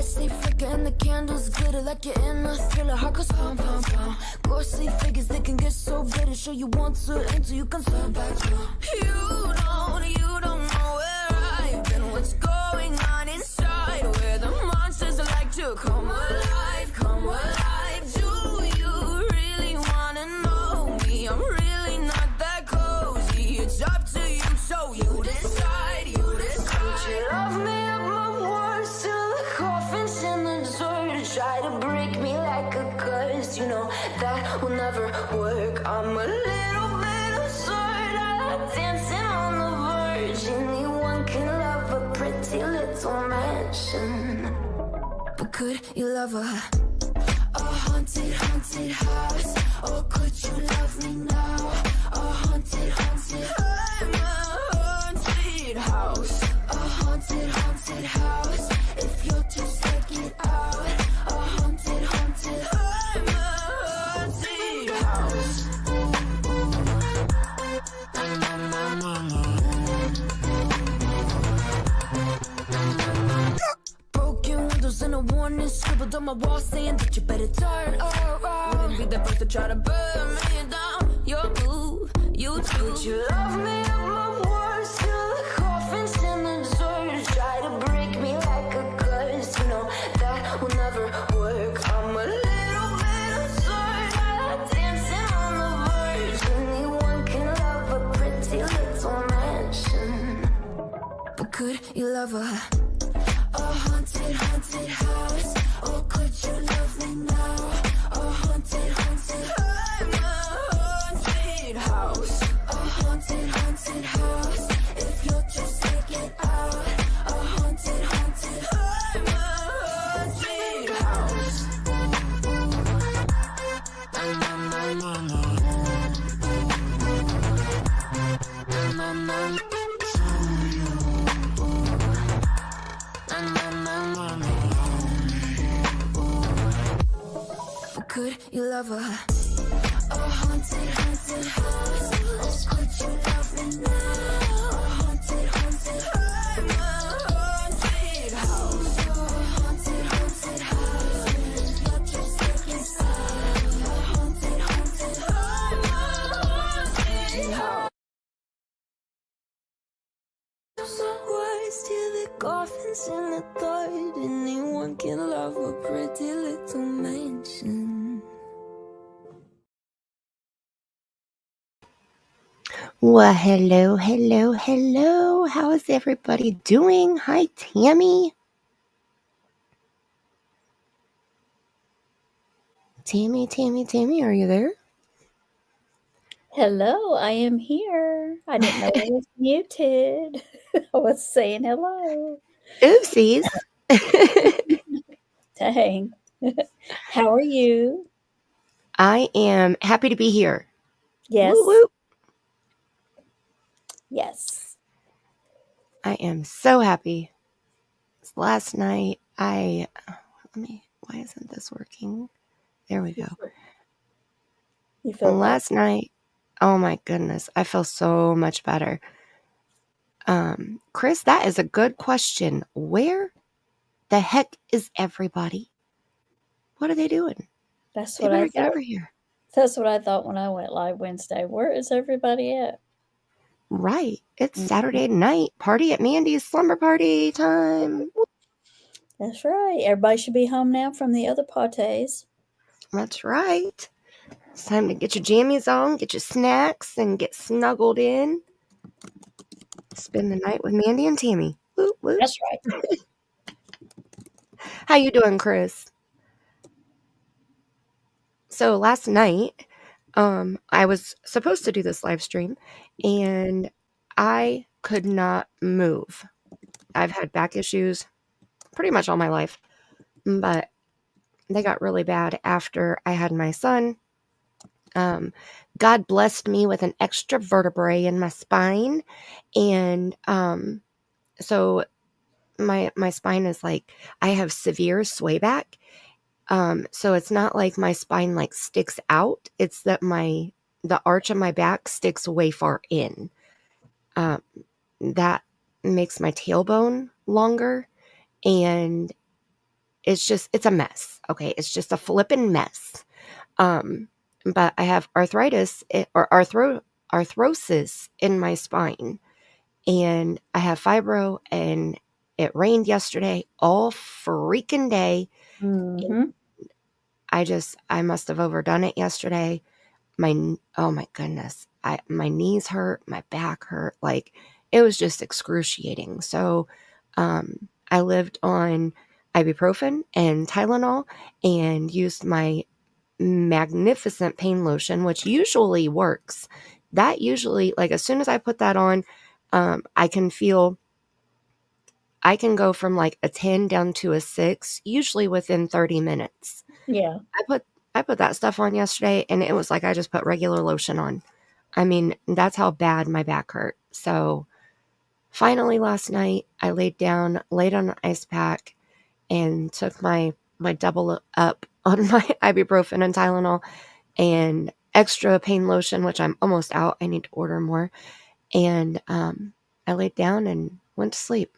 lights they flicker and the candles glitter like you're in a thriller. Heart goes pound, pound, pound. Ghostly figures, they can get so bitter. Show you want to until you can turn back to. You don't know where I've been. What's going on inside? Where the monsters like to come alive, come alive. Do you really wanna know me? I'm really not that cozy. It's up to you, so you decide, you decide. Would you love me up my words till the coffin's in the dirt? Try to break me like a curse, you know that will never work. I'm a little bit absurd, I like dancing on the verge. Anyone can love a pretty little mansion, but could you love a haunted, haunted house? Or could you love me now? A haunted, haunted, I'm a haunted house. A haunted, haunted house. If you're too scared, get out. A haunted, haunted, I'm a haunted house. Broken windows and a warning scribbled on my wall saying that you better turn around. Wouldn't be the first to try to burn me down. You're blue, you too. Would you love me up my words till the coffin's in the dirt? Try to break me like a curse, you know that will never work. I'm a little bit absurd, I like dancing on the verge. Anyone can love a pretty little mansion, but could you love a haunted, haunted house? Or could you love me now? A haunted, haunted, I'm a haunted house. A haunted, haunted house. If you're just get out. A haunted, haunted, I'm a haunted house. Could you love a haunted, haunted house? Or could you love me now? A haunted, haunted, I'm a haunted house. A haunted, haunted house. You're just taking inside. A haunted, haunted, I'm a haunted house. Some words till the coffin's in the third. Anyone can love a pretty little mansion. Well, hello, hello, hello. How is everybody doing? Hi, Tammie. Tammie, are you there? Hello, I am here. I didn't know I was muted. I was saying hello. Oopsies. Dang. How are you? I am happy to be here. Yes. Woo woo. Yes. I am so happy. Last night, why isn't this working? There we go. You feel Last night, oh my goodness, I feel so much better. Chris, that is a good question. Where the heck is everybody? What are they doing? That's They what better I get thought. over here. That's what I thought when I went live Wednesday. Where is everybody at? Right. It's Saturday night. Party at Mandy's slumber party time. That's right. Everybody should be home now from the other parties. That's right. It's time to get your jammies on, get your snacks, and get snuggled in. Spend the night with Mandy and Tammie. Woo, woo. That's right. How you doing, Chris? So last night, I was supposed to do this live stream, and I could not move. I've had back issues pretty much all my life, but they got really bad after I had my son. God blessed me with an extra vertebrae in my spine, and so my spine is like, I have severe sway back. So it's not like my spine like sticks out. It's that the arch of my back sticks way far in. That makes my tailbone longer, and it's a mess. Okay, it's just a flippin' mess. But I have arthritis or arthrosis in my spine, and I have fibro, and it rained yesterday all freaking day. Mm-hmm. I must have overdone it yesterday. Oh my goodness, my knees hurt, my back hurt, like it was just excruciating. So I lived on ibuprofen and Tylenol and used my magnificent pain lotion, which usually works. That usually, like, as soon as I put that on, I can feel, I can go from like a 10 down to a 6, usually within 30 minutes. Yeah. I put that stuff on yesterday, and it was like I just put regular lotion on. I mean, that's how bad my back hurt. So finally last night, I laid on an ice pack and took my double up on my ibuprofen and Tylenol and extra pain lotion, which I'm almost out. I need to order more. And I laid down and went to sleep.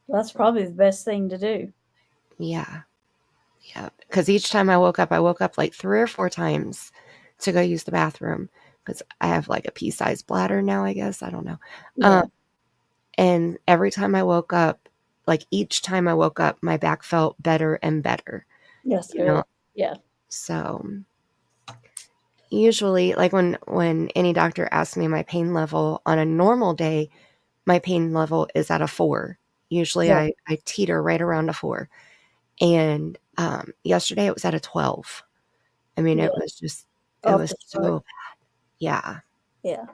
Well, that's probably the best thing to do. Yeah. Yeah. Because each time I woke up like 3 or 4 times to go use the bathroom, because I have like a pea-sized bladder now, I guess. I don't know. Yeah. And every time I woke up, like each time I woke up, my back felt better and better. That's You good. know? Yeah. So usually, like when any doctor asks me my pain level on a normal day, my pain level is at a 4. Usually Yeah. I teeter right around a 4. And yesterday it was at a 12. I mean, Yeah. it was just, it Off was the so chart. bad. Yeah. Yeah.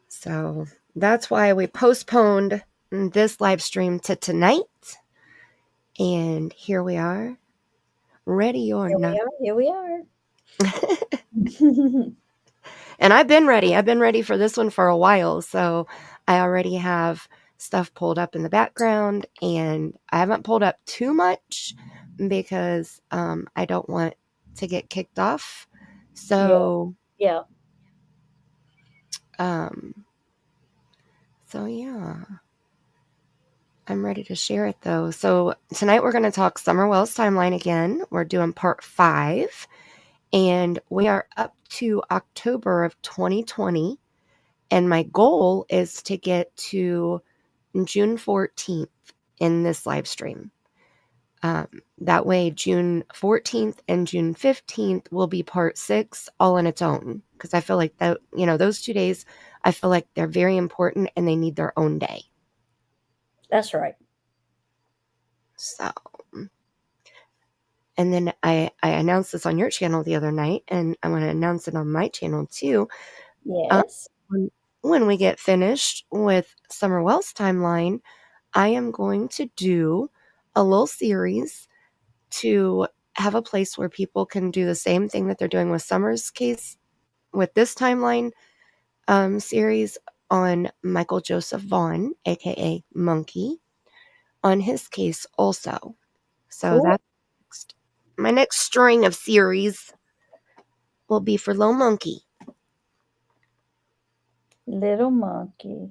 So that's why we postponed this live stream to tonight. And here we are, ready or not. Here we are. And I've been ready. I've been ready for this one for a while. So I already have stuff pulled up in the background, and I haven't pulled up too much because I don't want to get kicked off. So, Yeah. so yeah, I'm ready to share it though. So tonight we're going to talk Summer Wells timeline again. We're doing part 5, and we are up to October of 2020. And my goal is to get to June 14th in this live stream. That way, June 14th and June 15th will be part 6 all on its own. Because I feel like that, those 2 days, I feel like they're very important and they need their own day. That's right. So, and then I announced this on your channel the other night, and I'm going to announce it on my channel too. Yes. When we get finished with Summer Wells timeline, I am going to do a little series to have a place where people can do the same thing that they're doing with Summer's case with this timeline series on Michael Joseph Vaughan, aka Monkey, on his case also. So Cool. that's my next string of series will be for Little Monkey. Little monkey.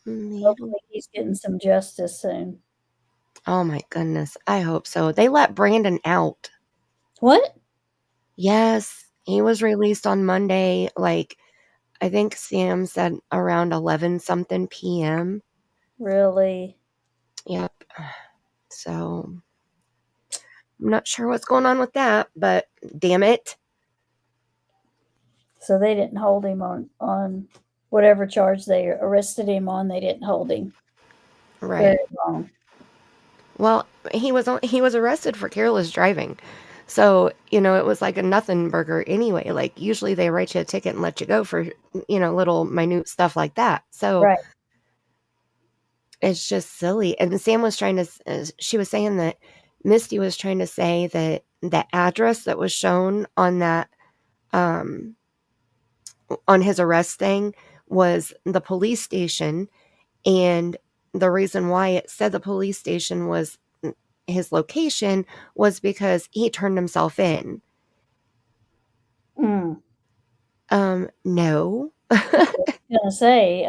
Little. Hopefully he's getting some justice soon. Oh my goodness. I hope so. They let Brandon out. What? Yes. He was released on Monday, like I think Sam said around 11 something p.m. Really? Yep. So I'm not sure what's going on with that, but damn it. So they didn't hold him on whatever charge they arrested him on. They didn't hold him Right. very long. Well, he was arrested for careless driving. So, it was like a nothing burger anyway. Like usually they write you a ticket and let you go for, little minute stuff like that. So Right. it's just silly. And Sam was she was saying that Misty was trying to say that the address that was shown on that, on his arrest thing was the police station. And the reason why it said the police station was his location was because he turned himself in. Mm. No. I was gonna say,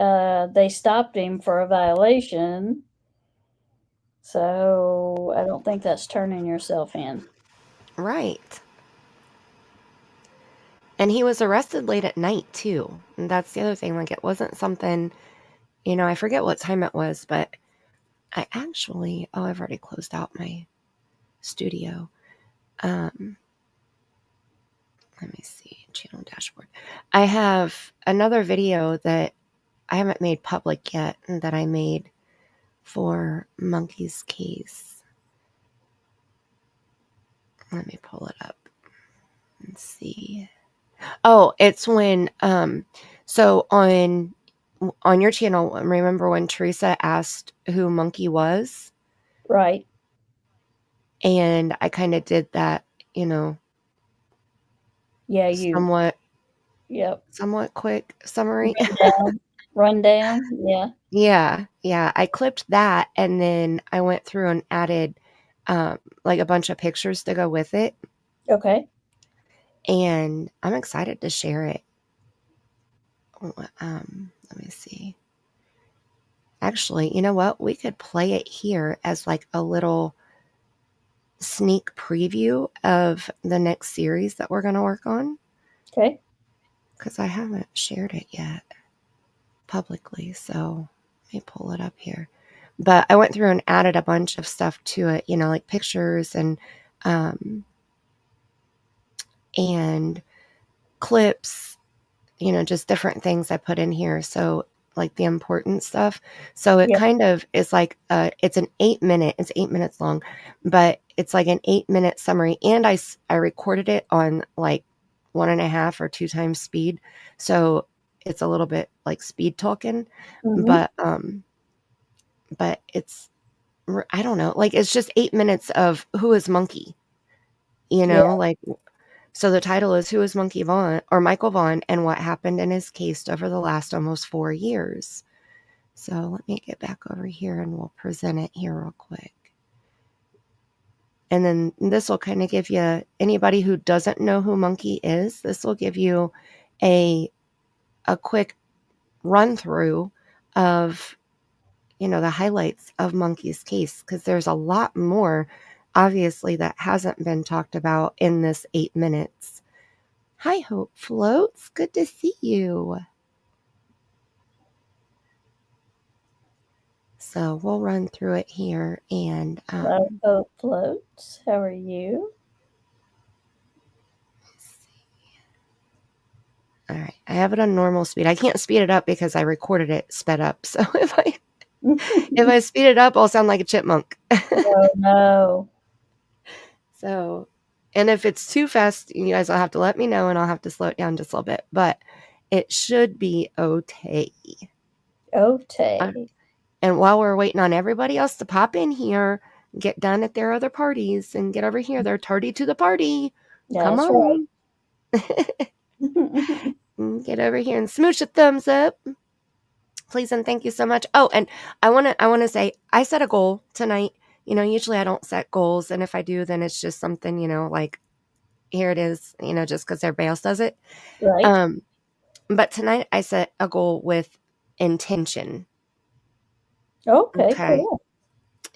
they stopped him for a violation. So I don't think that's turning yourself in. Right. And he was arrested late at night, too. And that's the other thing. Like, it wasn't something, I forget what time it was, but I actually, I've already closed out my studio. Let me see, channel dashboard. I have another video that I haven't made public yet that I made for Monkey's case. Let me pull it up and see. Oh, it's when, so on your channel, remember when Teresa asked who Monkey was? Right. And I kind of did that, Yeah, you. Yep. somewhat quick summary. Rundown. Yeah. Yeah. I clipped that and then I went through and added like a bunch of pictures to go with it. Okay. And I'm excited to share it. Let me see. Actually, you know what? We could play it here as like a little sneak preview of the next series that we're going to work on. Okay. Because I haven't shared it yet publicly. So let me pull it up here. But I went through and added a bunch of stuff to it, like pictures and clips, just different things I put in here. So like the important stuff. So it kind of is like, it's 8 minutes long, but it's like an 8-minute summary. And I recorded it on like 1.5 or 2 times speed. So it's a little bit like speed talking, but it's, I don't know, like it's just 8 minutes of who is Monkey, like, so the title is Who is Monkey Vaughan or Michael Vaughan and What Happened in His Case over the last almost 4 years. So let me get back over here and we'll present it here real quick. And then this will kind of give you, anybody who doesn't know who Monkey is, this will give you a quick run through of, the highlights of Monkey's case, because there's a lot more, obviously, that hasn't been talked about in this 8 minutes. Hi, Hope Floats. Good to see you. So we'll run through it here. And Hope Floats. How are you? All right. I have it on normal speed. I can't speed it up because I recorded it sped up. So if I speed it up, I'll sound like a chipmunk. Oh, no. So, and if it's too fast, you guys will have to let me know and I'll have to slow it down just a little bit. But it should be okay. Okay. And while we're waiting on everybody else to pop in here, get done at their other parties and get over here. They're tardy to the party. Come on. Right. Get over here and smooch a thumbs up. Please and thank you so much. Oh, and I want to say I set a goal tonight. Usually I don't set goals, and if I do, then it's just something, like here it is, just because everybody else does it. Right. But tonight I set a goal with intention. Okay. Cool.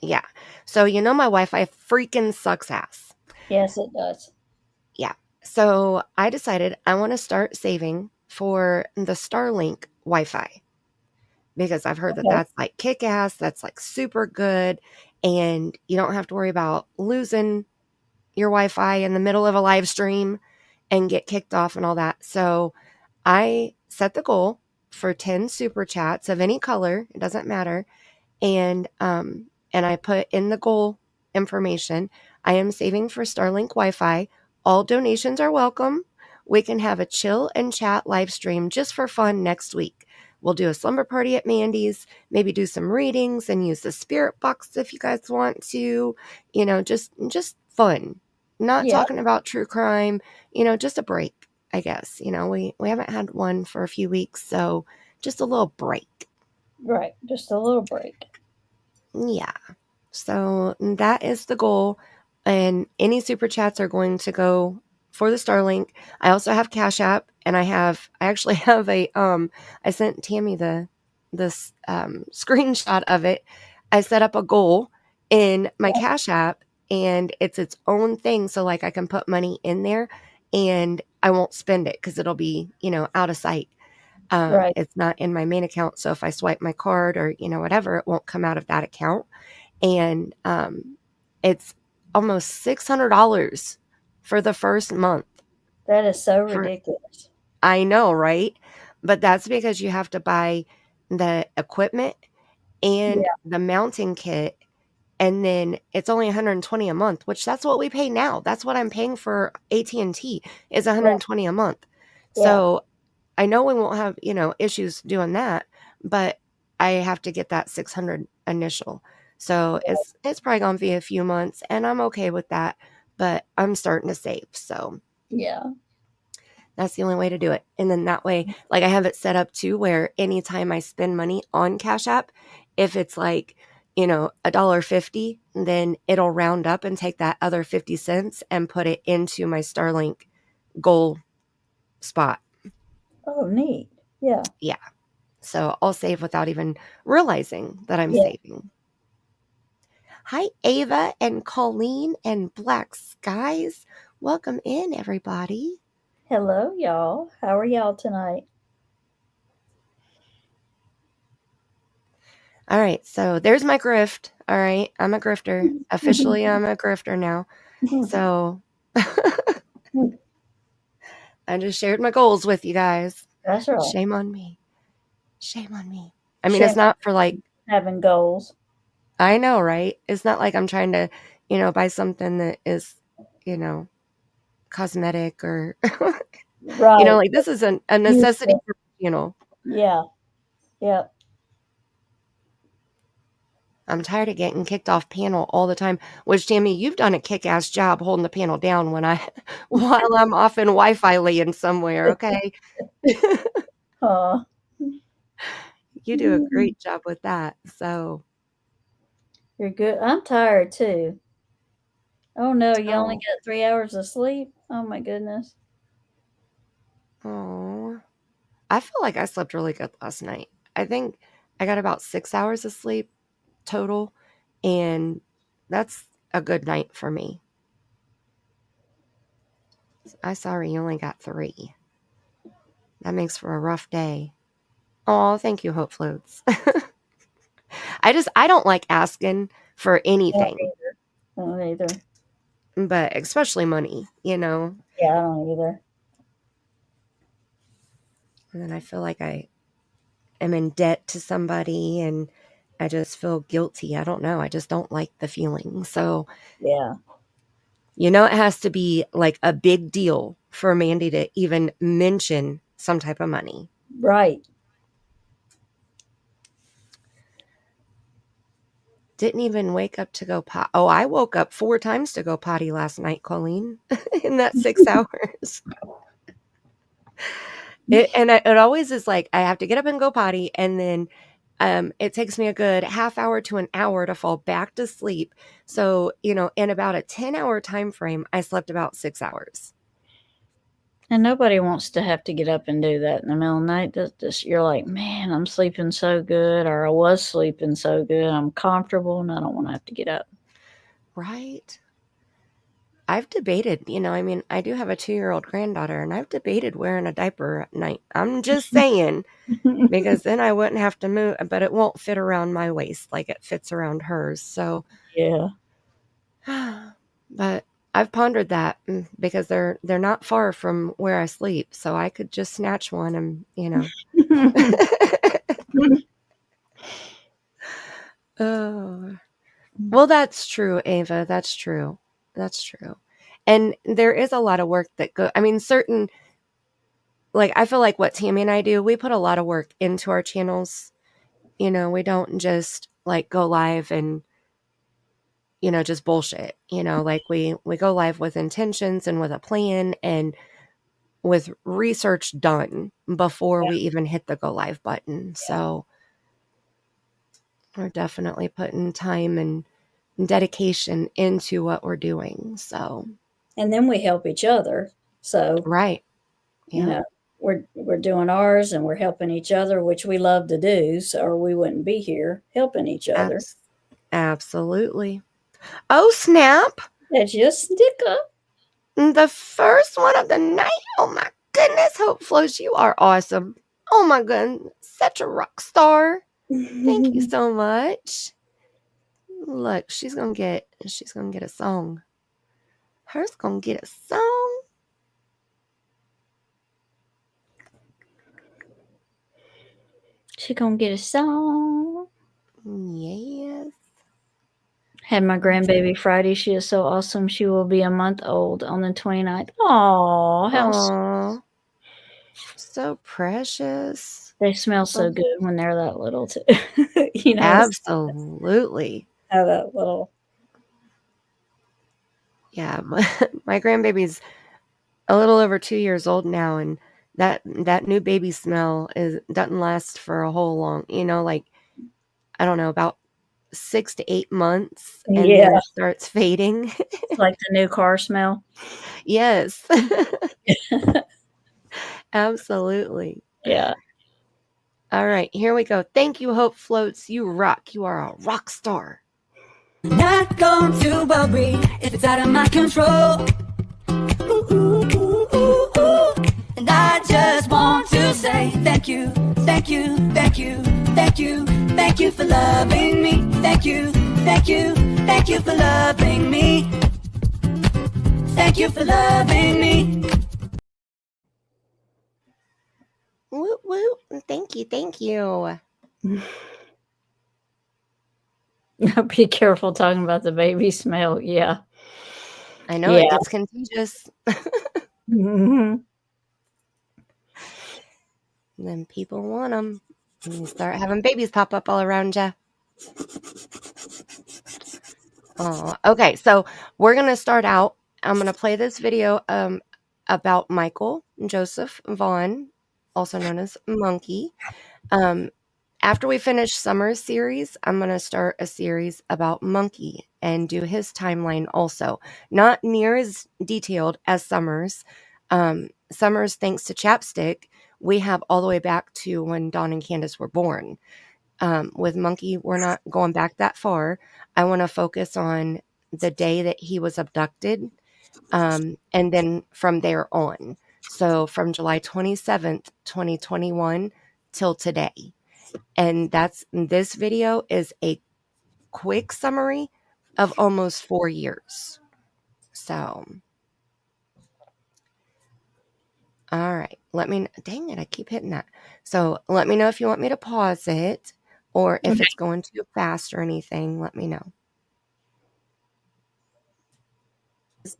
Yeah. So my Wi-Fi freaking sucks ass. Yes, it does. Yeah. So I decided I want to start saving for the Starlink Wi-Fi, because I've heard that that's like kick-ass, that's like super good, and you don't have to worry about losing your Wi-Fi in the middle of a live stream and get kicked off and all that. So I set the goal for 10 super chats of any color, it doesn't matter, and I put in the goal information, I am saving for Starlink Wi-Fi. All donations are welcome. We can have a chill and chat live stream just for fun next week. We'll do a slumber party at Mandy's, maybe do some readings and use the spirit box if you guys want to, just fun. Not talking about true crime, just a break, I guess. We haven't had one for a few weeks, so just a little break. Right. Just a little break. Yeah. So that is the goal. And any super chats are going to go for the Starlink. I also have Cash App, and I actually have a I sent Tammie this screenshot of it. I set up a goal in my Cash App, and it's its own thing. So like I can put money in there and I won't spend it because it'll be, out of sight. Right. It's not in my main account. So if I swipe my card or, whatever, it won't come out of that account. And it's almost $600 for the first month. That is so For, ridiculous. I know, right? But that's because you have to buy the equipment and the mounting kit, and then it's only $120 a month, which that's what we pay now. That's what I'm paying for AT&T is $120 a month. So I know we won't have, issues doing that, but I have to get that 600 initial. So it's probably going to be a few months, and I'm okay with that, but I'm starting to save. So Yeah. that's the only way to do it. And then that way, like I have it set up too, where anytime I spend money on Cash App, if it's like, $1.50, then it'll round up and take that other 50 cents and put it into my Starlink goal spot. Oh, neat. Yeah. Yeah. So I'll save without even realizing that I'm saving. Hi, Ava and Colleen and Black Skies. Welcome in, everybody. Hello, y'all. How are y'all tonight? All right, so there's my grift. All right, I'm a grifter. Officially, I'm a grifter now. So I just shared my goals with you guys. That's right. Shame on me. Shame on me. I mean, it's not for like having goals. I know, right? It's not like I'm trying to, buy something that is, cosmetic or, Right. Like this is a necessity for, Yeah. Yeah. I'm tired of getting kicked off panel all the time, which Tammie, you've done a kick-ass job holding the panel down while I'm off in Wi-Fi land somewhere, okay? You do a great job with that, so. You're good. I'm tired too. Oh no, you only got 3 hours of sleep? Oh my goodness. Oh, I feel like I slept really good last night. I think I got about 6 hours of sleep total, and that's a good night for me. I'm sorry you only got 3. That makes for a rough day. Oh, thank you, Hope Floats. I don't like asking for anything. I don't either. But especially money, Yeah, I don't either. And then I feel like I am in debt to somebody and I just feel guilty. I don't know. I just don't like the feeling. So, yeah. It has to be like a big deal for Mandy to even mention some type of money. Right. Didn't even wake up to go potty. Oh, I woke up 4 times to go potty last night, Colleen, in that 6 hours. It always is like I have to get up and go potty, and then it takes me a good half hour to an hour to fall back to sleep. So, in about a 10-hour time frame, I slept about 6 hours. And nobody wants to have to get up and do that in the middle of the night. You're like, man, I'm sleeping so good, or I was sleeping so good. I'm comfortable, and I don't want to have to get up. Right. I've debated, I do have a 2-year-old granddaughter, and I've debated wearing a diaper at night. I'm just saying, because then I wouldn't have to move, but it won't fit around my waist like it fits around hers. So, yeah. But I've pondered that because they're not far from where I sleep, so I could just snatch one and, Oh. Well, that's true, Ava. That's true. That's true. And there is a lot of work that certain, like, I feel like what Tammie and I do, we put a lot of work into our channels. We don't just like go live and, just bullshit, like we go live with intentions and with a plan and with research done before we even hit the go live button. Yeah. So we're definitely putting time and dedication into what we're doing. So, and then we help each other. So, right. Yeah. We're doing ours and we're helping each other, which we love to do. So, or we wouldn't be here helping each other. Absolutely. Oh, snap. That's your sticker. The first one of the night. Oh, my goodness. Hope Floats, you are awesome. Oh, my goodness. Such a rock star. Thank you so much. Look, she's gonna get a song. Hers gonna get a song. She gonna get a song. Yes. Had my grandbaby Friday. She is so awesome. She will be a month old on the 29th. Aww, how Aww. So precious. they smell so good when they're that little too. You know, Absolutely. have that little. Yeah, my grandbaby's a little over 2 years old now, and that new baby smell doesn't last for a whole long, like, I don't know, about 6 to 8 months, and then Yeah, it starts fading. it's like the new car smell. Yes. Absolutely. Yeah. All right, here we go. Thank you, Hope Floats. You rock. You are a rock star. Not going to worry if it's out of my control. Ooh, ooh, ooh, ooh, ooh. And I just want to say thank you, thank you, thank you, thank you, thank you for loving me. Thank you, thank you, thank you for loving me. Thank you for loving me. Woo woo. Thank you. Thank you. Be careful talking about the baby smell. Yeah. I know it gets contagious. Mm-hmm. And then people want them. And you start having babies pop up all around you. Oh, okay. So we're going to start out. I'm going to play this video about Michael Joseph Vaughan, also known as Monkey. After we finish Summer's series, I'm going to start a series about Monkey and do his timeline also. Not near as detailed as Summer's. Summer's, thanks to Chapstick, we have all the way back to when Dawn and Candus were born. With Monkey, we're not going back that far. I want to focus on the day that he was abducted, and then from there on. So from July 27th, 2021 till today. And this video is a quick summary of almost 4 years. So, all right, dang it, I keep hitting that. So let me know if you want me to pause it or if it's going too fast or anything, let me know.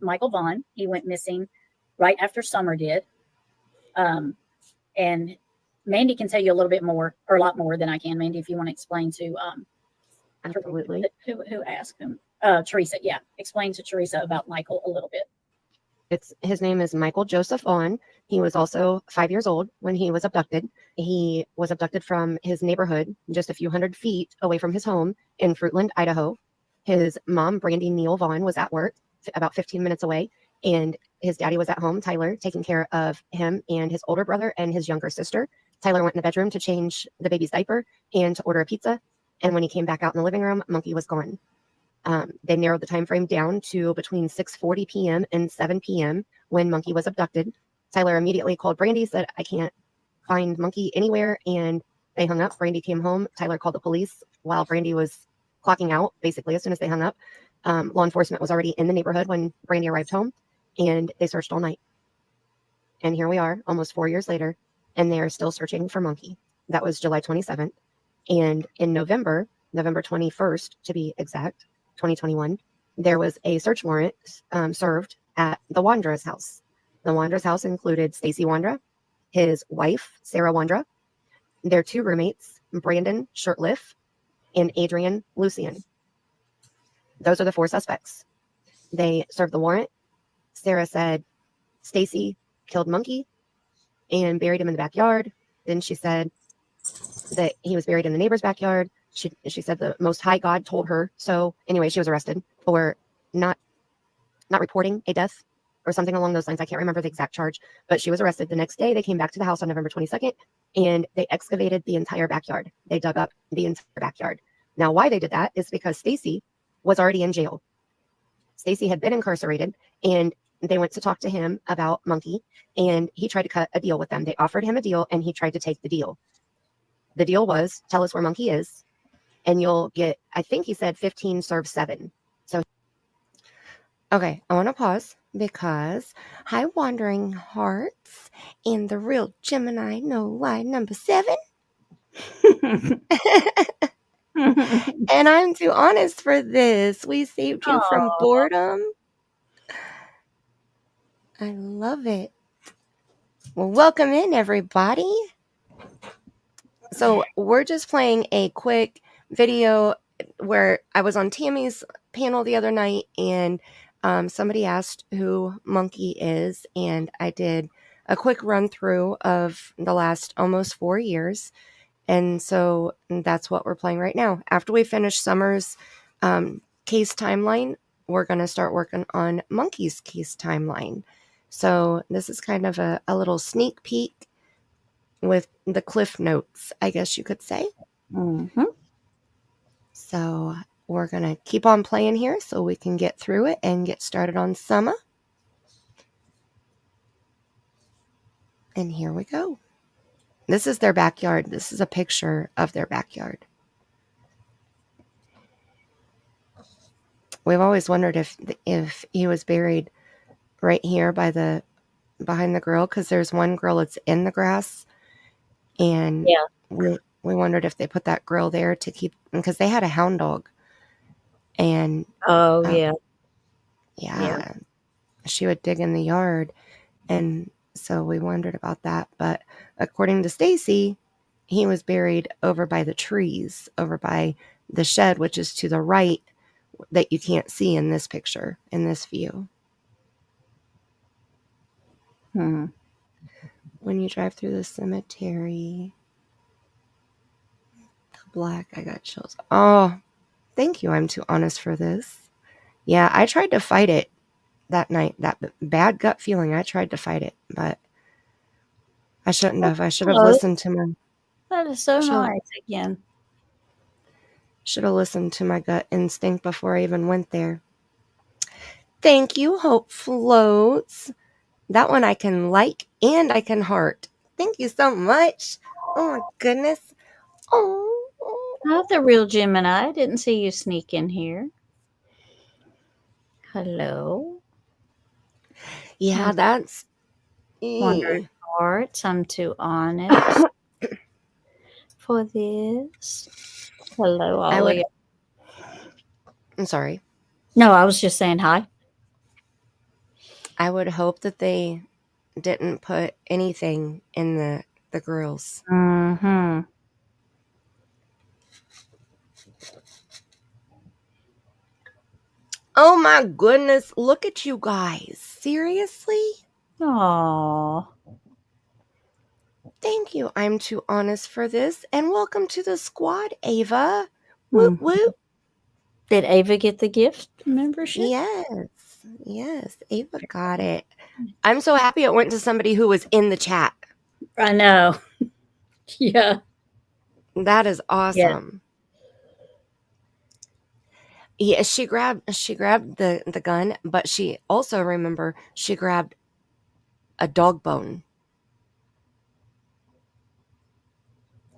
Michael Vaughan. He went missing right after Summer did. And Mandy can tell you a little bit more, or a lot more than I can. Mandy, if you want to explain to Absolutely. who asked him, Teresa. Yeah, explain to Teresa about Michael a little bit. His name is Michael Joseph Vaughan. He was also 5 years old when he was abducted. He was abducted from his neighborhood, just a few hundred feet away from his home in Fruitland, Idaho. His mom, Brandy Neal Vaughan, was at work about 15 minutes away, and his daddy was at home, Tyler, taking care of him and his older brother and his younger sister. Tyler went in the bedroom to change the baby's diaper and to order a pizza, and when he came back out in the living room, Monkey was gone. They narrowed the time frame down to between 6:40 p.m. and 7 p.m. when Monkey was abducted. Tyler immediately called Brandy, said, I can't find Monkey anywhere, and they hung up. Brandy came home. Tyler called the police while Brandy was clocking out, basically, as soon as they hung up. Law enforcement was already in the neighborhood when Brandy arrived home, and they searched all night. And here we are, almost 4 years later, and they are still searching for Monkey. That was July 27th. And in November 21st, to be exact, 2021, there was a search warrant served at the Wandra's house. The Wandra's house included Stacy Wandra, his wife, Sarah Wandra, their 2 roommates, Brandon Shirtliff and Adrian Lucian. Those are the 4 suspects. They served the warrant. Sarah said Stacy killed Monkey and buried him in the backyard. Then she said that he was buried in the neighbor's backyard. She said the Most High God told her so. Anyway, she was arrested for not reporting a death or something along those lines. I can't remember the exact charge, but she was arrested. The next day, they came back to the house on November 22nd, and they excavated the entire backyard. They dug up the entire backyard. Now, why they did that is because Stacy was already in jail. Stacy had been incarcerated, and they went to talk to him about Monkey, and he tried to cut a deal with them. They offered him a deal, and he tried to take the deal. The deal was, tell us where Monkey is, and you'll get, I think he said 15 serve 7. So, okay, I want to pause because hi, Wandering Hearts and the real Gemini No Lie number 7. And I'm too honest for this. We saved you from Aw. boredom. I love it. Well, welcome in, everybody. So we're just playing a quick video where I was on Tammie's panel the other night, and somebody asked who Monkey is, and I did a quick run through of the last almost 4 years. And so that's what we're playing right now. After we finish Summer's case timeline, we're going to start working on Monkey's case timeline. So this is kind of a little sneak peek with the cliff notes, I guess you could say. Mm-hmm. So we're going to keep on playing here so we can get through it and get started on Summer. And here we go. This is their backyard. This is a picture of their backyard. We've always wondered if he was buried right here behind the grill, because there's one grill that's in the grass, and we wondered if they put that grill there to keep, because they had a hound dog, and she would dig in the yard, and so we wondered about that. But according to Stacy, he was buried over by the trees, over by the shed, which is to the right, that you can't see in this picture, in this view. Hmm. When you drive through the cemetery, the black, I got chills. Oh, thank you. I'm too honest for this. Yeah, I tried to fight it that night. That bad gut feeling, I tried to fight it, but I shouldn't have. I should have listened to my... That is so nice again. Should have listened to my gut instinct before I even went there. Thank you, Hope Floats. That one I can like and I can heart. Thank you so much. Oh my goodness. Oh. Not the real Gemini. I didn't see you sneak in here. Hello. Yeah, that's... Wandering Hearts. I'm too honest for this. Hello, Ollie. I'm sorry. No, I was just saying hi. I would hope that they didn't put anything in the grills. Mm-hmm. Oh my goodness, look at you guys. Seriously? Aww. Thank you. I'm too honest for this. And welcome to the squad, Ava. Whoop, whoop. Did Ava get the gift membership? Yes. Ava got it. I'm so happy it went to somebody who was in the chat. I know. Yeah. That is awesome. Yeah, she grabbed the gun, but she also, remember, she grabbed a dog bone.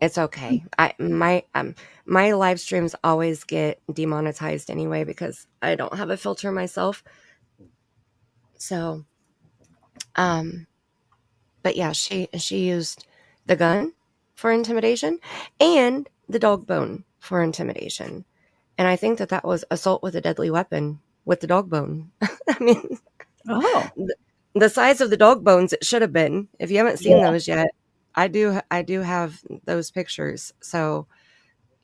It's okay. My live streams always get demonetized anyway because I don't have a filter myself. So, but yeah, she used the gun for intimidation and the dog bone for intimidation. And I think that was assault with a deadly weapon with the dog bone. I mean, the size of the dog bones it should have been. If you haven't seen those yet, I do have those pictures. So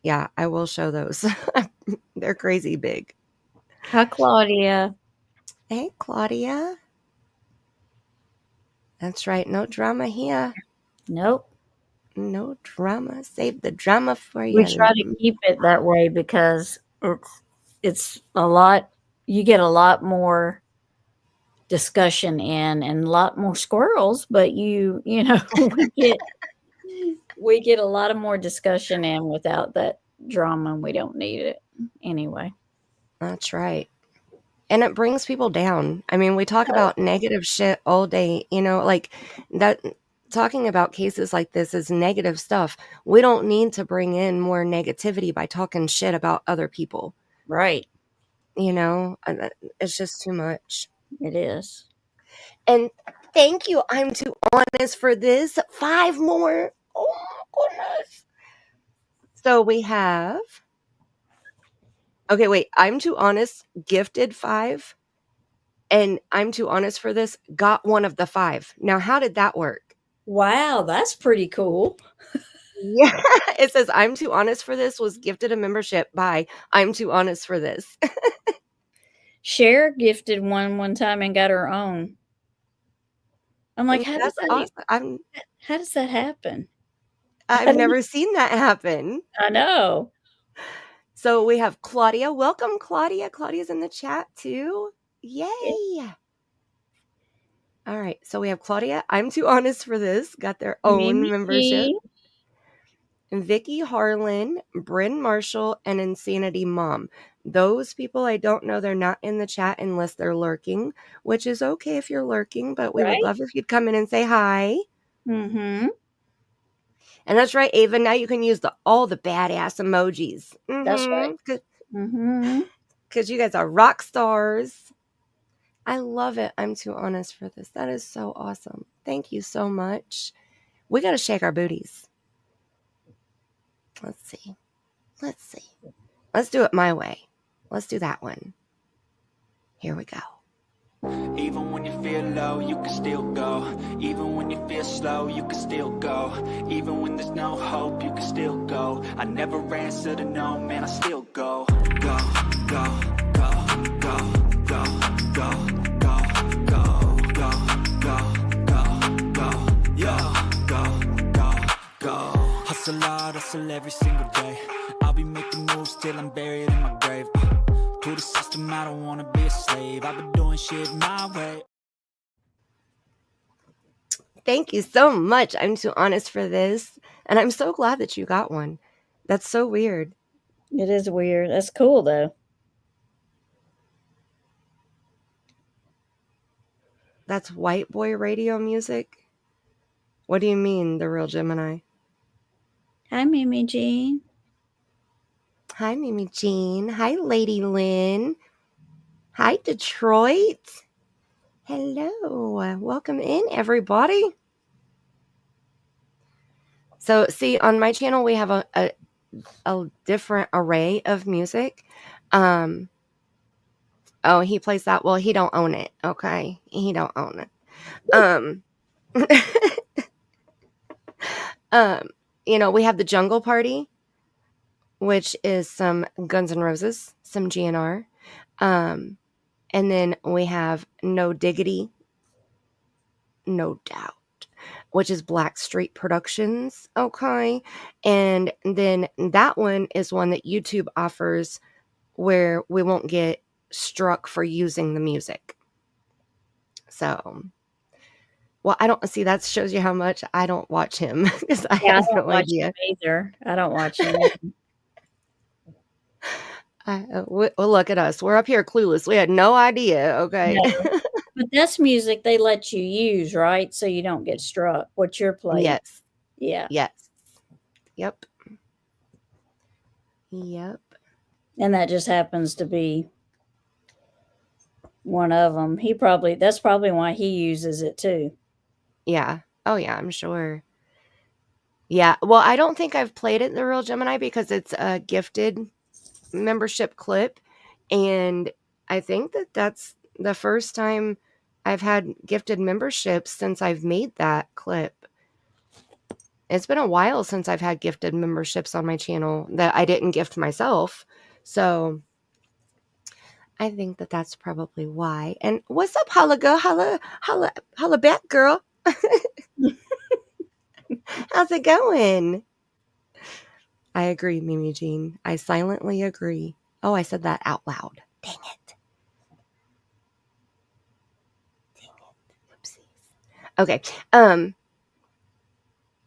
yeah, I will show those. They're crazy big. Hi, Claudia. Hey, Claudia. That's right. No drama here. Nope. No drama. Save the drama for you. We try to keep it that way because it's a lot. You get a lot more discussion in and a lot more squirrels, but you know, we get a lot of more discussion in without that drama, and we don't need it anyway. That's right. and it brings people down. I mean, we talk about negative shit all day, like that. Talking about cases like this is negative stuff. We don't need to bring in more negativity by talking shit about other people. Right. It's just too much. It is. And thank you. I'm too honest for this. 5 more. Oh my goodness. So we have. Okay, wait. I'm too honest. Gifted 5. And I'm too honest for this. Got one of the 5. Now, how did that work? Wow, that's pretty cool. Yeah. It says I'm too honest for this was gifted a membership by I'm too honest for this. Cher gifted one time and got her own. I'm like, how does awesome. how does that happen? I've never seen that happen. I know. So we have Claudia. Welcome, Claudia. Claudia's in the chat too. Yay. All right. So we have Claudia. I'm too honest for this. Got their own membership. Vicky Harlan, Bryn Marshall, and Insanity Mom. Those people, I don't know. They're not in the chat unless they're lurking, which is okay if you're lurking, but we would love if you'd come in and say hi. Mm-hmm. And that's right, Ava. Now you can use all the badass emojis. That's right. Because you guys are rock stars. I love it. I'm too honest for this. That is so awesome. Thank you so much. We got to shake our booties. Let's see. Let's do it my way. Let's do that one. Here we go. Even when you feel low, you can still go. Even when you feel slow, you can still go. Even when there's no hope, you can still go. I never answer to no, man, I still go. Go, go, go, go, go, go, go, go, go, go, go, go. Hustle hard, hustle every single day. I'll be making moves till I'm buried in my grave. To the system, I don't wanna be a slave. I've been doing shit my way. Thank you so much. I'm too honest for this. And I'm so glad that you got one. That's so weird. It is weird. That's cool, though. That's white boy radio music? What do you mean, the real Gemini? Hi, Mimi Jean. Hi, Mimi Jean. Hi, Lady Lynn. Hi, Detroit. Hello. Welcome in, everybody. So, see, on my channel, we have a different array of music. Oh, he plays that. Well, he don't own it. Okay. He don't own it. We have the Jungle Party, which is some Guns N' Roses, some GNR. And then we have No Diggity, No Doubt, which is Blackstreet Productions. Okay. And then that one is one that YouTube offers where we won't get struck for using the music. So, well, I don't see, that shows you how much I don't watch him because I have no idea. Either. I don't watch him. Well, look at us. We're up here clueless. We had no idea. Okay. No. But that's music they let you use, right? So you don't get struck. What you're playing. Yes. Yeah. Yes. Yep. And that just happens to be one of them. That's probably why he uses it too. Yeah. Oh yeah, I'm sure. Yeah. Well, I don't think I've played it, the real Gemini, because it's a gifted membership clip. And I think that's the first time I've had gifted memberships since I've made that clip. It's been a while since I've had gifted memberships on my channel that I didn't gift myself. So I think that's probably why. And what's up, holla girl? Holla back, girl. How's it going? I agree, Mimi Jean. I silently agree. Oh, I said that out loud. Dang it. Oopsies. Okay.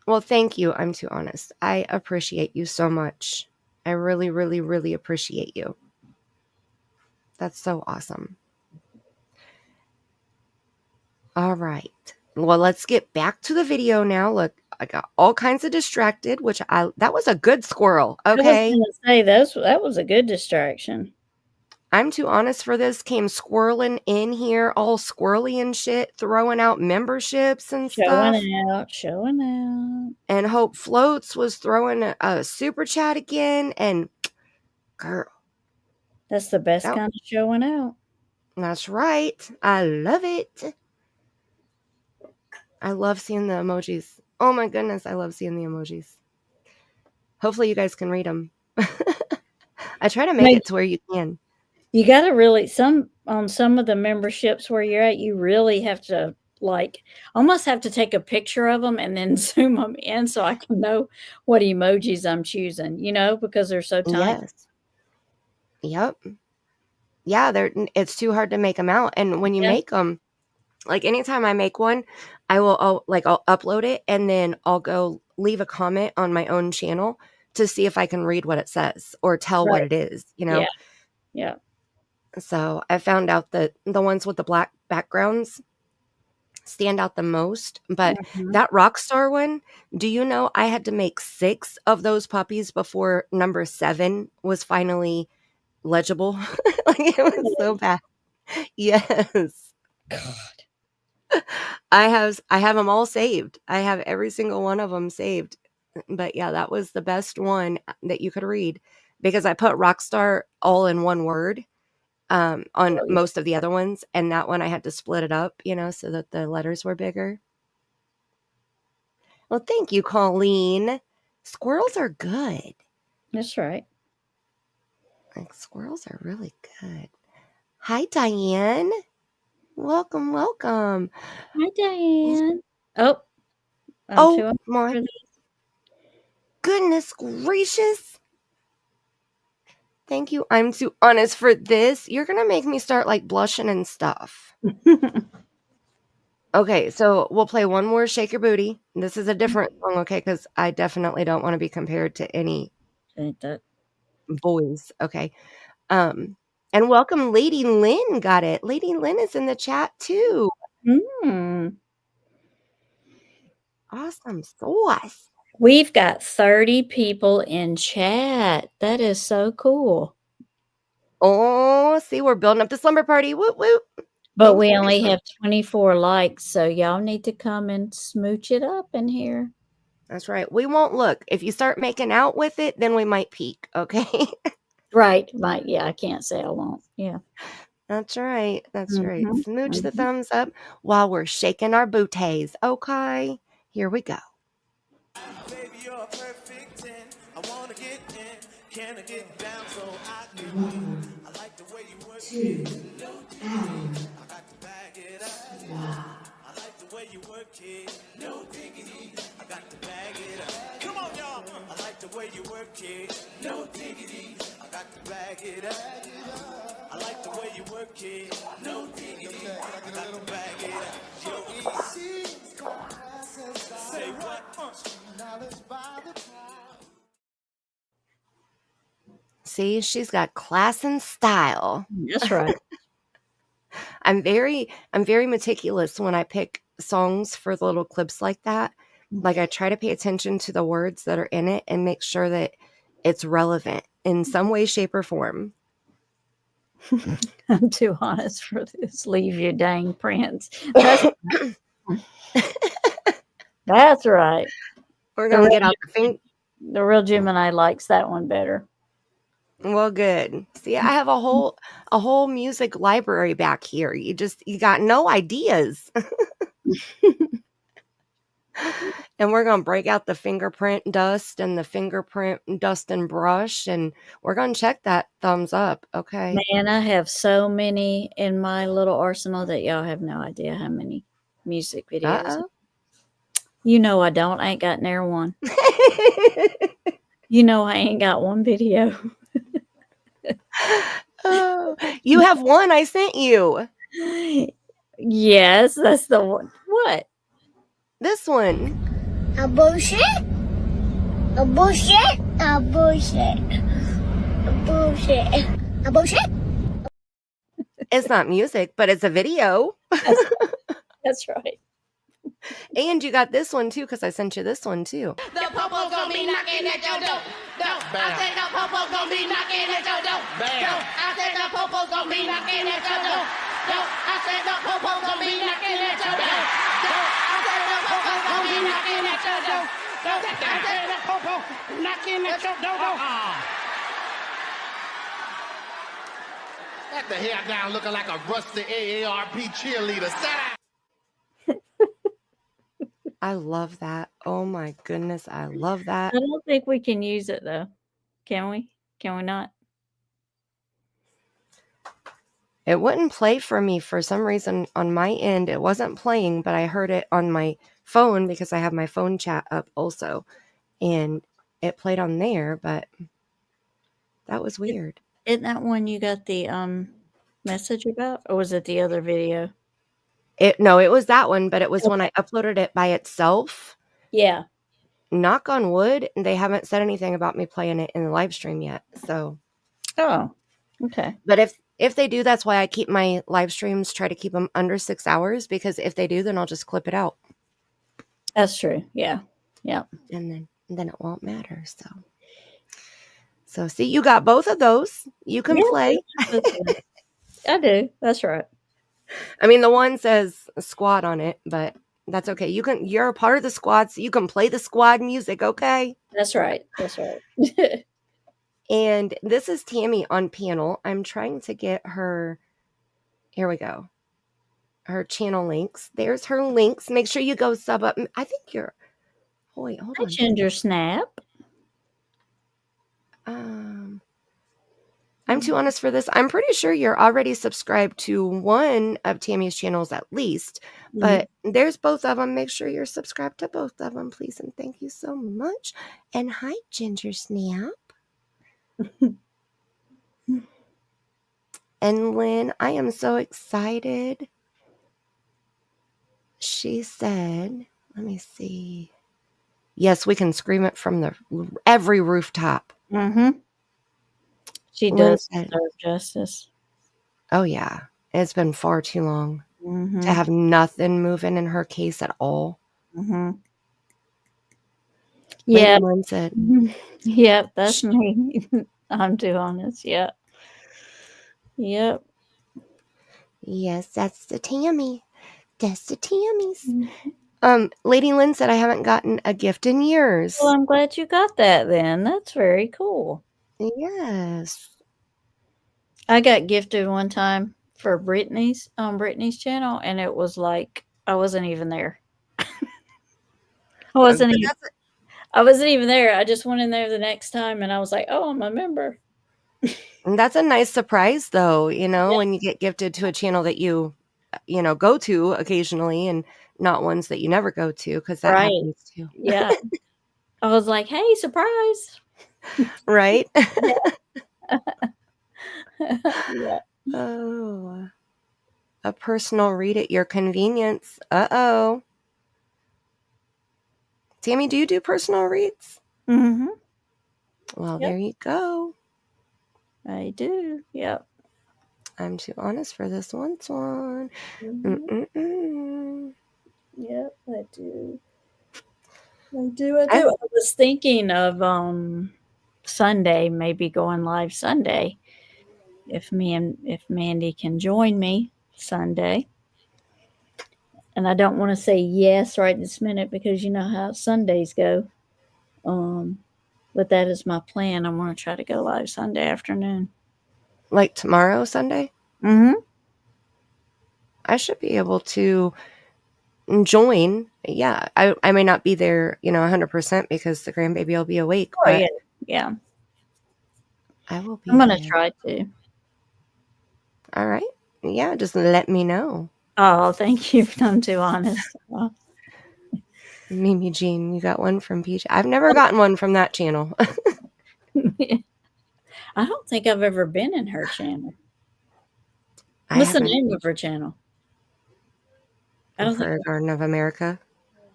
Well, thank you. I'm too honest. I appreciate you so much. I really, really, really appreciate you. That's so awesome. All right. Well, let's get back to the video now. Look, I got all kinds of distracted, that was a good squirrel. I was Okay. going to say that was a good distraction. I'm too honest for this. Came squirreling in here, all squirrely and shit, throwing out memberships and stuff. Showing out. And Hope Floats was throwing a super chat again. And girl, That's the best kind of showing out. That's right. I love it. I love seeing the emojis. Oh my goodness, I love seeing the emojis. Hopefully you guys can read them. I try to make it to where you can. You got to really, on some of the memberships where you're at, you really have to almost have to take a picture of them and then zoom them in so I can know what emojis I'm choosing, because they're so tiny. Yes. Yep. Yeah, it's too hard to make them out. And when you make them, like anytime I make one, I'll upload it and then I'll go leave a comment on my own channel to see if I can read what it says or tell what it is, Yeah. So I found out that the ones with the black backgrounds stand out the most. But that Rockstar one, do you know I had to make 6 of those puppies before number 7 was finally legible? Like it was so bad. Yes. God. I have them all saved. I have every single one of them saved. But yeah, that was the best one that you could read because I put Rockstar all in one word on most of the other ones. And that one I had to split it up, so that the letters were bigger. Well, thank you, Colleen. Squirrels are good. That's right. Like squirrels are really good. Hi, Diane. Welcome. Hi, Diane. Oh my goodness gracious. Thank you. I'm too honest for this. You're going to make me start blushing and stuff. Okay, so we'll play one more Shake Your Booty. This is a different song, okay, because I definitely don't want to be compared to any boys. Okay. And welcome, Lady Lynn got it. Lady Lynn is in the chat too. Awesome sauce. We've got 30 people in chat. That is so cool. Oh, see, we're building up the slumber party. Whoop, whoop. But we only have 24 likes, so y'all need to come and smooch it up in here. That's right. We won't look. If you start making out with it, then we might peek, okay? Right. Yeah, I can't say I won't. Yeah. That's right. Right. Smooch the thumbs up while we're shaking our booties. Okay. Here we go. Baby, you're a perfect 10. I want to get in. Can I get down so I can win? I like the way you work. 2 I got to bag it up. I like the way you work it. No diggity. I got to bag it up. Come on, y'all. I like the way you work it. No diggity. I got to bag it up. I like the way you work it. No diggity. I got to bag it up. Yo, easy. Say what? See, she's got class and style. That's right. I'm very meticulous when I pick songs for the little clips like that. Like I try to pay attention to the words that are in it and make sure that it's relevant in some way, shape, or form. I'm too honest for this. Leave your dang prints. That's right. We're going to get out the real Gemini likes that one better. Well, good. See, I have a whole music library back here. You got no ideas. And we're going to break out the fingerprint dust and the fingerprint dust and brush, and we're going to check that thumbs up. Okay. Man, I have so many in my little arsenal that y'all have no idea how many music videos. Uh-oh. You know I don't. I ain't got near one. You know I ain't got one video. Oh, you have one I sent you. Yes, that's the one. What? This one. A bullshit? A bullshit? A bullshit? A bullshit? A bullshit? It's not music, but it's a video. That's That's right. And you got this one too, because I sent you this one too. The popo gonna be knocking at your door. I said the popo gonna be knocking at your door. I said the popo gonna be knocking at your door. I said the popo gonna be knocking at your door. I said the popo gonna be knocking at your door. I said the popo knocking at your door. Let the hair down looking like a rusty AARP cheerleader. Sit down. I love that. Oh my goodness, I love that. I don't think we can use it though. Can we? Can we not? It wouldn't play for me for some reason on my end. It wasn't playing, but I heard it on my phone because I have my phone chat up also. And it played on there, but that was weird. Isn't that one you got the message about? Or was it the other video? No, it was that one, but it was when I uploaded it by itself. Yeah. Knock on wood, they haven't said anything about me playing it in the live stream yet. So, Oh, okay. but if they do, that's why I keep my live streams, try to keep them under 6 hours, because if they do, then I'll just clip it out. That's true. Yeah. Yeah. And then it won't matter. So see, you got both of those. You can play. I do. That's right. I mean, the one says squad on it, but that's okay. You're a part of the squad, so you can play the squad music, okay? That's right. That's right. And this is Tammie on panel. I'm trying to get her. Here we go. Her channel links. There's her links. Make sure you go sub up. I think you're. Oh, wait, hold on. Ginger Snap. I'm too honest for this. I'm pretty sure you're already subscribed to one of Tammie's channels at least, but there's both of them. Make sure you're subscribed to both of them, please. And thank you so much. And hi, Ginger Snap. And Lynn, I am so excited. She said, let me see. Yes, we can scream it from every rooftop. Mm-hmm. She does deserve justice. Oh, yeah. It's been far too long to have nothing moving in her case at all. Mm-hmm. Yeah. Lynn said, yep, that's me. I'm too honest. Yep. Yep. Yes, that's the Tammie. That's the Tammies. Lady Lynn said, I haven't gotten a gift in years. Well, I'm glad you got that then. That's very cool. Yes. I got gifted one time for Brittany's channel, and it was like I wasn't even there. I wasn't even there. I just went in there the next time, and I was like, "Oh, I'm a member." And that's a nice surprise, though. When you get gifted to a channel that you go to occasionally, and not ones that you never go to, because that happens too. Yeah. I was like, "Hey, surprise!" Right? Yeah. Oh, a personal read at your convenience. Uh-oh. Tammie, do you do personal reads? Mm-hmm. Well, there you go. I do. Yep. I'm too honest for this one. Yep, I do. I do. I was thinking of Sunday, maybe going live Sunday. If Mandy can join me Sunday. And I don't want to say yes right this minute because you know how Sundays go. But that is my plan. I want to try to go live Sunday afternoon. Like tomorrow, Sunday? Mm-hmm. I should be able to join. Yeah. I may not be there, 100% because the grandbaby will be awake. Oh, but yeah. I will be I'm going to there. try to. All right. Yeah, just let me know. Oh, thank you. I'm too honest. Mimi Jean, you got one from PJ. I've never gotten one from that channel. I don't think I've ever been in her channel. What's the name of her channel? I don't think Garden of America.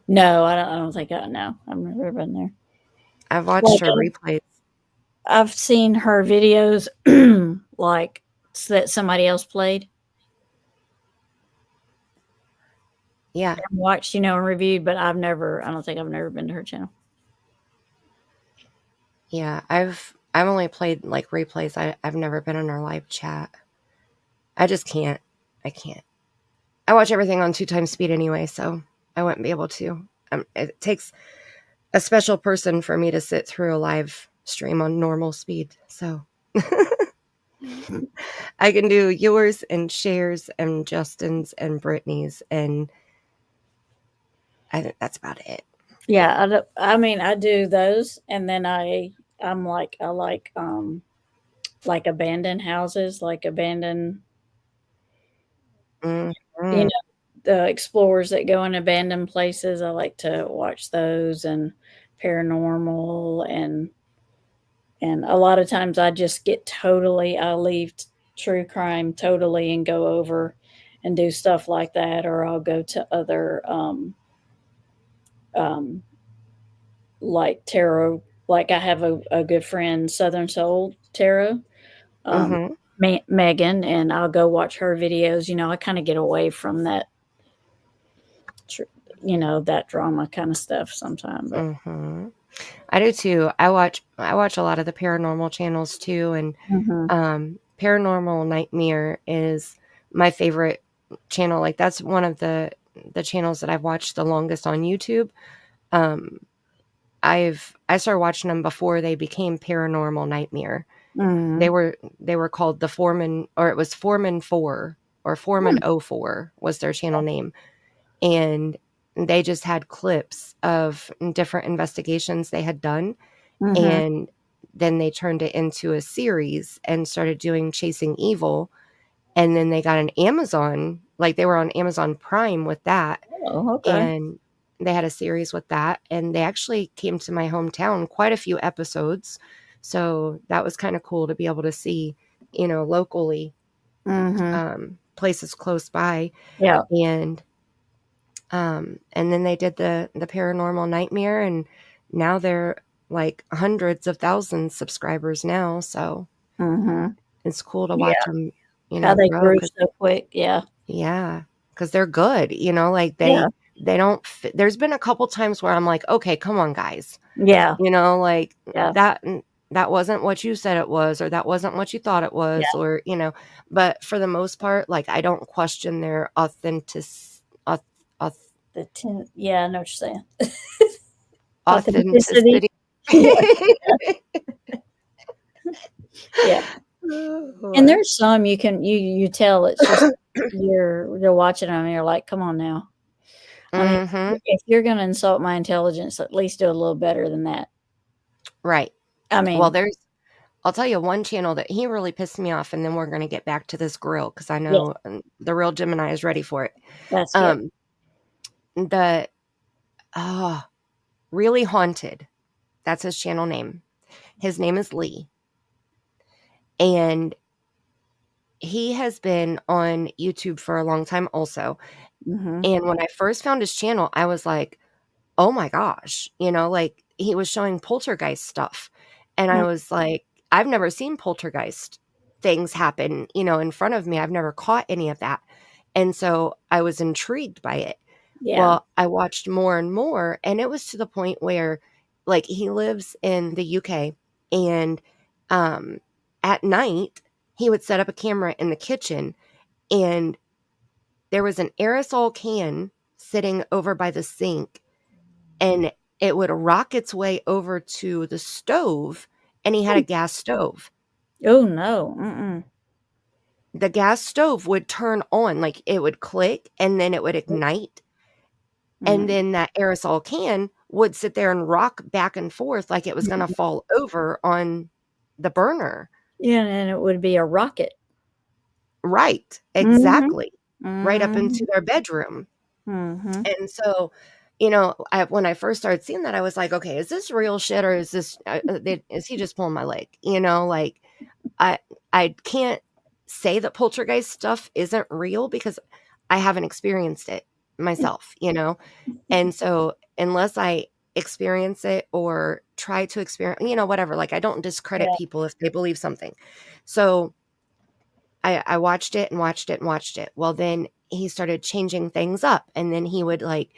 No, I don't think I know. I've never been there. I've watched her replays. I've seen her videos like that somebody else played. Yeah. and watched, and reviewed, but I don't think I've never been to her channel. Yeah. I've only played like replays. I've never been in her live chat. I just can't. I can't. I watch everything on 2x speed anyway, so I wouldn't be able to. It takes a special person for me to sit through a live stream on normal speed. So I can do yours and Cher's and Justin's and Brittany's, and I think that's about it. Yeah, I do those, and then I like abandoned houses, like abandoned, Mhm. the explorers that go in abandoned places. I like to watch those, and paranormal, and a lot of times I just I leave true crime totally and go over and do stuff like that, or I'll go to other like tarot. Like I have a good friend, Southern Soul Tarot, Mhm. Megan, and I'll go watch her videos. I kind of get away from that, that drama kind of stuff sometimes. But Mhm. I do too. I watch a lot of the paranormal channels too, and Paranormal Nightmare is my favorite channel. Like that's one of the channels that I've watched the longest on YouTube. Um, I started watching them before they became Paranormal Nightmare. They were called the Foreman, or it was Foreman 4 or Foreman 04 was their channel name, and they just had clips of different investigations they had done, and then they turned it into a series and started doing Chasing Evil, and then they got an Amazon, like they were on Amazon Prime with that, Oh, okay. and they had a series with that, and they actually came to my hometown, quite a few episodes, so that was kind of cool to be able to see, locally, places close by. Yeah. And then they did the Paranormal Nightmare, and now they're like hundreds of thousands subscribers now, so it's cool to watch them, How they grow, grew 'cause so quick. Yeah. yeah, 'cause they're good, like Yeah. they don't fit. There's been a couple times where I'm like, "Okay, come on, guys." Yeah. Like Yeah. that wasn't what you said it was, or that wasn't what you thought it was, Yeah. or, but for the most part, like I don't question their Yeah, I know what you're saying. authenticity. Yeah. Yeah. And there's some you can you tell it's just you're watching them and you're like, come on now. I mean, if you're gonna insult my intelligence, at least do a little better than that. Right. I Well, mean, I'll tell you one channel that he really pissed me off, and then we're going to get back to this grill because I yes, know the real Gemini is ready for it. that's good. The Really Haunted. That's his channel name. His name is Lee. And he has been on YouTube for a long time also. And when I first found his channel, I was like, oh my gosh, like he was showing poltergeist stuff. And I was like, I've never seen poltergeist things happen, in front of me. I've never caught any of that. And so I was intrigued by it. Yeah. Well, I watched more and more, and it was to the point where, like, he lives in the UK, and at night, he would set up a camera in the kitchen, and there was an aerosol can sitting over by the sink, and it would rock its way over to the stove, and he had a gas stove. Oh no. The gas stove would turn on, like it would click, and then it would ignite, and then that aerosol can would sit there and rock back and forth like it was going to fall over on the burner. Yeah, and it would be a rocket. Right. Exactly. Right up into their bedroom. And so, when I first started seeing that, I was like, okay, is this real shit, or is this, is he just pulling my leg? Like I can't say that poltergeist stuff isn't real because I haven't experienced it myself, and so unless I experience it or try to experience, whatever, like I don't discredit Yeah. people if they believe something. So I watched it and watched it and watched it. Well, then he started changing things up, and then he would like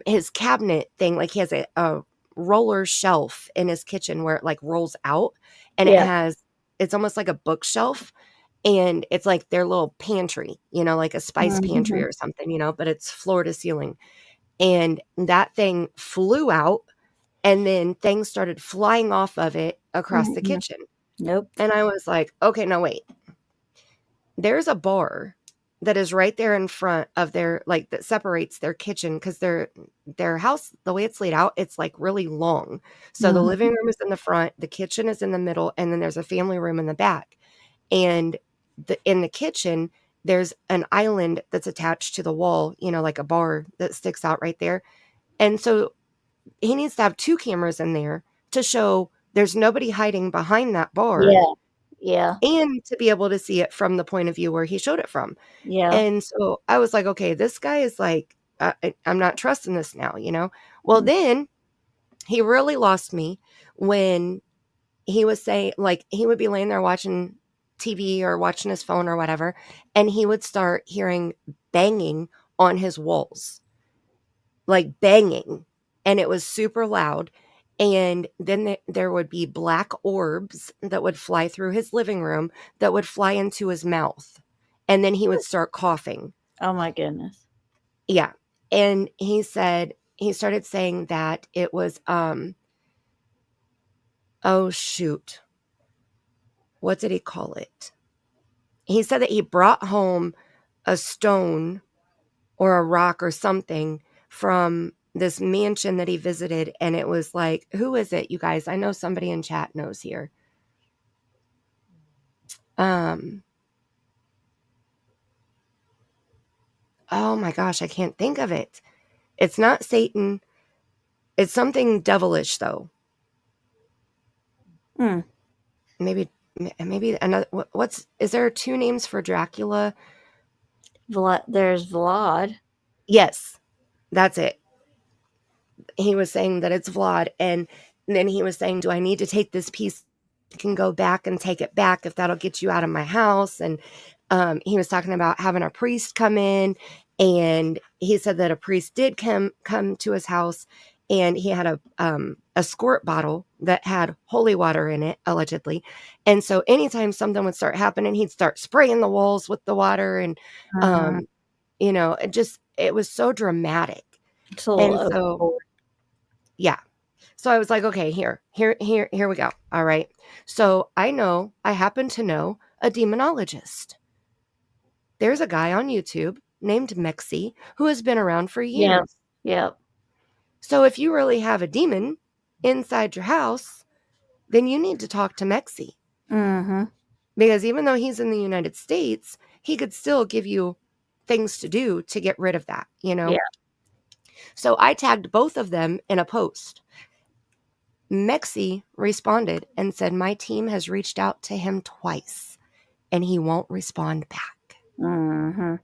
his cabinet thing, like he has a roller shelf in his kitchen where it like rolls out, and Yeah. it's almost like a bookshelf, and it's like their little pantry, like a spice pantry Mhm. or something, but it's floor to ceiling. And that thing flew out, and then things started flying off of it across the Mhm. kitchen. Nope. And I was like, okay, no, wait. There's a bar that is right there in front of their, like, that separates their kitchen, because their house, the way it's laid out, it's like really long. So the living Mhm. room is in the front, the kitchen is in the middle, and then there's a family room in the back. And in the kitchen, there's an island that's attached to the wall, like a bar that sticks out right there. And so he needs to have 2 cameras in there to show there's nobody hiding behind that bar, Yeah. Yeah. and to be able to see it from the point of view where he showed it from. Yeah. And so I was like, okay, this guy is like, I'm not trusting this now, Well, then he really lost me when he was saying, like, he would be laying there watching TV or watching his phone or whatever, and he would start hearing banging on his walls, like banging, and it was super loud. And then there would be black orbs that would fly through his living room that would fly into his mouth, and then he would start coughing. Oh my goodness. Yeah. And he started saying that it was oh shoot, what did he call it? He said that he brought home a stone or a rock or something from this mansion that he visited, and it was like, who is it, you guys? I know somebody in chat knows here. Oh my gosh, I can't think of it. It's not Satan. It's something devilish though. Hmm. Maybe another. Is there 2 names for Dracula? There's Vlad. Yes, that's it. He was saying that it's Vlad, and then he was saying, do I need to take this piece? I can go back and take it back if that'll get you out of my house. And he was talking about having a priest come in, and he said that a priest did come to his house, and he had a squirt bottle that had holy water in it, allegedly. And so anytime something would start happening, he'd start spraying the walls with the water, and it was so dramatic. It's a little And so overboard. yeah. So I was like, okay, here we go. All right. So I happen to know a demonologist. There's a guy on YouTube named Mexi who has been around for Yeah. years. Yeah. So if you really have a demon inside your house, then you need to talk to Mexi. Mm-hmm. Because even though he's in the United States, he could still give you things to do to get rid of that, Yeah. So I tagged both of them in a post. Mexi responded and said, my team has reached out to him twice and he won't respond back. Mm-hmm.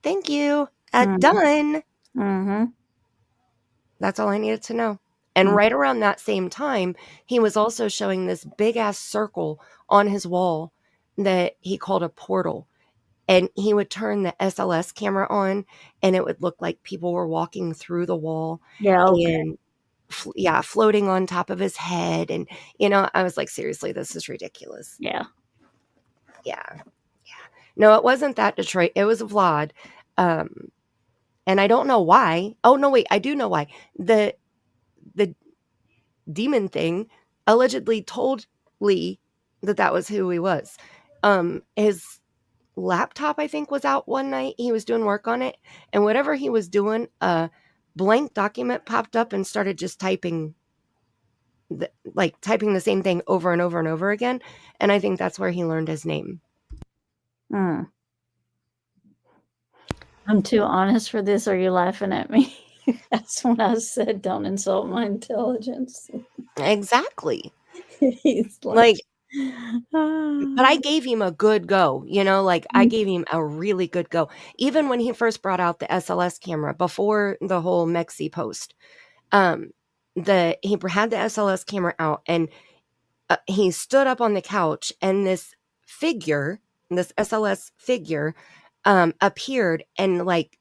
Thank you. Mm-hmm. Done. Mm-hmm. That's all I needed to know. And Mm-hmm. right around that same time, he was also showing this big ass circle on his wall that he called a portal. And he would turn the SLS camera on, and it would look like people were walking through the wall. Yeah. Okay. And floating on top of his head. And, I was like, seriously, this is ridiculous. Yeah. Yeah. No, it wasn't that Detroit. It was Vlad. And I don't know why. Oh, no, wait. I do know why. The demon thing allegedly told Lee that was who he was. His laptop, I think, was out one night. He was doing work on it. And whatever he was doing, a blank document popped up and started just typing the same thing over and over and over again. And I think that's where he learned his name. I'm too honest for this. Are you laughing at me? That's when I said, don't insult my intelligence. Exactly. He's but I gave him a good go, I gave him a really good go. Even when he first brought out the SLS camera before the whole Mexi post, he had the SLS camera out, and he stood up on the couch, and this SLS figure appeared and like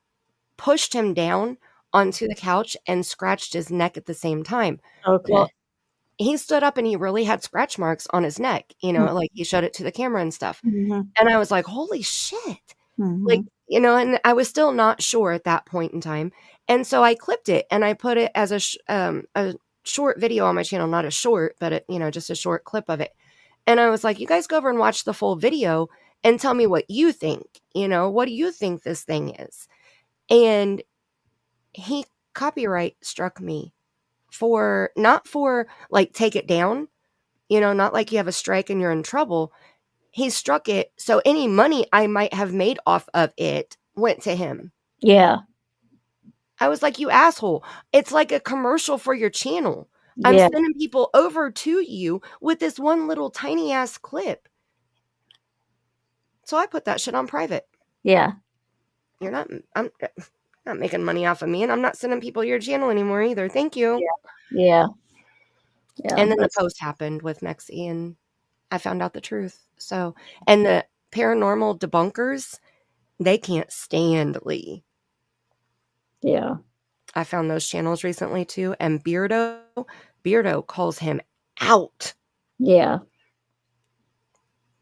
pushed him down onto the couch and scratched his neck at the same time. Okay. Well, he stood up and he really had scratch marks on his neck, like he showed it to the camera and stuff. Mhm. And I was like, holy shit. Like, Mhm. and I was still not sure at that point in time. And so I clipped it and I put it as a short video on my channel, not a short, but just a short clip of it. And I was like, you guys go over and watch the full video and tell me what you think. What do you think this thing is? And he copyright struck me not for like take it down, not like you have a strike and you're in trouble. He struck it so any money I might have made off of it went to him. Yeah. I was like, you asshole. It's like a commercial for your channel. I'm Yeah. sending people over to you with this one little tiny ass clip. So I put that shit on private. Yeah. I'm not making money off of me, and I'm not sending people your channel anymore either. Thank you. Yeah. Yeah. And then the post happened with Mexi, and I found out the truth. So, and the paranormal debunkers, they can't stand Lee. Yeah. I found those channels recently too. And Beardo calls him out. Yeah.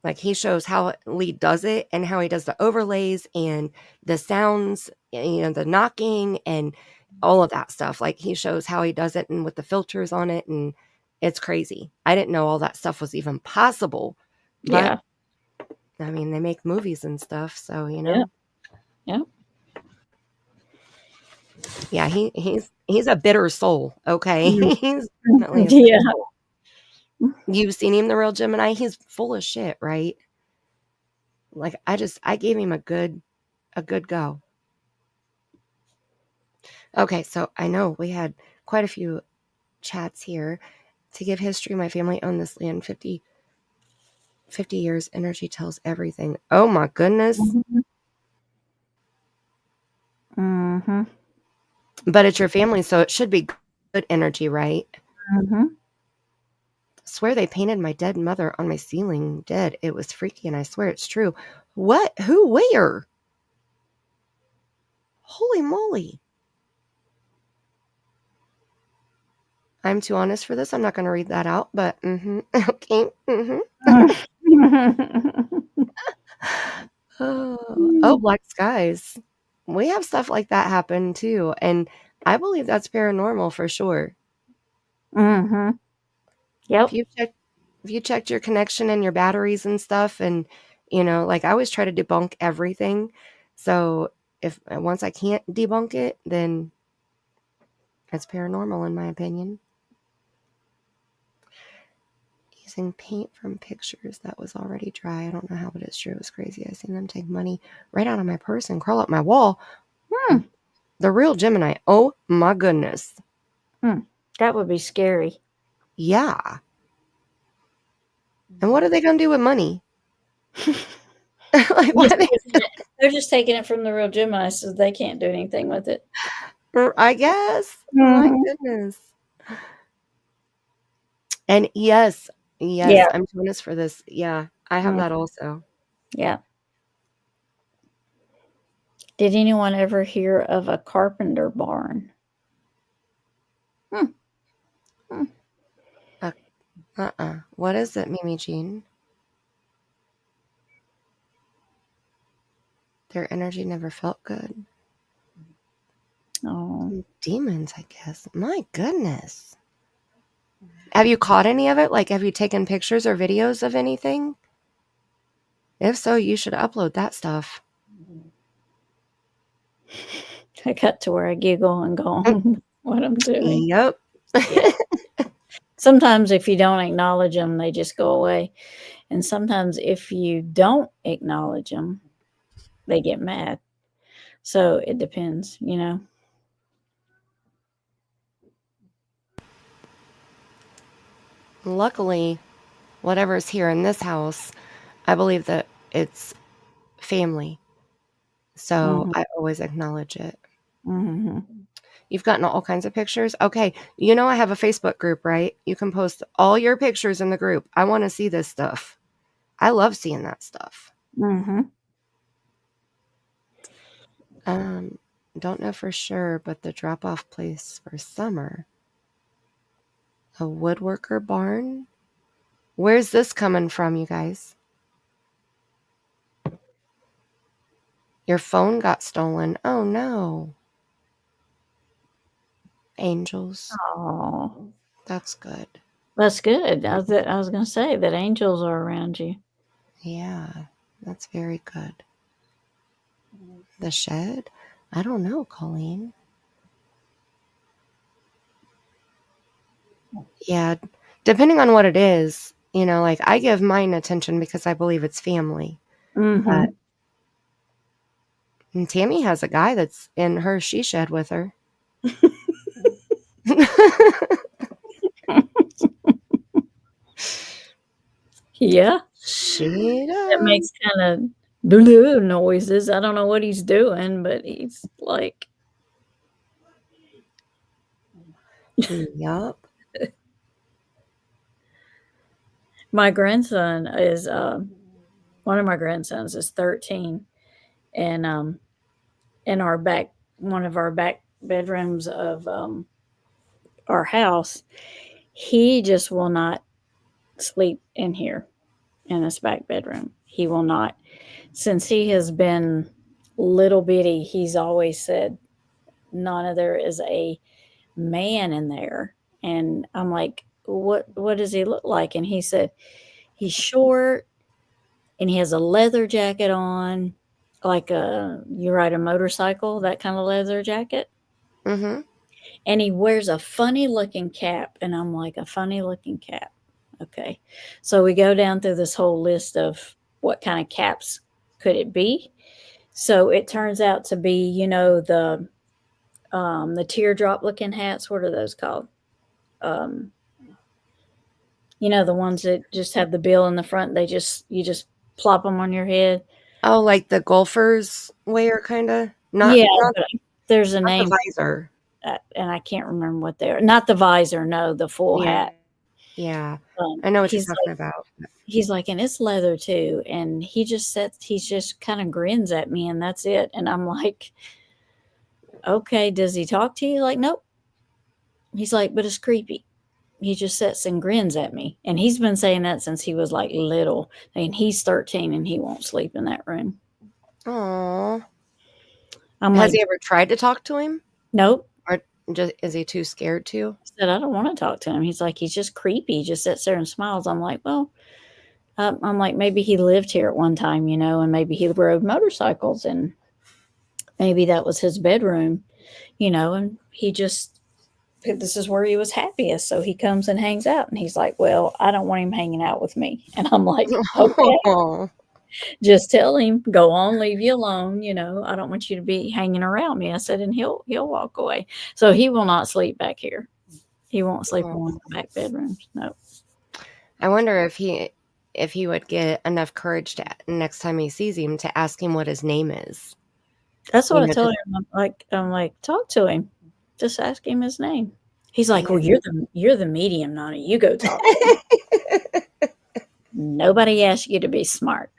Like he shows how Lee does it and how he does the overlays and the sounds, the knocking and all of that stuff. Like he shows how he does it and with the filters on it. And it's crazy. I didn't know all that stuff was even possible. But, Yeah. I mean, they make movies and stuff. So, Yeah. Yeah. Yeah, he's a bitter soul. Okay. He's definitely a Yeah. bitter soul. You've seen him, the real Gemini. He's full of shit, right? Like I gave him a good go. Okay, so I know we had quite a few chats here. To give history, my family owned this land 50 years. Energy tells everything. Oh my goodness. Mm-hmm. But it's your family, so it should be good energy, right? Mm-hmm. Swear they painted my dead mother on my ceiling dead. It was freaky, and I swear it's true. What? Who? Where? Holy moly. I'm too honest for this. I'm not going to read that out, but okay. Oh, black skies. We have stuff like that happen too, and I believe that's paranormal for sure. Mm-hmm. Yep. If you checked your connection and your batteries and stuff, and like I always try to debunk everything. So if once I can't debunk it, then it's paranormal in my opinion. Using paint from pictures that was already dry. I don't know how, but it's true. It was crazy. I seen them take money right out of my purse and crawl up my wall. The real Gemini. Oh my goodness. That would be scary. Yeah. And what are they going to do with money? Like, what They're just taking it from the real Gemini, so they can't do anything with it. I guess. My goodness. And yes, Yeah. I'm doing this for this. Yeah, I have that also. Yeah. Did anyone ever hear of a carpenter barn? What is it, Mimi Jean? Their energy never felt good. Oh. Demons, I guess. My goodness. Have you caught any of it? Like, have you taken pictures or videos of anything? If so, you should upload that stuff. I got to where I giggle and go on what I'm doing. Yep. Sometimes if you don't acknowledge them, they just go away. And sometimes if you don't acknowledge them, they get mad. So it depends, Luckily, whatever's here in this house, I believe that it's family. So I always acknowledge it. Mm-hmm. You've gotten all kinds of pictures. Okay. I have a Facebook group, right? You can post all your pictures in the group. I want to see this stuff. I love seeing that stuff. Mm-hmm. Don't know for sure, but the drop-off place for summer. A woodworker barn? Where's this coming from, you guys? Your phone got stolen. Oh, no. Angels. Oh, That's good. that's good. I was going to say that angels are around you. Yeah, that's very good. The shed? I don't know, Colleen. Yeah, depending on what it is, like I give mine attention because I believe it's family. Mm-hmm. And Tammie has a guy that's in her she shed with her. Yeah. She It does. makes kind of blue noises. I don't know what he's doing, but he's like, Yup. my grandson is one of my grandsons is 13, and in one of our back bedrooms of our house, he just will not sleep in here in this back bedroom. He will not. Since he has been little bitty, he's always said, Nana, there is a man in there. And I'm like, what does he look like? And he said, he's short and he has a leather jacket on, like you ride a motorcycle, that kind of leather jacket. Mm-hmm. And he wears a funny looking cap. And I'm like, a funny looking cap. Okay. So we go down through this whole list of what kind of caps could it be. So it turns out to be, the teardrop looking hats. What are those called? The ones that just have the bill in the front. You just plop them on your head. Oh, like the golfers wear, kind of? Yeah, but there's a name. The visor. And I can't remember what they are. Not the visor, no, the full hat. Yeah, I know what you're talking about. He's like, and it's leather too. And he just kind of grins at me, and that's it. And I'm like, okay, does he talk to you? Like, nope. He's like, but it's creepy. He just sits and grins at me. And he's been saying that since he was like little. And he's 13 and he won't sleep in that room. Aww. Has he ever tried to talk to him? Nope. Or just is he too scared to? He said, I don't want to talk to him. He's like, he's just creepy. He just sits there and smiles. I'm like, well, I'm like, maybe he lived here at one time, and maybe he rode motorcycles and maybe that was his bedroom, and this is where he was happiest. So he comes and hangs out, and he's like, well, I don't want him hanging out with me. And I'm like, okay, just tell him, go on, leave you alone. I don't want you to be hanging around me. I said, and he'll walk away. So he will not sleep back here. He won't sleep in one of the back bedrooms. No. I wonder if he would get enough courage to next time he sees him to ask him what his name is. That's what I told him. I'm like, talk to him. Just ask him his name. He's like, well, you're the medium, Nana. You go talk to him. Nobody asked you to be smart.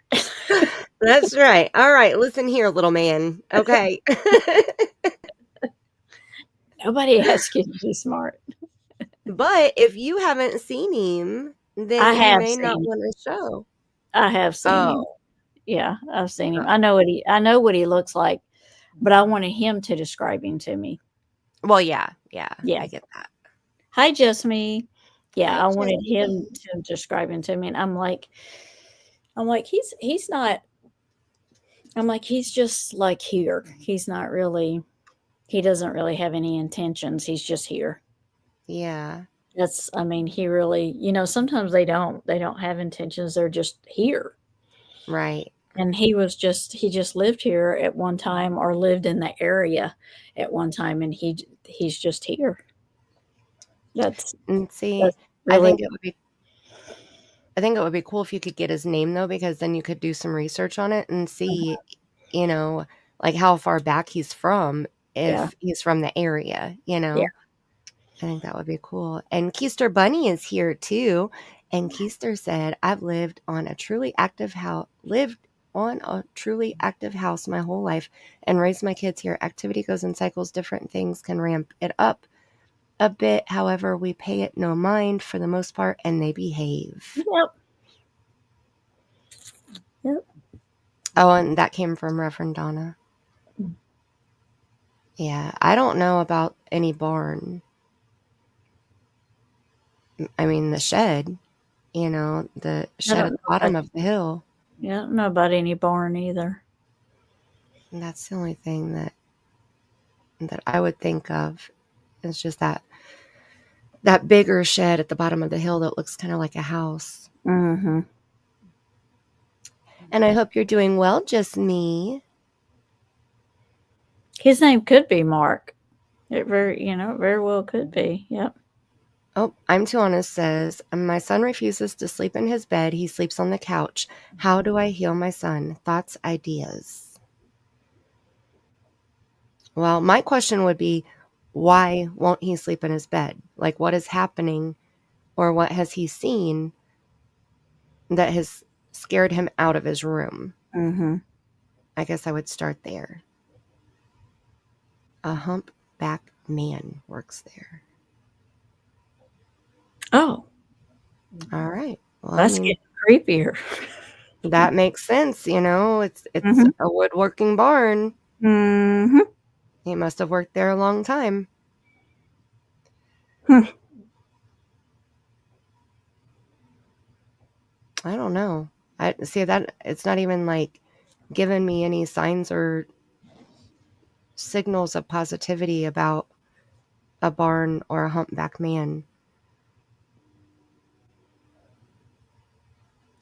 That's right. All right. Listen here, little man. Okay. Nobody asked you to be smart. But if you haven't seen him, then you may not want to show. I have seen him. Yeah, I've seen him. I know what he looks like, but I wanted him to describe him to me. Well, yeah, I get that. Hi, Jasmine. Yeah, I wanted him to describe him to me, and I'm like, he's not. I'm like, he's just like here. He's not really. He doesn't really have any intentions. He's just here. Yeah. He really, sometimes they don't have intentions. They're just here. Right. And he just lived here at one time, or lived in the area at one time. And he's just here. I think it would be cool if you could get his name though, because then you could do some research on it and see, like how far back he's from, if he's from the area, Yeah. I think that would be cool. And Keister Bunny is here too. And Keister said, I've lived on a truly active house on a truly active house my whole life and raised my kids here. Activity goes in cycles. Different things can ramp it up a bit. However, we pay it no mind for the most part, and they behave. Yep. Yep. Oh, and that came from Reverend Donna. Yeah, I don't know about any barn. I mean, the shed, the shed at the bottom of the hill. Yeah, I don't know about any barn either. And that's the only thing that I would think of. It's just that bigger shed at the bottom of the hill that looks kind of like a house. Mm-hmm. And I hope you're doing well, just me. His name could be Mark. It very well could be. Yep. Oh, I'm Too Honest says, my son refuses to sleep in his bed. He sleeps on the couch. How do I heal my son? Thoughts, ideas? Well, my question would be, why won't he sleep in his bed? Like, what is happening, or what has he seen that has scared him out of his room? Mm-hmm. I guess I would start there. A humpback man works there. Oh. All right. Well, That's getting creepier. That makes sense. It's Mhm. a woodworking barn. Mm-hmm. He must have worked there a long time. Hmm. I don't know. I see that it's not even like giving me any signs or signals of positivity about a barn or a humpback man.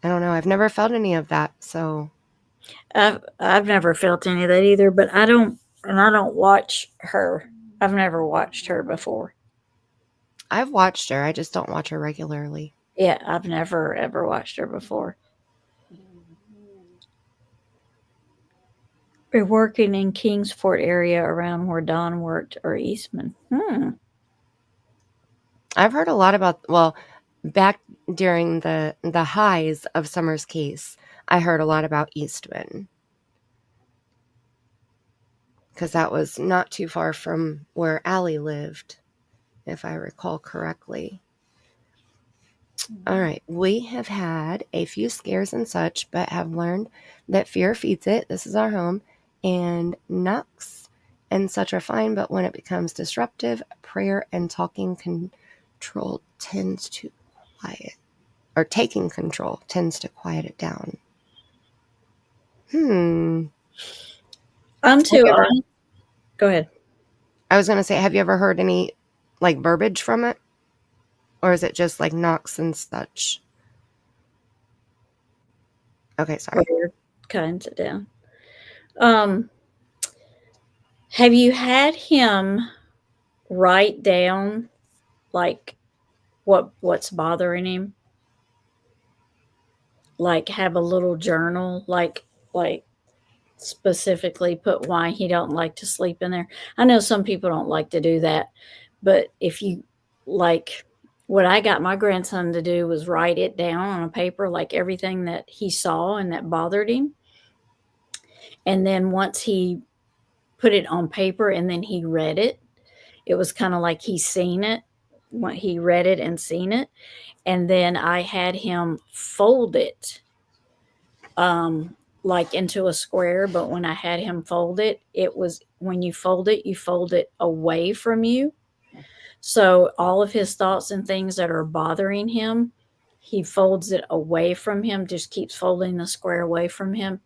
I don't know. I've never felt any of that. So I've never felt any of that either, but I don't watch her. I've never watched her before. I've watched her. I just don't watch her regularly. Yeah, I've never ever watched her before. We're working in Kingsport area around where Don worked, or Eastman. I've heard a lot about, back during the highs of Summer's case, I heard a lot about Eastman. Because that was not too far from where Allie lived, if I recall correctly. All right, we have had a few scares and such, but have learned that fear feeds it. This is our home, and knocks and such are fine, but when it becomes disruptive, prayer and taking control tends to quiet it down. I'm too honest. Go ahead. I was going to say, have you ever heard any like verbiage from it? Or is it just like knocks and such? Okay, sorry. Weird kinds it down. Have you had him write down like what's bothering him? Like have a little journal, like specifically put why he don't like to sleep in there. I know some people don't like to do that, but if you like, what I got my grandson to do was write it down on a paper, like everything that he saw and that bothered him. And then once he put it on paper and then he read it, it was kind of like he seen it. He read it and seen it. And then I had him fold it like into a square. But when I had him fold it, it was, when you fold it away from you. So all of his thoughts and things that are bothering him, he folds it away from him, just keeps folding the square away from him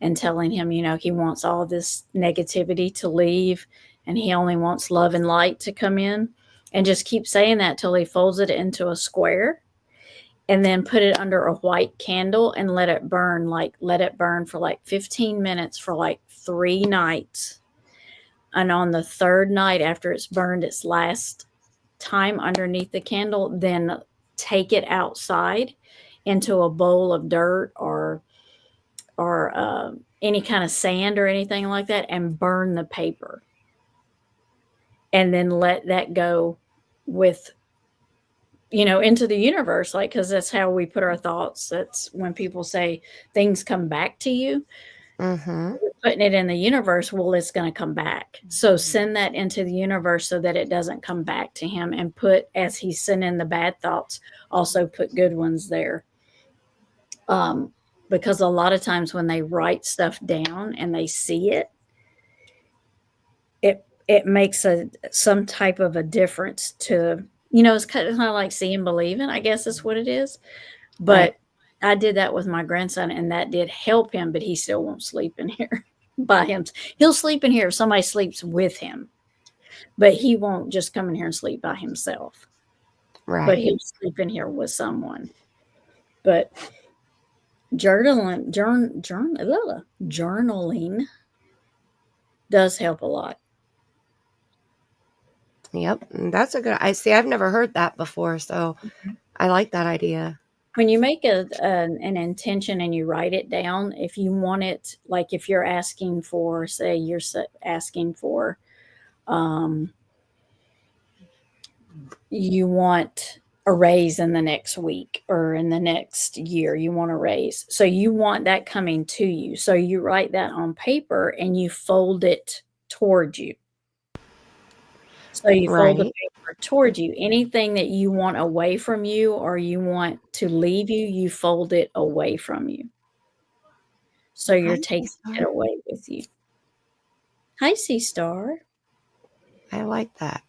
and telling him, he wants all this negativity to leave and he only wants love and light to come in, and just keep saying that till he folds it into a square, and then put it under a white candle and let it burn for like 15 minutes for like 3 nights. And on the 3rd night, after it's burned its last time underneath the candle, then take it outside into a bowl of dirt or any kind of sand or anything like that, and burn the paper, and then let that go with into the universe, like, because that's how we put our thoughts. That's when people say things come back to you. Mm-hmm. You're putting it in the universe, well, it's going to come back. So send that into the universe so that it doesn't come back to him, and put, as he's sending the bad thoughts, also put good ones there. Because a lot of times when they write stuff down and they see it, it makes some type of a difference to, it's kind of like seeing believing, I guess is what it is. But Right. I did that with my grandson, and that did help him, but he still won't sleep in here by him. He'll sleep in here if somebody sleeps with him, but he won't just come in here and sleep by himself. But Right. he'll sleep in here with someone. But journaling does help a lot. Yep. That's a good. I see. I've never heard that before, so I like that idea. When you make an intention and you write it down, if you want it, like if you're asking for, say, you're asking for, you want a raise in the next week or in the next year, you want a raise. So you want that coming to you. So you write that on paper and you fold it toward you. So you fold the Right. paper toward you. Anything that you want away from you or you want to leave you, you fold it away from you. So you're Hi, taking Sea it Star. away with you. Hi, Sea Star. I like that.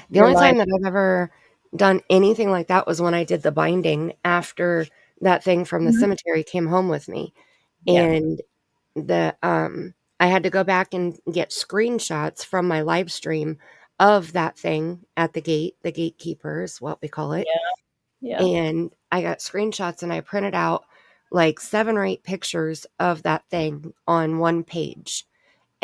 The Your only life. time that I've ever done anything like that was when I did the binding after that thing from the cemetery came home with me. Yeah. And I had to go back and get screenshots from my live stream of that thing at the gate. The gatekeeper is what we call it. Yeah. And I got screenshots and I printed out like 7 or 8 pictures of that thing on one page.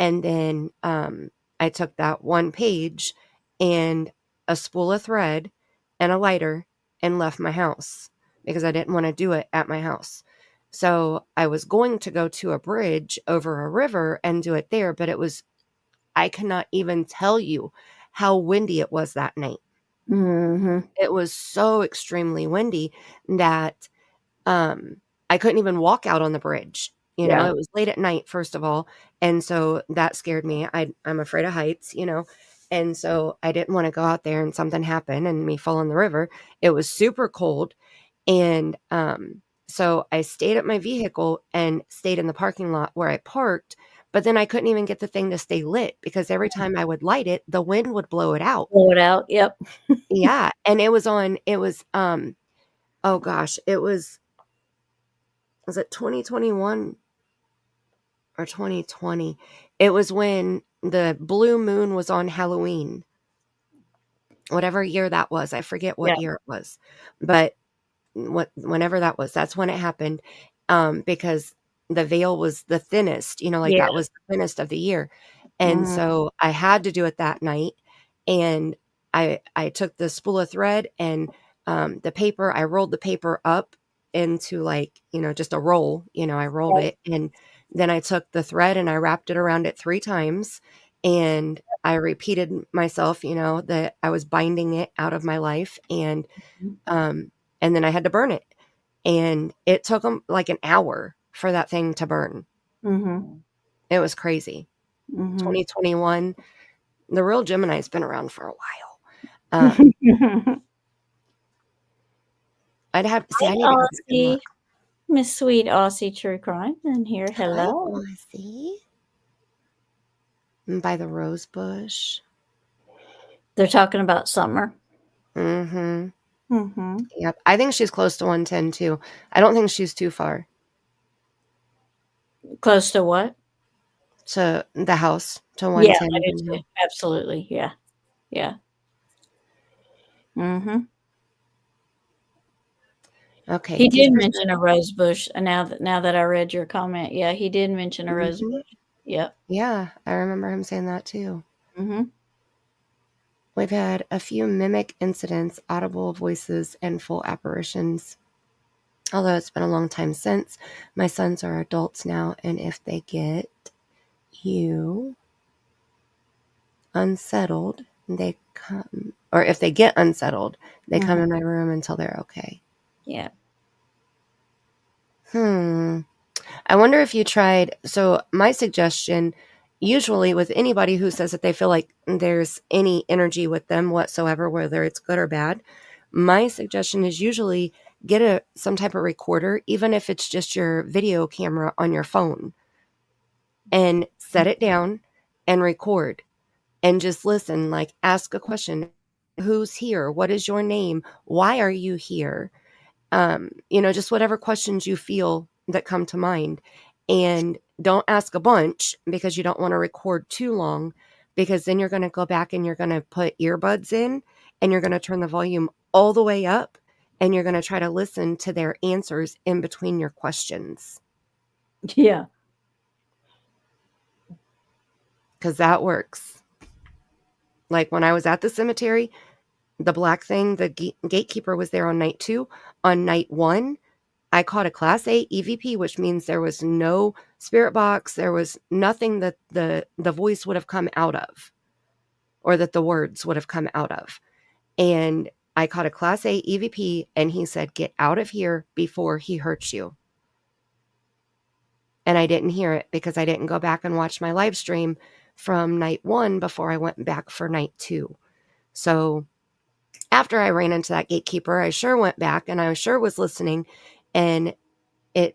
And then I took that one page and a spool of thread and a lighter and left my house because I didn't want to do it at my house. So I was going to go to a bridge over a river and do it there, but I cannot even tell you how windy it was that night. Mm-hmm. It was so extremely windy that I couldn't even walk out on the bridge. Yeah. It was late at night, first of all. And so that scared me. I'm afraid of heights, and so I didn't want to go out there and something happen and me fall in the river. It was super cold. And so I stayed at my vehicle and stayed in the parking lot where I parked. But then I couldn't even get the thing to stay lit because every time I would light it, the wind would blow it out. Blow it out. Yep. Yeah. And it was oh gosh, was it 2021 or 2020? It was when the blue moon was on Halloween. Whatever year that was. I forget what Yeah. year it was. But whenever that was, that's when it happened. Because the veil was the thinnest, like Yeah. that was the thinnest of the year. And Mhm. so I had to do it that night. And I took the spool of thread and the paper, I rolled the paper up into like, just a roll, I rolled Right. it. And then I took the thread and I wrapped it around it 3 times. And I repeated myself, that I was binding it out of my life. And then I had to burn it. And it took them like an hour for that thing to burn. Mm-hmm. It was crazy. Mm-hmm. 2021. The real Gemini's been around for a while. I'd have to say, I need to go back and Aussie. look. Miss Sweet Aussie True Crime in here. Hi, Hello. Aussie. By the rose bush. They're talking about summer. Mm-hmm. Mm-hmm. Yep. I think she's close to 110 too. I don't think she's too far Close to what? to the house, to Yeah, 110. I do too. Absolutely. Yeah. Yeah. Mm-hmm. Okay. He did mention a rose bush. Now that I read your comment, yeah, he did mention a rose bush. Yep. Yeah, I remember him saying that too. Mm-hmm. We've had a few mimic incidents, audible voices, and full apparitions. Although it's been a long time since, my sons are adults now, and if they get you unsettled, they come, or if they get unsettled, they come Mhm. in my room until they're okay. Yeah. I wonder if you tried. So, my suggestion, usually with anybody who says that they feel like there's any energy with them whatsoever, whether it's good or bad, my suggestion is usually get some type of recorder, even if it's just your video camera on your phone, and set it down and record and just listen. Like, ask a question: who's here? What is your name? Why are you here? Just whatever questions you feel that come to mind. And don't ask a bunch because you don't want to record too long, because then you're going to go back and you're going to put earbuds in and you're going to turn the volume all the way up and you're going to try to listen to their answers in between your questions, Yeah. because that works. Like when I was at the cemetery, the black thing, the gatekeeper was there on night 2. On night 1, I caught a Class A EVP, which means there was no spirit box. There was nothing that the voice would have come out of, or that the words would have come out of. And I caught a Class A EVP, and he said, "Get out of here before he hurts you." And I didn't hear it because I didn't go back and watch my live stream from night 1 before I went back for night 2. So after I ran into that gatekeeper, I sure went back and I sure was listening, and the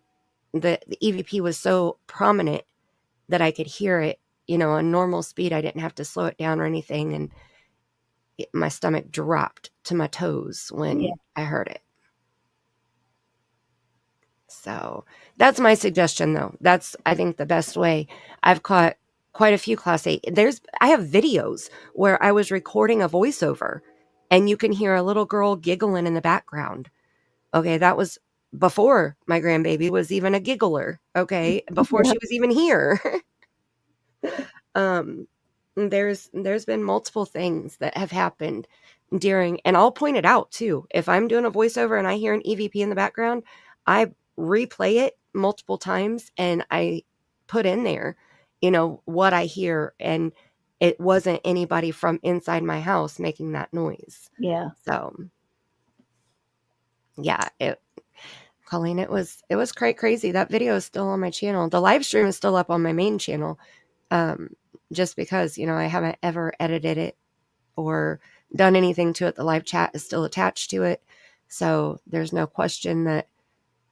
EVP was so prominent that I could hear it, on normal speed. I didn't have to slow it down or anything. And my stomach dropped to my toes when Yeah. I heard it. So that's my suggestion, though. That's, I think, the best way. I've caught quite a few Class A. I have videos where I was recording a voiceover and you can hear a little girl giggling in the background. Okay, that was before my grandbaby was even a giggler. Okay, before Yeah. she was even here. There's been multiple things that have happened during, and I'll point it out too. If I'm doing a voiceover and I hear an EVP in the background, I replay it multiple times and I put in there, what I hear, and it wasn't anybody from inside my house making that noise. Yeah. So yeah, Colleen, it was quite crazy. That video is still on my channel. The live stream is still up on my main channel. Just because, I haven't ever edited it or done anything to it. The live chat is still attached to it. So there's no question that,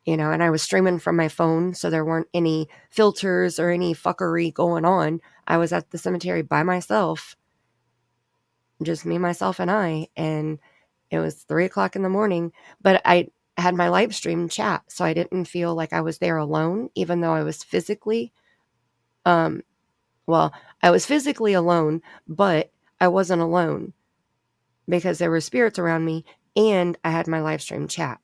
and I was streaming from my phone, so there weren't any filters or any fuckery going on. I was at the cemetery by myself, just me, myself, and I, and it was 3:00 in the morning, but I had my live stream chat, so I didn't feel like I was there alone, even though I was physically, I was physically alone, but I wasn't alone because there were spirits around me and I had my live stream chat.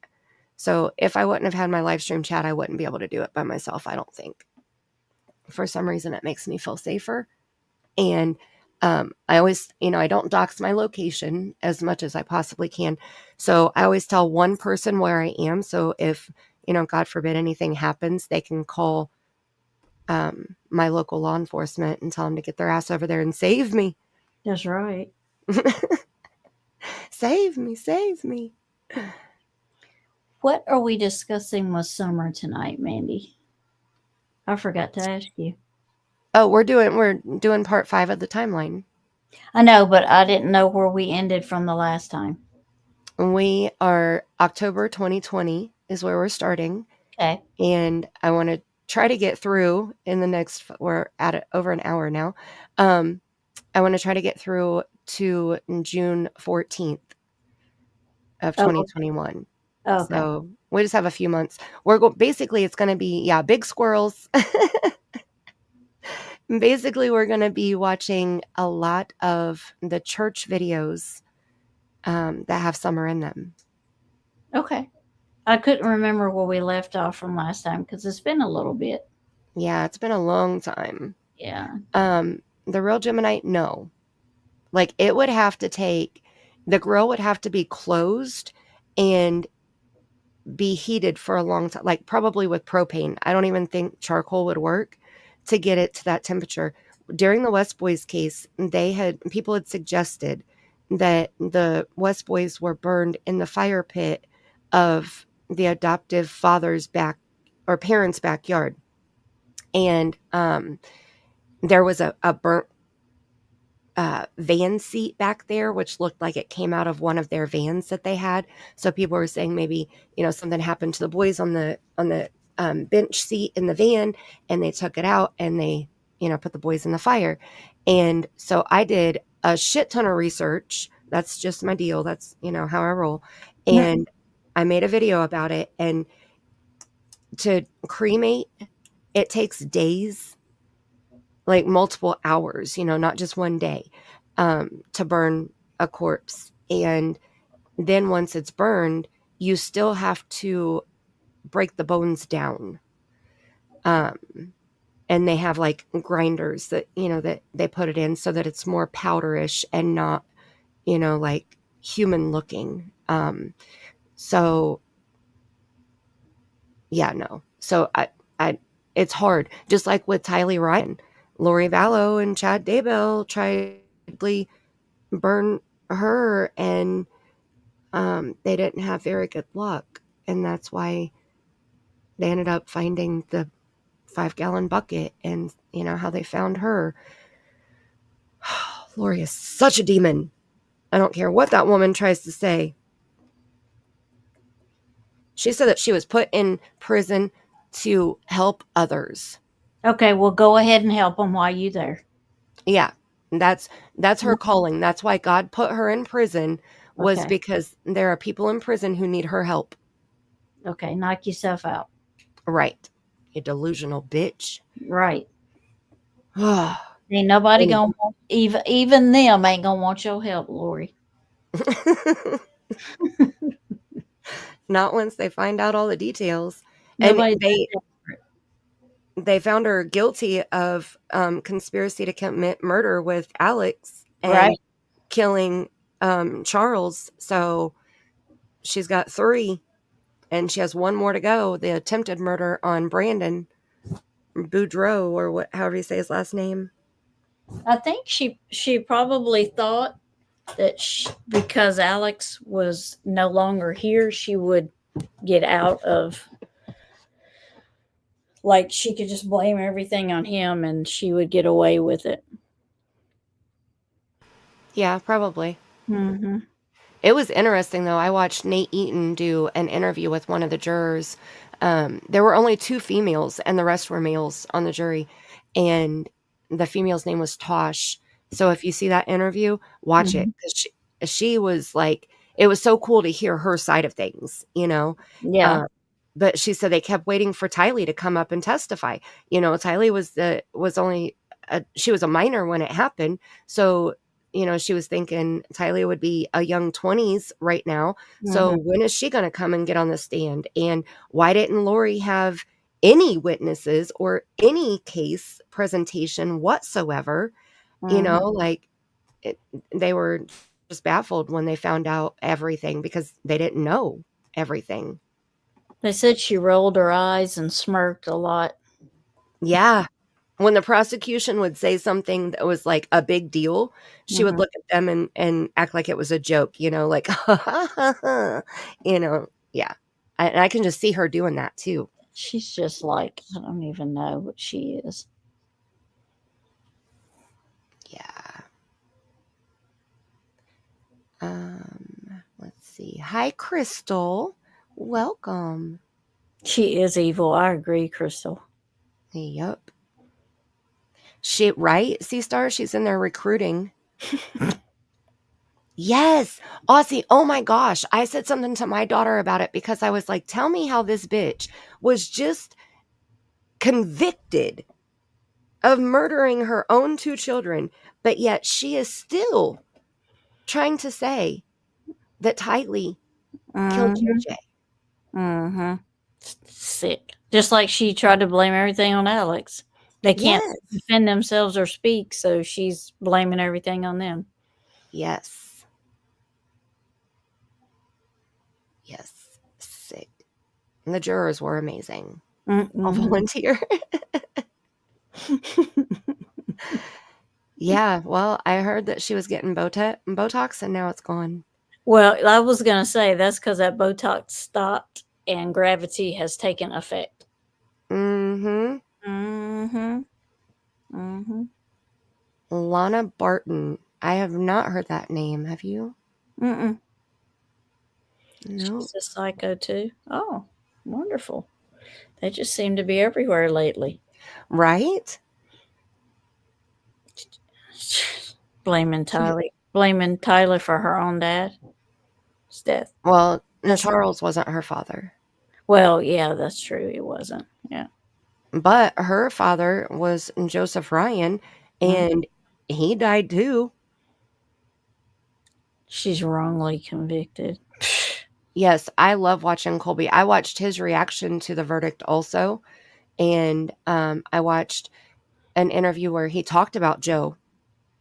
So if I wouldn't have had my live stream chat, I wouldn't be able to do it by myself, I don't think. For some reason, it makes me feel safer. And I always, I don't dox my location as much as I possibly can. So I always tell one person where I am. So if, God forbid anything happens, they can call my local law enforcement and tell them to get their ass over there and save me. That's right. Save me. What are we discussing with Summer tonight, Mandy? I forgot to ask you. Oh, we're doing part 5 of the timeline. I know, but I didn't know where we ended from the last time. We are October 2020 is where we're starting. Okay. And I want to try to get through in the next, we're at it over an hour now. I want to try to get through to June 14th of 2021. Oh, okay. So we just have a few months. Basically it's going to be, big squirrels. Basically, we're going to be watching a lot of the church videos that have Summer in them. Okay. I couldn't remember where we left off from last time because it's been a little bit. Yeah, it's been a long time. Yeah. The real Geminite, no. Like, it would have to the grill would have to be closed and be heated for a long time, like probably with propane. I don't even think charcoal would work to get it to that temperature. during the West Boys case, people had suggested that the West Boys were burned in the fire pit of the adoptive father's parents' backyard. And there was a burnt van seat back there, which looked like it came out of one of their vans that they had. So people were saying maybe, something happened to the boys on the bench seat in the van, and they took it out and they, put the boys in the fire. And so I did a shit ton of research. That's just my deal. That's, how I roll. And I made a video about it. And to cremate, it takes days, like multiple hours, not just one day, to burn a corpse. And then once it's burned, you still have to break the bones down. And they have like grinders that, that they put it in so that it's more powderish and not, like human looking. So yeah, no. So it's hard. Just like with Tylee Ryan, Lori Vallow and Chad Daybell tried to burn her, and they didn't have very good luck. And that's why they ended up finding the 5-gallon bucket, and how they found her. Lori is such a demon. I don't care what that woman tries to say. She said that she was put in prison to help others. Okay, well, go ahead and help them while you're there. Yeah, that's her calling. That's why God put her in prison, was Okay. because there are people in prison who need her help. Okay, knock yourself out. Right. You delusional bitch. Right. Ain't nobody gonna want, even them ain't gonna want your help, Lori. Not once they find out all the details. Nobody. And they found her guilty of conspiracy to commit murder with Alex and killing Charles. So she's got 3, and she has 1 more to go. The attempted murder on Brandon Boudreaux, or however you say his last name. I think she probably thought that because Alex was no longer here, she would get out of, like, she could just blame everything on him and she would get away with it. Yeah, probably. Mm-hmm. It was interesting, though. I watched Nate Eaton do an interview with one of the jurors. There were only 2 females, and the rest were males on the jury. And the female's name was Tosh. So if you see that interview, watch it. 'Cause she was like, it was so cool to hear her side of things, Yeah. But she said they kept waiting for Tylee to come up and testify. Tylee she was a minor when it happened. So, she was thinking Tylee would be a young 20s right now. So when is she going to come and get on the stand? And why didn't Lori have any witnesses or any case presentation whatsoever? They were just baffled when they found out everything, because they didn't know everything. They said she rolled her eyes and smirked a lot. Yeah. When the prosecution would say something that was like a big deal, she would look at them and act like it was a joke, like, yeah. I can just see her doing that too. She's just like, I don't even know what she is. Yeah. Let's see. Hi, Crystal. Welcome. She is evil. I agree, Crystal. Yep. Right? C-Star, she's in there recruiting. Yes. Aussie, oh my gosh. I said something to my daughter about it, because I was like, tell me how this bitch was just convicted of murdering her own 2 children, but yet she is still trying to say that Tylee killed JJ. Mm-hmm. Sick. Just like she tried to blame everything on Alex. They can't defend themselves or speak, so she's blaming everything on them. Yes. Yes. Sick. And the jurors were amazing. I'll volunteer. Yeah, well, I heard that she was getting Botox and now it's gone. Well, I was going to say that's because that Botox stopped and gravity has taken effect. Mm-hmm. Mm-hmm. Mm-hmm. Lana Barton. I have not heard that name. Have you? Mm-mm. No. She's a psycho too. Oh, wonderful. They just seem to be everywhere lately. Right? Blaming Tyler for her own dad's death. Well, That's Charles wasn't her father. Well, yeah, that's true. It wasn't. Yeah. But her father was Joseph Ryan, and he died too. She's wrongly convicted. Yes, I love watching Colby. I watched his reaction to the verdict also, and I watched an interview where he talked about Joe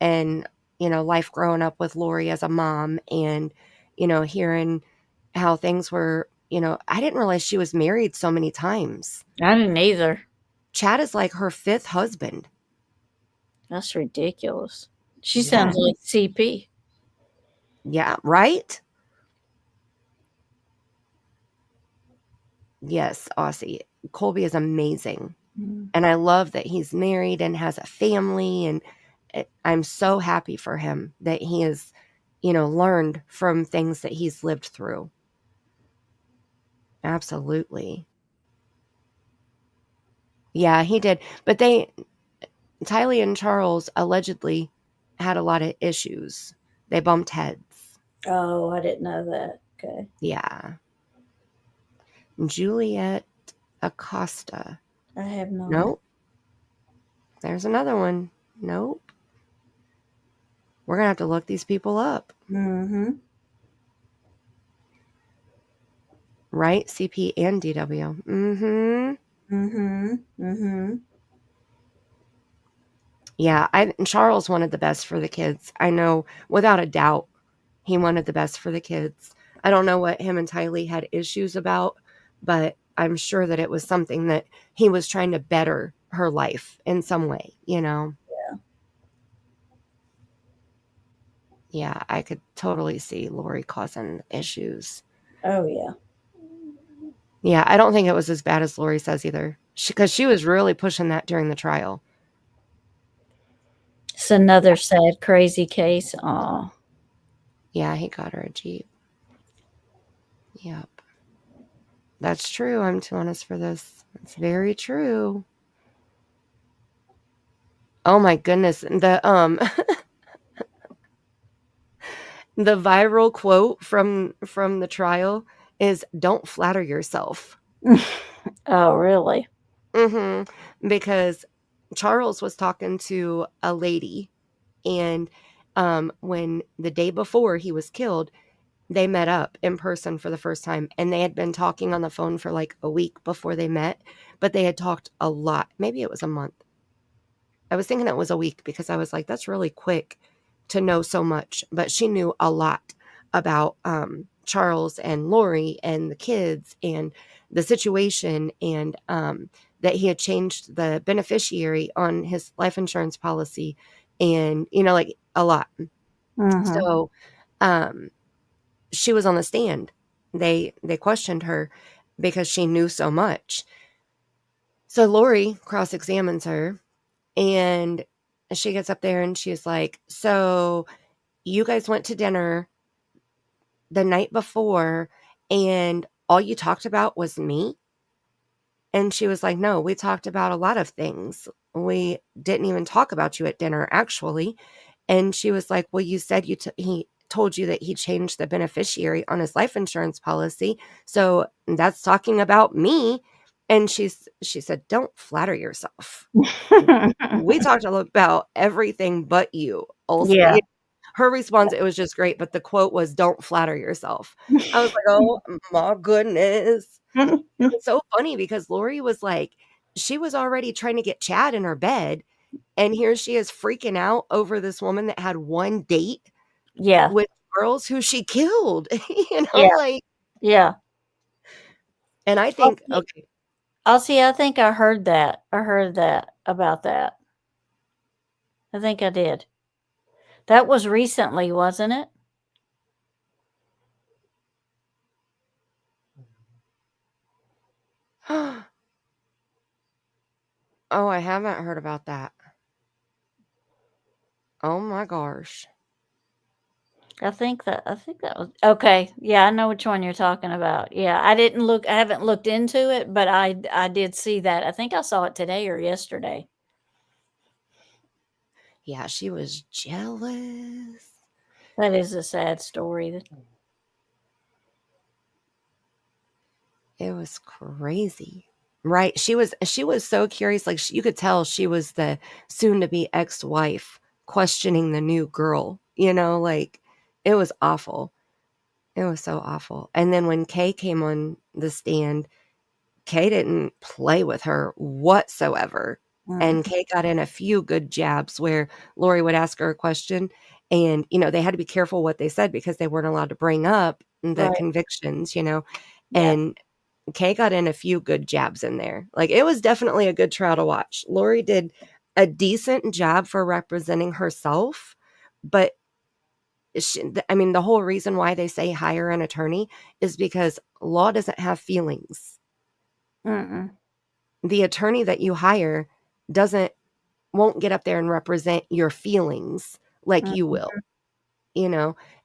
and, life growing up with Lori as a mom and, hearing how things were, I didn't realize she was married so many times. I didn't either. Chad is like her 5th husband. That's ridiculous. She Yeah. sounds like CP. Yeah, right? Yes, Aussie. Colby is amazing. And I love that he's married and has a family. And I'm so happy for him that he has, learned from things that he's lived through. Absolutely. Yeah, he did. But Tylee and Charles allegedly had a lot of issues. They bumped heads. Oh, I didn't know that. Okay. Yeah. Juliet Acosta. I have no. Nope. There's another one. Nope. We're going to have to look these people up. Mm-hmm. Right? CP and DW. Mm-hmm. Mm-hmm. Mm-hmm. Yeah, Charles wanted the best for the kids. I know, without a doubt, he wanted the best for the kids. I don't know what him and Tylee had issues about, but I'm sure that it was something that he was trying to better her life in some way, Yeah. Yeah, I could totally see Lori causing issues. Oh, yeah. Yeah, I don't think it was as bad as Lori says either. Because she was really pushing that during the trial. It's another sad, crazy case. Aw. Yeah, he got her a Jeep. Yep. That's true. I'm too honest for this. It's very true. Oh my goodness. The the viral quote from the trial is don't flatter yourself. Oh, really? Mm-hmm. Because Charles was talking to a lady, and when the day before he was killed, they met up in person for the first time, and they had been talking on the phone for like a week before they met, but they had talked a lot. Maybe it was a month. I was thinking it was a week because I was like, that's really quick to know so much. But she knew a lot about Charles and Lori and the kids and the situation, and that he had changed the beneficiary on his life insurance policy, and like a lot. Mm-hmm. So she was on the stand. They questioned her because she knew so much. So Lori cross-examines her, and she gets up there and she's like, so you guys went to dinner the night before and all you talked about was me? And she was like, no, we talked about a lot of things. We didn't even talk about you at dinner, actually. And she was like, well, you said he told you that he changed the beneficiary on his life insurance policy. So that's talking about me. And she said, don't flatter yourself. We talked about everything but you. Also, Yeah. her response, it was just great. But the quote was, don't flatter yourself. I was like, oh my goodness. It was so funny because Lori was like, she was already trying to get Chad in her bed. And here she is freaking out over this woman that had one date Yeah. with girls who she killed, Yeah. like, Yeah. and I think, okay. I think I heard that. I heard that about that. I think I did. That was recently, wasn't it? Oh, I haven't heard about that. Oh my gosh. I think that was okay. Yeah, I know which one you're talking about. Yeah, I haven't looked into it, but I did see that. I think I saw it today or yesterday. Yeah, she was jealous. That is a sad story. It was crazy. Right? She was so curious, like you could tell she was the soon to be ex-wife questioning the new girl, like it was awful. It was so awful. And then when Kay came on the stand, Kay didn't play with her whatsoever. And Kay got in a few good jabs where Lori would ask her a question and, they had to be careful what they said because they weren't allowed to bring up the Right. convictions, Yeah. and Kay got in a few good jabs in there. Like it was definitely a good trial to watch. Lori did a decent job for representing herself, but the whole reason why they say hire an attorney is because law doesn't have feelings. Mm-mm. The attorney that you hire won't get up there and represent your feelings like you will,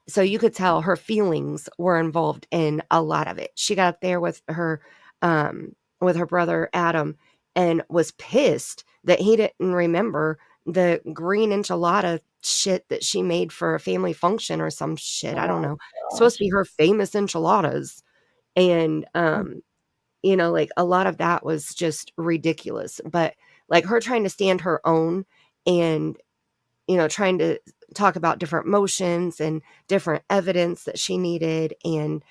so you could tell her feelings were involved in a lot of it. She got up there with her brother Adam and was pissed that he didn't remember the green enchilada shit that she made for a family function or some shit. I don't know. It's supposed to be her famous enchiladas. And like a lot of that was just ridiculous. But like her trying to stand her own and trying to talk about different motions and different evidence that she needed. And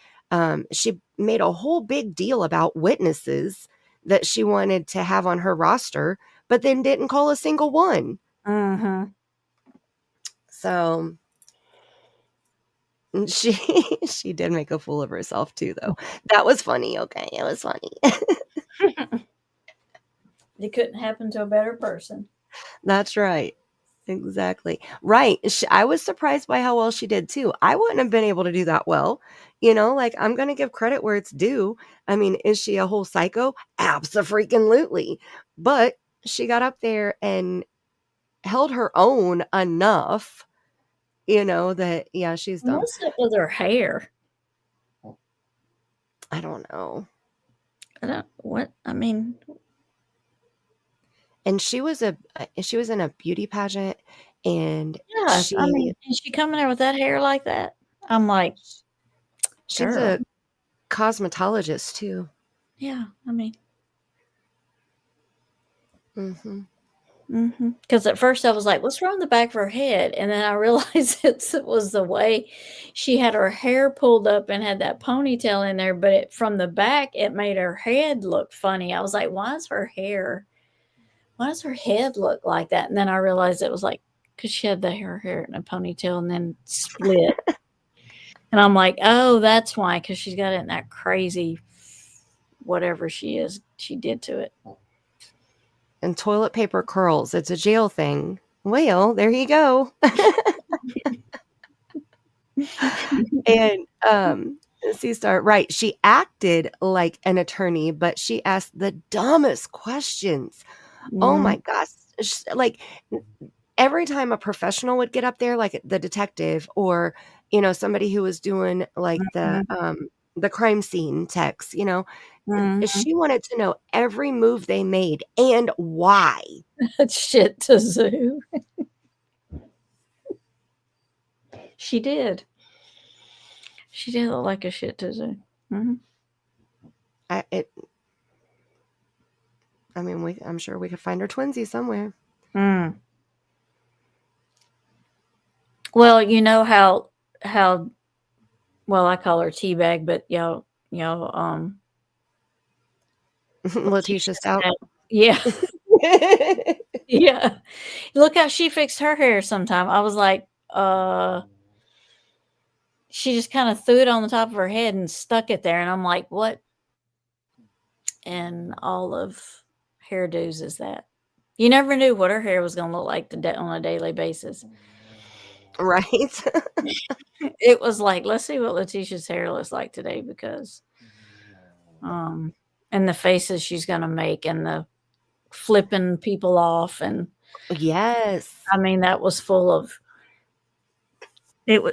she made a whole big deal about witnesses that she wanted to have on her roster, but then didn't call a single one. Mm-hmm. So she did make a fool of herself too, though. That was funny. Okay, it was funny. It couldn't happen to a better person. That's right. Exactly. Right. I was surprised by how well she did too. I wouldn't have been able to do that well. Like I'm going to give credit where it's due. I mean, is she a whole psycho? Abso-freaking-lutely. But she got up there and held her own enough, that, yeah, she's dumb. What's up with her hair? I don't know. And she was in a beauty pageant, and Yeah, is she coming there with that hair like that? I'm like, she's girl. a cosmetologist too. Yeah, Because at first I was like, what's wrong with the back of her head? And then I realized it was the way she had her hair pulled up and had that ponytail in there, but from the back, it made her head look funny. I was like, why does her head look like that? And then I realized it was like, because she had her hair in a ponytail and then split. And I'm like, oh, that's why, because she's got it in that crazy whatever she did to it. And toilet paper curls. It's a jail thing. Well, there you go. And C-Star, right. She acted like an attorney, but she asked the dumbest questions. Oh my gosh. Like every time a professional would get up there, like the detective or, somebody who was doing like the crime scene techs, she wanted to know every move they made and why. Shit to zoo. She did. She did look like a shit to zoo. I'm sure we could find her twinsy somewhere. Well, you know how well, I call her Teabag, but Letitia Stout. Yeah. Yeah. Look how she fixed her hair sometime. I was like, she just kind of threw it on the top of her head and stuck it there. And I'm like, what in all of hairdos is that? You never knew what her hair was going to look like on a daily basis. Right? It was like, let's see what Letitia's hair looks like today because, and the faces she's going to make and the flipping people off. And Yes. I mean, that was full of,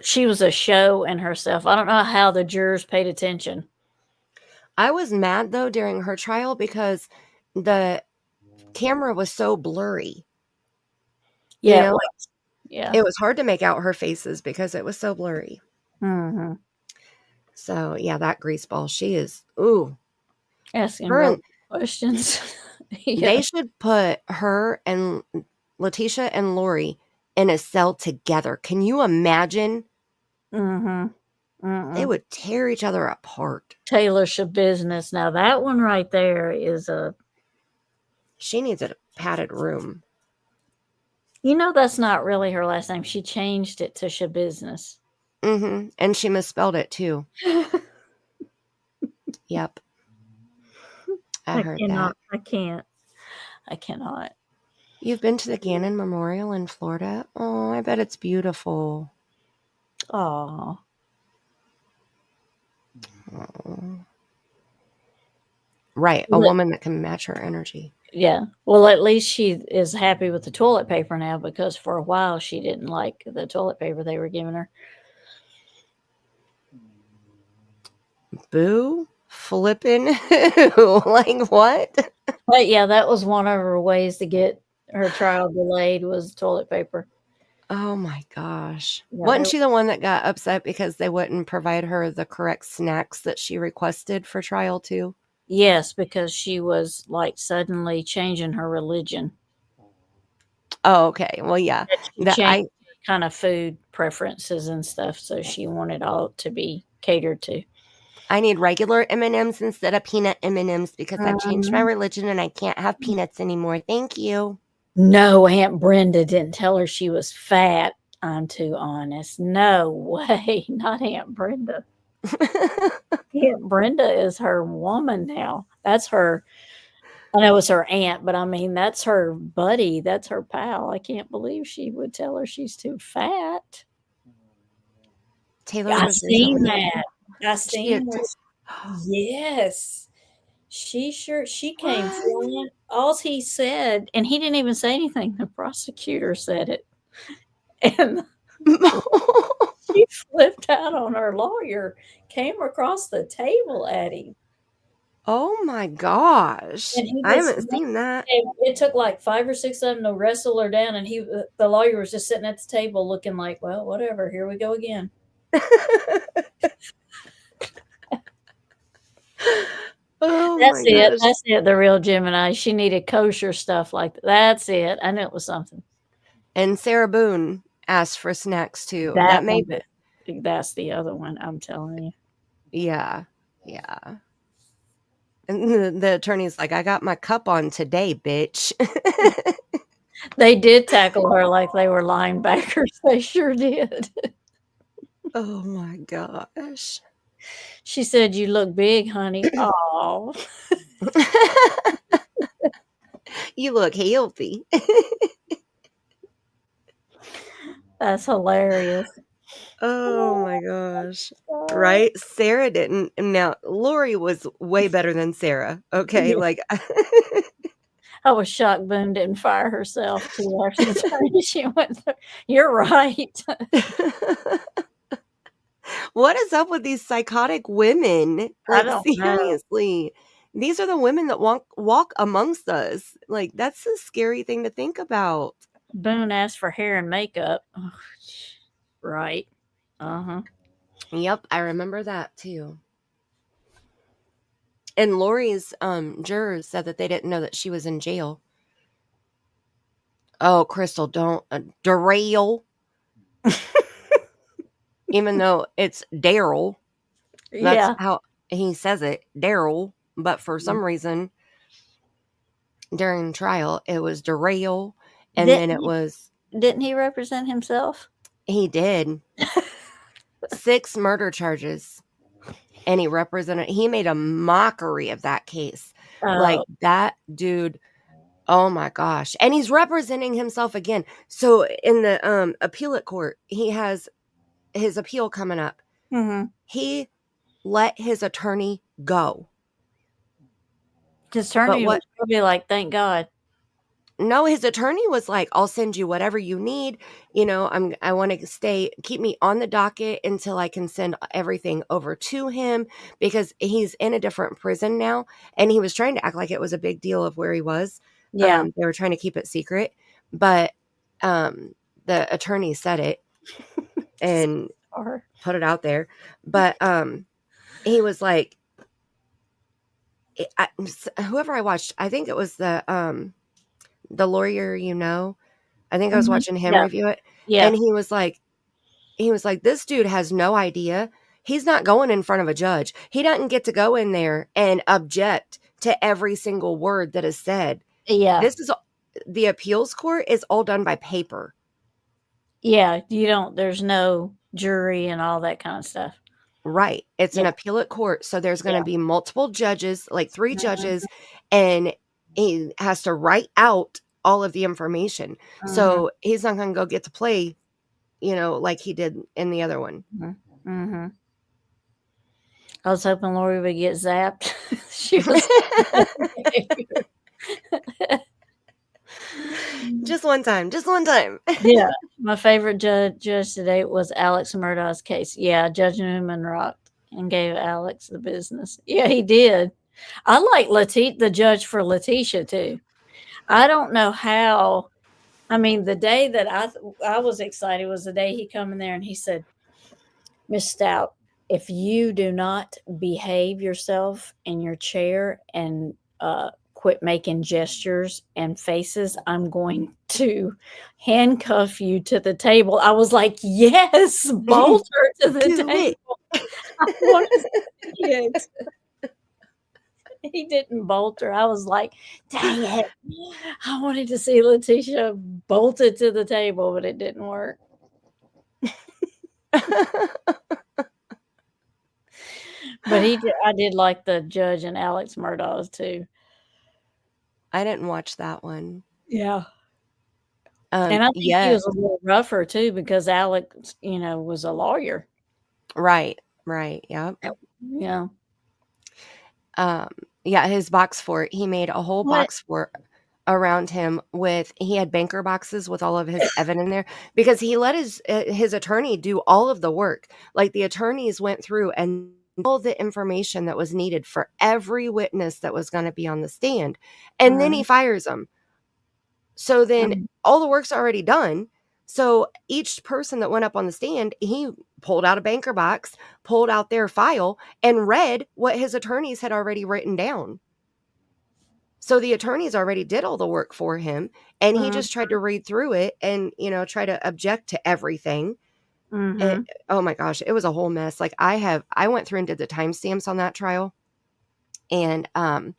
she was a show in herself. I don't know how the jurors paid attention. I was mad though during her trial because the camera was so blurry. Yeah. You know, yeah. it was hard to make out her faces because it was so blurry. Mm-hmm. So yeah, that greaseball, she is, ooh. Asking Her and- questions. Yeah. They should put her and Letitia and Lori in a cell together. Can you imagine? Mm-hmm. They would tear each other apart. Taylor's business. Now that one right there is she needs a padded room. You know that's not really her last name. She changed it to Shabusiness. Mm-hmm. And she misspelled it too. Yep. I heard that. I cannot. You've been to the Gannon Memorial in Florida? Oh, I bet it's beautiful. Oh. Right. A woman that can match her energy. Yeah. Well, at least she is happy with the toilet paper now because for a while she didn't like the toilet paper they were giving her. Boo? Flippin' who? Like what? But yeah, that was one of her ways to get her trial delayed was toilet paper. Oh my gosh. Yeah, Wasn't she the one that got upset because they wouldn't provide her the correct snacks that she requested for trial too? Yes, because she was like suddenly changing her religion. Oh, okay. Well, yeah. Changed kind of food preferences and stuff, so she wanted all to be catered to. I need regular M&Ms instead of peanut M&Ms because I've changed my religion and I can't have peanuts anymore. Thank you. No, Aunt Brenda didn't tell her she was fat. I'm too honest. No way. Not Aunt Brenda. Aunt Brenda is her woman now. That's her. I know it's her aunt, but I mean, that's her buddy. That's her pal. I can't believe she would tell her she's too fat. Taylor, I seen that. I seen that. Yes. She came flying. All he said, and he didn't even say anything. The prosecutor said it. And she flipped out on her lawyer, came across the table at him. Oh my gosh. I haven't seen that. It took like 5 or 6 of them to wrestle her down, and the lawyer was just sitting at the table looking like, well, whatever, here we go again. Oh That's my it. gosh. That's it. The real Gemini. She needed kosher stuff like that. That's it. I knew it was something. And Sarah Boone asked for snacks too. That's the other one. I'm telling you. Yeah. Yeah. And the attorney's like, I got my cup on today, bitch. They did tackle her like they were linebackers. They sure did. Oh my gosh. She said, you look big, honey. Oh. You look healthy. That's hilarious. Oh my gosh. Right? Sarah didn't. Now, Lori was way better than Sarah. Okay. Yeah. Like, I was shocked Boone didn't fire herself too after the time she went through. You're right. what is up with these psychotic women? Like, I don't know. seriously. These are the women that walk amongst us. Like, that's a scary thing to think about. Boone asked for hair and makeup. Oh, right. Uh-huh. Yep, I remember that too. And Lori's jurors said that they didn't know that she was in jail. Oh, Crystal, don't derail. Even though it's Daryl. That's how he says it, Daryl. But for some reason, during trial, it was derail. And then it was... Didn't he represent himself? He did. 6 murder charges. And he made a mockery of that case. Like, that dude Oh my gosh. And he's representing himself again. So in the appellate court, he has his appeal coming up. Mm-hmm. He let his attorney go. His attorney what- was probably like, thank God. No, his attorney was like, I'll send you whatever you need. You know, I want to keep me on the docket until I can send everything over to him, because he's in a different prison now. And he was trying to act like it was a big deal of where he was. Yeah. They were trying to keep it secret, but the attorney said it and put it out there. But he was like, whoever I watched, I think it was the lawyer, I think I was watching him review it. Yeah. And he was like, this dude has no idea. He's not going in front of a judge. He doesn't get to go in there and object to every single word that is said. Yeah. The appeals court is all done by paper. Yeah. There's no jury and all that kind of stuff. Right. It's an appellate court. So there's going to be multiple judges, like 3 judges, and he has to write out all of the information. So he's not going to go get to play, like he did in the other one. Mm-hmm. I was hoping Lori would get zapped. She was just one time. Yeah. My favorite judge today was Alex Murdaugh's case. Yeah, Judge Newman rocked and gave Alex the business. Yeah, he did. I like the judge for Letitia too. I don't know how. I mean, the day that I was excited was the day he come in there and he said, Miss Stout, if you do not behave yourself in your chair and quit making gestures and faces, I'm going to handcuff you to the table. I was like, yes, bolt her to the table. I want to see it. He didn't bolt her. I was like, dang it. I wanted to see Letitia bolted to the table, but it didn't work. But I did like the judge and Alex Murdaugh's too. I didn't watch that one. Yeah. And I think he was a little rougher too, because Alex, was a lawyer. Right. Yep. Yeah. Yeah, his box fort. He made a whole box fort around him he had banker boxes with all of his evidence in there, because he let his attorney do all of the work. Like, the attorneys went through and all the information that was needed for every witness that was going to be on the stand. And then he fires them. So then all the work's already done. So each person that went up on the stand, he pulled out a banker box, pulled out their file, and read what his attorneys had already written down. So the attorneys already did all the work for him, and he just tried to read through it and, try to object to everything. And, oh my gosh, it was a whole mess. Like, I went through and did the timestamps on that trial, and I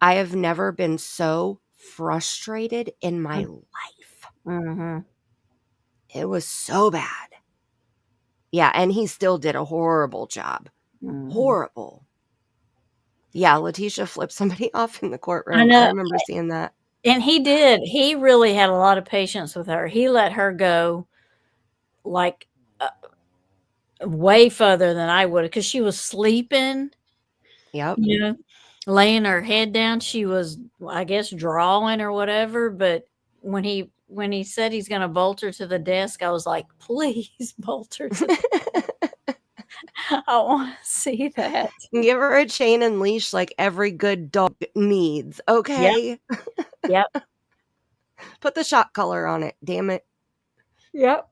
have never been so frustrated in my life. It was so bad. Yeah, and he still did a horrible job. Horrible. Yeah, Letitia flipped somebody off in the courtroom. I remember seeing that. And he did. He really had a lot of patience with her. He let her go like way further than I would, because she was sleeping. Yep. Laying her head down. She was, I guess, drawing or whatever. But when he said he's going to bolt her to the desk, I was like, please bolt her to the I want to see that. Give her a chain and leash like every good dog needs, okay? Yep. Put the shock collar on it, damn it. Yep.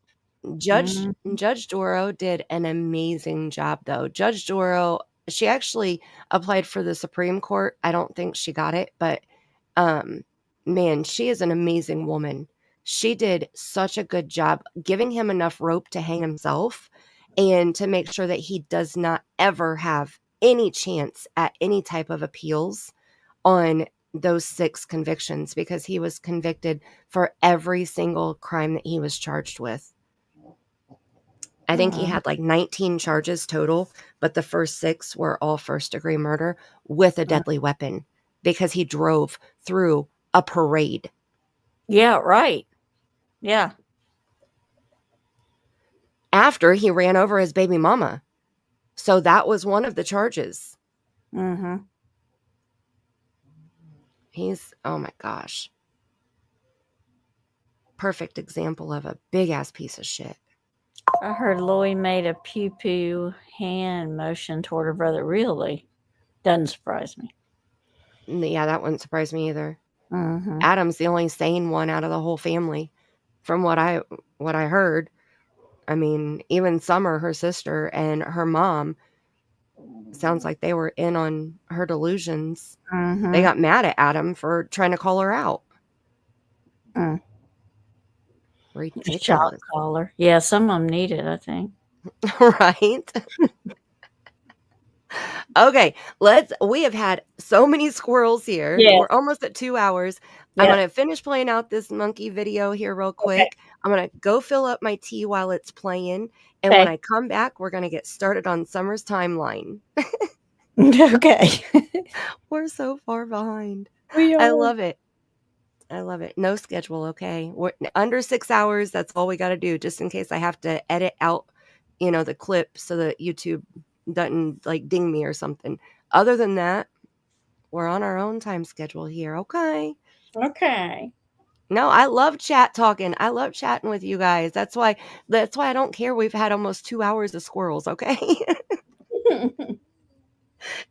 Judge Doro did an amazing job, though. Judge Doro, she actually applied for the Supreme Court. I don't think she got it, but man, she is an amazing woman. She did such a good job giving him enough rope to hang himself and to make sure that he does not ever have any chance at any type of appeals on those 6 convictions, because he was convicted for every single crime that he was charged with. I think he had like 19 charges total, but the first 6 were all first-degree murder with a deadly weapon, because he drove through a parade. Yeah, right. Yeah. After he ran over his baby mama. So that was one of the charges. Mm-hmm. Oh my gosh. Perfect example of a big ass piece of shit. I heard Louie made a pew-pew hand motion toward her brother. Really? Doesn't surprise me. Yeah, that wouldn't surprise me either. Mm-hmm. Adam's the only sane one out of the whole family, from what I heard. I mean, even Summer, her sister, and her mom, sounds like they were in on her delusions. Mm-hmm. They got mad at Adam for trying to call her out. Mm. Ridiculous. Shock collar. Yeah, some of them need it, I think. Right? Okay, we have had so many squirrels here. Yes. We're almost at 2 hours. I'm going to finish playing out this monkey video here real quick. Okay. I'm going to go fill up my tea while it's playing. And when I come back, we're going to get started on Summer's timeline. Okay. We're so far behind. We are. I love it. I love it. No schedule, okay? We're under 6 hours. That's all we got to do, just in case I have to edit out, the clip so that YouTube doesn't like ding me or something. Other than that, we're on our own time schedule here, okay? Okay. No, I love talking. I love chatting with you guys. That's why I don't care. We've had almost 2 hours of squirrels, okay?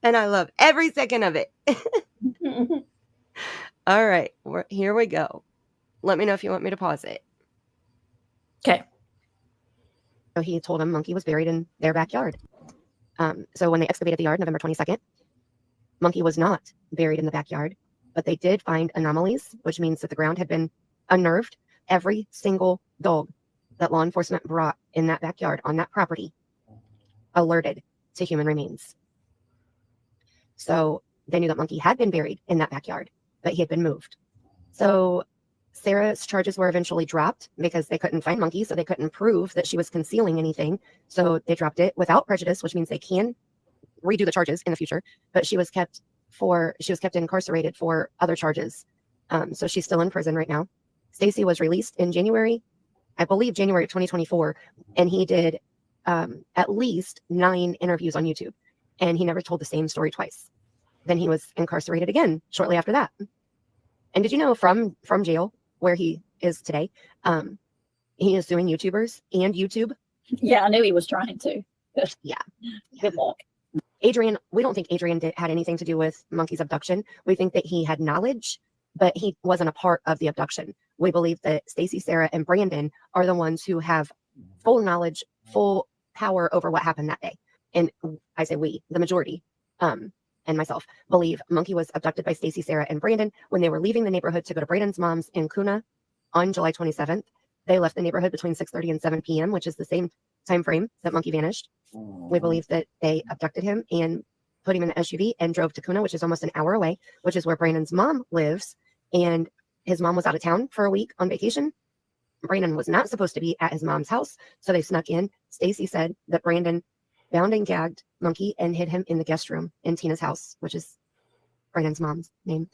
And I love every second of it. All right, here we go. Let me know if you want me to pause it. Okay. So he told him Monkey was buried in their backyard. So when they excavated the yard, November 22nd, Monkey was not buried in the backyard, but they did find anomalies, which means that the ground had been unnerved. Every single dog that law enforcement brought in that backyard on that property alerted to human remains. So they knew that Monkey had been buried in that backyard, but he had been moved. So Sarah's charges were eventually dropped because they couldn't find Monkey, so they couldn't prove that she was concealing anything. So they dropped it without prejudice, which means they can redo the charges in the future. But she was kept incarcerated for other charges. So she's still in prison right now. Stacy was released in January, I believe January of 2024, and he did at least 9 interviews on YouTube, and he never told the same story twice. Then he was incarcerated again shortly after that. And did you know from jail where he is today, he is suing YouTubers and YouTube? Yeah, I knew he was trying to. Yeah. Good luck. Adrian, we don't think Adrian had anything to do with Monkey's abduction. We think that he had knowledge, but he wasn't a part of the abduction. We believe that Stacy, Sarah, and Brandon are the ones who have full knowledge, full power over what happened that day. And I say we, the majority, and myself, believe Monkey was abducted by Stacy, Sarah, and Brandon when they were leaving the neighborhood to go to Brandon's mom's in Kuna on July 27th. They left the neighborhood between 6:30 and 7 p.m., which is the same time frame that Monkey vanished. We believe that they abducted him and put him in the SUV and drove to Kuna, which is almost an hour away, which is where Brandon's mom lives. And his mom was out of town for a week on vacation. Brandon was not supposed to be at his mom's house, so they snuck in. Stacy said that Brandon bound and gagged Monkey and hid him in the guest room in Tina's house, which is Brandon's mom's name.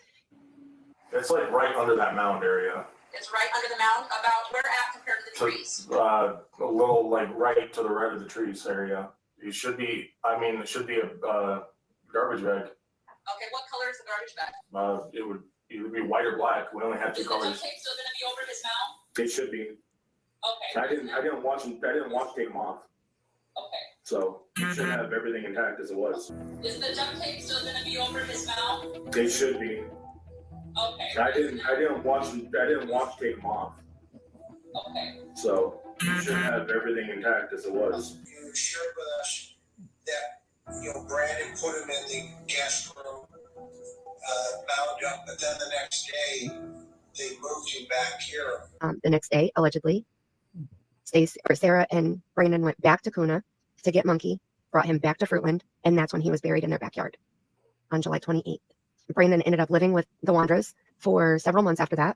It's like right under that mound area. It's right under the mound, about where at compared to the trees? A little like right to the right of the trees area. It should be a garbage bag. Okay, what color is the garbage bag? It would either be white or black. We only have 2 colors. Is the duct tape still gonna be over his mouth? It should be. Okay. I didn't watch to take them off. Okay. So you should have everything intact as it was. Is the duct tape still gonna be over his mouth? It should be. Okay. I didn't watch to take them off. Okay. So you should have everything intact as it was. You shared with us that Brandon put him in the guest room, bound up, but then the next day they moved him back here. The next day, allegedly, Sarah and Brandon went back to Kuna to get Monkey, brought him back to Fruitland, and that's when he was buried in their backyard on July 28th. Brandon ended up living with the Wandras for several months after that,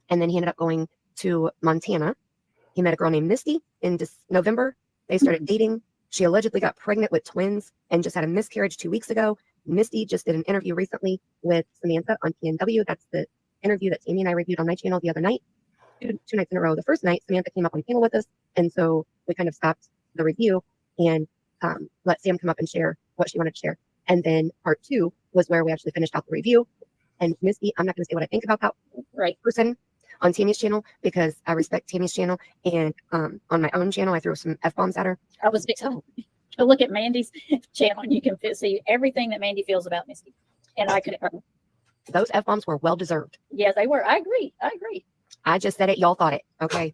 and then he ended up going to Montana. He met a girl named Misty in November. They started dating. She allegedly got pregnant with twins and just had a miscarriage 2 weeks ago. Misty just did an interview recently with Samantha on PNW. That's the interview that Tammie and I reviewed on my channel the other night, two nights in a row. The first night, Samantha came up on panel with us, and so we kind of stopped the review and let Sam come up and share what she wanted to share. And then part 2 was where we actually finished out the review. And Misty, I'm not going to say what I think about that person on Tammie's channel because I respect Tammie's channel, and on my own channel, I threw some F-bombs at her. I was go look at Mandy's channel and you can see everything that Mandy feels about Misty. And I could those F-bombs were well deserved. Yes, they were. I agree. I just said it, y'all thought it. Okay.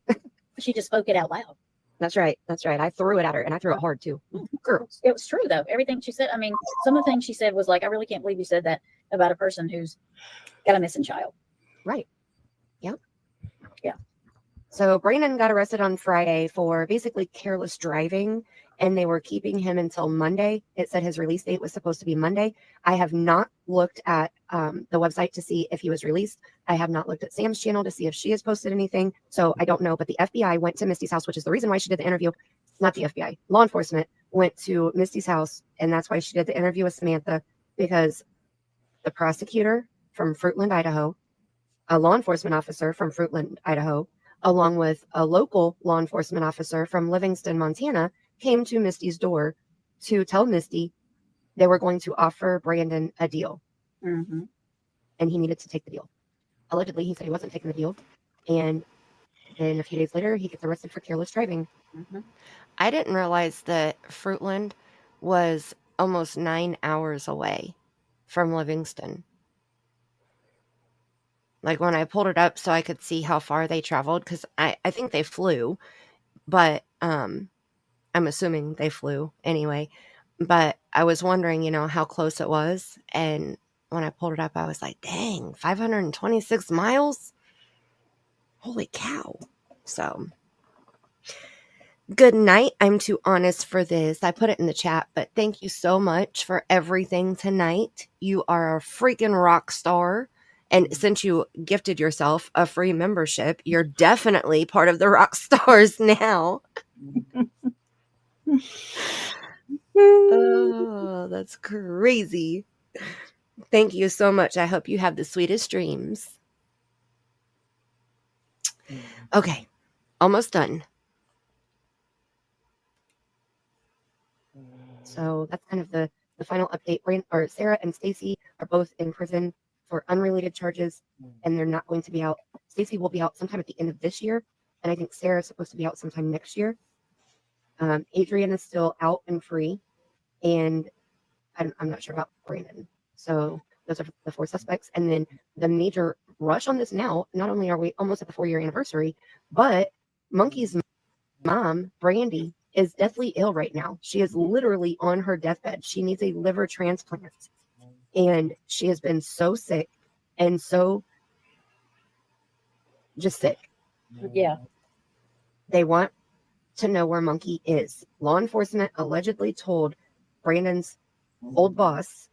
She just spoke it out loud. That's right. I threw it at her, and I threw it hard too. Girls. It was true though. Everything she said. I mean, some of the things she said was like, I really can't believe you said that about a person who's got a missing child. Right. Yep. Yeah. So Brandon got arrested on Friday for basically careless driving, and they were keeping him until Monday. It said his release date was supposed to be Monday. I have not looked at the website to see if he was released. I have not looked at Sam's channel to see if she has posted anything. So I don't know. But the FBI went to Misty's house, which is the reason why she did the interview. Not the FBI. Law enforcement went to Misty's house, and that's why she did the interview with Samantha, because the prosecutor from Fruitland, Idaho, a law enforcement officer from Fruitland, Idaho, along with a local law enforcement officer from Livingston, Montana, came to Misty's door to tell Misty they were going to offer Brandon a deal. Mm-hmm. And he needed to take the deal. Allegedly, he said he wasn't taking the deal. And then a few days later, he gets arrested for careless driving. Mm-hmm. I didn't realize that Fruitland was almost 9 hours away from Livingston. Like when I pulled it up so I could see how far they traveled, because I think they flew, but I'm assuming they flew anyway. But I was wondering, how close it was. And when I pulled it up, I was like, dang, 526 miles? Holy cow. So, good night. I'm too honest for this. I put it in the chat, but thank you so much for everything tonight. You are a freaking rock star. And since you gifted yourself a free membership, you're definitely part of the rock stars now. Oh, that's crazy. Thank you so much. I hope you have the sweetest dreams. Okay, almost done. So that's kind of the final update. Sarah and Stacy are both in prison for unrelated charges, and they're not going to be out. Stacy will be out sometime at the end of this year, and I think Sarah's supposed to be out sometime next year. Adrian is still out and free, and I'm not sure about Brandon. So those are the 4 suspects. And then the major rush on this now, not only are we almost at the 4-year anniversary, but Monkey's mom, Brandy, is deathly ill right now. She is literally on her deathbed. She needs a liver transplant. And she has been so sick and so just sick. Yeah. They want to know where Monkey is. Law enforcement allegedly told Brandon's old boss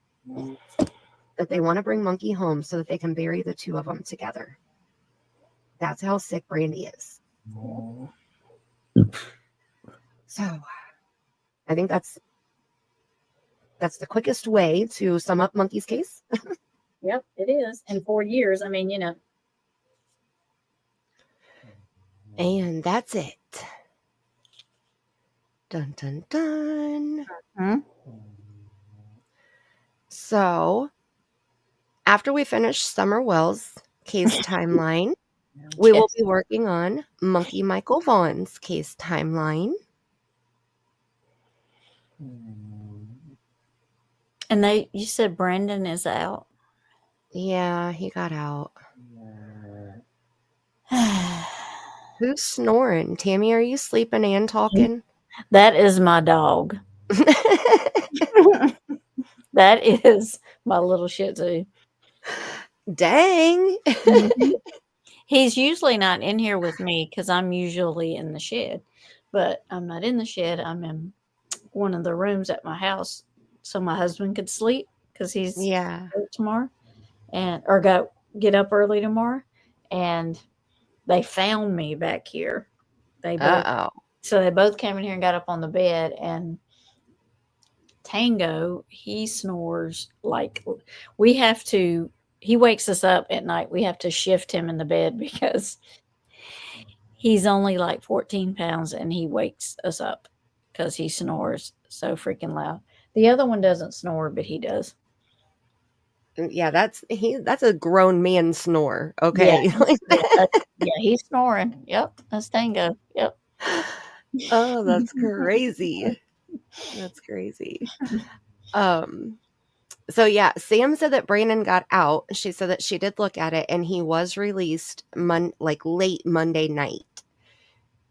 that they want to bring Monkey home so that they can bury the 2 of them together. That's how sick Brandy is. So I think that's the quickest way to sum up Monkey's case. Yep, it is. In 4 years, I mean, And that's it. Dun, dun, dun. Mm-hmm. So, after we finish Summer Wells' case timeline, we will be working on Monkey Michael Vaughan's case timeline. And you said Brandon is out? Yeah, he got out. Who's snoring? Tammie, are you sleeping and talking? That is my dog. That is my little Shih Tzu. Dang. He's usually not in here with me because I'm usually in the shed. But I'm not in the shed. I'm in one of the rooms at my house so my husband could sleep because he's tomorrow or get up early tomorrow. And they found me back here. So they both came in here and got up on the bed, and Tango, he snores like we have to he wakes us up at night. We have to shift him in the bed because he's only like 14 pounds and he wakes us up because he snores so freaking loud. The other one doesn't snore, but he does. Yeah, that's a grown man snore. Okay. Yeah, he's snoring. Yep, that's Tango. Yep. Oh, that's crazy. That's crazy. So yeah, Sam said that Brandon got out. She said that she did look at it and he was released like late Monday night.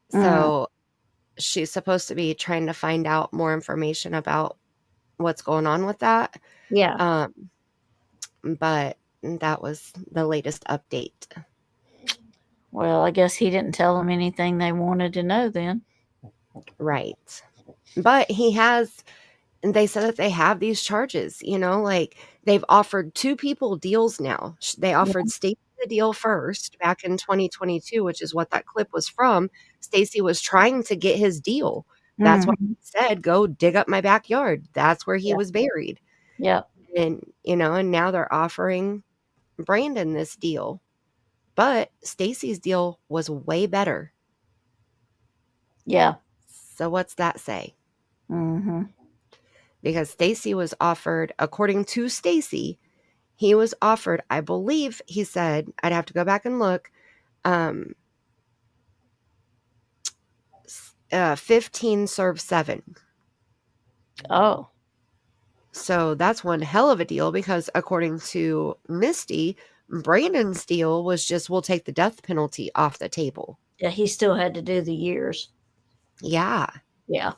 So she's supposed to be trying to find out more information about what's going on with that. Yeah. But that was the latest update. Well, I guess he didn't tell them anything they wanted to know then. Right. But they said that they have these charges, like they've offered 2 people deals now. They offered Stacy the deal first back in 2022, which is what that clip was from. Stacy was trying to get his deal. That's why he said, go dig up my backyard. That's where he was buried. Yeah. And, and now they're offering Brandon this deal. But Stacy's deal was way better. Yeah. So what's that say? Mm-hmm. Because Stacy was offered, according to Stacy, he was offered, I believe he said, I'd have to go back and look, 15 serve 7. Oh. So that's one hell of a deal because according to Misty, Brandon's deal was just, we'll take the death penalty off the table. Yeah, he still had to do the years. Yeah. Yeah.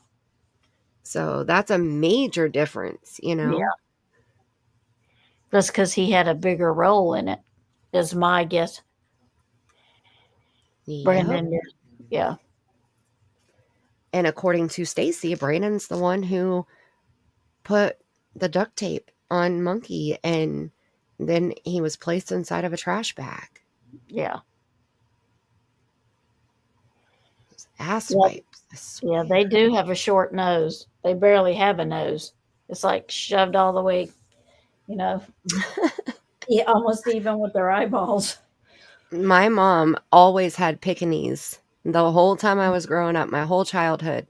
So that's a major difference, Yeah. That's because he had a bigger role in it, is my guess. Yep. Brandon did. Yeah. And according to Stacy, Brandon's the one who put the duct tape on Monkey, and then he was placed inside of a trash bag. Yeah. Ass wipes. Yeah, they do have a short nose. They barely have a nose. It's like shoved all the way, yeah, almost even with their eyeballs. My mom always had Pekingese the whole time I was growing up, my whole childhood.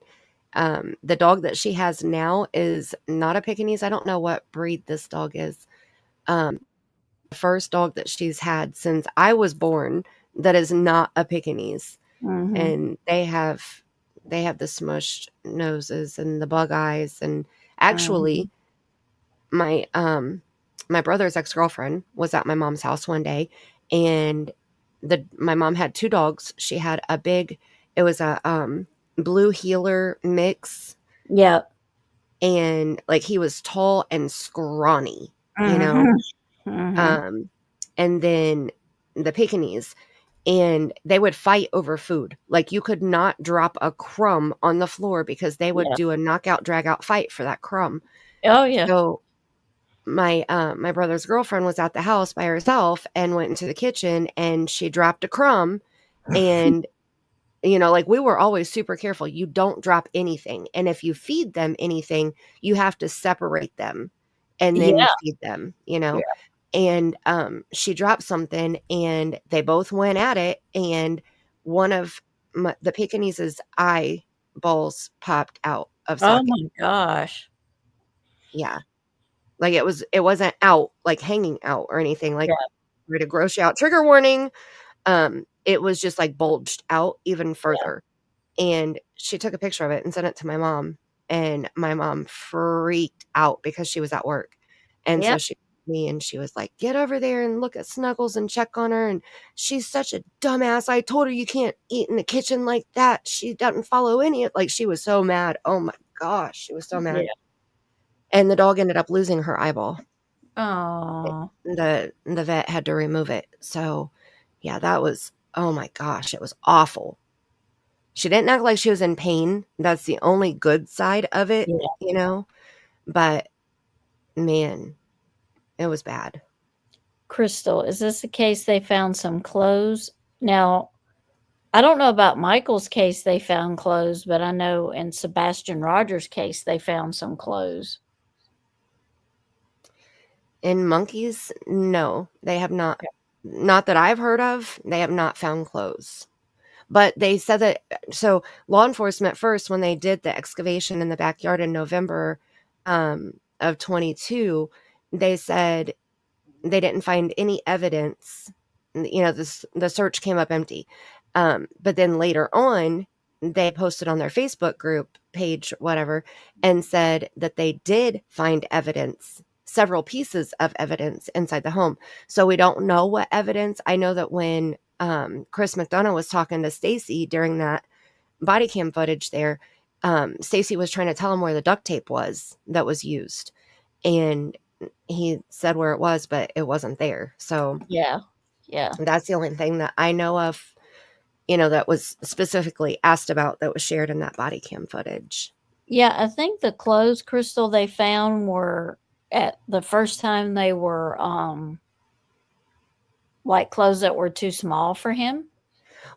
The dog that she has now is not a Pekingese. I don't know what breed this dog is. The first dog that she's had since I was born that is not a Pekingese. Mm-hmm. And they have the smushed noses and the bug eyes. And actually, my brother's ex-girlfriend was at my mom's house one day, and my mom had 2 dogs. She had it was a blue heeler mix. Yeah. And like he was tall and scrawny, Mm-hmm. And then the Pekingese, and they would fight over food. Like you could not drop a crumb on the floor because they would do a knockout drag out fight for that crumb. Oh yeah. So my brother's girlfriend was at the house by herself and went into the kitchen, and she dropped a crumb, and like we were always super careful. You don't drop anything. And if you feed them anything, you have to separate them and then feed them, Yeah. And she dropped something, and they both went at it, and one of the Pekingese's eyeballs popped out of socket. Oh my gosh. Yeah. Like it wasn't out, like hanging out or anything, like ready to gross you out. Trigger warning. It was just like bulged out even further. And she took a picture of it and sent it to my mom, and my mom freaked out because she was at work. And so she me and she was like, get over there and look at Snuggles and check on her, and she's such a dumbass. I told her you can't eat in the kitchen like that. She doesn't follow any of, like, she was so mad. Oh my gosh, she was so mad. And the dog ended up losing her eyeball. Oh. The vet had to remove it. So yeah, that was, oh my gosh, it was awful. She didn't act like she was in pain. That's the only good side of it, but man, it was bad. Crystal, is this the case they found some clothes? Now, I don't know about Michael's case they found clothes, but I know in Sebastian Rogers' case they found some clothes. In monkeys, no, they have not. Not that I've heard of. They have not found clothes. But they said that, so law enforcement first, when they did the excavation in the backyard in November of 22, they said they didn't find any evidence. The search came up empty. But then later on, they posted on their Facebook group page, whatever, and said that they did find evidence, several pieces of evidence inside the home. So we don't know what evidence. I know that when Chris McDonough was talking to Stacy during that body cam footage there, Stacy was trying to tell him where the duct tape was that was used. And he said where it was, but it wasn't there. So Yeah. that's the only thing that I know of, that was specifically asked about that was shared in that body cam footage. Yeah, I think the clothes, Crystal, they found were at the first time they were like clothes that were too small for him.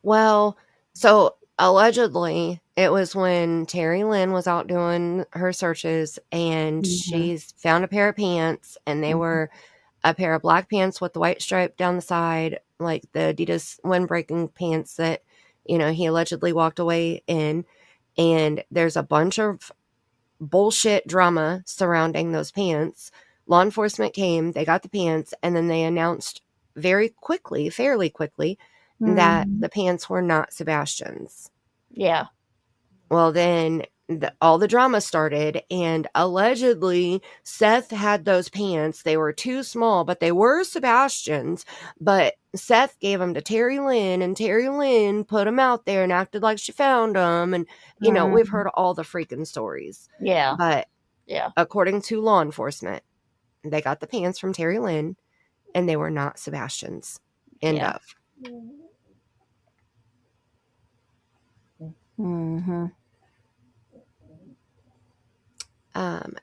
Well, so allegedly it was when Terry Lynn was out doing her searches and she's found a pair of pants, and they were a pair of black pants with the white stripe down the side, like the Adidas windbreaking pants that, he allegedly walked away in. And there's a bunch of bullshit drama surrounding those pants. Law enforcement came, they got the pants, and then they announced fairly quickly, that the pants were not Sebastian's. Yeah. Well, then all the drama started, and allegedly Seth had those pants. They were too small, but they were Sebastian's. But Seth gave them to Terry Lynn, and Terry Lynn put them out there and acted like she found them. And, we've heard all the freaking stories. Yeah. But yeah, according to law enforcement, they got the pants from Terry Lynn, and they were not Sebastian's. End of. Mm-hmm.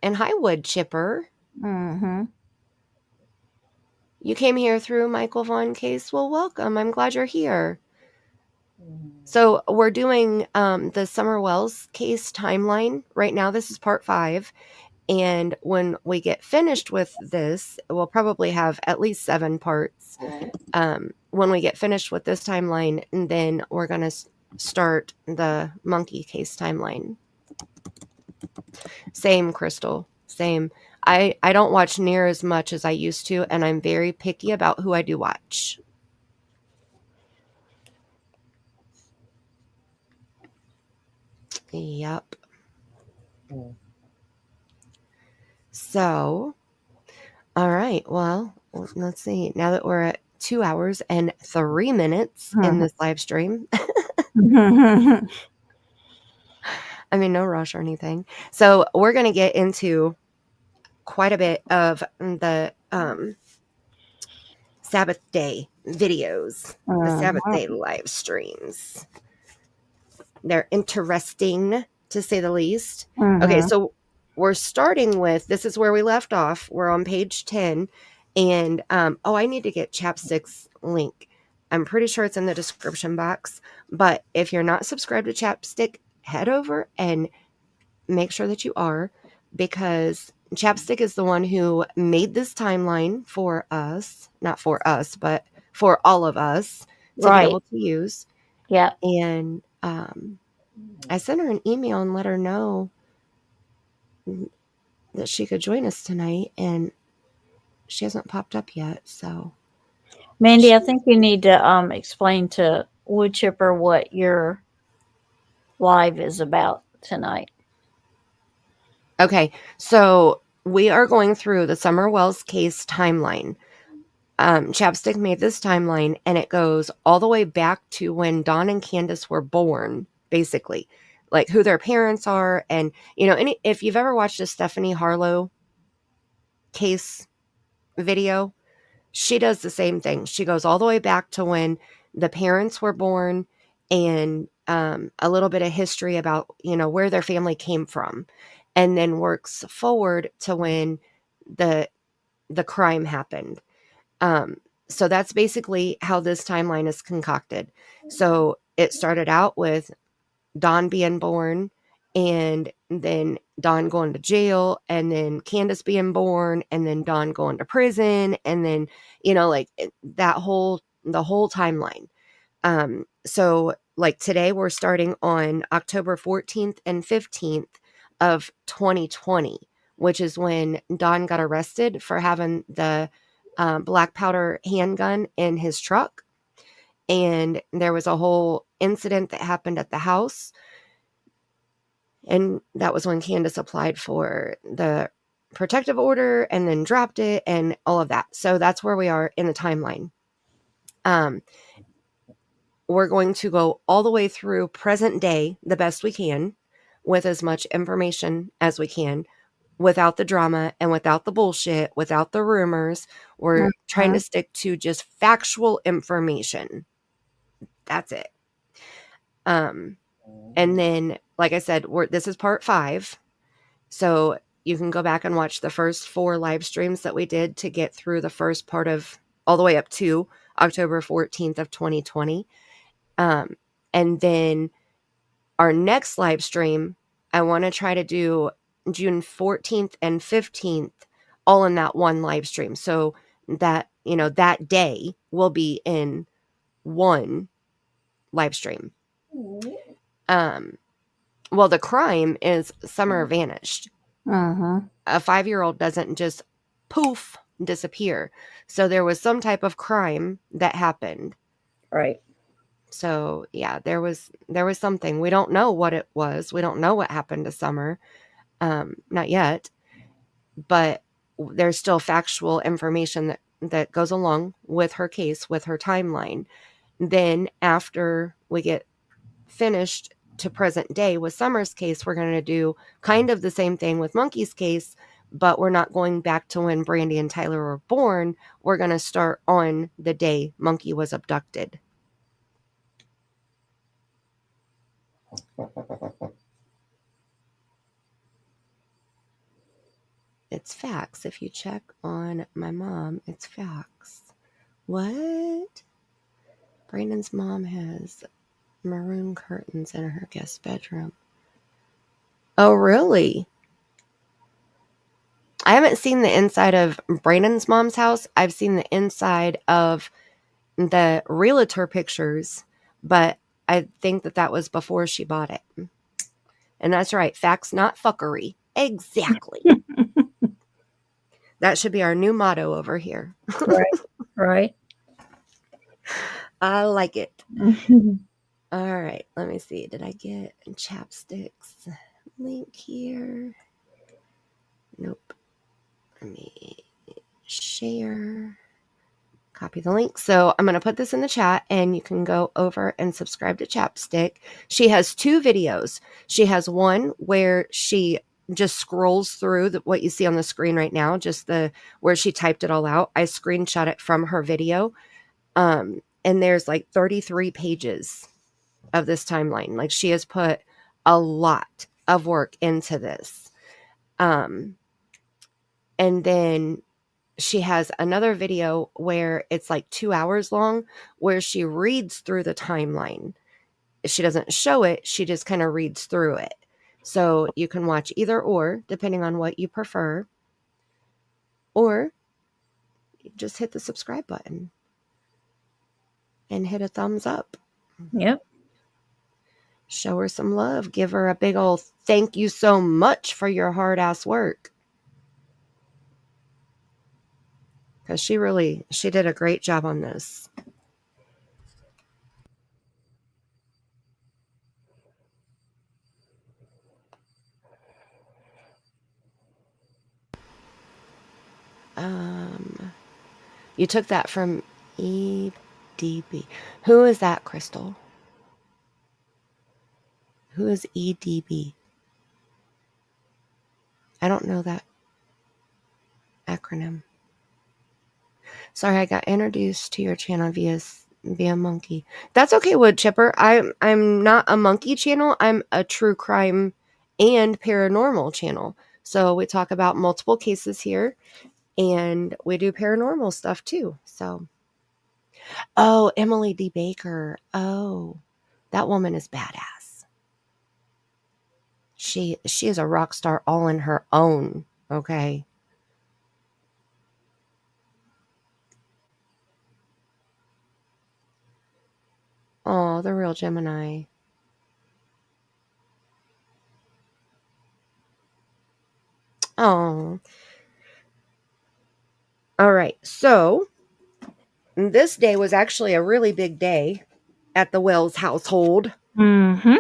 And hi, woodchipper. Mm-hmm. You came here through Michael Vaughan case. Well, welcome. I'm glad you're here. So we're doing the Summer Wells case timeline right now. This is part 5. And when we get finished with this, we'll probably have at least 7 parts. When we get finished with this timeline, and then we're going to start the monkey case timeline. Same, Crystal. Same. I don't watch near as much as I used to, and I'm very picky about who I do watch. Yep. So, all right. Well, let's see. Now that we're at 2 hours and 3 minutes in this live stream. I mean, no rush or anything. So we're going to get into quite a bit of the Sabbath Day videos, the Sabbath Day live streams. They're interesting, to say the least. Okay, so we're starting with, this is where we left off. We're on page 10. And, I need to get Chapstick's link. I'm pretty sure it's in the description box. But if you're not subscribed to Chapstick, head over and make sure that you are, because Chapstick is the one who made this timeline for us. Not for us, but for all of us to be able to use. Yeah. And I sent her an email and let her know that she could join us tonight, and she hasn't popped up yet. So, Mandy, I think you need to explain to Woodchipper what your live is about tonight. Okay, so we are going through the Summer Wells case timeline. Chapstick made this timeline, and it goes all the way back to when Dawn and Candus were born, basically, like who their parents are. And, if you've ever watched a Stephanie Harlow case video, she does the same thing. She goes all the way back to when the parents were born, and a little bit of history about, where their family came from, and then works forward to when the crime happened. So that's basically how this timeline is concocted. So it started out with Dawn being born, and then Dawn going to jail, and then Candus being born, and then Dawn going to prison, and then, like the whole timeline. So like today we're starting on October 14th and 15th of 2020, which is when Dawn got arrested for having the black powder handgun in his truck. And there was a whole incident that happened at the house. And that was when Candus applied for the protective order and then dropped it and all of that. So that's where we are in the timeline. We're going to go all the way through present day the best we can with as much information as we can, without the drama and without the bullshit, without the rumors. We're trying to stick to just factual information. That's it. And then, like I said, this is part 5. So you can go back and watch the first 4 live streams that we did to get through the first part of all the way up to October 14th of 2020. And then our next live stream, I want to try to do June 14th and 15th all in that one live stream. So that, that day will be in one live stream. Well, the crime is Summer vanished. A 5-year-old doesn't just poof disappear. So there was some type of crime that happened. Right. So yeah, there was something. We don't know what it was. We don't know what happened to Summer. Not yet. But there's still factual information that goes along with her case, with her timeline. Then after we get finished to present day with Summer's case, we're going to do kind of the same thing with Monkey's case, but we're not going back to when Brandy and Tyler were born. We're going to start on the day Monkey was abducted. It's facts. If you check on my mom, it's facts. What? Brandon's mom has maroon curtains in her guest bedroom. Oh, really? I haven't seen the inside of Brandon's mom's house. I've seen the inside of the realtor pictures, but I think that was before she bought it. And that's right. Facts, not fuckery. Exactly. That should be our new motto over here. Right. I like it. All right. Let me see. Did I get chapsticks link here? Nope. Let me share. Copy the link. So I'm going to put this in the chat and you can go over and subscribe to Chapstick. She has 2 videos. She has one where she just scrolls through what you see on the screen right now, just where she typed it all out. I screenshot it from her video. And there's like 33 pages of this timeline. Like she has put a lot of work into this. And then she has another video where it's like 2 hours long, where she reads through the timeline. She doesn't show it. She just kind of reads through it. So you can watch either or, depending on what you prefer. Or just hit the subscribe button and hit a thumbs up. Yep. Show her some love. Give her a big old thank you so much for your hard ass work. Because she did a great job on this. You took that from EDB. Who is that, Crystal? Who is EDB? I don't know that acronym. Sorry, I got introduced to your channel via Monkey. That's okay, Woodchipper. I'm not a monkey channel. I'm a true crime and paranormal channel. So we talk about multiple cases here, and we do paranormal stuff too. So, oh, Emily D. Baker. Oh, that woman is badass. She is a rock star all in her own, okay? Oh, the real Gemini. Oh. All right. So, this day was actually a really big day at the Wells household. Mm-hmm.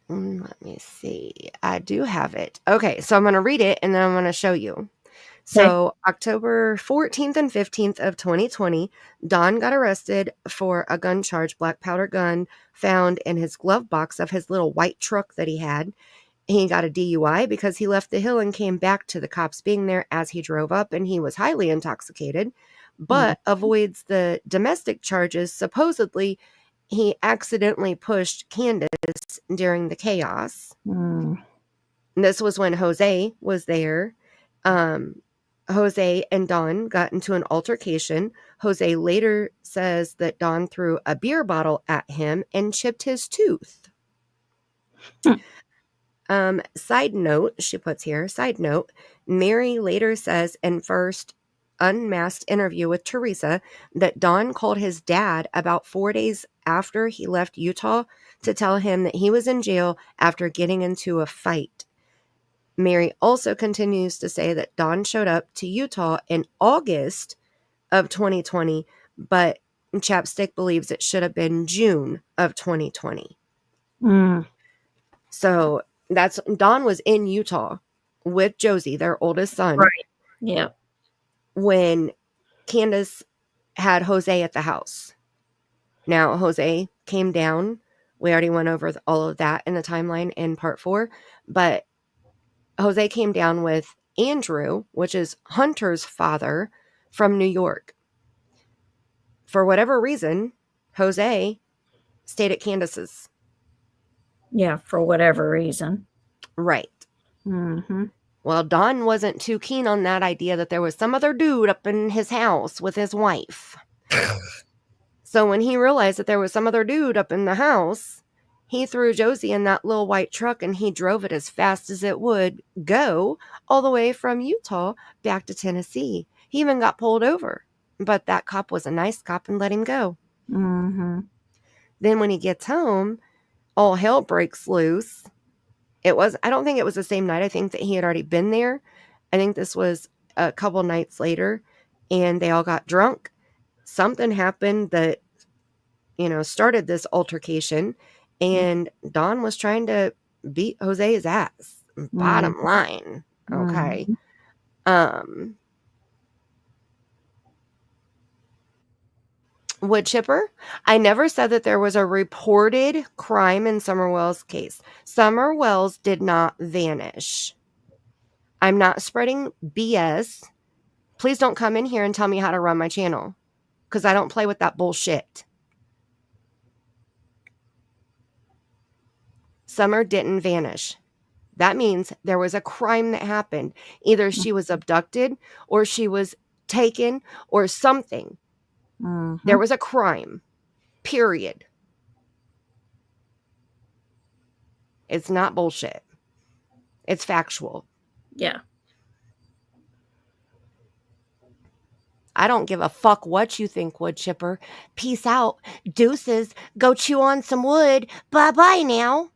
Let me see. I do have it. Okay, so I'm going to read it and then I'm going to show you. So, October 14th and 15th of 2020, Don got arrested for a gun charge, black powder gun found in his glove box of his little white truck that he had. He got a DUI because he left the hill and came back to the cops being there as he drove up, and he was highly intoxicated, but avoids the domestic charges. Supposedly, he accidentally pushed Candus during the chaos. This was when Jose was there. Jose and Don got into an altercation. Jose later says that Don threw a beer bottle at him and chipped his tooth. Side note, she puts here, side note, Mary later says in first unmasked interview with Teresa that Don called his dad about 4 days after he left Utah to tell him that he was in jail after getting into a fight. Mary also continues to say that Don showed up to Utah in August of 2020, but Chapstick believes it should have been June of 2020. So that's Don was in Utah with Josie, their oldest son. Right. Yeah. When Candus had Jose at the house. Now, Jose came down. We already went over all of that in the timeline in part 4, but Jose came down with Andrew, which is Hunter's father, from New York. For whatever reason, Jose stayed at Candus's. Yeah, for whatever reason. Right. Mm-hmm. Well, Don wasn't too keen on that idea that there was some other dude up in his house with his wife. So when he realized that there was some other dude up in the house, he threw Josie in that little white truck and he drove it as fast as it would go all the way from Utah back to Tennessee. He even got pulled over, but that cop was a nice cop and let him go. Mm-hmm. Then when he gets home, all hell breaks loose. I don't think it was the same night. I think that he had already been there. I think this was a couple nights later, and they all got drunk. Something happened that, started this altercation, and Don was trying to beat Jose's ass. Bottom line. Okay. Woodchipper, I never said that there was a reported crime in Summer Wells' case. Summer Wells did not vanish. I'm not spreading BS. Please don't come in here and tell me how to run my channel, because I don't play with that bullshit. Summer didn't vanish. That means there was a crime that happened. Either she was abducted or she was taken or something. There was a crime. Period. It's not bullshit. It's factual. Yeah. I don't give a fuck what you think, Woodchipper. Peace out. Deuces. Go chew on some wood. Bye-bye now.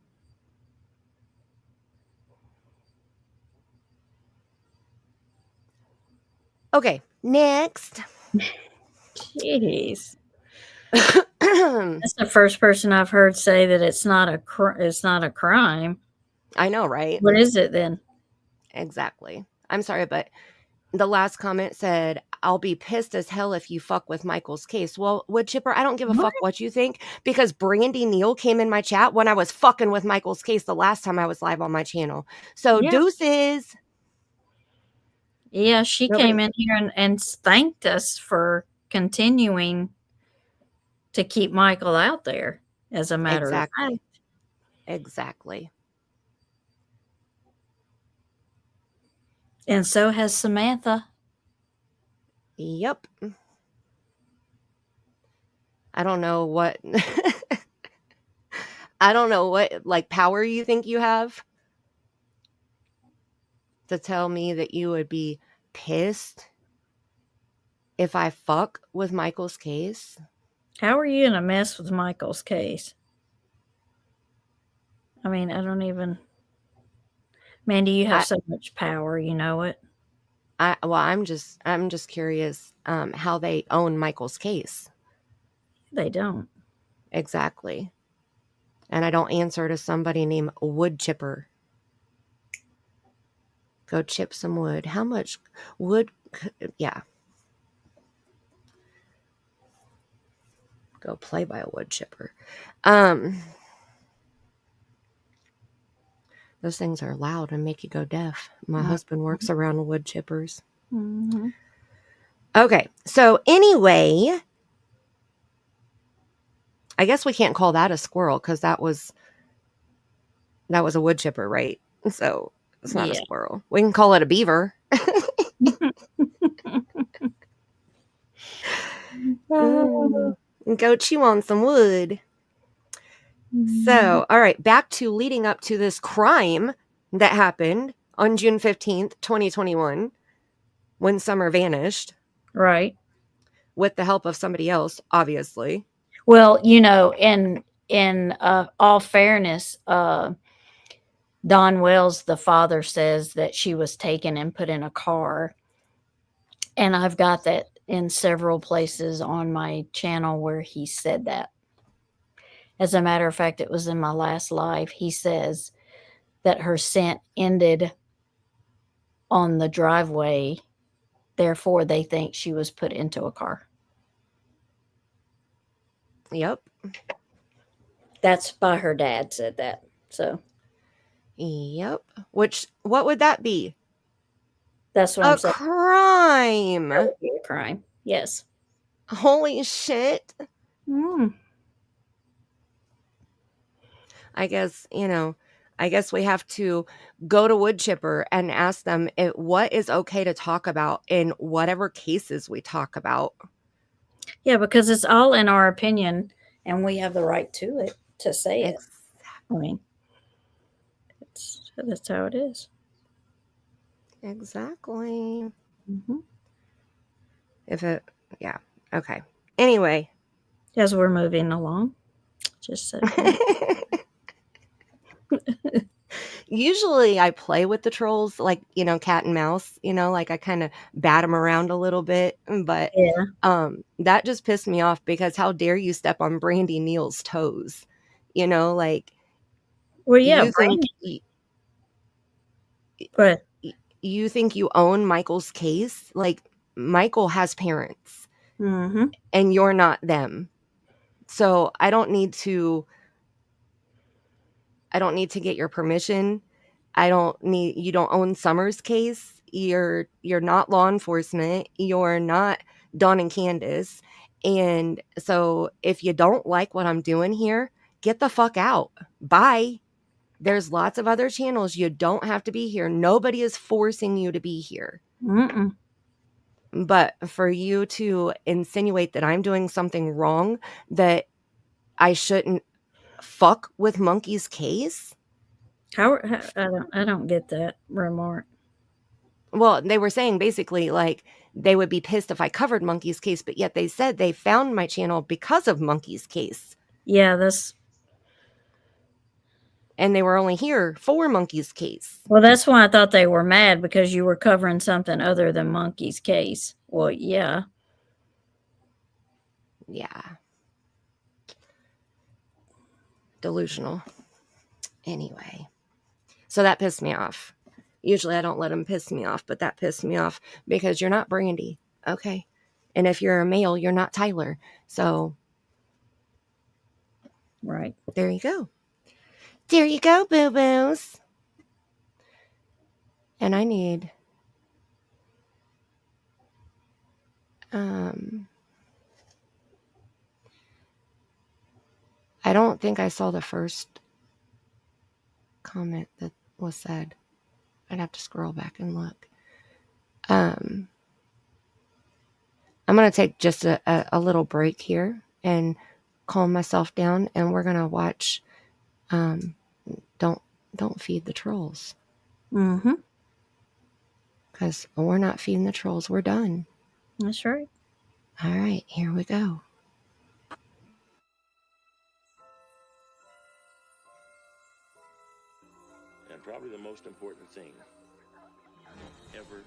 Okay, next. Jeez. That's the first person I've heard say that it's not a crime. I know, right? What is it then? Exactly. I'm sorry, but the last comment said, I'll be pissed as hell if you fuck with Michael's case. Well, Woodchipper, I don't give a fuck what you think, because Brandy Neal came in my chat when I was fucking with Michael's case the last time I was live on my channel. So deuces. Yeah, she came in here and thanked us for continuing to keep Michael out there, as a matter of fact. Exactly. And so has Samantha. Yep. I don't know what I don't know what like power you think you have to tell me that you would be pissed if I fuck with Michael's case. How are you in a mess with Michael's case? I mean, I don't even. Mandy, you have so much power, you know it. I'm just curious how they own Michael's case. They don't. Exactly. And I don't answer to somebody named Woodchipper. Go chip some wood. How much wood? Yeah. Go play by a woodchipper. Those things are loud and make you go deaf. My husband works around wood chippers. Mm-hmm. Okay, so anyway, I guess we can't call that a squirrel because that was a wood chipper, right? So it's not a squirrel. We can call it a beaver. Go chew on some wood. So, all right, back to leading up to this crime that happened on June 15th, 2021, when Summer vanished. Right. With the help of somebody else, obviously. Well, you know, in all fairness, Don Wells, the father, says that she was taken and put in a car. And I've got that in several places on my channel where he said that. As a matter of fact, it was in my last live. He says that her scent ended on the driveway. Therefore, they think she was put into a car. Yep. That's by her dad said that. So. Yep. What would that be? That's what I'm saying. Crime. That would be a crime. Yes. Holy shit. Mm. I guess we have to go to Woodchipper and ask them what is okay to talk about in whatever cases we talk about. Yeah, because it's all in our opinion, and we have the right to it, to say it. I mean, that's how it is. Exactly. Mm-hmm. Yeah. Okay. Anyway. As we're moving along, just so. Usually I play with the trolls, like, cat and mouse, like I kind of bat them around a little bit, but that just pissed me off because how dare you step on Brandy Neal's toes, like. Well, yeah, you think you own Michael's case? Like, Michael has parents, and you're not them. So I don't need to get your permission. You don't own Summer's case. You're not law enforcement. You're not Dawn and Candus. And so if you don't like what I'm doing here, get the fuck out. Bye. There's lots of other channels. You don't have to be here. Nobody is forcing you to be here. Mm-mm. But for you to insinuate that I'm doing something wrong, that I shouldn't fuck with Monkey's case. I don't get that remark. Well, they were saying basically like they would be pissed if I covered Monkey's case, but yet they said they found my channel because of Monkey's case. Yeah, and they were only here for Monkey's case. Well, that's why I thought they were mad, because you were covering something other than Monkey's case. Well, yeah. Yeah. Delusional. Anyway. So that pissed me off. Usually I don't let them piss me off, but that pissed me off because you're not Brandy. Okay. And if you're a male, you're not Tyler. So. Right. There you go. There you go, boo-boos. And I need I don't think I saw the first comment that was said. I'd have to scroll back and look. I'm going to take just a little break here and calm myself down, and we're going to watch don't feed the trolls. Mm-hmm. Because we're not feeding the trolls. We're done. That's right. All right, here we go. And probably the most important thing, ever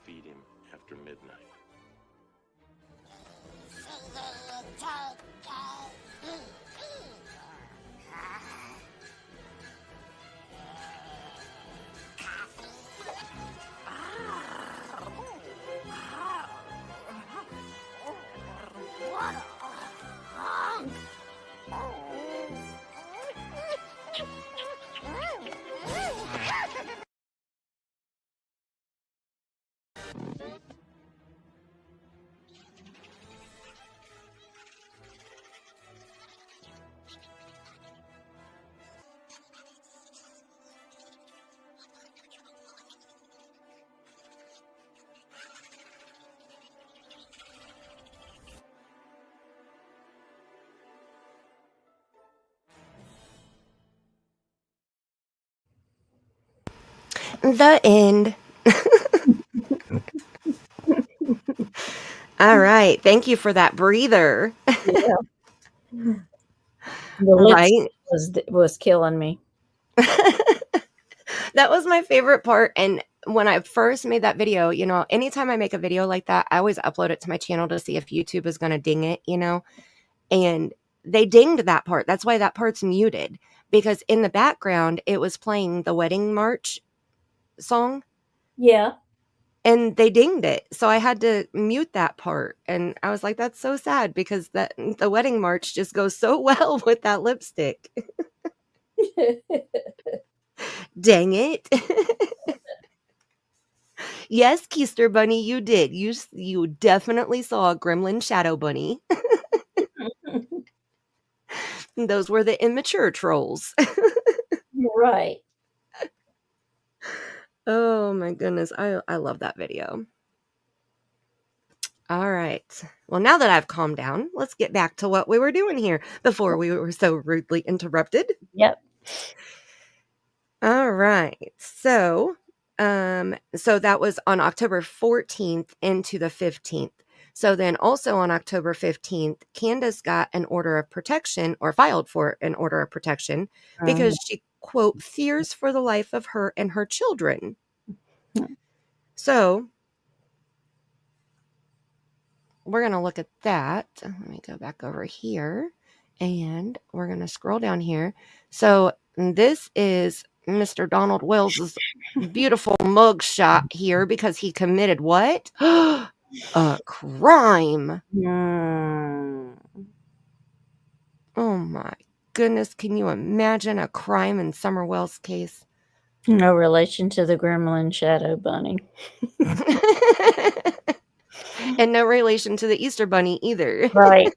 feed him after midnight. The end. All right. Thank you for that breather. Yeah. The Right? was killing me. That was my favorite part. And when I first made that video, you know, anytime I make a video like that, I always upload it to my channel to see if YouTube is going to ding it, you know, and they dinged that part. That's why that part's muted, because in the background, it was playing the wedding march song. Yeah. And they dinged it. So I had to mute that part. And I was like, that's so sad, because the wedding march just goes so well with that lipstick. Dang it. Yes, Keister Bunny, you did. You definitely saw a gremlin shadow bunny. Those were the immature trolls. Right. Oh my goodness. I love that video. All right. Well, now that I've calmed down, let's get back to what we were doing here before we were so rudely interrupted. Yep. All right. So that was on October 14th into the 15th. So then also on October 15th, Candus got an order of protection, or filed for an order of protection, because she, quote, fears for the life of her and her children. So we're going to look at that. Let me go back over here, and we're going to scroll down here. So this is Mr. Donald Wells's beautiful mug shot here, because he committed what? A crime. Oh my goodness. Can you imagine a crime in Summer Wells' case? No relation to the gremlin shadow bunny. And no relation to the Easter Bunny either. Right.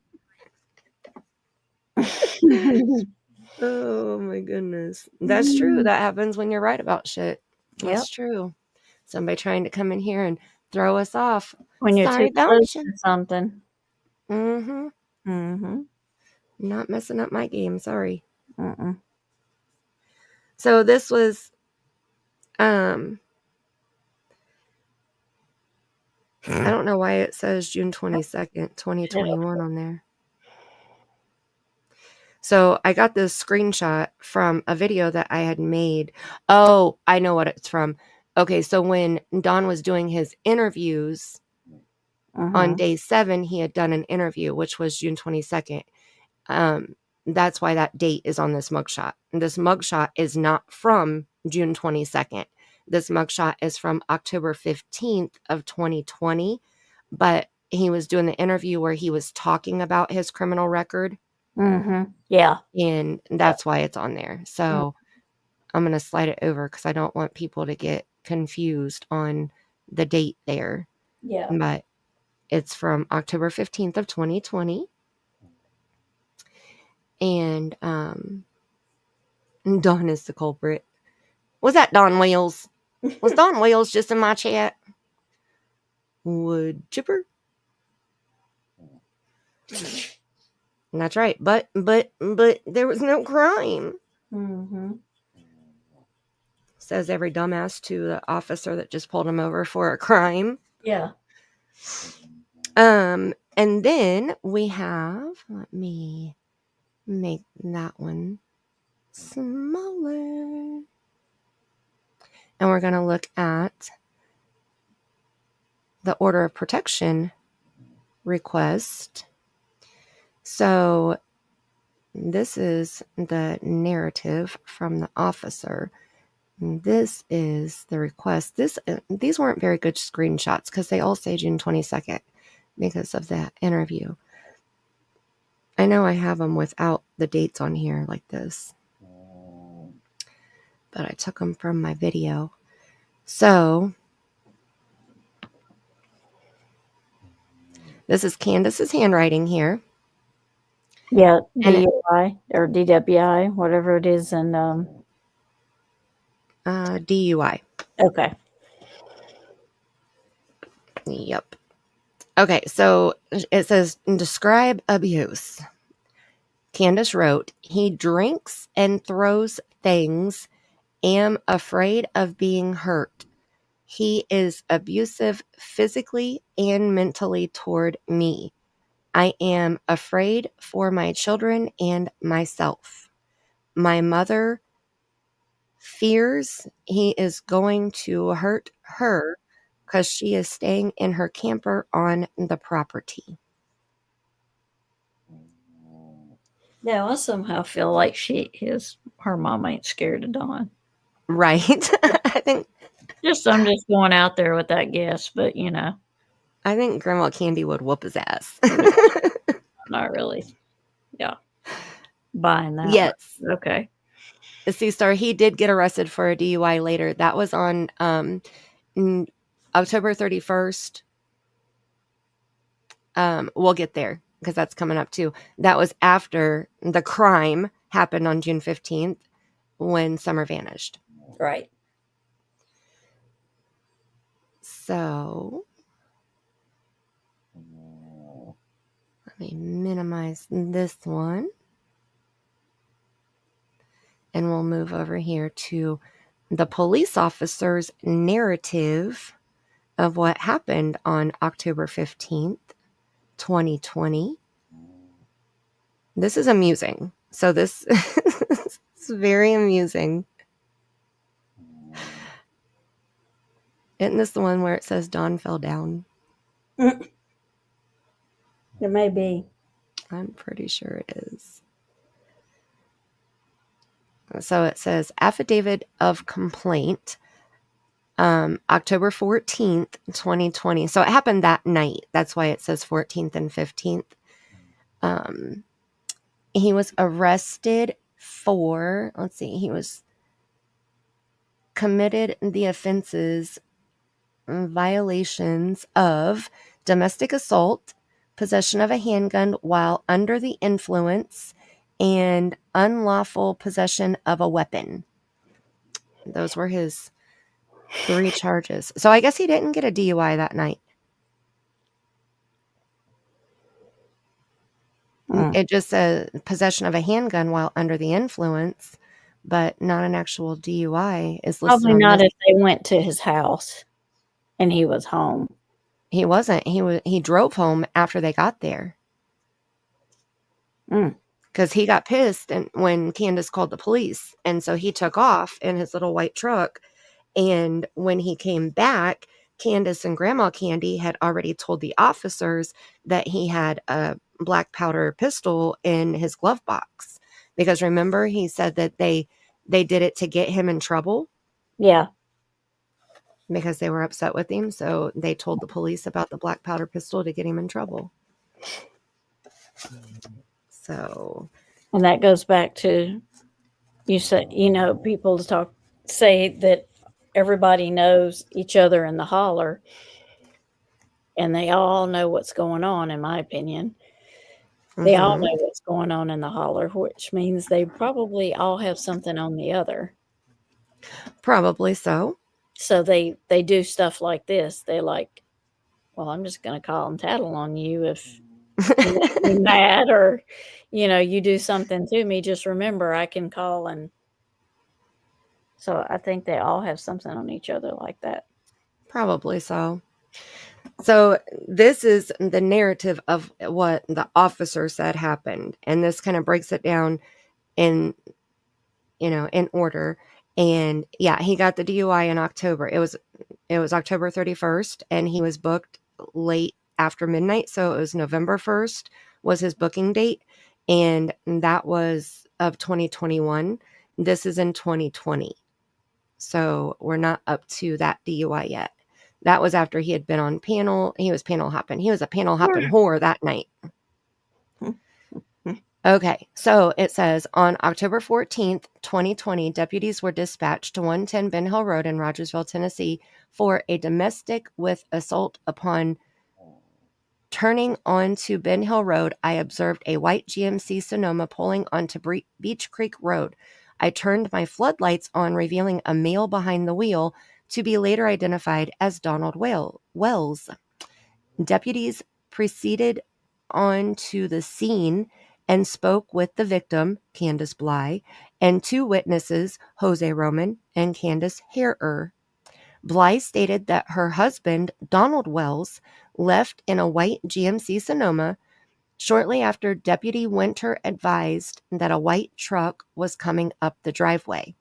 Oh my goodness. That's true. That happens when you're right about shit. That's true. Somebody trying to come in here and throw us off. When you're Sorry, too close to something. Mm-hmm. Mm-hmm. Not messing up my game. Sorry. Mm-mm. So this was I don't know why it says June 22nd, 2021 on there. So I got this screenshot from a video that I had made. Oh, I know what it's from. Okay, so when Don was doing his interviews on day 7, he had done an interview, which was June 22nd. That's why that date is on this mugshot. This mugshot is not from June 22nd. This mugshot is from October 15th of 2020, but he was doing the interview where he was talking about his criminal record. Mm-hmm. Yeah. And that's why it's on there. So I'm going to slide it over, because I don't want people to get confused on the date there. Yeah. But it's from October 15th of 2020. And Don is the culprit. Was that Don Wales? Was Don Wales just in my chat? Woodchipper? That's right. But there was no crime. Mm-hmm. Says every dumbass to the officer that just pulled him over for a crime. Yeah. And then we have, let me make that one smaller. And we're going to look at the order of protection request. So this is the narrative from the officer. This is the request. These weren't very good screenshots because they all say June 22nd because of that interview. I know I have them without the dates on here like this, but I took them from my video. So this is Candus's handwriting here. Yeah, And DUI or DWI, whatever it is, and DUI. Okay. Yep. Okay, so it says, describe abuse. Candus wrote, he drinks and throws things, am afraid of being hurt. He is abusive physically and mentally toward me. I am afraid for my children and myself. My mother fears he is going to hurt her because she is staying in her camper on the property. Yeah, I somehow feel like her mom ain't scared of Dawn. Right. I think I'm just going out there with that guess, but I think Grandma Candy would whoop his ass. Not really. Yeah. Buying that. Yes. One. Okay. See, Star, he did get arrested for a DUI later. That was on October 31st. We'll get there because that's coming up too. That was after the crime happened on June 15th when Summer vanished. Right. So let me minimize this one. And we'll move over here to the police officer's narrative of what happened on October 15th, 2020. This is amusing. So this is very amusing. Isn't this the one where it says Dawn fell down? It may be. I'm pretty sure it is. So it says affidavit of complaint, October 14th, 2020. So it happened that night. That's why it says 14th and 15th. He was arrested for, he was committed the offenses, violations of domestic assault, possession of a handgun while under the influence, and unlawful possession of a weapon. Those were his 3 charges. So I guess he didn't get a DUI that night. It just says possession of a handgun while under the influence, but not an actual DUI is listed. Probably not if they went to his house and he was home. He wasn't. He drove home after they got there. Because he got pissed when Candus called the police. And so he took off in his little white truck. And when he came back, Candus and Grandma Candy had already told the officers that he had a black powder pistol in his glove box. Because remember, he said that they did it to get him in trouble. Yeah. Because they were upset with him. So they told the police about the black powder pistol to get him in trouble. So, and that goes back to people say that everybody knows each other in the holler, and they all know what's going on. In my opinion, they all know what's going on in the holler, which means they probably all have something on the other. Probably so. So they do stuff like this. They like, well, I'm just going to call and tattle on you if you're mad or, you do something to me. Just remember, I can call and So I think they all have something on each other like that. Probably so. So this is the narrative of what the officer said happened, and this kind of breaks it down in in order. And yeah, he got the DUI in October. It was October 31st, and he was booked late after midnight, so it was November 1st was his booking date, and that was of 2021. This is in 2020. So we're not up to that DUI yet. That was after he had been on panel. He was panel hopping. He was a panel hopping whore that night. Okay, so it says on October 14th, 2020, deputies were dispatched to 110 Ben Hill Road in Rogersville, Tennessee for a domestic with assault. Upon turning onto Ben Hill Road, I observed a white GMC Sonoma pulling onto Beach Creek Road. I turned my floodlights on, revealing a male behind the wheel, to be later identified as Donald Wells. Deputies proceeded onto the scene and spoke with the victim, Candus Blys, and two witnesses, Jose Roman and Candace Harrer. Blys stated that her husband, Donald Wells, left in a white GMC Sonoma shortly after Deputy Winter advised that a white truck was coming up the driveway.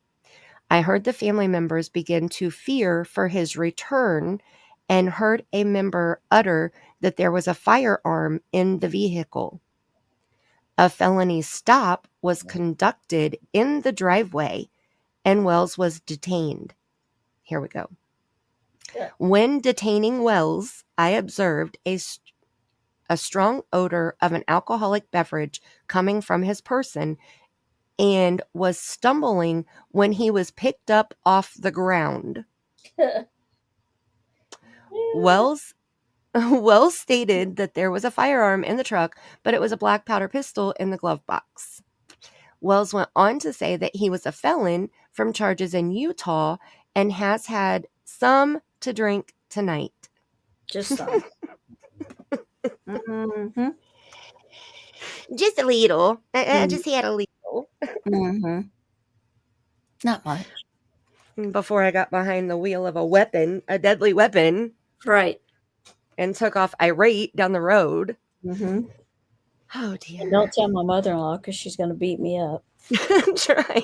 I heard the family members begin to fear for his return and heard a member utter that there was a firearm in the vehicle. A felony stop was conducted in the driveway, and Wells was detained. Here we go. When detaining Wells, I observed a strong odor of an alcoholic beverage coming from his person and was stumbling when he was picked up off the ground. Wells stated that there was a firearm in the truck, but it was a black powder pistol in the glove box. Wells went on to say that he was a felon from charges in Utah and has had some to drink tonight. Just some. Mm-hmm. Just a little. I just had a little. Mm-hmm. Not much. Before I got behind the wheel of a deadly weapon. Right. And took off irate down the road. Mm-hmm. Oh, dear. And don't tell my mother-in-law because she's going to beat me up. That's right.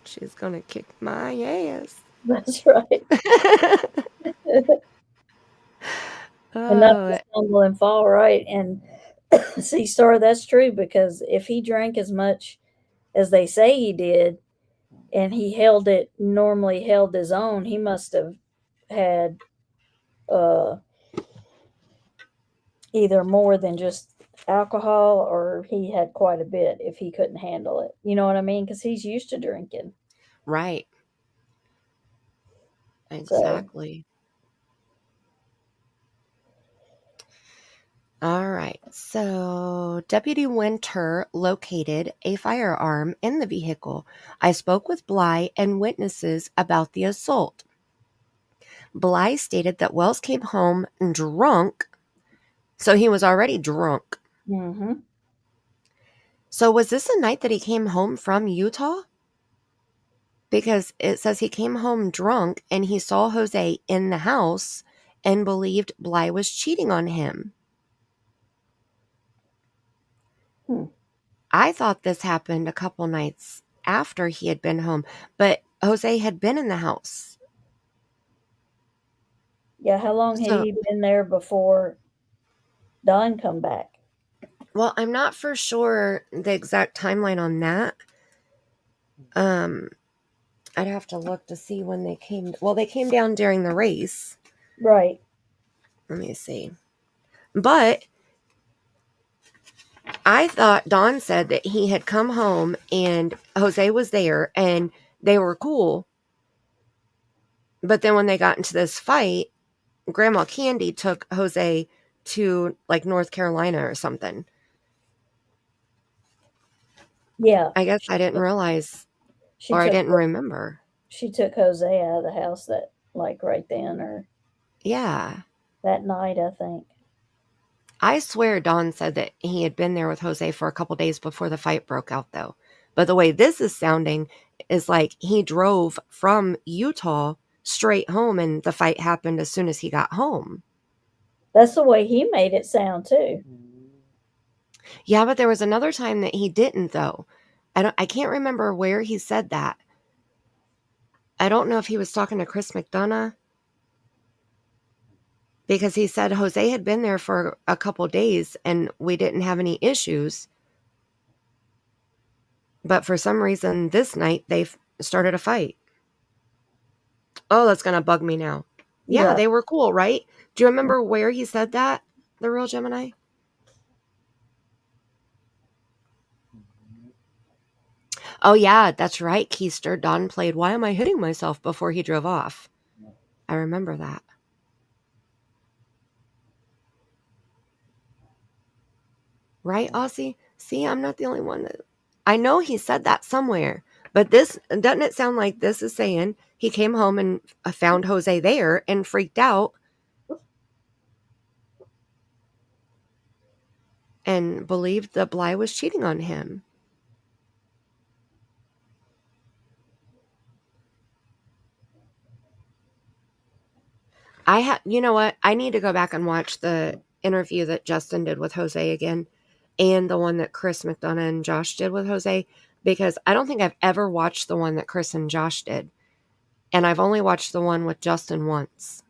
She's going to kick my ass. That's right. Enough to stumble and fall, right? And see, Star, that's true, because if he drank as much as they say he did, and he normally held his own, he must have had either more than just alcohol, or he had quite a bit if he couldn't handle it. You know what I mean? Because he's used to drinking. Right. Exactly. All right. So Deputy Winter located a firearm in the vehicle. I spoke with Blys and witnesses about the assault. Blys stated that Wells came home drunk. So he was already drunk. Mm-hmm. So was this the night that he came home from Utah? Because it says he came home drunk and he saw Jose in the house and believed Blys was cheating on him. I thought this happened a couple nights after he had been home, but Jose had been in the house. Yeah, how long had he been there before Don come back? Well, I'm not for sure the exact timeline on that. I'd have to look to see when they came. Well, they came down during the race. Right. Let me see. But I thought Don said that he had come home and Jose was there and they were cool. But then when they got into this fight, Grandma Candy took Jose to like North Carolina or something. Yeah. I guess I didn't realize, or I didn't remember. She took Jose out of the house that, like, right then, or yeah, that night, I think. I swear Don said that he had been there with Jose for a couple days before the fight broke out, though. But the way this is sounding is like he drove from Utah straight home and the fight happened as soon as he got home. That's the way he made it sound too. Yeah, but there was another time that he didn't, though. I can't remember where he said that. I don't know if he was talking to Chris McDonough, because he said Jose had been there for a couple days and we didn't have any issues. But for some reason, this night, they started a fight. Oh, that's going to bug me now. Yeah, they were cool, right? Do you remember where he said that, the real Gemini? Oh, yeah, that's right, Keister. Don played Why Am I Hitting Myself before he drove off. I remember that. Right, Aussie? See, I'm not the only one that... I know he said that somewhere, but this... Doesn't it sound like this is saying he came home and found Jose there and freaked out and believed that Bly was cheating on him? You know what? I need to go back and watch the interview that Justin did with Jose again, and the one that Chris McDonough and Josh did with Jose, because I don't think I've ever watched the one that Chris and Josh did, and I've only watched the one with Justin once,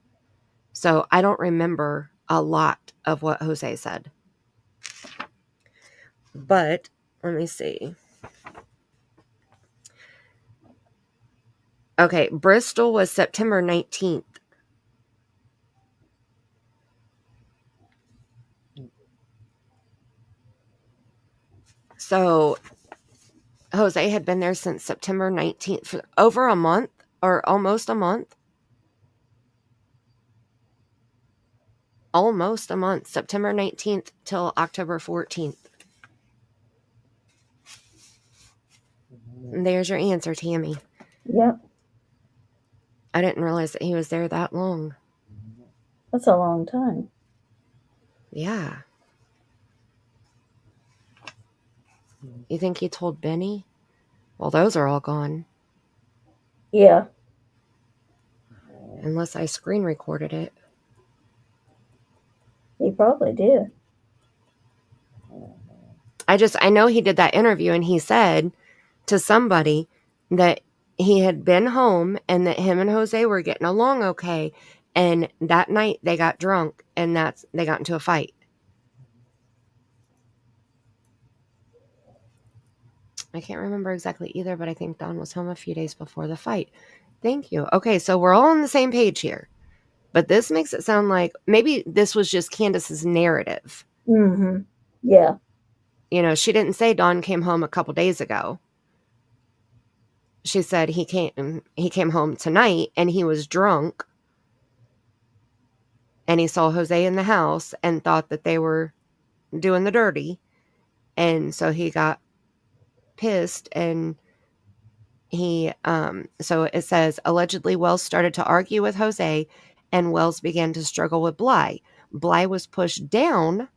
so I don't remember a lot of what Jose said. But let me see. Okay, Bristol was September 19th. So Jose had been there since September 19th for over a month, or almost a month. Almost a month. September 19th till October 14th. And there's your answer, Tammie. Yep. I didn't realize that he was there that long. That's a long time. Yeah. You think he told Benny? Well, those are all gone. Yeah. Unless I screen recorded it. He probably did. I know he did that interview and he said to somebody that he had been home and that him and Jose were getting along okay. And that night they got drunk and they got into a fight. I can't remember exactly either, but I think Don was home a few days before the fight. Thank you. Okay, so we're all on the same page here. But this makes it sound like maybe this was just Candus's narrative. Mm-hmm. Yeah. You know, she didn't say Don came home a couple days ago. She said he came home tonight and he was drunk. And he saw Jose in the house and thought that they were doing the dirty. And so he got pissed and so it says, allegedly Wells started to argue with Jose and Wells began to struggle with Bly. Bly was pushed down,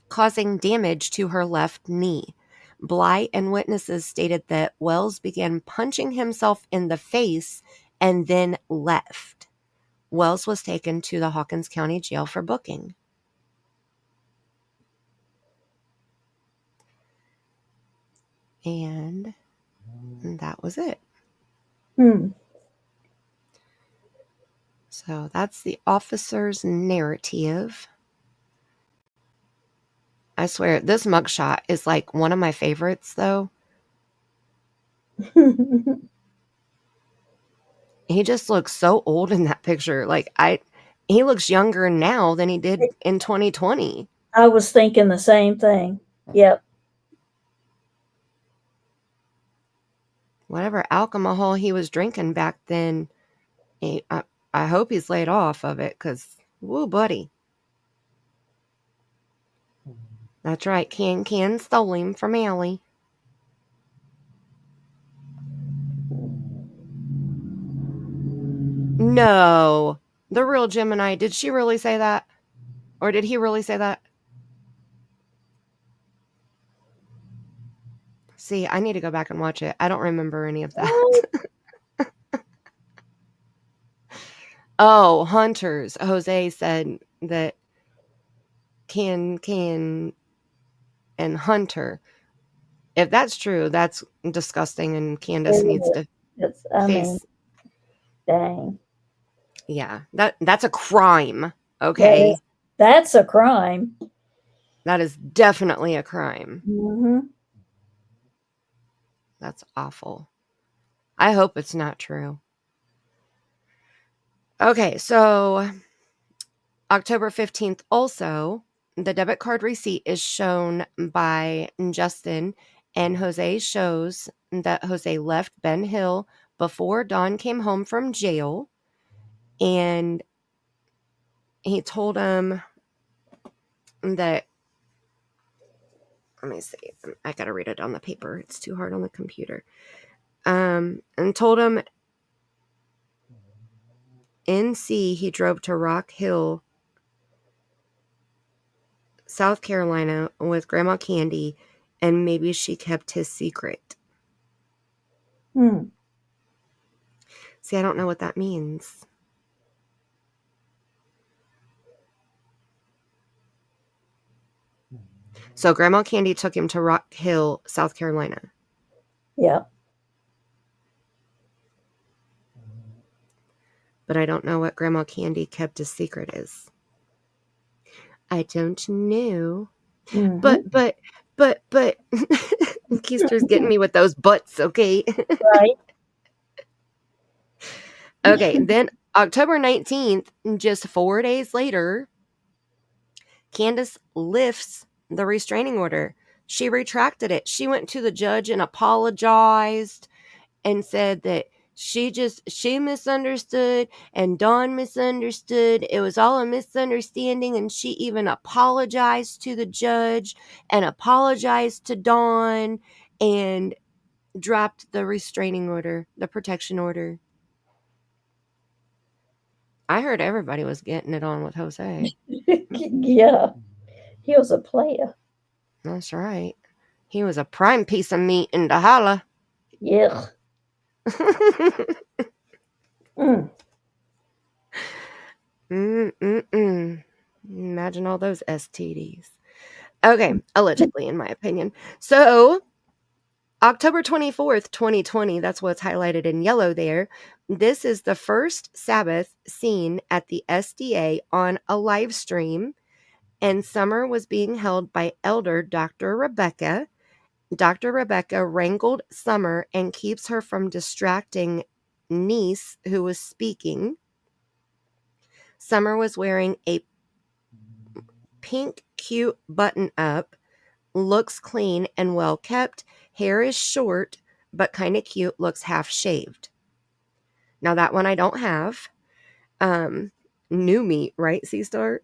causing damage to her left knee. Bly and witnesses stated that Wells began punching himself in the face and then left. Wells was taken to the Hawkins County Jail for booking. And that was it. So that's the officer's narrative. I swear, this mugshot is like one of my favorites, though. He just looks so old in that picture. Like, he looks younger now than he did in 2020. I was thinking the same thing. Yep. Whatever alcohol he was drinking back then, I hope he's laid off of it, because, woo, buddy. That's right, Can stole him from Allie. No. The real Gemini, did she really say that? Or did he really say that? See, I need to go back and watch it. I don't remember any of that. Oh, hunters. Jose said that can and hunter. If that's true, that's disgusting, and Candus needs to face. Dang. Yeah, that's a crime. Okay, That's a crime. that is definitely a crime. Mm-hmm. That's awful. I hope it's not true. Okay, so October 15th also, the debit card receipt is shown by Justin, and Jose shows that Jose left Ben Hill before Don came home from jail, and he told him that, let me see, I gotta read it on the paper. It's too hard on the computer. And told him NC he drove to Rock Hill, South Carolina with Grandma Candy, and maybe she kept his secret. See, I don't know what that means. So Grandma Candy took him to Rock Hill, South Carolina. Yeah. But I don't know what Grandma Candy kept his secret is. I don't know. Mm-hmm. But Keister's getting me with those butts, okay? Right. Okay, then October 19th, just 4 days later, Candus lifts the restraining order. She retracted it. She went to the judge and apologized and said that she misunderstood and Dawn misunderstood. It was all a misunderstanding, and she even apologized to the judge and apologized to Dawn and dropped the restraining order, the protection order. I heard everybody was getting it on with Jose. Yeah. He was a player. That's right. He was a prime piece of meat in the holla. Yeah. Imagine all those STDs. Okay, allegedly, in my opinion. So, October 24th, 2020, that's what's highlighted in yellow there. This is the first Sabbath seen at the SDA on a live stream, and summer was being held by Elder Dr. Rebecca. Dr. Rebecca wrangled Summer and keeps her from distracting niece who was speaking. Summer was wearing a pink, cute button-up, looks clean and well kept. Hair is short, but kind of cute, looks half shaved. Now that one I don't have. New meat, right, C-Star?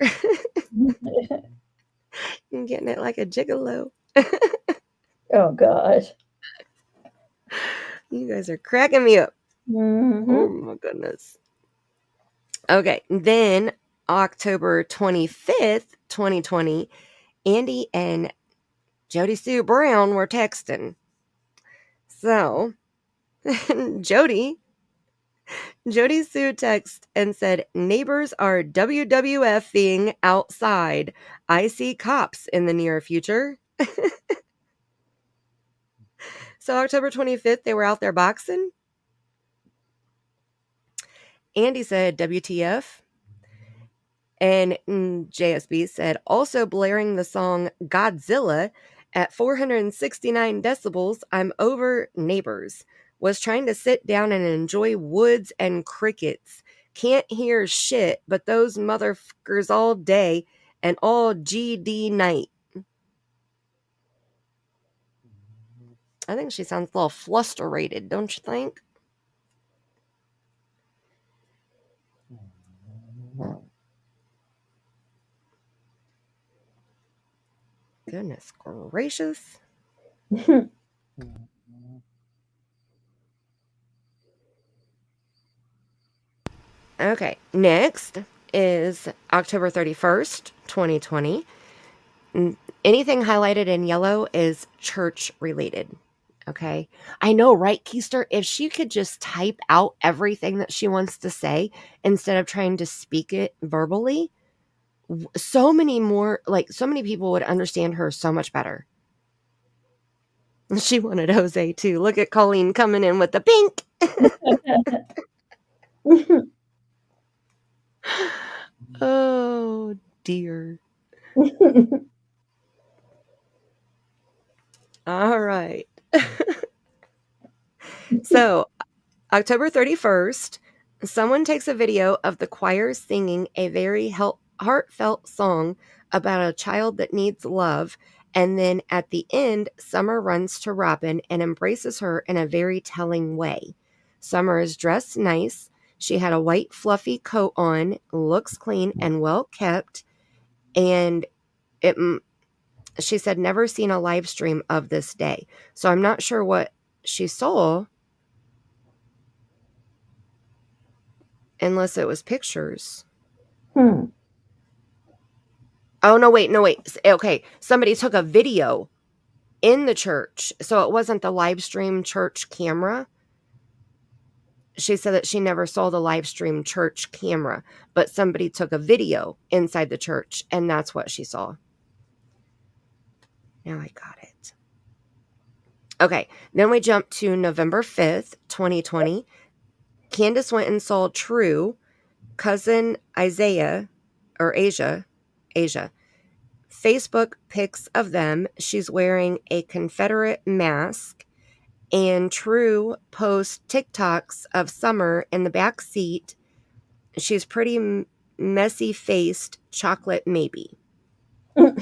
I'm getting it like a gigolo. Oh, gosh. You guys are cracking me up. Mm-hmm. Oh, my goodness. Okay, then October 25th, 2020, Andy and Jody Sue Brown were texting. So, Jody Sue texted and said, neighbors are WWFing outside. I see cops in the near future. So October 25th, they were out there boxing. Andy said, WTF. And JSB said, also blaring the song Godzilla at 469 decibels, I'm over neighbors. Was trying to sit down and enjoy woods and crickets. Can't hear shit, but those motherfuckers all day and all GD night. I think she sounds a little flusterated, don't you think? Goodness gracious. Okay, next is October 31st, 2020. Anything highlighted in yellow is church related. Okay. I know, right, Keister? If she could just type out everything that she wants to say instead of trying to speak it verbally, so many people would understand her so much better. She wanted Jose too. Look at Colleen coming in with the pink. Oh, dear. All right. So, October 31st, someone takes a video of the choir singing a very heartfelt song about a child that needs love. And then at the end, Summer runs to Robin and embraces her in a very telling way. Summer is dressed nice. She had a white fluffy coat on, looks clean and well kept. And she said never seen a live stream of this day. So I'm not sure what she saw, unless it was pictures. Oh, no, wait. Okay, somebody took a video in the church, so it wasn't the live stream church camera. She said that she never saw the live stream church camera, but somebody took a video inside the church, and that's what she saw. Now I got it. Okay, then we jump to November 5th, 2020. Candus went and saw True, cousin Asia. Facebook pics of them. She's wearing a Confederate mask, and True posts TikToks of Summer in the back seat. She's pretty messy-faced, chocolate maybe. All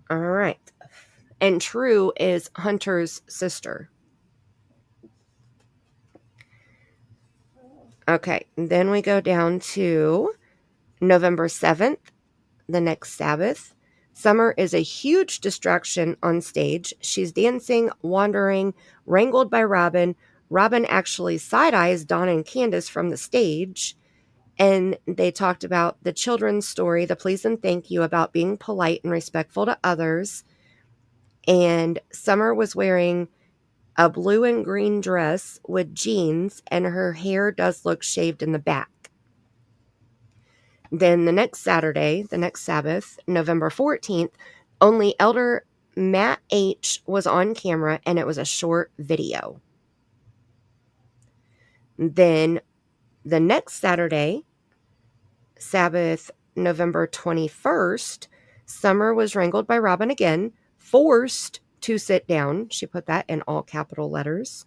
right. And True is Hunter's sister. Okay, then we go down to November 7th, the next Sabbath. Summer is a huge distraction on stage. She's dancing, wandering, wrangled by Robin. Robin actually side-eyes Dawn and Candus from the stage. And they talked about the children's story, the please and thank you, about being polite and respectful to others. And Summer was wearing a blue and green dress with jeans, and her hair does look shaved in the back. Then the next Saturday, the next Sabbath, November 14th, only Elder Matt H. was on camera, and it was a short video. Then the next Saturday, Sabbath, November 21st, Summer was wrangled by Robin again, forced to sit down. She put that in all capital letters.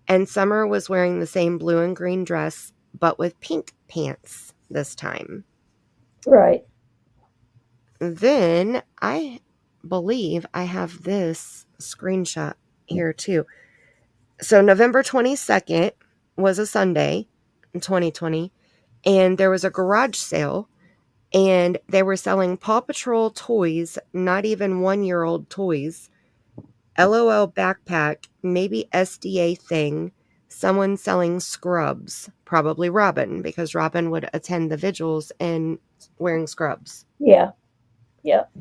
And Summer was wearing the same blue and green dress, but with pink pants this time. Right. Then I believe I have this screenshot here too. So November 22nd was a Sunday in 2020, and there was a garage sale, and they were selling Paw Patrol toys, not even 1-year-old toys. LOL backpack, maybe SDA thing, someone selling scrubs, probably Robin, because Robin would attend the vigils and wearing scrubs. Yeah. Yep.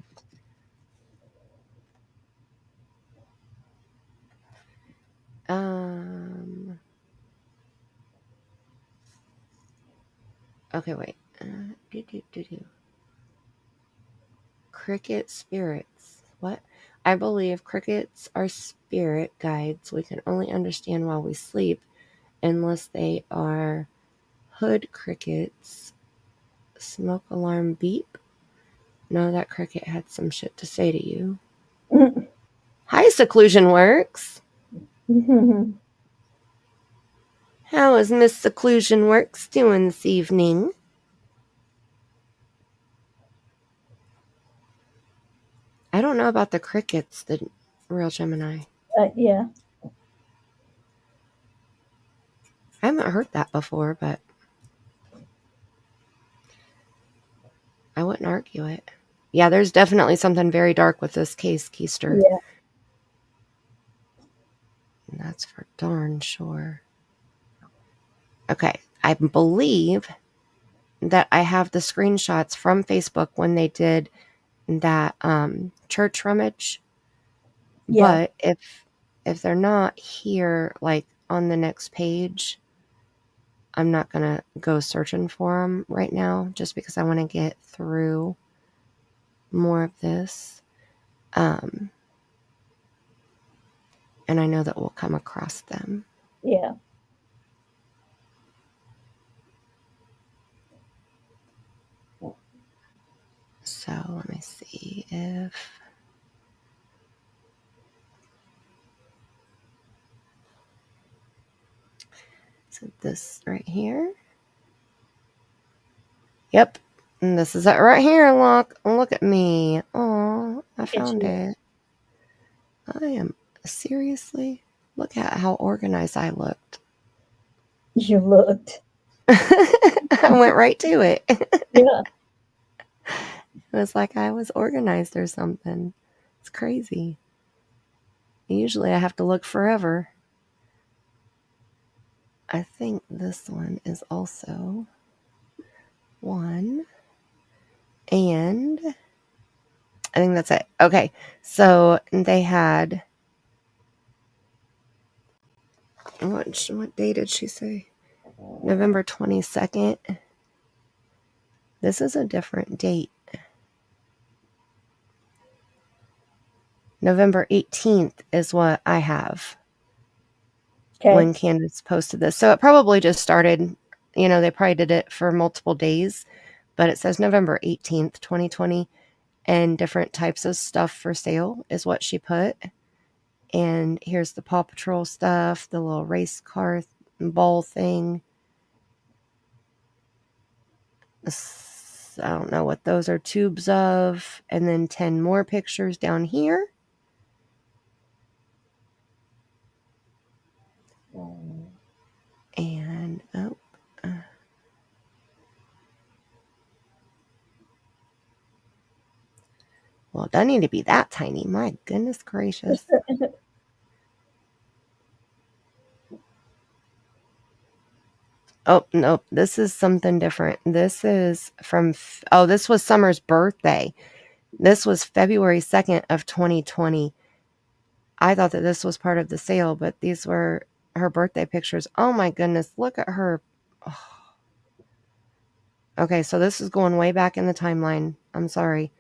Okay, wait. Cricket spirits. What? I believe crickets are spirit guides we can only understand while we sleep, unless they are hood crickets. Smoke alarm beep. No, that cricket had some shit to say to you. Hi, Seclusion Works. How is Miss Seclusion Works doing this evening? I don't know about the crickets, the real Gemini. Yeah. I haven't heard that before, but I wouldn't argue it. Yeah, there's definitely something very dark with this case, Keister. Yeah. And that's for darn sure. Okay, I believe that I have the screenshots from Facebook when they did that church rummage. Yeah. But if they're not here, like on the next page, I'm not gonna go searching for them right now, just because I want to get through more of this. And I know that we'll come across them. Yeah. So let me see if... So this right here. Yep. And this is it right here. Look at me. Oh, I found it. I am seriously... Look at how organized I looked. You looked. I went right to it. Yeah. It was like I was organized or something. It's crazy. Usually I have to look forever. I think this one is also one. And I think that's it. Okay. So they had... What day did she say? November 22nd. This is a different date. November 18th is what I have. Okay. When Candus posted this. So it probably just started, they probably did it for multiple days, but it says November 18th, 2020, and different types of stuff for sale is what she put. And here's the Paw Patrol stuff, the little race car ball thing. I don't know what those are tubes of. And then 10 more pictures down here. And, well, it doesn't need to be that tiny. My goodness gracious. Oh, nope. This is something different. This is from... Oh, this was Summer's birthday. This was February 2nd of 2020. I thought that this was part of the sale, but these were her birthday pictures. Oh my goodness. Look at her. Oh. Okay, so this is going way back in the timeline. I'm sorry.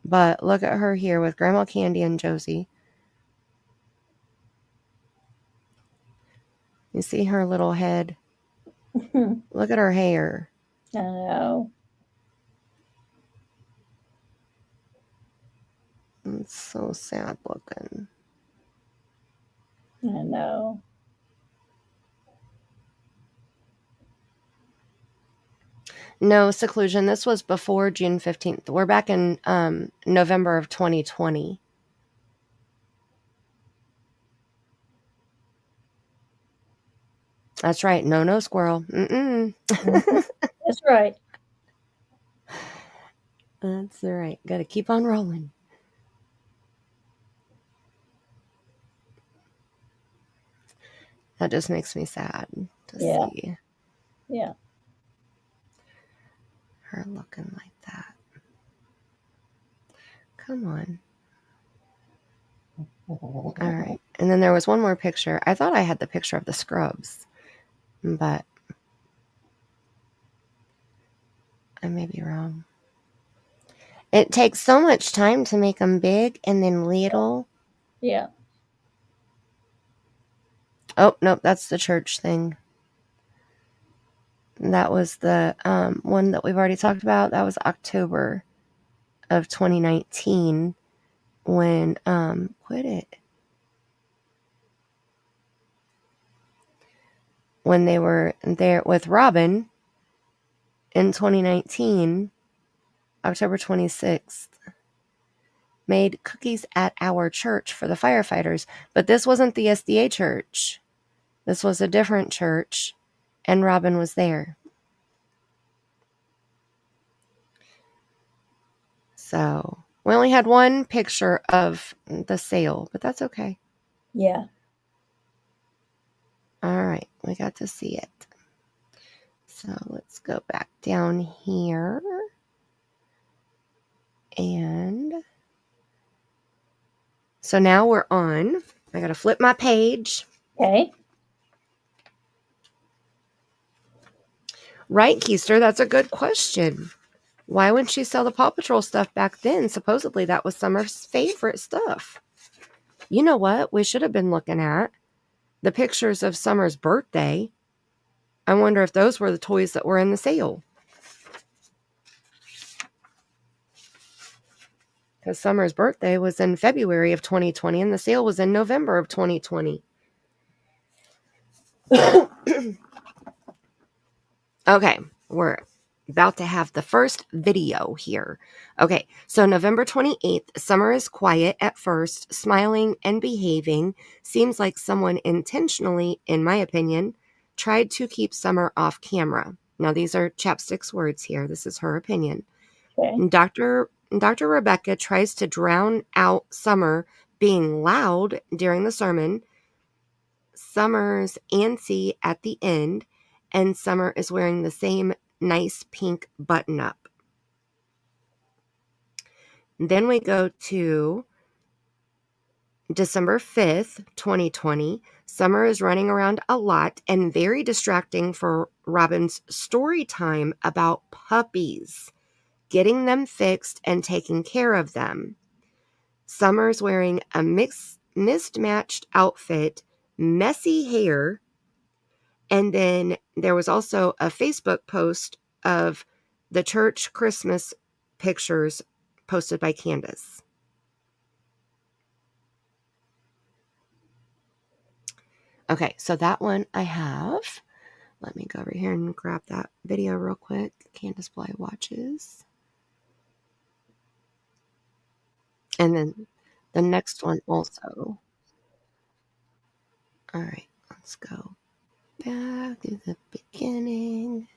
But look at her here with Grandma Candy and Josie. You see her little head? Look at her hair. I know. It's so sad looking. I know. No, seclusion. This was before June 15th. We're back in November of 2020. That's right. No, squirrel. Mm-mm. That's right. That's all right. Got to keep on rolling. That just makes me sad to see her looking like that. Come on. All right. And then there was one more picture. I thought I had the picture of the scrubs, but I may be wrong. It takes so much time to make them big and then little. Yeah. Oh, nope, that's the church thing. That was the one that we've already talked about. That was October of 2019 when, quit it. When they were there with Robin in 2019, October 26th. Made cookies at our church for the firefighters. But this wasn't the SDA church. This was a different church. And Robin was there. So we only had one picture of the sale, but that's okay. Yeah. All right. We got to see it. So let's go back down here. And so now we're on. I got to flip my page. Okay. Right, Keister, that's a good question. Why wouldn't she sell the Paw Patrol stuff back then? Supposedly that was Summer's favorite stuff. You know what? We should have been looking at the pictures of Summer's birthday. I wonder if those were the toys that were in the sale. Because Summer's birthday was in February of 2020 and the sale was in November of 2020. Okay, we're about to have the first video here. Okay, so November 28th, Summer is quiet at first, smiling and behaving. Seems like someone intentionally, in my opinion, tried to keep Summer off camera. Now, these are Chapstick's words here. This is her opinion. Okay. Dr. Rebecca tries to drown out Summer being loud during the sermon. Summer's antsy at the end, and Summer is wearing the same nice pink button-up. Then we go to December 5th, 2020. Summer is running around a lot and very distracting for Robin's story time about puppies, getting them fixed and taking care of them. Summer's wearing a mismatched outfit, messy hair, and then there was also a Facebook post of the church Christmas pictures posted by Candus. Okay, so that one I have. Let me go over here and grab that video real quick. Candus Blys watches. And then the next one also. All right, let's go back to the beginning.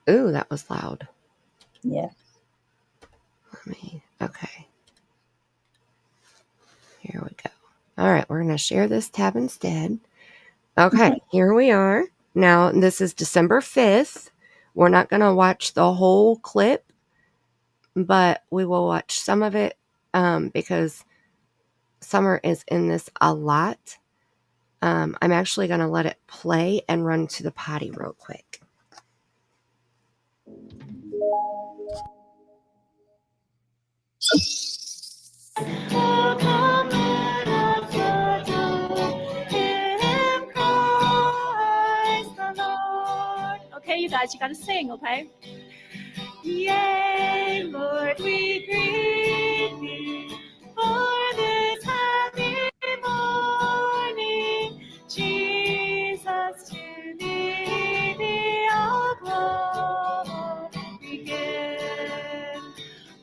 Ooh, that was loud. Yeah. Okay. Here we go. All right, we're going to share this tab instead. Okay, here we are. Now, this is December 5th. We're not going to watch the whole clip, but we will watch some of it because Summer is in this a lot. I'm actually going to let it play and run to the potty real quick. Okay, you guys, you gotta sing, okay? Yea, Lord, we greet thee for this happy morning. Jesus, to thee all glory give.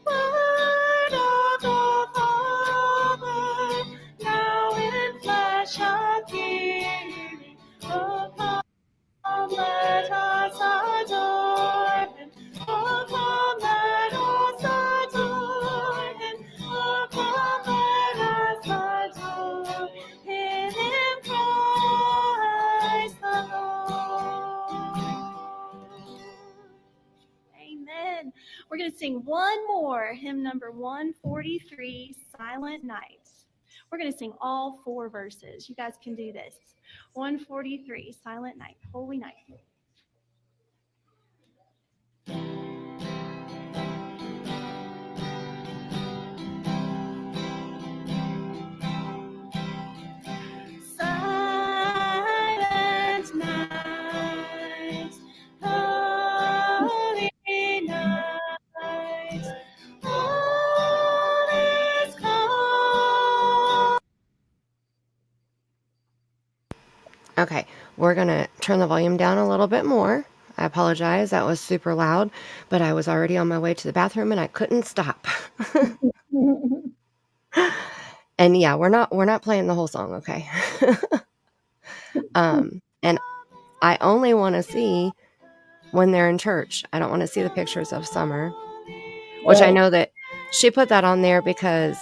Word of the Father, now in flesh appearing, oh, come, let us adore him. Oh, come, let us adore him. Oh, come, let us adore him in Christ the Lord. Amen. We're going to sing one more, hymn number 143, Silent Night. We're going to sing all 4 verses. You guys can do this. 143, Silent Night, Holy Night. Silent night, holy night, all is calm. Okay, we're going to turn the volume down a little bit more. I apologize, that was super loud, but I was already on my way to the bathroom and I couldn't stop. And yeah, we're not playing the whole song, okay? And I only want to see when they're in church. I don't want to see the pictures of Summer, which I Right. know that she put that on there because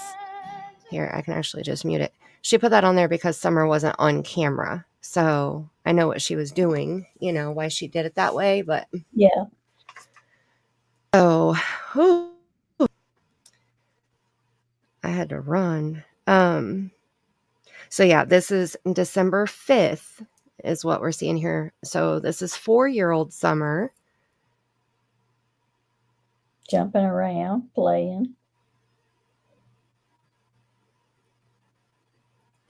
here, I can actually just mute it. She put that on there because Summer wasn't on camera. So I know what she was doing, you know, why she did it that way. But Yeah. so whew, I had to run. So yeah, this is December 5th is what we're seeing here. So this is 4-year-old Summer. Jumping around, playing.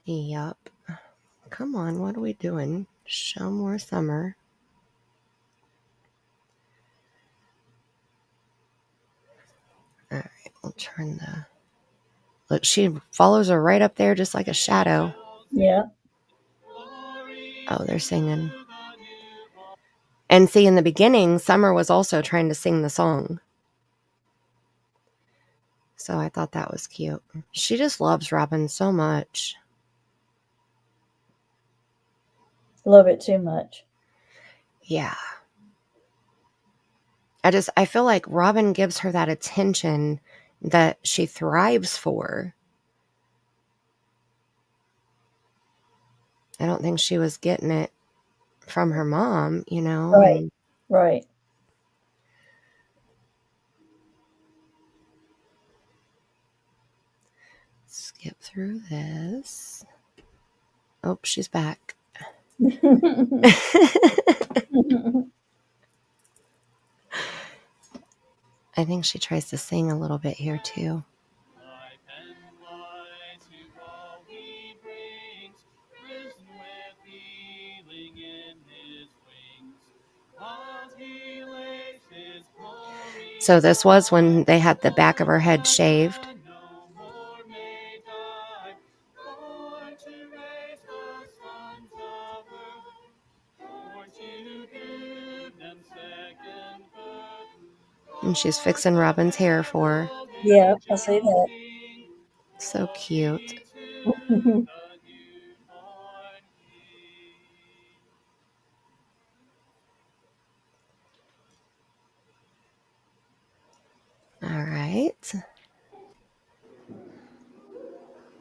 Yep. Come on, what are we doing? Show more Summer. All right, we'll turn the... Look, she follows her right up there just like a shadow. Yeah. Oh, they're singing. And see, in the beginning, Summer was also trying to sing the song. So I thought that was cute. She just loves Robin so much. Love it too much. Yeah. I feel like Robin gives her that attention that she thrives for. I don't think she was getting it from her mom, you know? Right. Right. Skip through this. Oh, she's back. I think she tries to sing a little bit here too. So this was when they had the back of her head shaved. And she's fixing Robin's hair for her. Yeah, I see that. So cute. All right.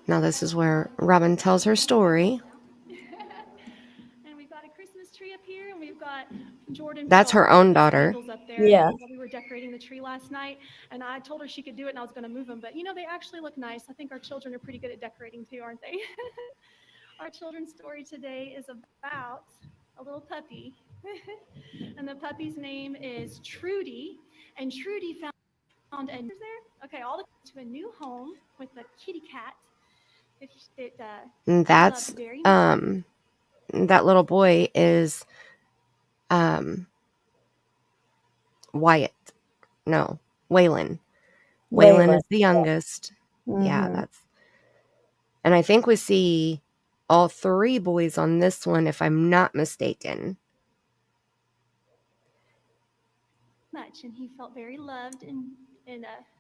Now this is where Robin tells her story. And we've got a Christmas tree up here, and we've got Jordan. That's her own daughter. Up there. Yeah. While we were decorating the tree last night, and I told her she could do it, and I was going to move them. But you know, they actually look nice. I think our children are pretty good at decorating too, aren't they? Our children's story today is about a little puppy, and the puppy's name is Trudy. And Trudy found a there. Okay, all the to a new home with a kitty cat. And that's that little boy is Wyatt. No, Waylon. Waylon is the youngest. Mm-hmm. Yeah, that's. And I think we see all 3 boys on this one, if I'm not mistaken. Much, and he felt very loved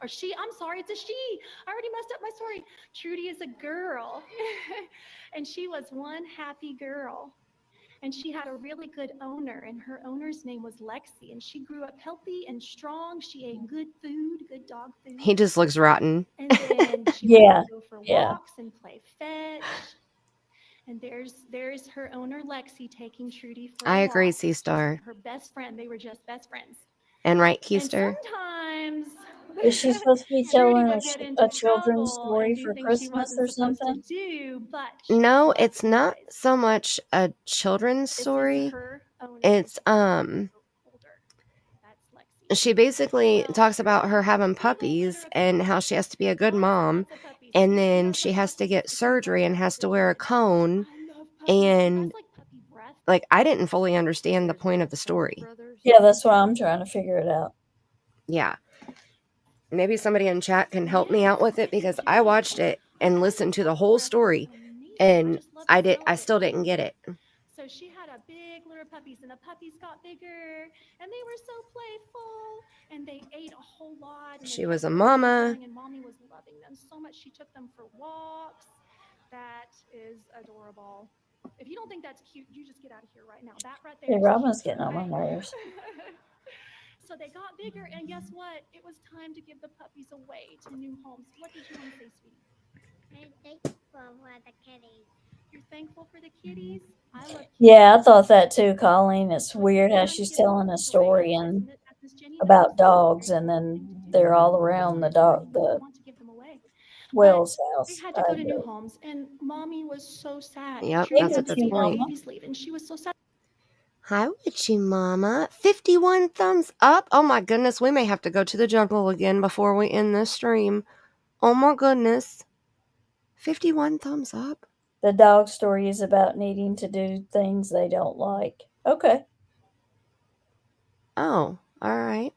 or she, I'm sorry, it's a she. I already messed up my story. Trudy is a girl. And she was one happy girl. And she had a really good owner, and her owner's name was Lexi, and she grew up healthy and strong. She ate good food, good dog food. He just looks rotten. And then she would go for walks and play fetch. And there's her owner Lexi taking Trudy for a I agree, walk. C-Star. Her best friend. They were just best friends. And right, Keister? And sometimes is she supposed to be telling a children's story for she Christmas or something? No, it's not so much a children's story. It's she basically talks about her having puppies and how she has to be a good mom, and then she has to get surgery and has to wear a cone. And like, I didn't fully understand the point of the story. Yeah, that's why I'm trying to figure it out. Yeah. Maybe somebody in chat can help me out with it, because I watched it and listened to the whole story, and I still didn't get it. So she had a big litter of puppies, and the puppies got bigger, and they were so playful, and they ate a whole lot. She was a mama. And mommy was loving them so much. She took them for walks. That is adorable. If you don't think that's cute, you just get out of here right now. That right there. Hey, Robin's getting on my nerves. So they got bigger, and guess what? It was time to give the puppies away to new homes. What did you want to say, sweetie? I'm thankful for the kitties. You're thankful for the kitties? I love kitties. Yeah, I thought that too, Colleen. It's weird how she's telling a story and about dogs, and then they're all around the Wells house. They had to go to new homes, and Mommy was so sad. Yep, Trudy that's a had to good see the point. babies leave, and she was so sad. Hi, Witchy Mama. 51 thumbs up. Oh my goodness, we may have to go to the jungle again before we end this stream. Oh my goodness. 51 thumbs up. The dog story is about needing to do things they don't like. Okay. Oh, all right.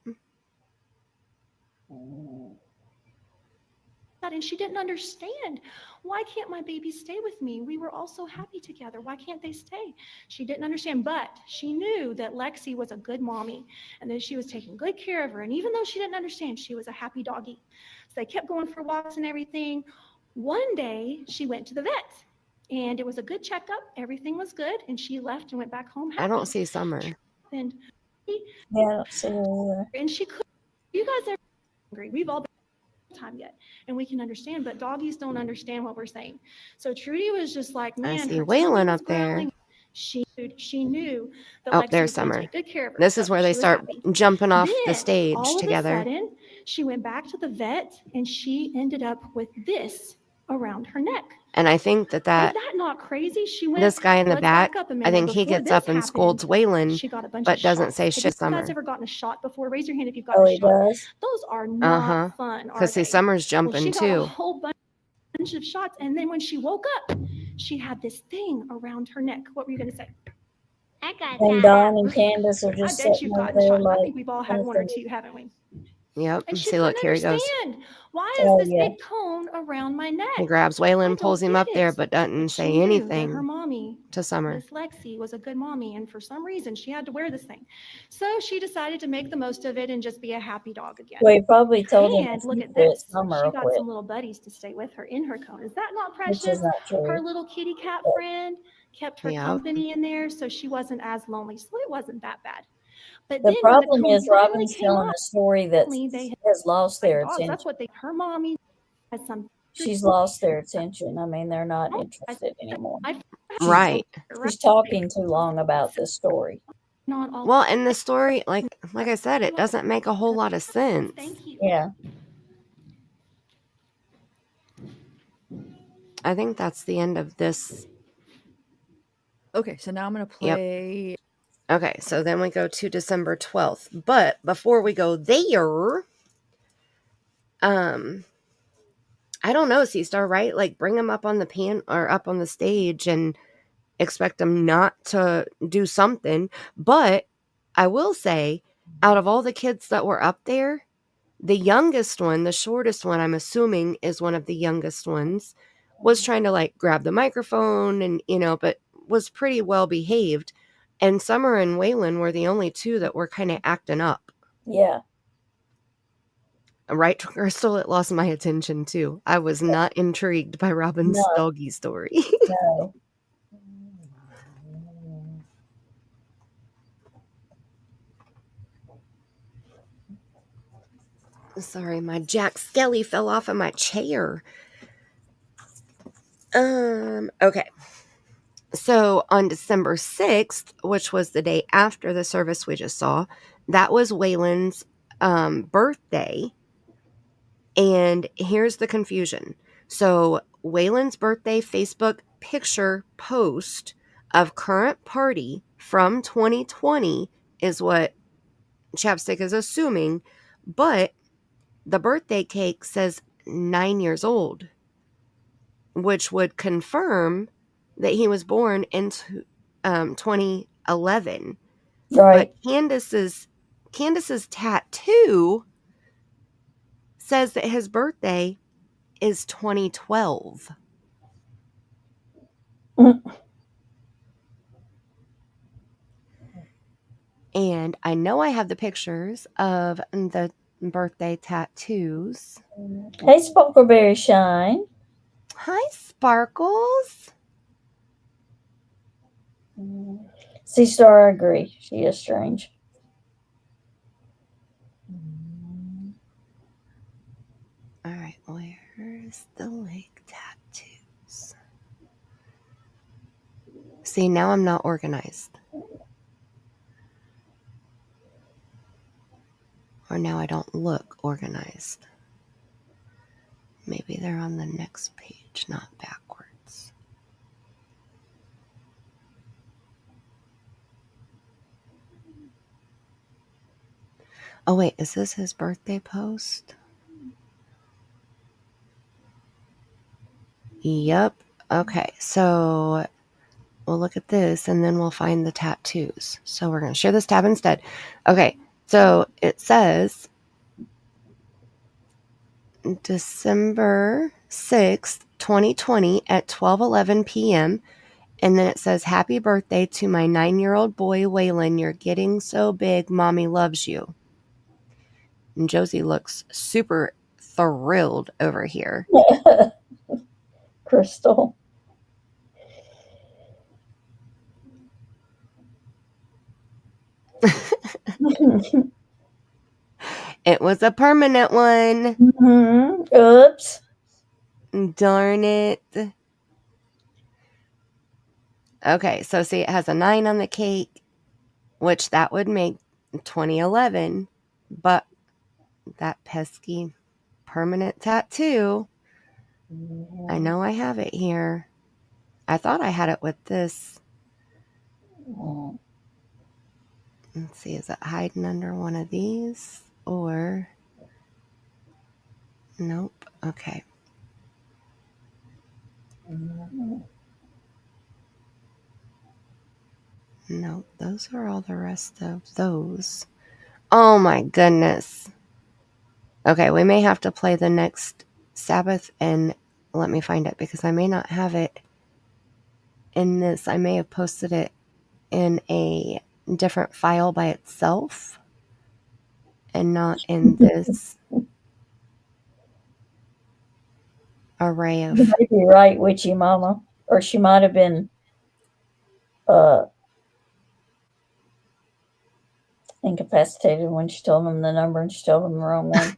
And she didn't understand. Why can't my babies stay with me? We were all so happy together. Why can't they stay? She didn't understand, but she knew that Lexi was a good mommy and that she was taking good care of her. And even though she didn't understand, she was a happy doggy. So they kept going for walks and everything. One day she went to the vet and it was a good checkup. Everything was good. And she left and went back home happy. I don't see Summer. And Yeah, I don't see her either. and she could, you guys are hungry. We've all been time yet, and we can understand, but doggies don't understand what we're saying. So Trudy was just like, man, I see her Waylon tummy was up there. growling. She knew that Oh, Lexi there's was going to Summer. take good care of her. This is so where they she was start happy. jumping off the Then, stage all together. of a sudden, she went back to the vet, and she ended up with this around her neck. And I think Is that that not crazy? She went. this guy in the Let's back, back up a I minute. think he Before gets this up and happened, scolds Waylon, she got a bunch but of doesn't shots. say Have shit you Summer. guys ever gotten a shot before? Raise your hand if you've gotten Oh, a he shot. does? Those are not fun, are Because see, they? Summer's Well, jumping she got a too. whole bunch of shots, and then when she woke up, she had this thing around her neck. What were you going to say? I got And that. Dawn and Candace are I just bet sitting you've over gotten there shots. I like think we've all had one or nothing. two, haven't we? Yep. And she See, look, couldn't here he goes. understand. Why is Oh, this yeah. big cone around my neck? He grabs Waylon, pulls him up there, but doesn't But say she knew that her anything mommy, to Summer. Miss Lexi, was a good mommy, and for some reason she had to wear this thing. So she decided to make the most of it and just be a happy dog again. Well, he probably told him And if look he at quit, this. Summer She will got quit, some little buddies to stay with her in her cone. Is that not which precious? is not Her true. little kitty cat friend kept her Yep. company in there, so she wasn't as lonely. So it wasn't that bad. But The then when problem cone is finally Robin's came telling off, a story that they had has lost like their dogs. attention. That's what they. Her mommy had some. She's lost their attention. I mean, they're not interested anymore. Right. She's talking too long about this story. Not all. Well, and the story, like I said, it doesn't make a whole lot of sense. Thank you. Yeah. I think that's the end of this. Okay, so now I'm going to play. Okay, so then we go to December 12th. But before we go there, I don't know, C-Star, right? Like, bring them up on the or up on the stage and expect them not to do something. But I will say, out of all the kids that were up there, the youngest one, the shortest one, I'm assuming is one of the youngest ones, was trying to like grab the microphone and, but was pretty well behaved. And Summer and Waylon were the only two that were kind of acting up. Yeah. Right, Crystal? It lost my attention too. I was not intrigued by Robin's doggy story. No. Sorry, my Jack Skelly fell off of my chair. Okay. So on December 6th, which was the day after the service we just saw, that was Waylon's birthday. And here's the confusion. So Waylon's birthday Facebook picture post of current party from 2020 is what Chapstick is assuming, but the birthday cake says 9 years old, which would confirm that he was born in 2011. Right. But Candus's tattoo says that his birthday is 2012. And I know I have the pictures of the birthday tattoos. Hey, Sparkleberry Shine. Hi, Sparkles. C-Star, I agree. She is strange. Where's the leg tattoos? See, now I'm not organized. Or now I don't look organized. Maybe they're on the next page, not backwards. Oh wait, is this his birthday post? Yep. Okay, so we'll look at this and then we'll find the tattoos. So we're going to share this tab instead. Okay, so it says December 6th, 2020 at 12:11 p.m. And then it says, happy birthday to my 9-year-old boy, Waylon. You're getting so big. Mommy loves you. And Josie looks super thrilled over here. Crystal. It was a permanent one. Mm-hmm. Oops. Darn it. Okay, so see, it has a 9 on the cake, which that would make 2011. But that pesky permanent tattoo, I know I have it here. I thought I had it with this. Let's see, is it hiding under one of these? Or... Nope. Okay. Nope. Those are all the rest of those. Oh my goodness. Okay, we may have to play the next Sabbath and let me find it because I may not have it in this. I may have posted it in a different file by itself and not in this array of... You might be right, Witchy Mama. Or she might have been incapacitated when she told them the number and she told them the wrong one.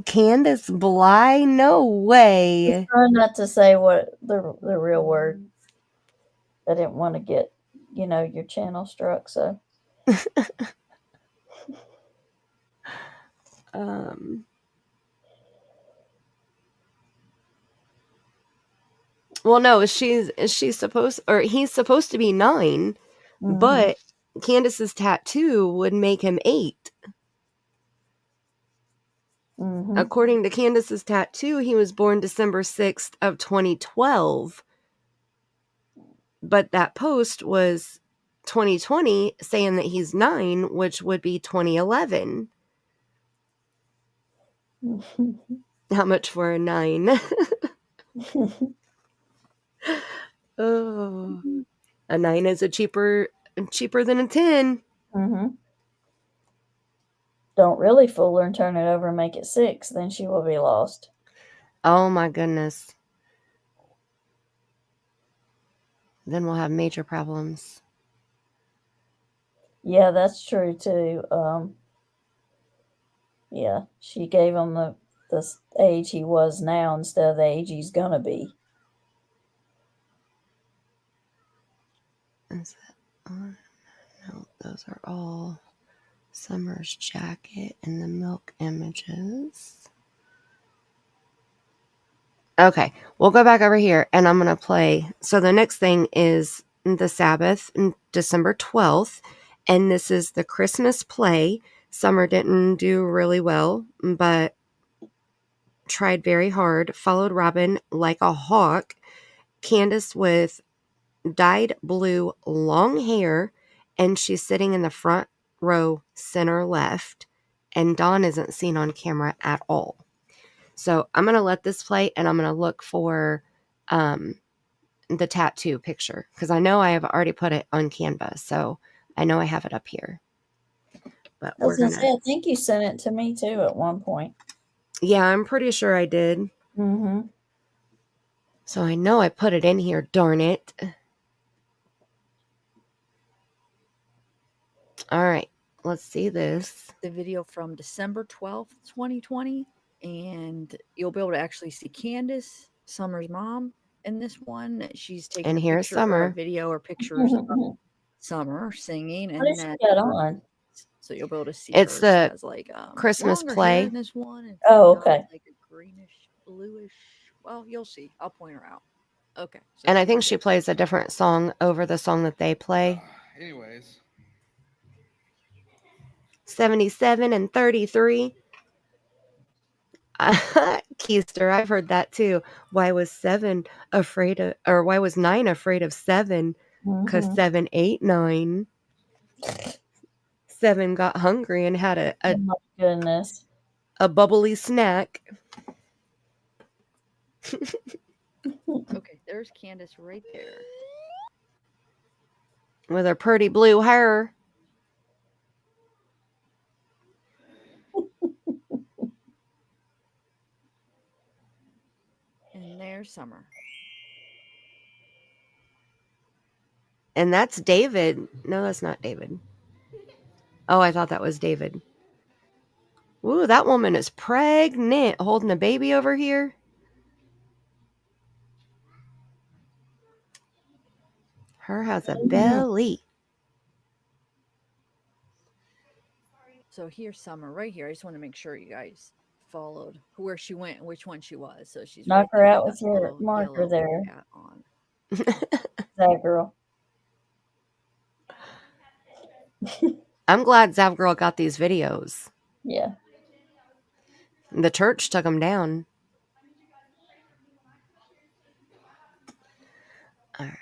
Candus Blys? No way. Try not to say what the real word. I didn't want to get, your channel struck, so. Well, no, he's supposed to be 9, but Candus's tattoo would make him 8. According to Candus's tattoo, he was born December 6th of 2012. But that post was 2020 saying that he's 9, which would be 2011. How much for a 9? Oh, a 9 is cheaper than a 10. Don't really fool her and turn it over and make it 6, then she will be lost. Oh my goodness. Then we'll have major problems. Yeah, that's true too. Yeah, she gave him the age he was now instead of the age he's gonna be. Is that on? No, those are all Summer's jacket and the milk images. Okay, we'll go back over here and I'm going to play. So the next thing is the Sabbath, December 12th. And this is the Christmas play. Summer didn't do really well, but tried very hard. Followed Robin like a hawk. Candus with dyed blue long hair. And she's sitting in the front row, center left. And Dawn isn't seen on camera at all. So I'm going to let this play and I'm going to look for the tattoo picture because I know I have already put it on Canva. So I know I have it up here. But I was going to say, I think you sent it to me too at one point. Yeah, I'm pretty sure I did. So I know I put it in here, darn it. All right, let's see this. The video from December 12th, 2020. and you'll be able to actually see Candus, Summer's mom, in this one. She's taking And a here's picture or a Summer. video or pictures of Summer singing, What and does then she got on? so you'll be able to see It's her. the She has like Christmas longer play. hair in this one. And Oh, sometimes okay. like a greenish, bluish. Well, you'll see. I'll point her out. Okay. So And I here think we she go. plays a different song over the song that they play. Anyways. 77 and 33. Keister, I've heard that too. Why was 9 afraid of 7? Because Mhm. 7 ate 9. 7 got hungry and had Oh my goodness. a bubbly snack. Okay, there's Candus right there. With her pretty blue hair. And there's Summer. And that's David. No, that's not David. Oh, I thought that was David. Ooh, that woman is pregnant, holding a baby over here. Her has a belly. So here's Summer right here. I just want to make sure you guys followed where she went and which one she was. So she's Knock right her there out with with that your little marker yellow there. hat on. That girl. I'm glad Zav Girl got these videos. Yeah. The church took them down. All right.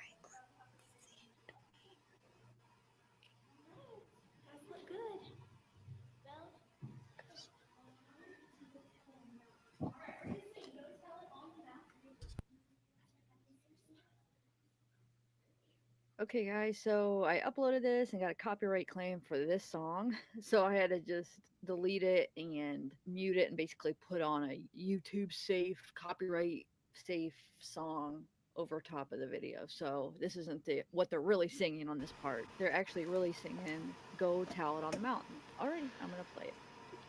Okay, guys, so I uploaded this and got a copyright claim for this song. So I had to just delete it and mute it and basically put on a YouTube safe, copyright safe song over top of the video. So this isn't what they're really singing on this part. They're actually really singing Go Tell It on the Mountain. Alrighty, I'm going to play it.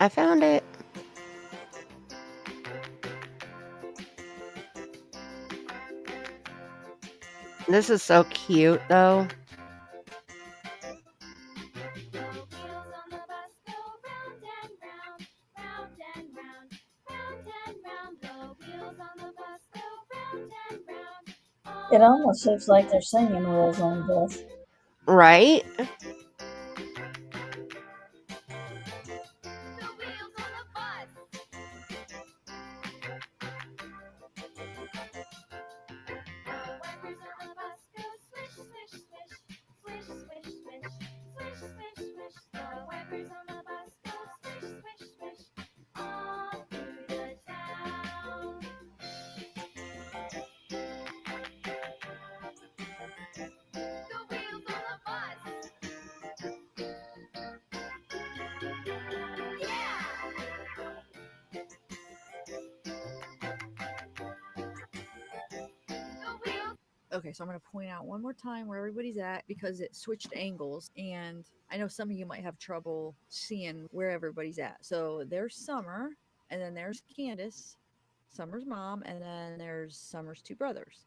I found it. This is so cute, though. It almost looks like they're singing Wheels on the Bus. Right? Okay, so I'm going to point out one more time where everybody's at because it switched angles, and I know some of you might have trouble seeing where everybody's at. So there's Summer, and then there's Candus, Summer's mom, and then there's Summer's two brothers.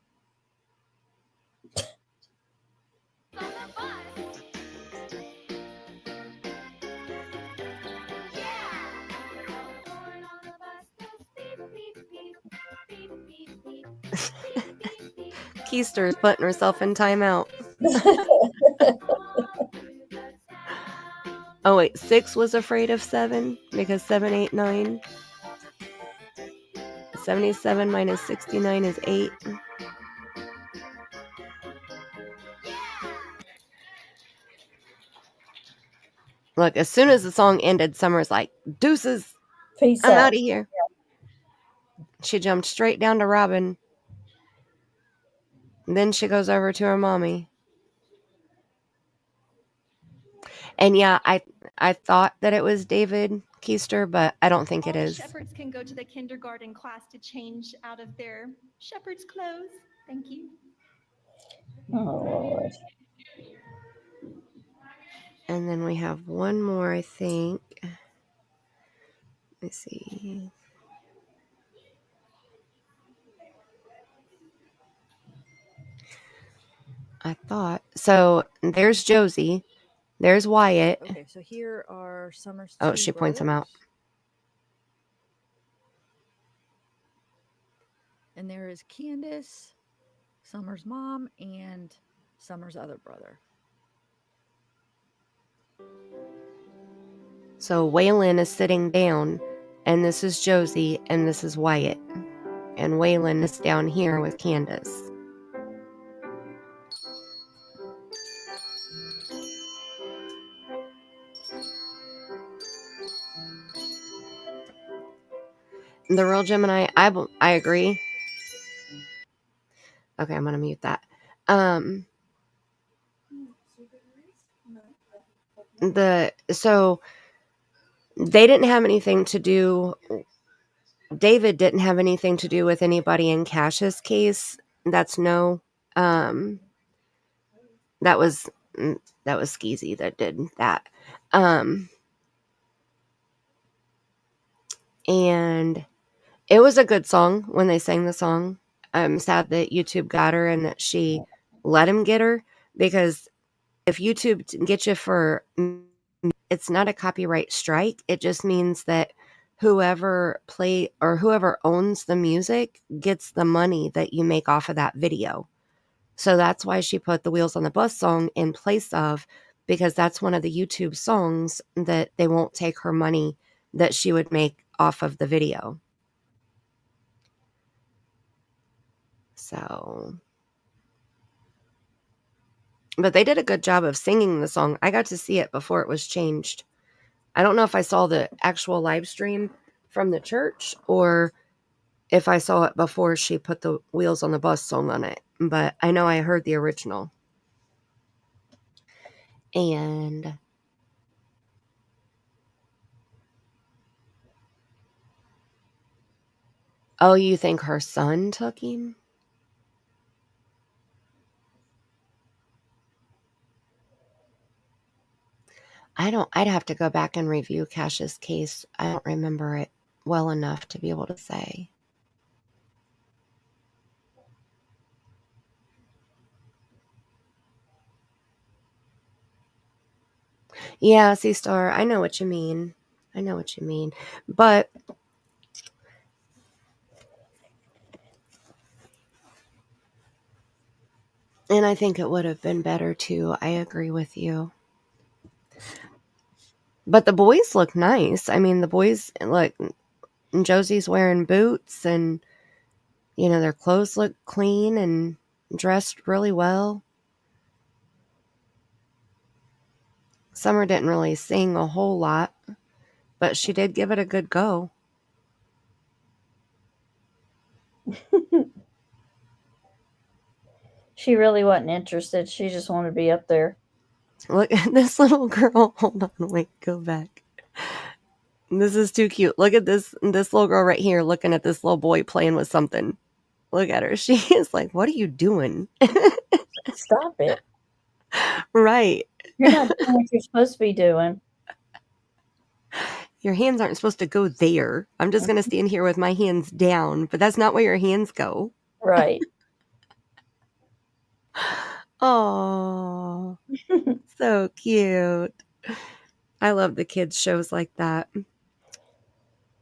Keister is putting herself in timeout. Oh, wait. 6 was afraid of 7 because 7 ate 9. 77 minus 69 is 8. Look, as soon as the song ended, Summer's like, deuces. Peace I'm out. out of here. Yeah. She jumped straight down to Robin. And then she goes over to her mommy. And yeah, I thought that it was David Keister, but I don't think it is. Shepherds can go to the kindergarten class to change out of their shepherd's clothes. Thank you. Oh, Lord. And then we have one more, I think. Let's see. I thought. So there's Josie. There's Wyatt. Okay, so here are Summer's Oh, two she points them out. brothers. And there is Candus, Summer's mom, and Summer's other brother. So Waylon is sitting down, and this is Josie, and this is Wyatt. And Waylon is down here with Candus. The real Gemini, I agree. Okay, I'm gonna mute that. So they didn't have anything to do. David didn't have anything to do with anybody in Cash's case. That's no. That was Skeezy that did that. And it was a good song when they sang the song. I'm sad that YouTube got her and that she let him get her, because if YouTube gets you for, it's not a copyright strike. It just means that whoever owns the music gets the money that you make off of that video. So that's why she put the Wheels on the Bus song in place of, because that's one of the YouTube songs that they won't take her money that she would make off of the video. So, but they did a good job of singing the song. I got to see it before it was changed. I don't know if I saw the actual live stream from the church or if I saw it before she put the Wheels on the Bus song on it, but I know I heard the original. And oh, you think her son took him? I'd have to go back and review Cash's case. I don't remember it well enough to be able to say. Yeah, C-Star, I know what you mean. But and I think it would have been better too. I agree with you. But the boys look nice. I mean, the boys look, Josie's wearing boots and, their clothes look clean and dressed really well. Summer didn't really sing a whole lot, but she did give it a good go. She really wasn't interested. She just wanted to be up there. Look at this little girl. Hold on, wait, go back. This is too cute. Look at this little girl right here looking at this little boy playing with something. Look at her. She is like, what are you doing? Stop it. Right. You're not doing what you're supposed to be doing. Your hands aren't supposed to go there. I'm just going to stand here with my hands down, but that's not where your hands go. Right. Oh, so cute. I love the kids shows like that.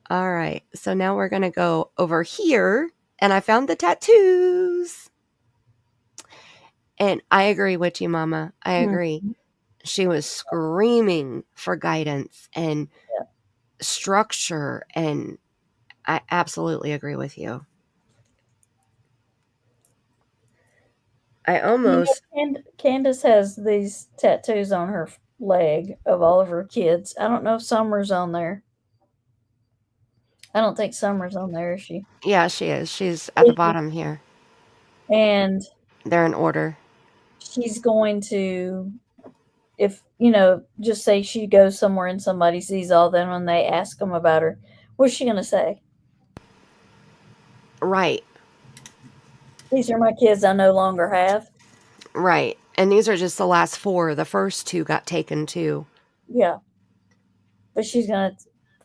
All right. So now we're going to go over here, and I found the tattoos. And I agree with you, Mama. I agree. Mm-hmm. She was screaming for guidance and structure, and I absolutely agree with you. I almost... Candus has these tattoos on her leg of all of her kids. I don't know if Summer's on there. I don't think Summer's on there, is she? Yeah, she is. She's at the bottom here. And they're in order. She's going to, if, just say she goes somewhere and somebody sees all them and they ask them about her, what's she going to say? Right. These are my kids I no longer have. Right. And these are just the last 4. The first 2 got taken too. Yeah. But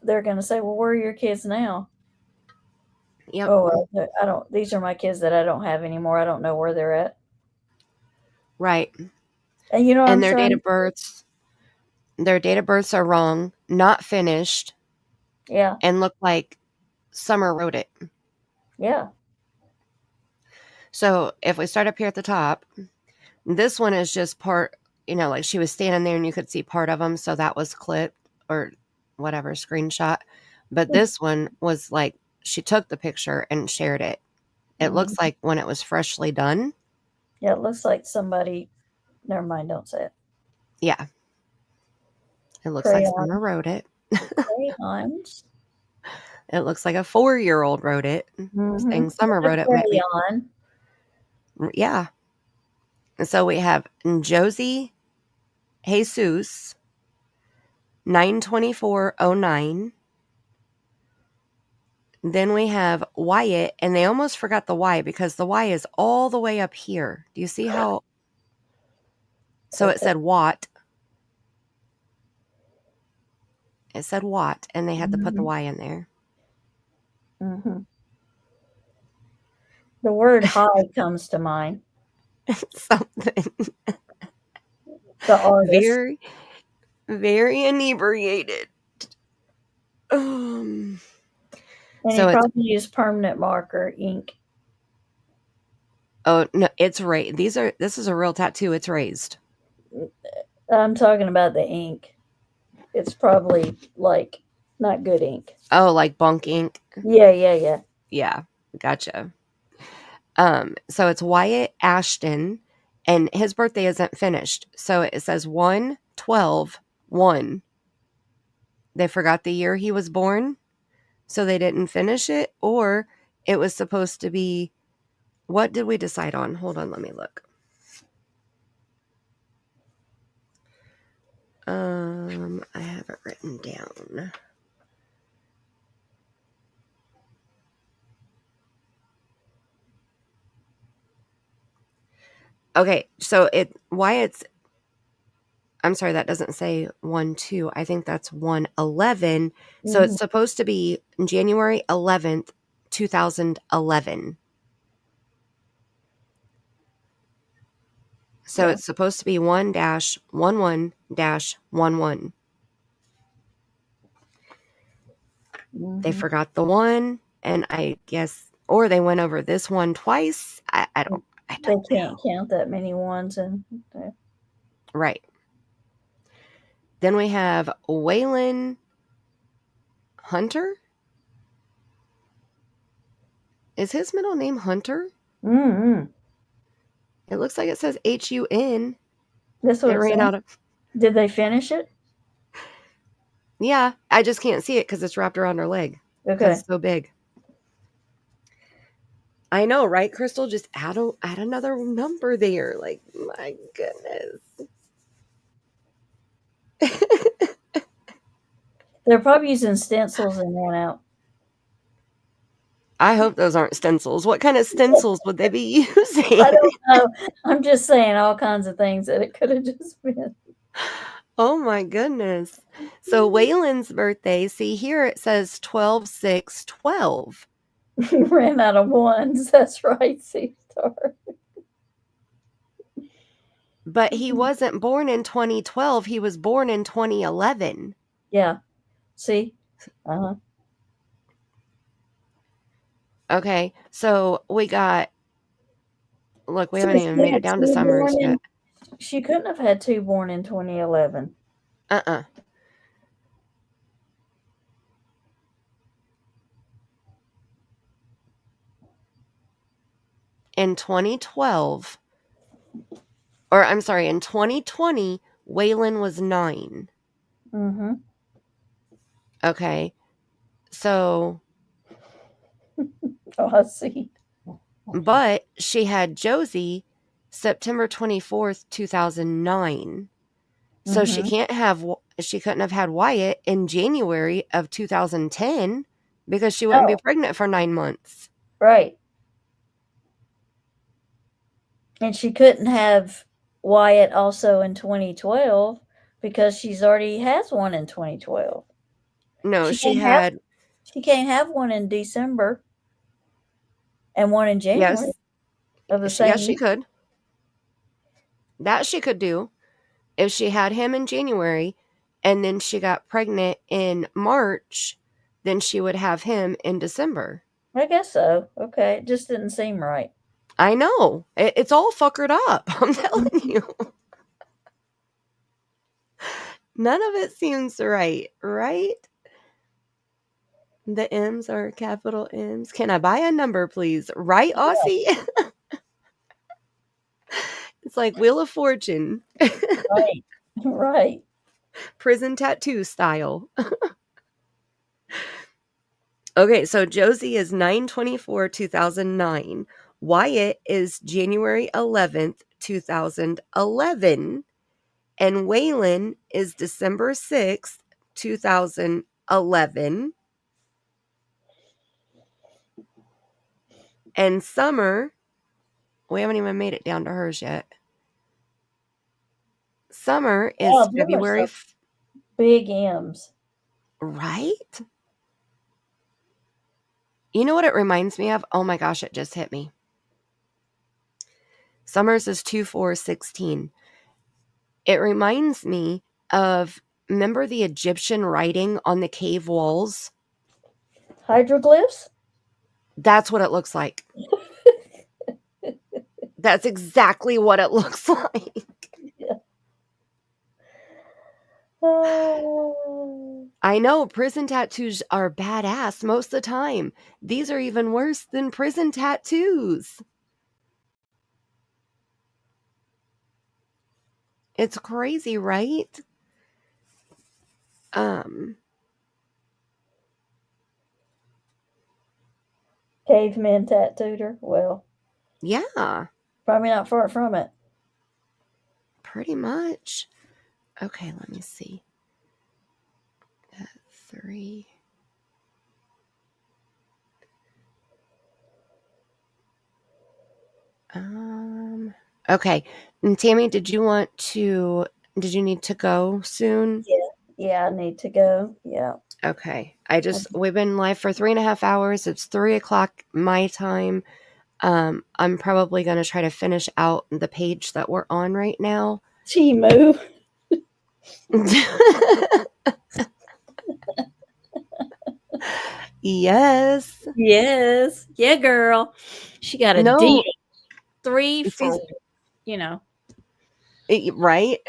they're going to say, well, where are your kids now? Yep. Oh, these are my kids that I don't have anymore. I don't know where they're at. Right. And you know what I'm And their date trying? of births are wrong, not finished, Yeah, and look like Summer wrote it. yeah. So if we start up here at the top, this one is just part, like she was standing there and you could see part of them. So that was clipped or whatever, screenshot. But this one was like she took the picture and shared it. It looks like when it was freshly done. Yeah, it looks like somebody. Never mind, don't say it. Yeah. It looks like Summer wrote it. Crayons. It looks like a 4-year-old wrote it. Saying Summer wrote it. Crayon. Yeah. And so we have Josie Jesus 9/24/09. Then we have Wyatt, and they almost forgot the Y because the Y is all the way up here. Do you see how? So it said Watt. It said Watt, and they had to put the Y in there. The word high comes to mind. Something. The artist. Very, very inebriated. And So he probably used permanent marker ink. Oh no, it's raised. This is a real tattoo. It's raised. I'm talking about the ink. It's probably like not good ink. Oh, like bunk ink. Yeah. Yeah, gotcha. So it's Wyatt Ashton, and his birthday isn't finished. So it says 1/12/1. They forgot the year he was born, so they didn't finish it, or it was supposed to be. What did we decide on? Hold on, let me look. I have it written down. Okay, so I'm sorry, that doesn't say 1/2. I think that's 1/11. So it's supposed to be January 11th, 2011. So it's supposed to be 1-11-11. They forgot the one, and I guess, or they went over this one twice. I don't They can't count that many ones. Right. Then we have Waylon Hunter. Is his middle name Hunter? Mm-hmm. It looks like it says HUN. This one ran out of. Did they finish it? Yeah, I just can't see it because it's wrapped around her leg. Okay. It's so big. I know, right, Crystal? Just add another number there. Like, my goodness. They're probably using stencils and ran out. I hope those aren't stencils. What kind of stencils would they be using? I don't know. I'm just saying all kinds of things that it could have just been. Oh my goodness. So Waylon's birthday, see here it says 12/6/12. He ran out of ones. That's right, C-Star. But he wasn't born in 2012. He was born in 2011. Yeah. See? Uh-huh. Okay, so we got. Look, we haven't even made it down to Summers yet. She couldn't have had two born in 2011. In 2012, or I'm sorry, in 2020, Waylon was 9. Mm-hmm. Okay, so. Oh, I see. But she had Josie September 24th, 2009. So she couldn't have had Wyatt in January of 2010 because she wouldn't be pregnant for 9 months. Right. And she couldn't have Wyatt also in 2012 because she's already has one in 2012. No, she can't have one in December and one in January of the same year. Yes, she could. That she could do. If she had him in January and then she got pregnant in March, then she would have him in December. I guess so. Okay. It just didn't seem right. I know. It's all fuckered up. I'm telling you. None of it seems right, right? The M's are capital M's. Can I buy a number, please? Right, Aussie? It's like Wheel of Fortune. Right. Right. Prison tattoo style. Okay, so Josie is 9/24/2009. Wyatt is January 11th, 2011. And Waylon is December 6th, 2011. And Summer, we haven't even made it down to hers yet. Summer is February. Big M's. Right? You know what it reminds me of? Oh my gosh, it just hit me. Summer's is 2/4/16. It reminds me of, remember the Egyptian writing on the cave walls? Hieroglyphs? That's what it looks like. That's exactly what it looks like. Yeah. I know prison tattoos are badass most of the time. These are even worse than prison tattoos. It's crazy, right? Caveman tattooed her. Well, yeah. Probably not far from it. Pretty much. Okay, let me see. 3. Okay. And Tammie, did you need to go soon? Yeah, I need to go. Yeah. Okay. We've been live for 3.5 hours. It's 3:00 my time. I'm probably going to try to finish out the page that we're on right now. Timu. Yes. Yes. Yeah, girl. She got a D. 3 for, Right?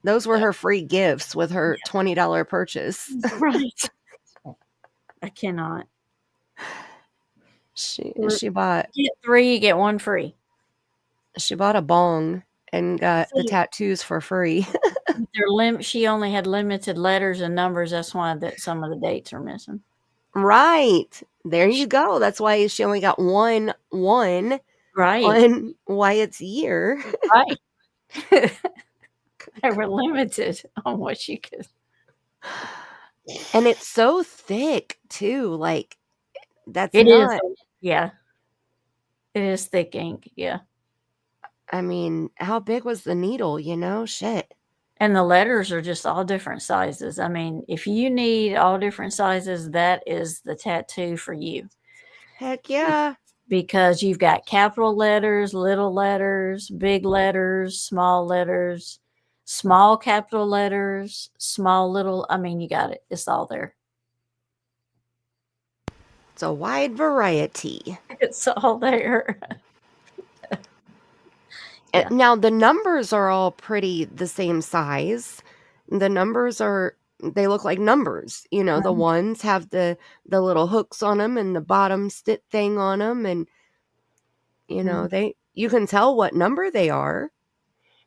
Those were her free gifts with her $20 purchase. Right. I cannot. She bought. Get 3, you get 1 free. She bought a bong and got the tattoos for free. She only had limited letters and numbers. That's why some of the dates are missing. Right. There you go. That's why she only got one right on Wyatt's year. Right. They were limited on what she could. And it's so thick too. Like It is. Yeah. It is thick ink. Yeah. I mean, how big was the needle? Shit. And the letters are just all different sizes. I mean, if you need all different sizes, that is the tattoo for you. Heck yeah. Because you've got capital letters, little letters, big letters, small capital letters, small little. I mean, you got it. It's all there. It's a wide variety. It's all there. Yeah. Now, the numbers are all pretty the same size. The numbers they look like numbers. The ones have the little hooks on them and the bottom stitch thing on them. And, you can tell what number they are.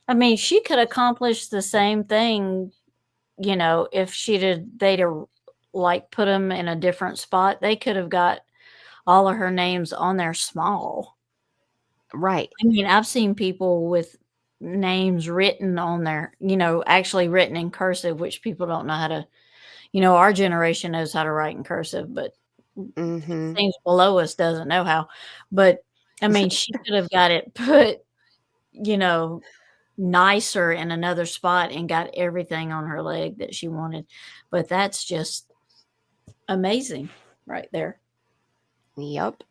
I mean, she could accomplish the same thing, if they'd like put them in a different spot. They could have got all of her names on there small. Right. I mean, I've seen people with names written on there, actually written in cursive, which people don't know how to, our generation knows how to write in cursive, but things below us doesn't know how. But I mean, she could have got it put, nicer in another spot and got everything on her leg that she wanted. But that's just amazing right there. Yep.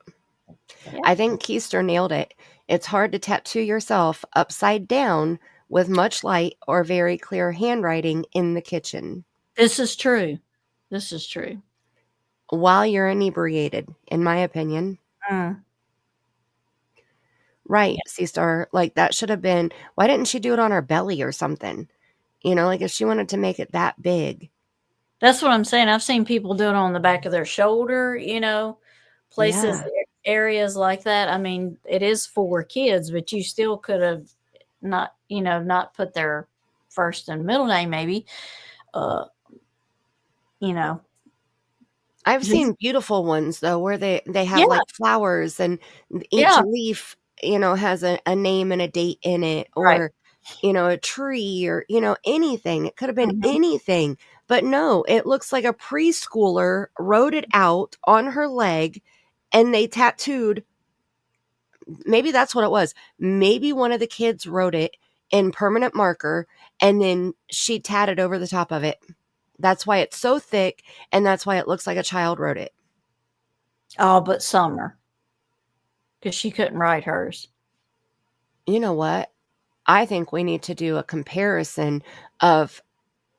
Yeah. I think Keister nailed it. It's hard to tattoo yourself upside down with much light or very clear handwriting in the kitchen This is true. This is true. while you're inebriated, in my opinion. Mm. Right, C-Star. Like, that should have been... Why didn't she do it on her belly or something? You know, like, if she wanted to make it that big. That's what I'm saying. I've seen people do it on the back of their shoulder, you know, places, areas like that. I mean, it is for kids, but you still could have not, you know, not put their first and middle name, maybe. You know, I've just- seen beautiful ones, though, where they have, Yeah. like, flowers, and each Yeah. leaf, you know, has a name and a date in it, or, Right. you know, a tree, or, you know, anything. It could have been Mhm. anything. But no, it looks like a preschooler wrote it out on her leg, and they tattooed... Maybe that's what it was. Maybe one of the kids wrote it in permanent marker, and then she tatted over the top of it. That's why it's so thick, and that's why it looks like a child wrote it. All but Summer, because she couldn't write hers. You know what? I think we need to do a comparison of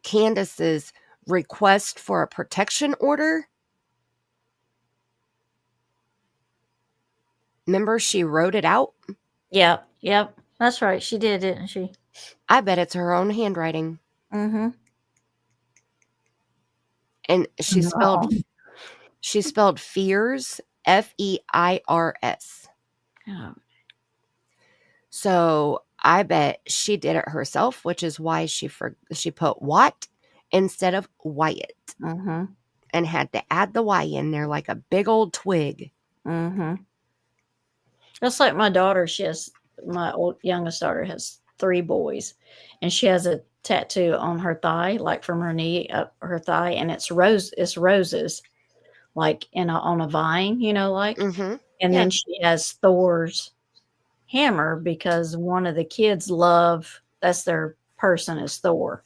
Candus's request for a protection order. Remember, she wrote it out? Yep. That's right. She did, didn't she? I bet it's her own handwriting. Mm-hmm. And she spelled fears, F-E-I-R-S. Oh. So I bet she did it herself, which is why she put Watt instead of Wyatt, Mm-hmm. and had to add the Y in there like a big old twig. Mm-hmm. That's like my daughter. My youngest daughter has 3 boys, and she has a tattoo on her thigh, like from her knee up her thigh, and it's roses, like on a vine, you know, like. Mm-hmm. And then she has Thor's hammer because one of the kids that's their person is Thor.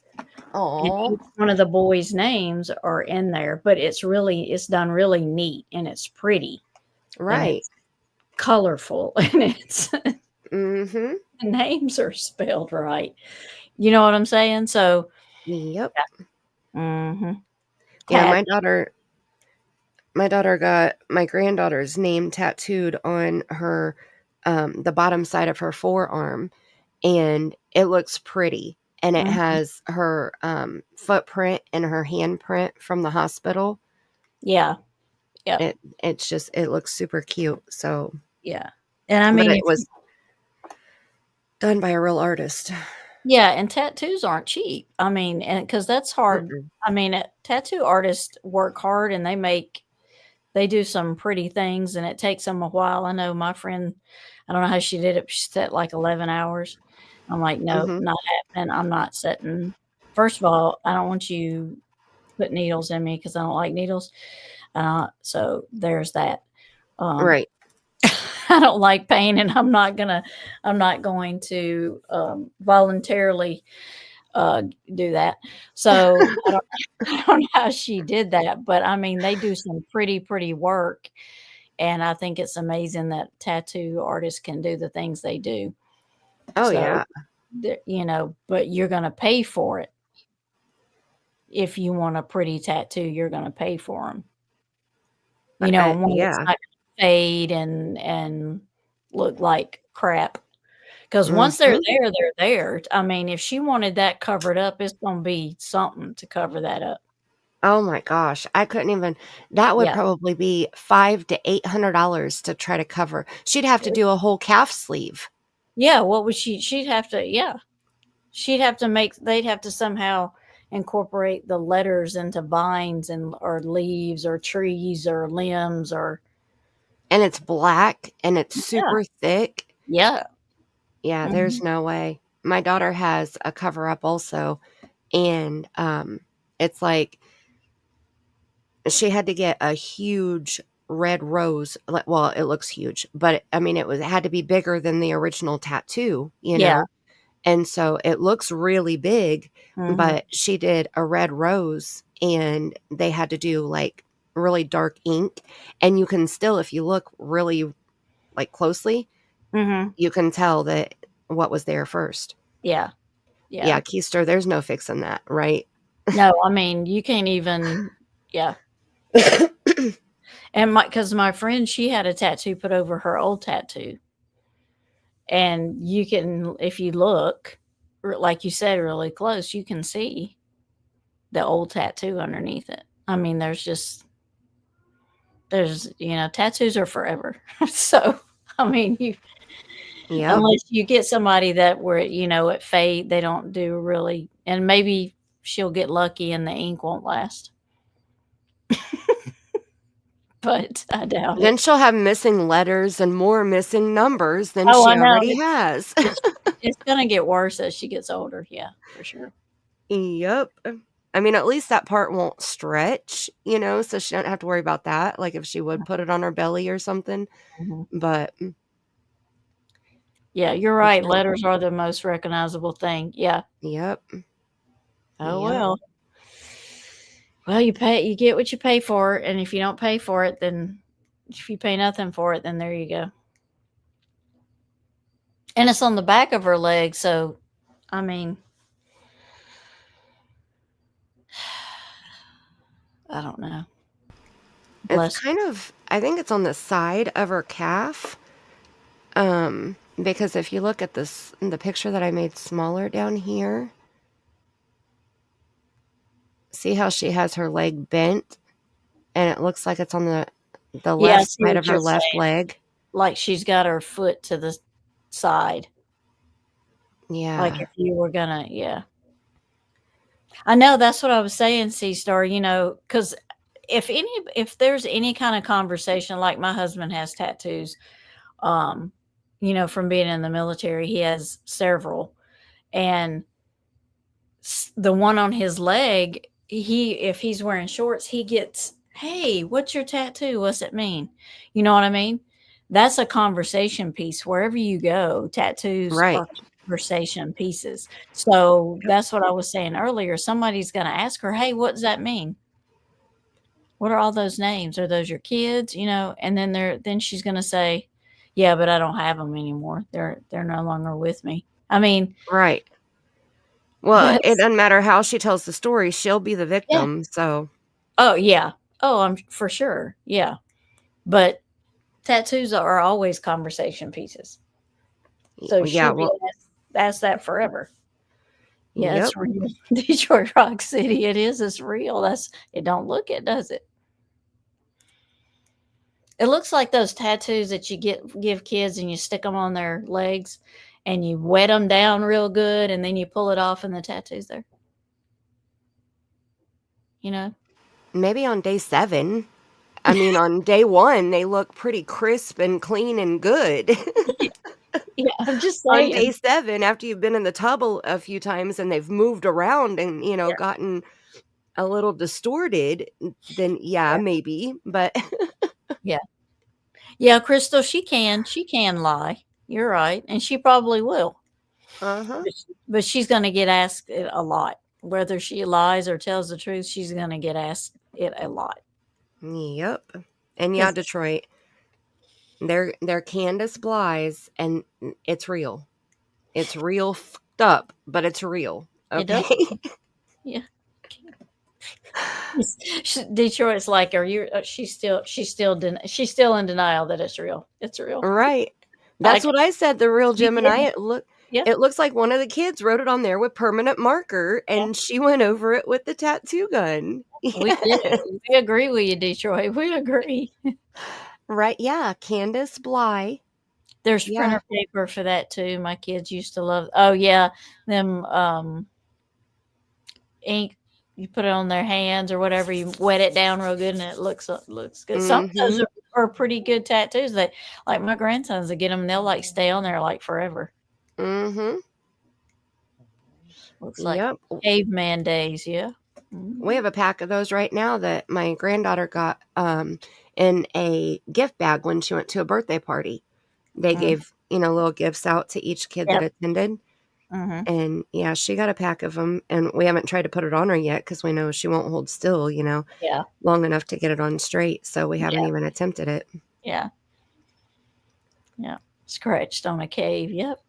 Oh, one of the boys' names are in there, but it's done really neat, and it's pretty, right. it's colorful, and it's Mm-hmm. the names are spelled right. You know what I'm saying? So, Yep. mm-hmm. Yeah, my daughter got my granddaughter's name tattooed on her, the bottom side of her forearm, and it looks pretty. And it has her footprint and her handprint from the hospital. Yeah. It looks super cute. So yeah, and I mean, but it was done by a real artist. Yeah, and tattoos aren't cheap. I mean, and because that's hard. Mm-mm. I mean, tattoo artists work hard, and they do some pretty things, and it takes them a while. I know my friend, I don't know how she did it. She set like 11 hours. I'm like, no, not happening. I'm not setting. First of all, I don't want you put needles in me because I don't like needles. So there's that. Right. I don't like pain, and I'm not going to voluntarily do that. So I don't know how she did that, but I mean, they do some pretty work, and I think it's amazing that tattoo artists can do the things they do. Oh, yeah. You know, but you're going to pay for it. If you want a pretty tattoo, you're going to pay for them. You know, one that's not going to fade and look like crap. Because once they're there, they're there. I mean, if she wanted that covered up, it's going to be something to cover that up. Oh my gosh, I couldn't even. That would probably be $500 to $800 to try to cover. She'd have to do a whole calf sleeve. Yeah, what would she'd have to, she'd have to they'd have to somehow incorporate the letters into vines or leaves or trees or limbs and it's black and it's super thick. Yeah. Yeah, there's no way. My daughter has a cover up also, and it's like she had to get a huge red rose. Well, it looks huge, but I mean, it had to be bigger than the original tattoo, you know? And so it looks really big, but she did a red rose, and they had to do like really dark ink, and you can still, if you look really like closely, you can tell that what was there first. Yeah. Yeah, keister, there's no fixing that, right? No, I mean, you can't even, yeah. And because my friend, she had a tattoo put over her old tattoo. And you can, if you look, like you said, really close, you can see the old tattoo underneath it. I mean, there's, tattoos are forever. So, I mean, unless you get somebody that where, at fade, they don't do really, and maybe she'll get lucky and the ink won't last. But I doubt Then it. she'll have missing letters and more missing numbers than Oh, she I know. already has. It's going to get worse as she gets older. Yeah, for sure. Yep. I mean, at least that part won't stretch, so she don't have to worry about that. Like if she would put it on her belly or something. But yeah, you're right. Letters are the most recognizable thing. Yeah. Yep. Oh, well. Well, you get what you pay for, and if you don't pay for it, then if you pay nothing for it, then there you go. And it's on the back of her leg, so I mean, I don't know. It's kind of, I think it's on the side of her calf. Because if you look at the picture that I made smaller down here, see how she has her leg bent, and it looks like it's on the left side of her left leg. Like she's got her foot to the side. Yeah. Like if you were gonna, yeah. I know, that's what I was saying, C-Star, because if there's any kind of conversation, like my husband has tattoos, from being in the military, he has several, and the one on his leg, if he's wearing shorts, he gets, hey, what's your tattoo? What's it mean? You know what I mean? That's a conversation piece. Wherever you go, tattoos are conversation pieces. So that's what I was saying earlier. Somebody's going to ask her, hey, what does that mean? What are all those names? Are those your kids? And then she's going to say, yeah, but I don't have them anymore. They're no longer with me. I mean, right. Well, it doesn't matter how she tells the story. She'll be the victim. Yeah. So. Oh, yeah. Oh, I'm for sure. Yeah. But tattoos are always conversation pieces. So she'll be asked that forever. Yeah, it's real. Detroit Rock City. It is. It's real. It don't look it, does it? It looks like those tattoos that you give kids and you stick them on their legs and you wet them down real good and then you pull it off and the tattoo's there. Maybe on day 7. I mean, on day 1, they look pretty crisp and clean and good. Yeah, I'm just saying. On day 7, after you've been in the tub a few times and they've moved around and, gotten a little distorted, then maybe, but. Yeah. Yeah, Crystal, she can lie. You're right. And she probably will. Uh-huh. But she's going to get asked it a lot. Whether she lies or tells the truth, she's going to get asked it a lot. Yep. And yeah, Detroit, they're Candus Blys, and it's real. It's real fucked up, but it's real. Okay. Yeah. Detroit's like, are you? She's still in denial that it's real. It's real. Right. That's what I said. The real Gemini. It looks like one of the kids wrote it on there with permanent marker, and she went over it with the tattoo gun. Yes. We agree with you, Detroit. We agree. Right? Yeah, Candus Blys. There's printer paper for that too. My kids used to love. Oh yeah, them ink. You put it on their hands or whatever. You wet it down real good, and it looks good. Mm-hmm. Some of those are pretty good tattoos. That like my grandsons that get them, they'll like stay on there like forever. Mm-hmm. Looks like caveman days. Yeah. Mm-hmm. We have a pack of those right now that my granddaughter got in a gift bag when she went to a birthday party. They gave little gifts out to each kid that attended. Mm-hmm. And she got a pack of them, and we haven't tried to put it on her yet because we know she won't hold still, long enough to get it on straight. So we haven't even attempted it. Yeah. Scratched on a cave. Yep.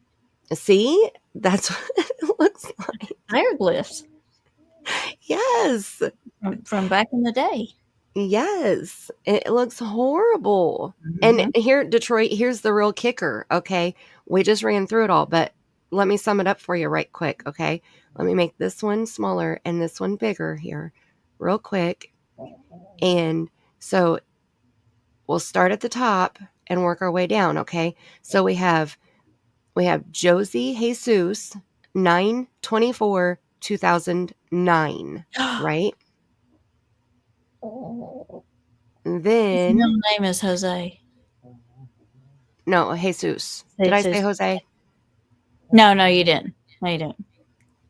See, That's what it looks like. Hieroglyphs Yes. from back in the day. Yes. It looks horrible. And here, Detroit, here's the real kicker, okay? We just ran through it all, but let me sum it up for you right quick, okay? Let me make this one smaller and this one bigger here real quick. And so we'll start at the top and work our way down, okay? So we have Josie Jesus, 9/24/2009, right? His Then middle name is Jose. no, Jesus. Did I say Jose? No, you didn't. No, you didn't.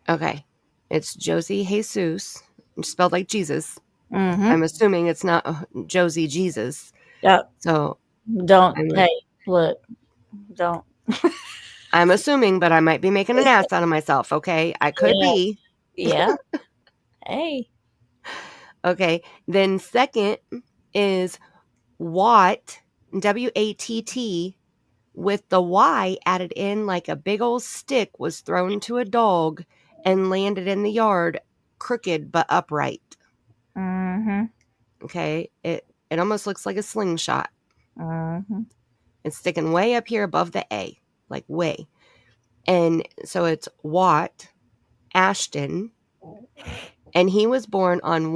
Okay. It's Josie Jesus, spelled like Jesus. Mm-hmm. I'm assuming it's not Josie Jesus. Yep. So don't. Hey, look, don't. I'm assuming, but I might be making an ass out of myself. Okay, I could be. Yeah. Hey. Okay. Then second is Watt, WATT, with the Y added in like a big old stick was thrown to a dog and landed in the yard, crooked but upright. Mm-hmm. Okay. It almost looks like a slingshot. Mm-hmm. It's sticking way up here above the A, like way. And so it's Watt Ashton. And he was born on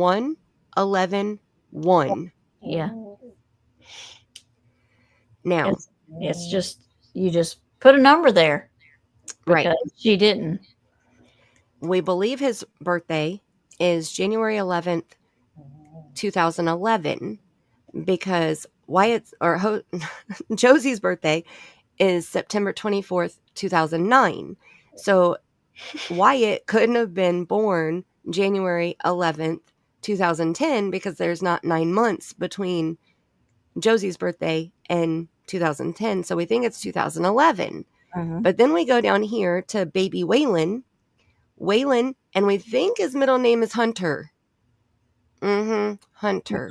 1/11/1. Yeah. Now, it's just, you just put a number there. Right. Because she didn't. We believe his birthday is January 11th, 2011, because Josie's birthday is September 24th, 2009. So Wyatt couldn't have been born January 11th, 2010, because there's not 9 months between Josie's birthday and 2010. So we think it's 2011. But then we go down here to baby Waylon, and we think his middle name is Hunter. Hunter.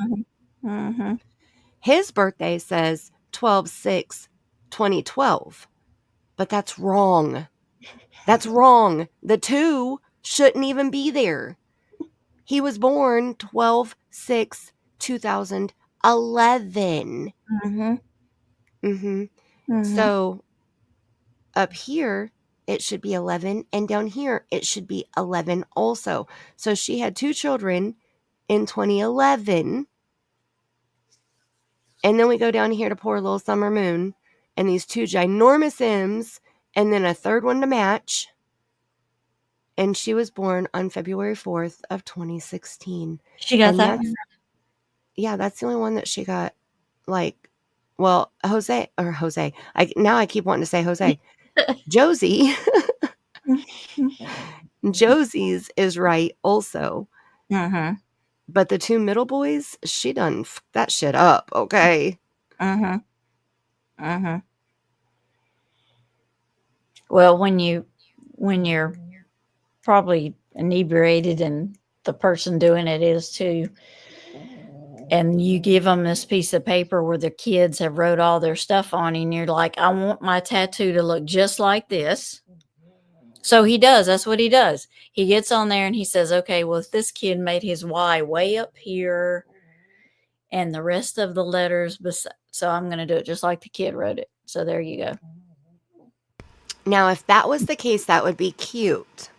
His birthday says 12/6/2012, but that's wrong. That's wrong. The 2 shouldn't even be there. He was born 12/6/2011. So up here, it should be 11, and down here, it should be 11 also. So she had 2 children in 2011. And then we go down here to poor little Summer Moon, and these 2 ginormous M's, and then a third one to match. And she was born on February 4th of 2016. She got that? Yeah, that's the only one that she got, like, well, Jose. Now I keep wanting to say Jose. Josie. Josie's is right also. But the 2 middle boys, she done fucked that shit up, okay? Well, when you're probably inebriated and the person doing it is too, and you give them this piece of paper where the kids have wrote all their stuff on, and you're like, I want my tattoo to look just like this. So he does. That's what he does. He gets on there and he says, okay, well, if this kid made his Y way up here and the rest of the letters, so I'm going to do it just like the kid wrote it. So there you go. Now, if that was the case, that would be cute.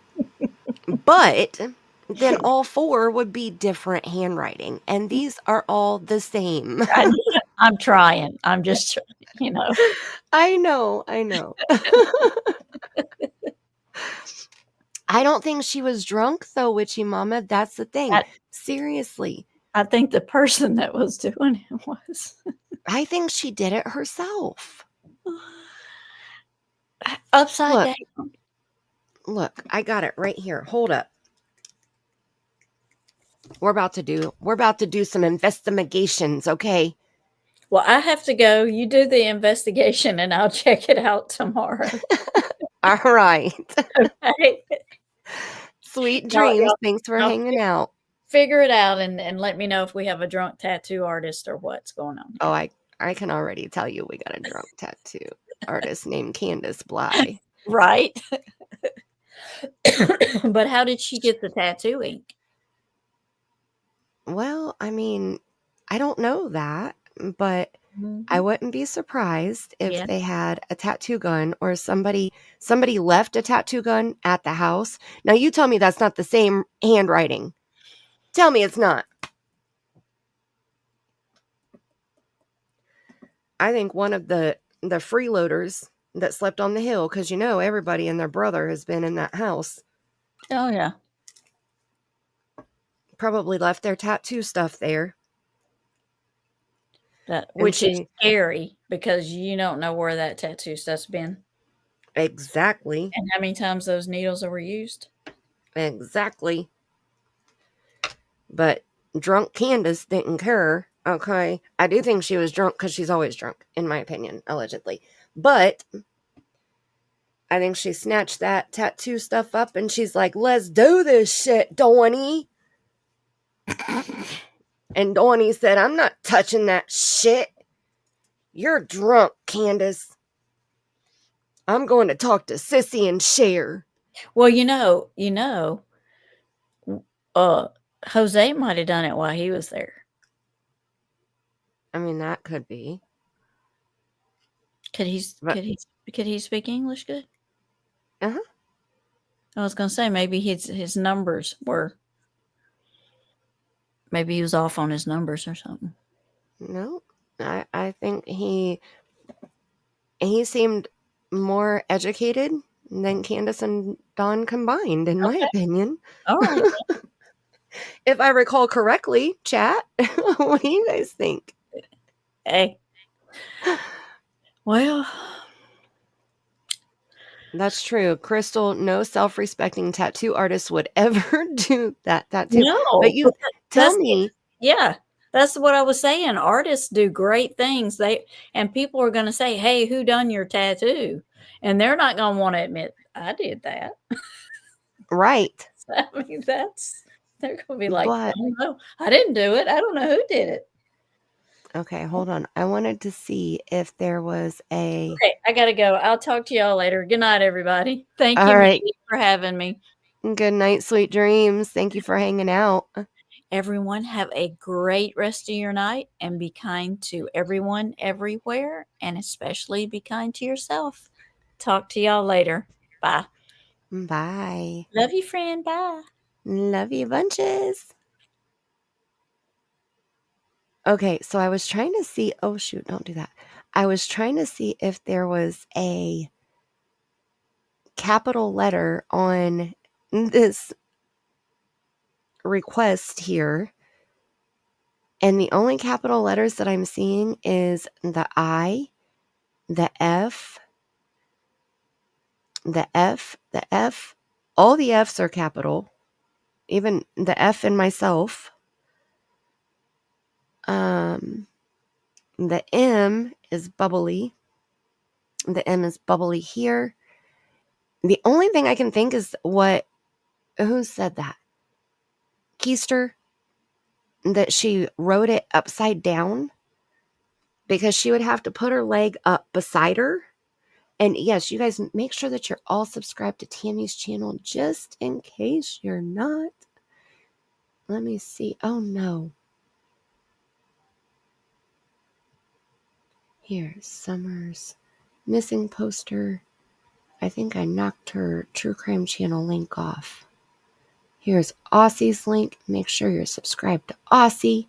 But then all 4 would be different handwriting. And these are all the same. I'm trying. I'm just, you know. I know. I don't think she was drunk, though, Witchy Mama. That's the thing. Seriously. I think the person that was doing it was. I think she did it herself. Upside down. Look, I got it right here. Hold up. We're about to do some investigations, okay? Well, I have to go. You do the investigation and I'll check it out tomorrow. All right. Okay. Sweet dreams. Thanks for hanging out. Figure it out and let me know if we have a drunk tattoo artist or what's going on. Oh, I can already tell you we got a drunk tattoo artist named Candus Blys. Right. But how did she get the tattoo ink? Well, I mean, I don't know that, but I wouldn't be surprised if Yeah. they had a tattoo gun or somebody left a tattoo gun at the house. Now you tell me that's not the same handwriting. Tell me it's not. I think one of the freeloaders that slept on the hill, because everybody and their brother has been in that house, Oh yeah. probably left their tattoo stuff there. Which is scary because you don't know where that tattoo stuff's been. Exactly. And how many times those needles were used. Exactly. But drunk Candus didn't care. Okay. I do think she was drunk because she's always drunk, in my opinion, allegedly. But I think she snatched that tattoo stuff up and she's like, let's do this shit, Donnie. And Donnie said, I'm not touching that shit. You're drunk, Candus. I'm going to talk to Sissy and Cher. Well, Jose might have done it while he was there. I mean, that could be. Could he speak English good? Uh-huh. I was gonna say maybe his numbers were. Maybe he was off on his numbers or something. No, I think he seemed more educated than Candus and Dawn combined, in my opinion. All right. If I recall correctly, chat. What do you guys think? Hey. Well, that's true. Crystal, no self-respecting tattoo artist would ever do that tattoo. No, but you tell me. Yeah, that's what I was saying. Artists do great things. And people are going to say, "Hey, who done your tattoo?" And they're not going to want to admit, "I did that." Right. I mean, they're going to be like, But, "I don't know. I didn't do it. I don't know who did it." Okay, hold on. I wanted to see if there was a... Okay, I got to go. I'll talk to y'all later. Good night, everybody. Thank you Mindy, for having me. Good night, sweet dreams. Thank you for hanging out. Everyone have a great rest of your night and be kind to everyone everywhere, and especially be kind to yourself. Talk to y'all later. Bye. Bye. Love you, friend. Bye. Love you bunches. Okay, so I was trying to see... Oh, shoot, don't do that. I was trying to see if there was a capital letter on this request here. And the only capital letters that I'm seeing is the I, the F, the F, the F. All the F's are capital. Even the F in myself. The M is bubbly. The M is bubbly here. The only thing I can think is who said that? Keister? That she wrote it upside down because she would have to put her leg up beside her. And yes, you guys make sure that you're all subscribed to Tammie's channel just in case you're not. Let me see. Oh no. Here, Summer's missing poster. I think I knocked her True Crime channel link off. Here's Aussie's link. Make sure you're subscribed to Aussie.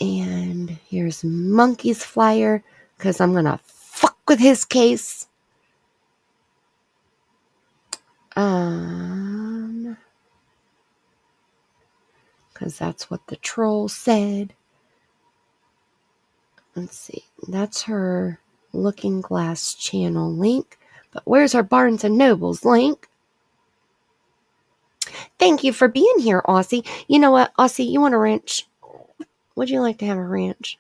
And here's Monkey's flyer because I'm going to fuck with his case. Because that's what the troll said. Let's see. That's her Looking Glass channel link. But where's our Barnes & Noble's link? Thank you for being here, Aussie. You know what, Aussie? You want a ranch? Would you like to have a ranch?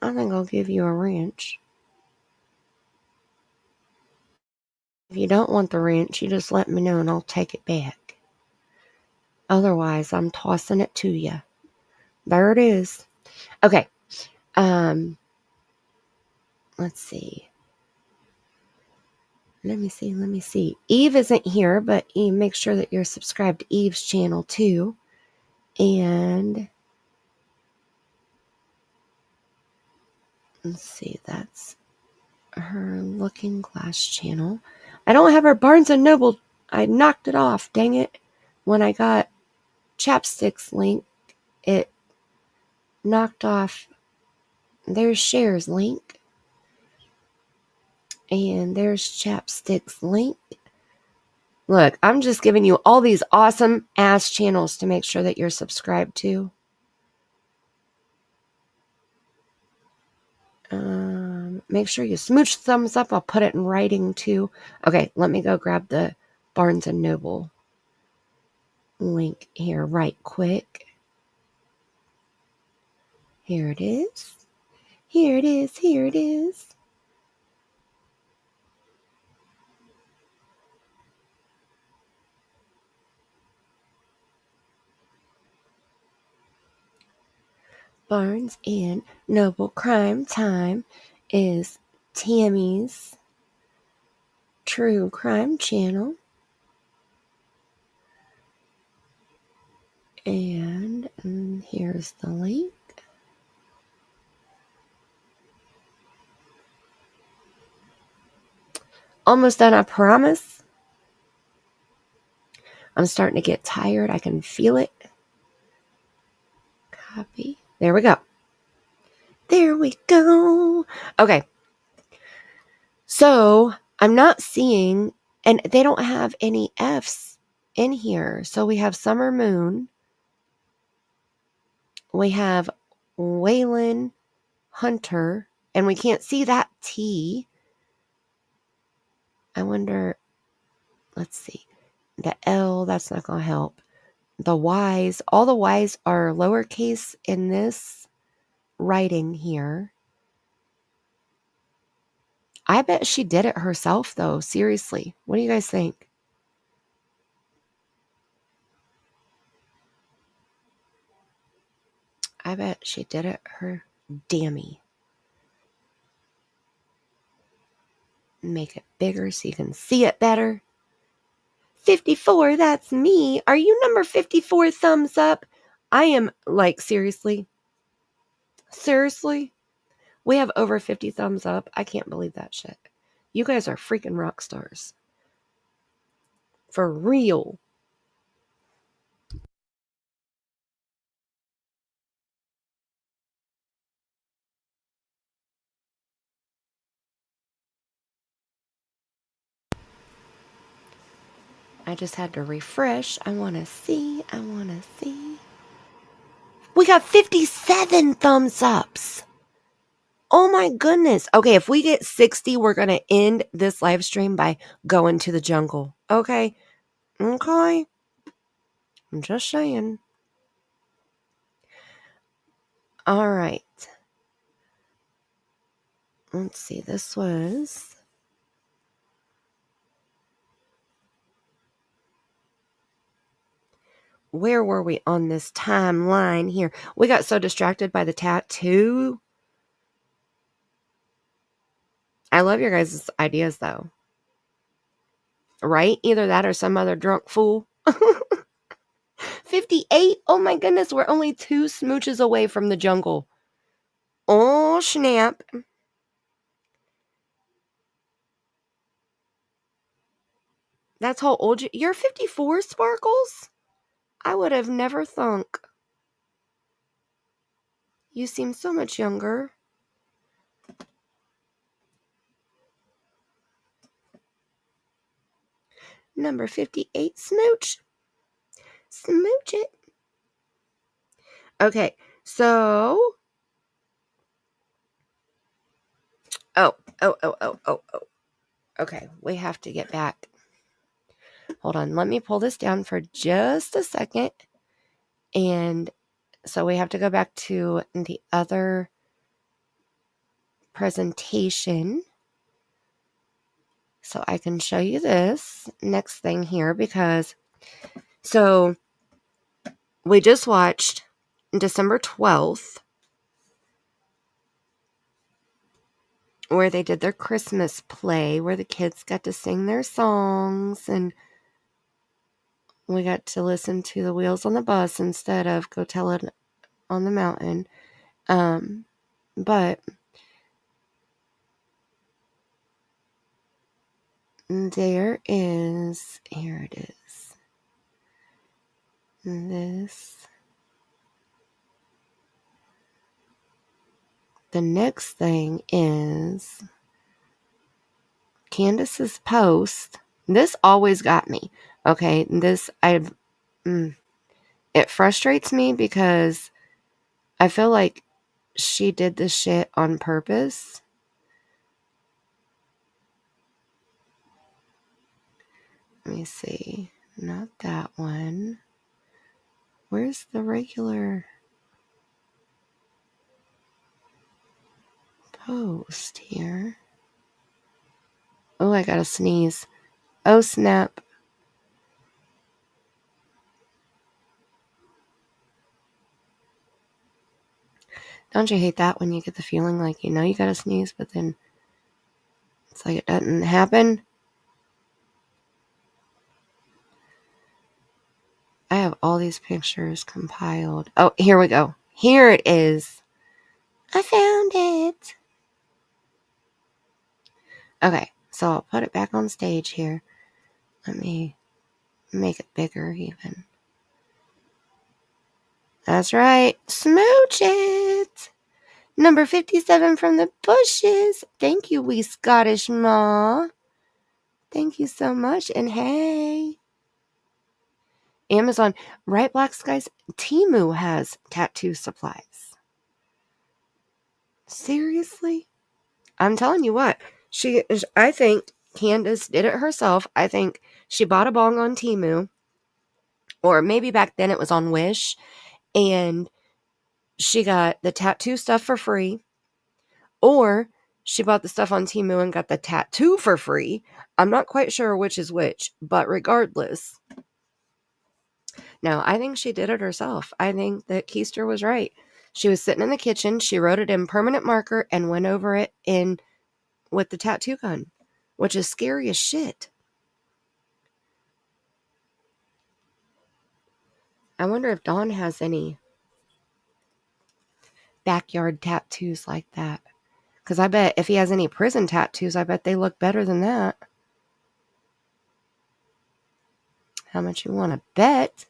I think I'll give you a ranch. If you don't want the ranch, you just let me know and I'll take it back. Otherwise, I'm tossing it to you. There it is. Okay. Let's see. Let me see. Eve isn't here, but Eve, make sure that you're subscribed to Eve's channel too. And let's see, that's her Looking Glass channel. I don't have her Barnes & Noble. I knocked it off, dang it. When I got Chapstick's link, it knocked off. There's Cher's link. And there's Chapstick's link. Look, I'm just giving you all these awesome ass channels to make sure that you're subscribed to. Make sure you smooch thumbs up. I'll put it in writing too. Okay, let me go grab the Barnes & Noble link here right quick. Here it is. Here it is. Here it is. Barnes & Noble Crime Time is Tammie's True Crime channel. And here's the link. Almost done, I promise. I'm starting to get tired. I can feel it. Copy. There we go. There we go. Okay. So I'm not seeing, and they don't have any F's in here. So we have Summer Moon. We have Waylon Hunter, and we can't see that T. I wonder, let's see. The L, that's not going to help. The Y's, all the Y's are lowercase in this writing here. I bet she did it herself, though. Seriously. What do you guys think? I bet she did it her dammy. Make it bigger so you can see it better. 54, that's me. Are you number 54? Thumbs up. I am, like, seriously. Seriously? We have over 50 thumbs up. I can't believe that shit. You guys are freaking rock stars. For real. I just had to refresh. I want to see. We got 57 thumbs ups. Oh my goodness. Okay, if we get 60, we're going to end this live stream by going to the jungle. Okay? Okay. I'm just saying. All right. Let's see. This was... Where were we on this timeline here? We got so distracted by the tattoo. I love your guys' ideas, though. Right? Either that or some other drunk fool. 58? Oh my goodness, we're only 2 smooches away from the jungle. Oh, snap. That's how old you're 54, Sparkles? I would have never thunk. You seem so much younger. Number 58, smooch. Smooch it. Okay, so... Oh. Okay, we have to get back. Hold on, let me pull this down for just a second. And so we have to go back to the other presentation. So I can show you this next thing here because... So we just watched December 12th. where they did their Christmas play, where the kids got to sing their songs, and we got to listen to the Wheels on the Bus instead of Go Tell It on the Mountain. But here it is. This. The next thing is Candus's post. This always got me. Okay, it frustrates me because I feel like she did this shit on purpose. Let me see. Not that one. Where's the regular post here? Oh, I gotta sneeze. Oh, snap. Don't you hate that when you get the feeling like you know you gotta sneeze, but then it's like it doesn't happen? I have all these pictures compiled. Oh, here we go. Here it is. I found it. Okay, so I'll put it back on stage here. Let me make it bigger even. That's right. Smooch it. Number 57 from the bushes. Thank you, wee Scottish Ma. Thank you so much. And hey, Amazon, right, Black Skies? Temu has tattoo supplies. Seriously? I'm telling you what. I think Candus did it herself. I think she bought a bong on Temu. Or maybe back then it was on Wish. And she got the tattoo stuff for free. Or she bought the stuff on Temu and got the tattoo for free. I'm not quite sure which is which, but regardless. No, I think she did it herself. I think that Keister was right. She was sitting in the kitchen. She wrote it in permanent marker and went over it with the tattoo gun, which is scary as shit. I wonder if Dawn has any backyard tattoos like that. Because I bet if he has any prison tattoos, I bet they look better than that. How much you want to bet?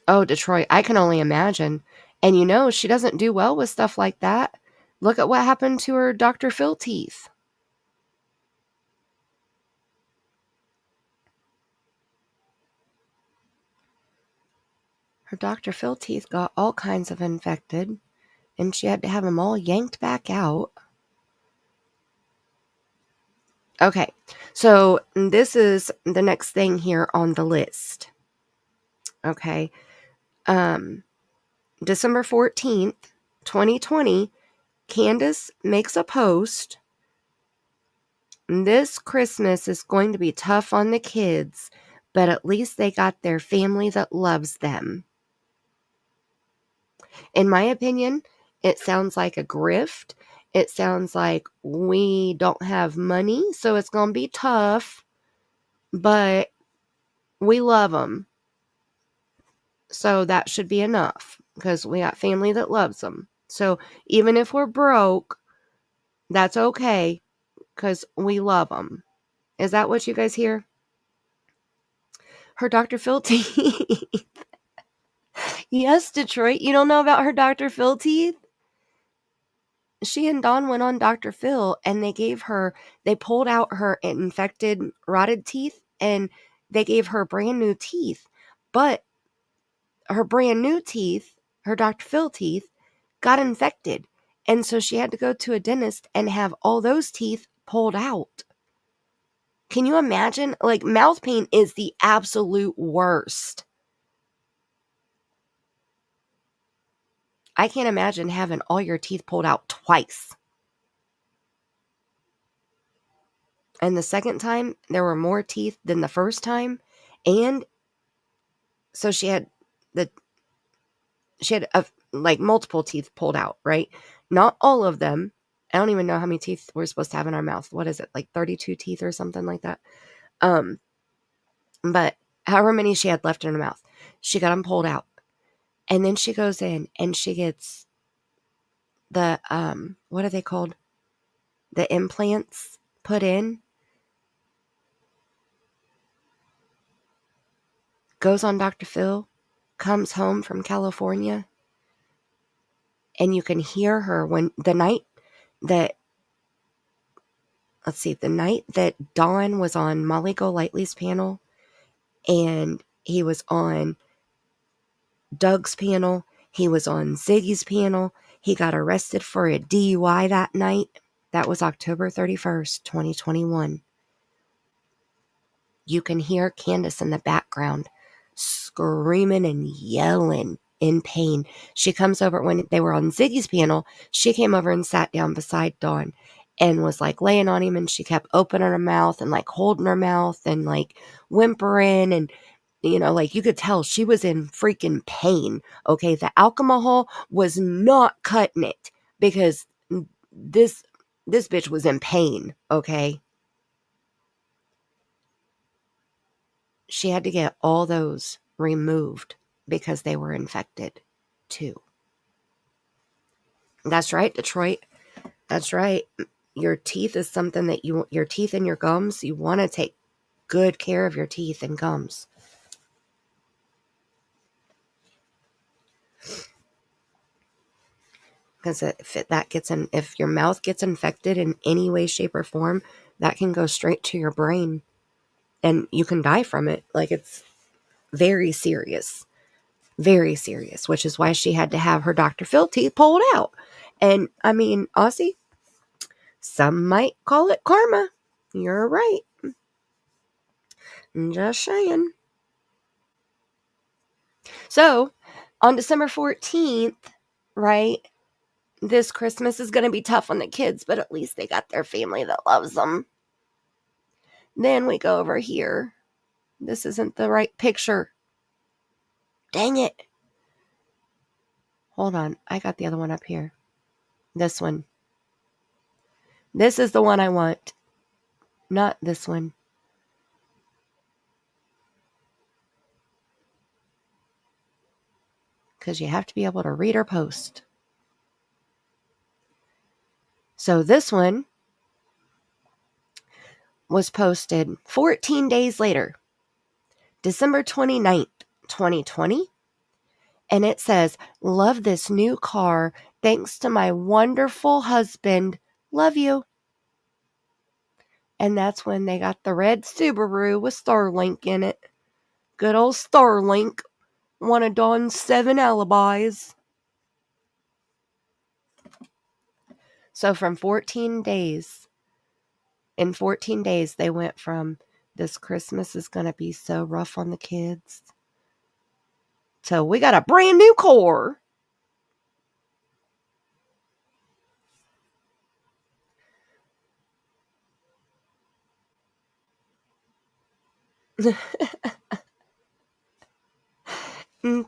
Oh, Detroit, I can only imagine. And you know, she doesn't do well with stuff like that. Look at what happened to her Dr. Phil teeth. Her Dr. Phil teeth got all kinds of infected, and she had to have them all yanked back out. Okay, so this is the next thing here on the list. Okay, December 14th, 2020, Candus makes a post. This Christmas is going to be tough on the kids, but at least they got their family that loves them. In my opinion, it sounds like a grift. It sounds like we don't have money, so it's going to be tough, but we love them. So that should be enough because we got family that loves them. So even if we're broke, that's okay because we love them. Is that what you guys hear? Her Dr. Phil teeth. Yes, Detroit. You don't know about her Dr. Phil teeth? She and Dawn went on Dr. Phil and they pulled out her infected, rotted teeth and they gave her brand new teeth. But her brand new teeth, her Dr. Phil teeth, got infected. And so she had to go to a dentist and have all those teeth pulled out. Can you imagine? Like, mouth pain is the absolute worst. I can't imagine having all your teeth pulled out twice. And the second time, there were more teeth than the first time. And so she had like multiple teeth pulled out, right? Not all of them. I don't even know how many teeth we're supposed to have in our mouth. What is it? Like 32 teeth or something like that. But however many she had left in her mouth, she got them pulled out. And then she goes in and she gets the, what are they called? The implants put in. Goes on Dr. Phil, comes home from California, and you can hear her when the night that Don was on Molly Golightly's panel and he was on Doug's panel, he was on Ziggy's panel, he got arrested for a DUI that night. That was October 31st, 2021. You can hear Candus in the background screaming and yelling in pain. She comes over when they were on Ziggy's panel. She came over and sat down beside Dawn and was like laying on him, and she kept opening her mouth and like holding her mouth and like whimpering, and you know, like you could tell she was in freaking pain. Okay, the alcohol was not cutting it because this bitch was in pain. Okay. She had to get all those removed because they were infected too. That's right, Detroit. That's right. Your teeth is something that your teeth and your gums, you want to take good care of your teeth and gums. Because if your mouth gets infected in any way, shape, or form, that can go straight to your brain and you can die from it. Like, it's very serious. Very serious, which is why she had to have her Dr. Phil teeth pulled out. And I mean, Aussie, some might call it karma. You're right. I'm just saying. So, on December 14th, right, this Christmas is going to be tough on the kids, but at least they got their family that loves them. Then we go over here. This isn't the right picture. Dang it. Hold on. I got the other one up here. This one. This is the one I want. Not this one. Because you have to be able to read or post. So this one was posted 14 days later, December 29th, 2020. And it says, "Love this new car. Thanks to my wonderful husband. Love you." And that's when they got the red Subaru with Starlink in it. Good old Starlink. One of Dawn's 7 alibis. So from 14 days, in 14 days, they went from this Christmas is going to be so rough on the kids to we got a brand new car.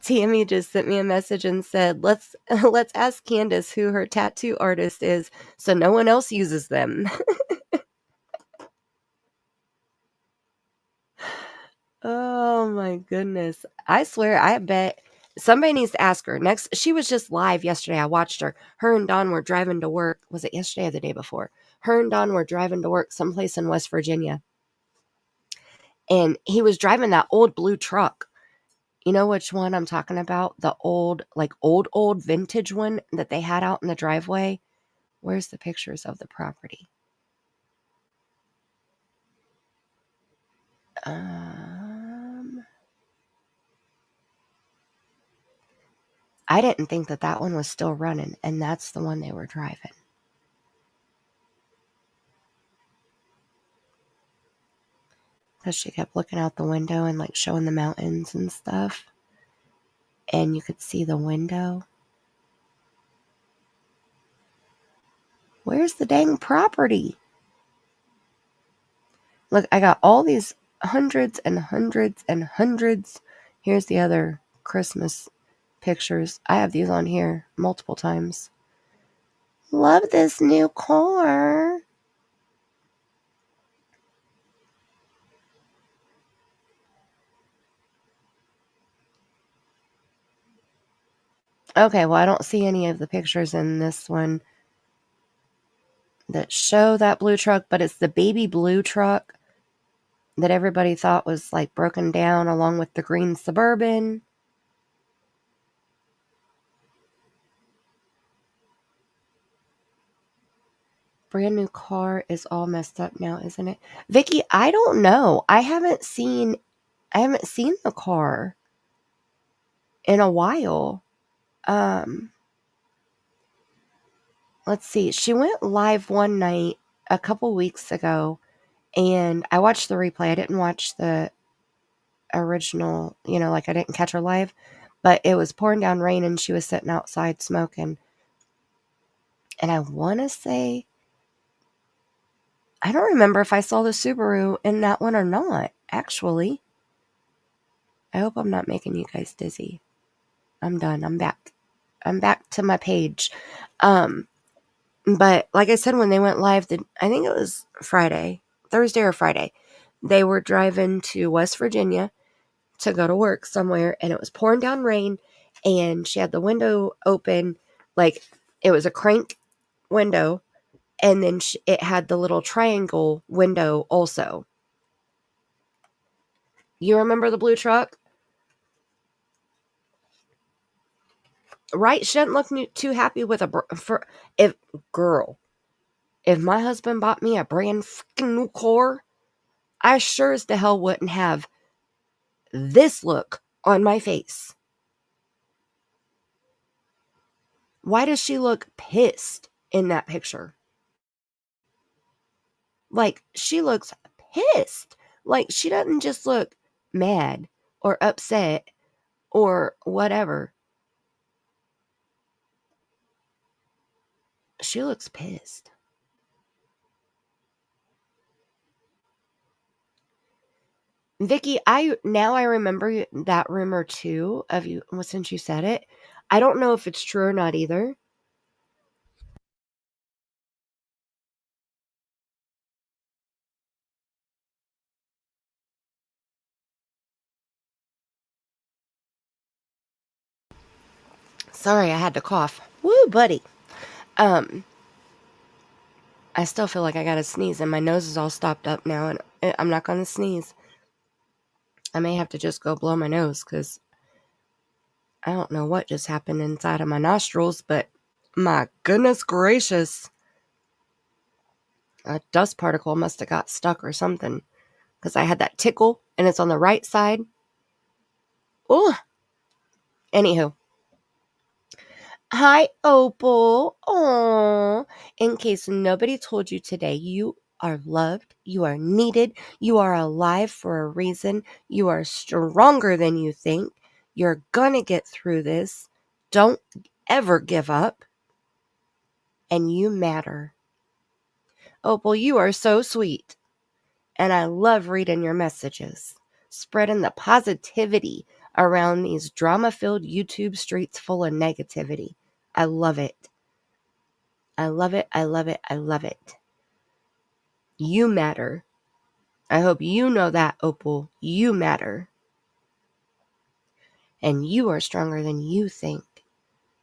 Tammie just sent me a message and said, let's ask Candus who her tattoo artist is so no one else uses them. Oh my goodness. I swear, I bet somebody needs to ask her. Next, she was just live yesterday. I watched her. Her and Dawn were driving to work. Was it yesterday or the day before? Her and Dawn were driving to work someplace in West Virginia. And he was driving that old blue truck. You know which one I'm talking about? The old vintage one that they had out in the driveway. Where's the pictures of the property? I didn't think that one was still running, and that's the one they were driving. Because she kept looking out the window and like showing the mountains and stuff. And you could see the window. Where's the dang property? Look, I got all these hundreds and hundreds and hundreds. Here's the other Christmas pictures. I have these on here multiple times. Love this new car. Okay, well, I don't see any of the pictures in this one that show that blue truck, but it's the baby blue truck that everybody thought was like broken down along with the green Suburban. Brand new car is all messed up now, isn't it? Vicky, I don't know. I haven't seen the car in a while. Let's see. She went live one night a couple weeks ago, and I watched the replay. I didn't watch the original, like I didn't catch her live, but it was pouring down rain and she was sitting outside smoking. And I want to say, I don't remember if I saw the Subaru in that one or not, actually. I hope I'm not making you guys dizzy. I'm done. I'm back. I'm back to my page. But like I said, when they went live, I think it was Thursday or Friday, they were driving to West Virginia to go to work somewhere, and it was pouring down rain, and she had the window open, like it was a crank window, and then it had the little triangle window also. You remember the blue truck? Right? She didn't look too happy with if my husband bought me a brand freaking new car, I sure as the hell wouldn't have this look on my face. Why does she look pissed in that picture? Like, she looks pissed. Like, she doesn't just look mad or upset or whatever. She looks pissed. Vicky, I remember that rumor too of you since you said it. I don't know if it's true or not either. Sorry, I had to cough. Woo, buddy. I still feel like I got to sneeze and my nose is all stopped up now and I'm not going to sneeze. I may have to just go blow my nose because I don't know what just happened inside of my nostrils, but my goodness gracious. A dust particle must have got stuck or something because I had that tickle and it's on the right side. Oh, anywho. Hi, Opal. Aww. In case nobody told you today, you are loved. You are needed. You are alive for a reason. You are stronger than you think. You're gonna get through this. Don't ever give up. And you matter. Opal, you are so sweet. And I love reading your messages. Spreading the positivity around these drama-filled YouTube streets full of negativity. I love it. I love it. I love it. I love it. You matter. I hope you know that, Opal. You matter. And you are stronger than you think.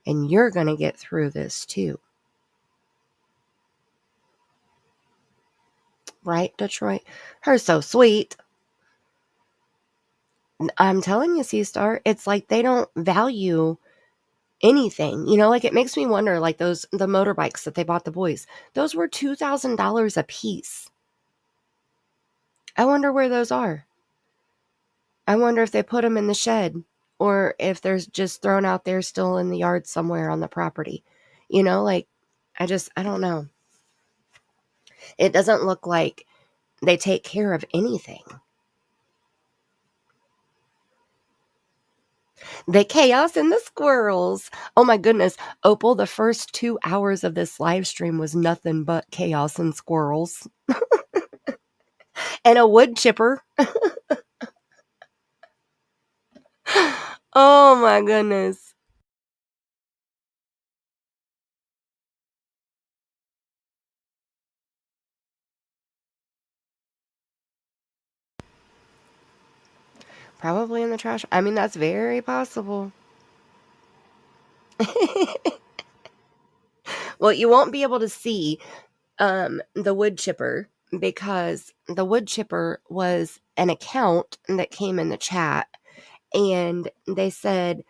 And you're going to get through this too. Right, Detroit? Her so sweet. I'm telling you, C-Star, it's like they don't value anything. Like it makes me wonder, like the motorbikes that they bought the boys. Those were $2,000 a piece. I wonder where those are. I wonder if they put them in the shed or if they're just thrown out there still in the yard somewhere on the property. Like I don't know. It doesn't look like they take care of anything. The chaos and the squirrels. Oh my goodness. Opal, the first 2 hours of this live stream was nothing but chaos and squirrels. And a wood chipper. Oh my goodness. Probably in the trash. I mean, that's very possible. Well, you won't be able to see the wood chipper because the wood chipper was an account that came in the chat, and they said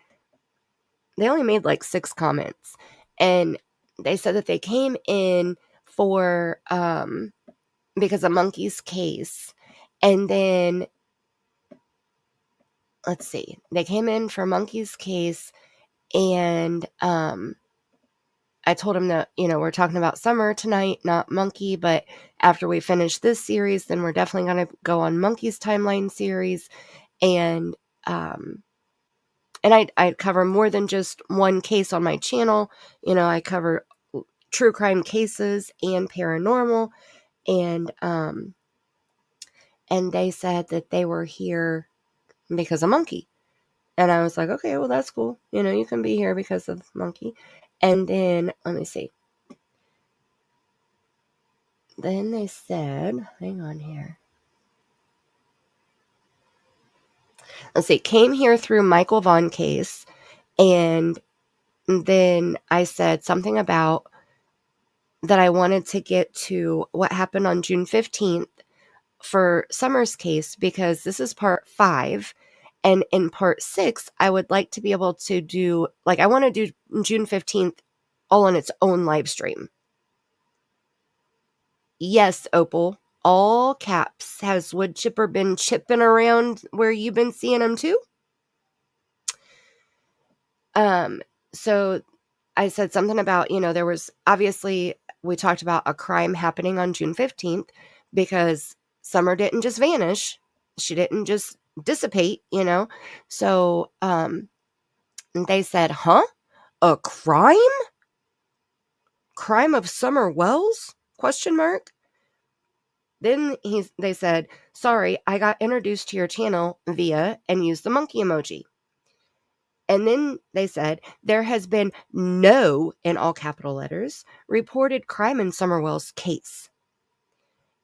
they only made like 6 comments, and they said that they came in for because of Monkey's case, and then let's see, they came in for Monkey's case, and I told him that, we're talking about Summer tonight, not Monkey, but after we finish this series, then we're definitely going to go on Monkey's timeline series. And I cover more than just one case on my channel. I cover true crime cases and paranormal. And they said that they were here because of Monkey. And I was like, okay, well, that's cool. You can be here because of Monkey. And then, let me see. Then they said, hang on here. Let's see, came here through Michael Vaughan case. And then I said something about that I wanted to get to what happened on June 15th for Summer's case, because this is part 5. And in part 6, I would like to be able to do, I want to do June 15th all on its own live stream. Yes, Opal, all caps. Has wood chipper been chipping around where you've been seeing him too? So I said something about, there was obviously, we talked about a crime happening on June 15th because Summer didn't just vanish. She didn't just dissipate, So they said, huh? A crime? Crime of Summer Wells? Question mark. Then they said, sorry, I got introduced to your channel via and used the monkey emoji. And then they said, there has been no, in all capital letters, reported crime in Summer Wells' case.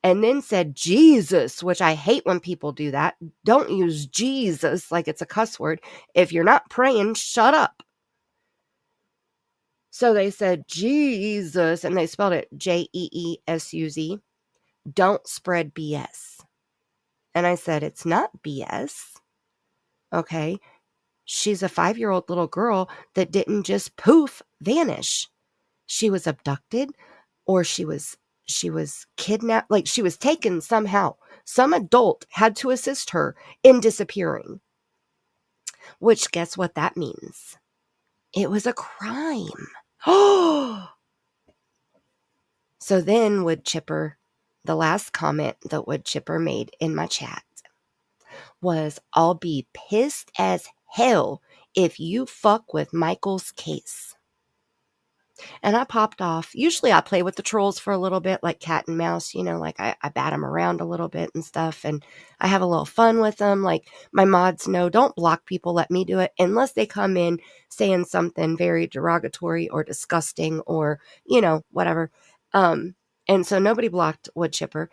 And then said, Jesus, which I hate when people do that. Don't use Jesus like it's a cuss word. If you're not praying, shut up. So they said, Jesus, and they spelled it Jeesuz. Don't spread BS. And I said, it's not BS. Okay. She's a 5-year-old little girl that didn't just poof vanish. She was abducted, or she was kidnapped. She was taken somehow. Some adult had to assist her in disappearing. Which, guess what that means? It was a crime. Oh! So then woodchipper, the last comment that woodchipper made in my chat was, I'll be pissed as hell if you fuck with Michael's case. And I popped off. Usually I play with the trolls for a little bit, like cat and mouse, I bat them around a little bit and stuff. And I have a little fun with them. Like my mods know, don't block people. Let me do it unless they come in saying something very derogatory or disgusting or, whatever. And so nobody blocked woodchipper.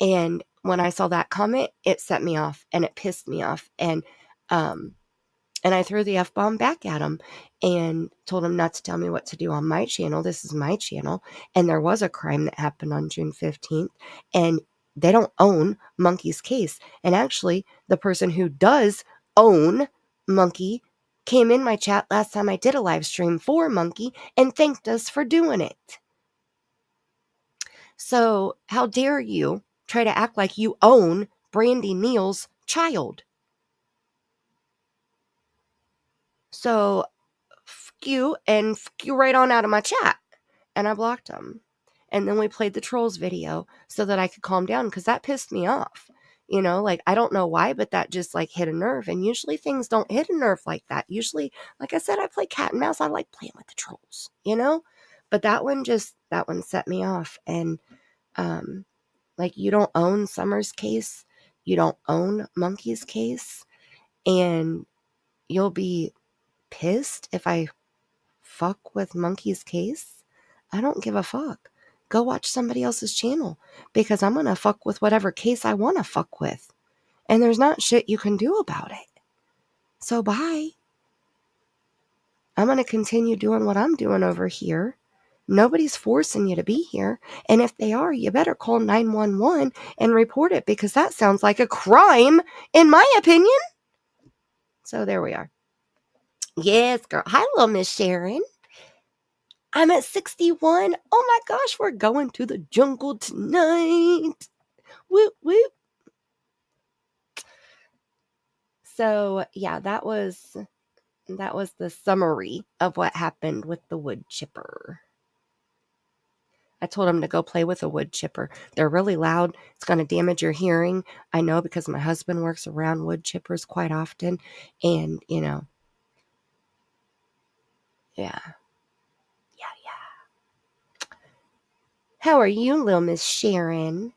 And when I saw that comment, it set me off and it pissed me off. And I threw the F-bomb back at him and told him not to tell me what to do on my channel. This is my channel. And there was a crime that happened on June 15th. And they don't own Monkey's case. And actually, the person who does own Monkey came in my chat last time I did a live stream for Monkey and thanked us for doing it. So how dare you try to act like you own Brandy Neal's child? So fuck you, and fuck you right on out of my chat. And I blocked him. And then we played the trolls video so that I could calm down, because that pissed me off. I don't know why, but that just hit a nerve. And usually things don't hit a nerve like that. Usually, like I said, I play cat and mouse. I like playing with the trolls, But that one set me off. And you don't own Summer's case. You don't own Monkey's case. And you'll be pissed if I fuck with Monkey's case. I don't give a fuck. Go watch somebody else's channel, because I'm going to fuck with whatever case I want to fuck with. And there's not shit you can do about it. So bye. I'm going to continue doing what I'm doing over here. Nobody's forcing you to be here. And if they are, you better call 911 and report it, because that sounds like a crime, in my opinion. So there we are. Yes, girl. Hi, little Miss Sharon. I'm at 61. Oh my gosh, we're going to the jungle tonight. Whoop, whoop. So yeah, that was the summary of what happened with the wood chipper. I told him to go play with a wood chipper. They're really loud. It's going to damage your hearing. I know, because my husband works around wood chippers quite often. And, you know, yeah. How are you, little Miss Sharon?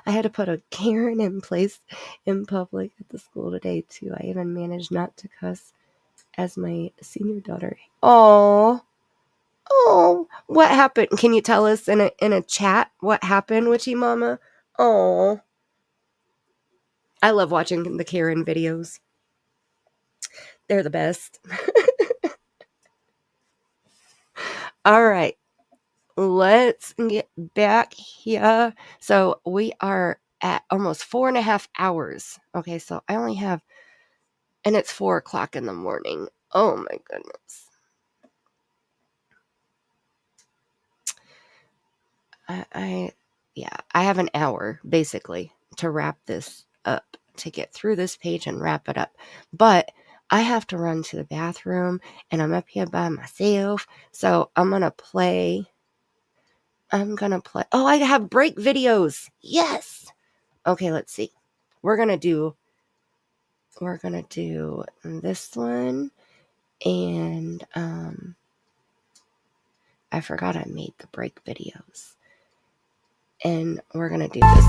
I had to put a Karen in place in public at the school today, too. I even managed not to cuss as my senior daughter. Oh, what happened? Can you tell us in a chat what happened, Witchy Mama? Oh, I love watching the Karen videos. They're the best. All right, let's get back here. So we are at almost 4.5 hours. Okay, so I only have, and it's 4 o'clock in the morning. Oh my goodness. I have an hour basically to wrap this up, to get through this page and wrap it up. But I have to run to the bathroom, and I'm up here by myself. So I'm going to play. Oh, I have break videos. Yes. Okay, let's see. We're going to do this one, and I forgot I made the break videos. And we're going to do this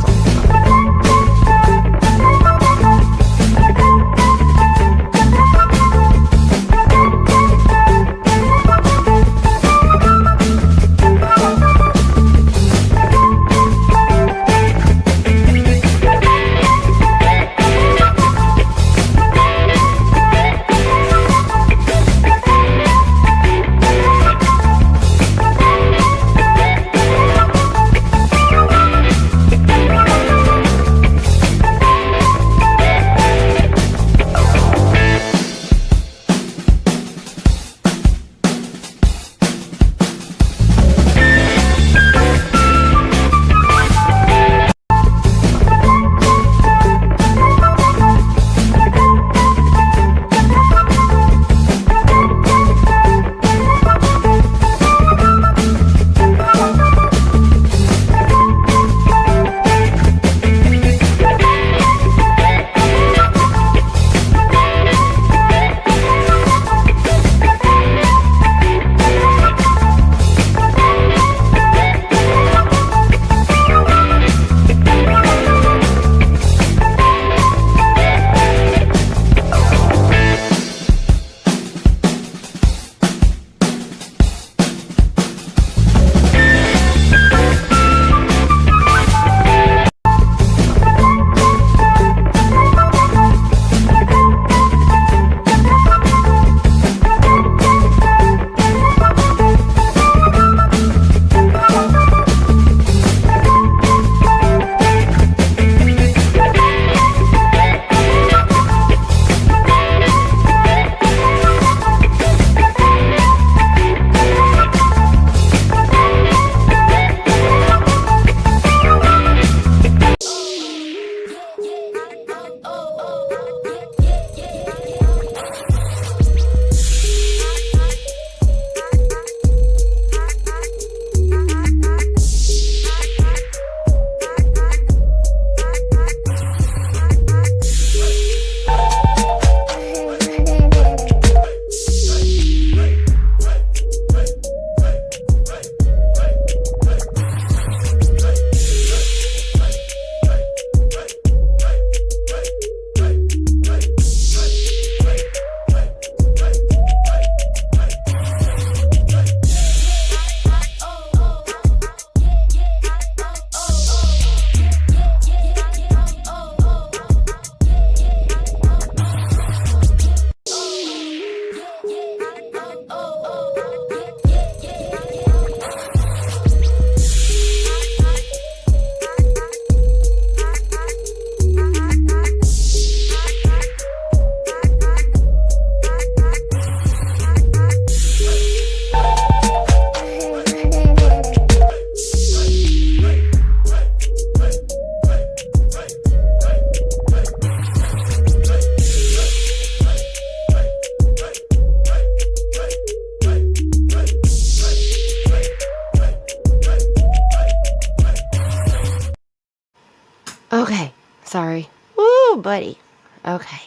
Okay, sorry. Woo, buddy. Okay,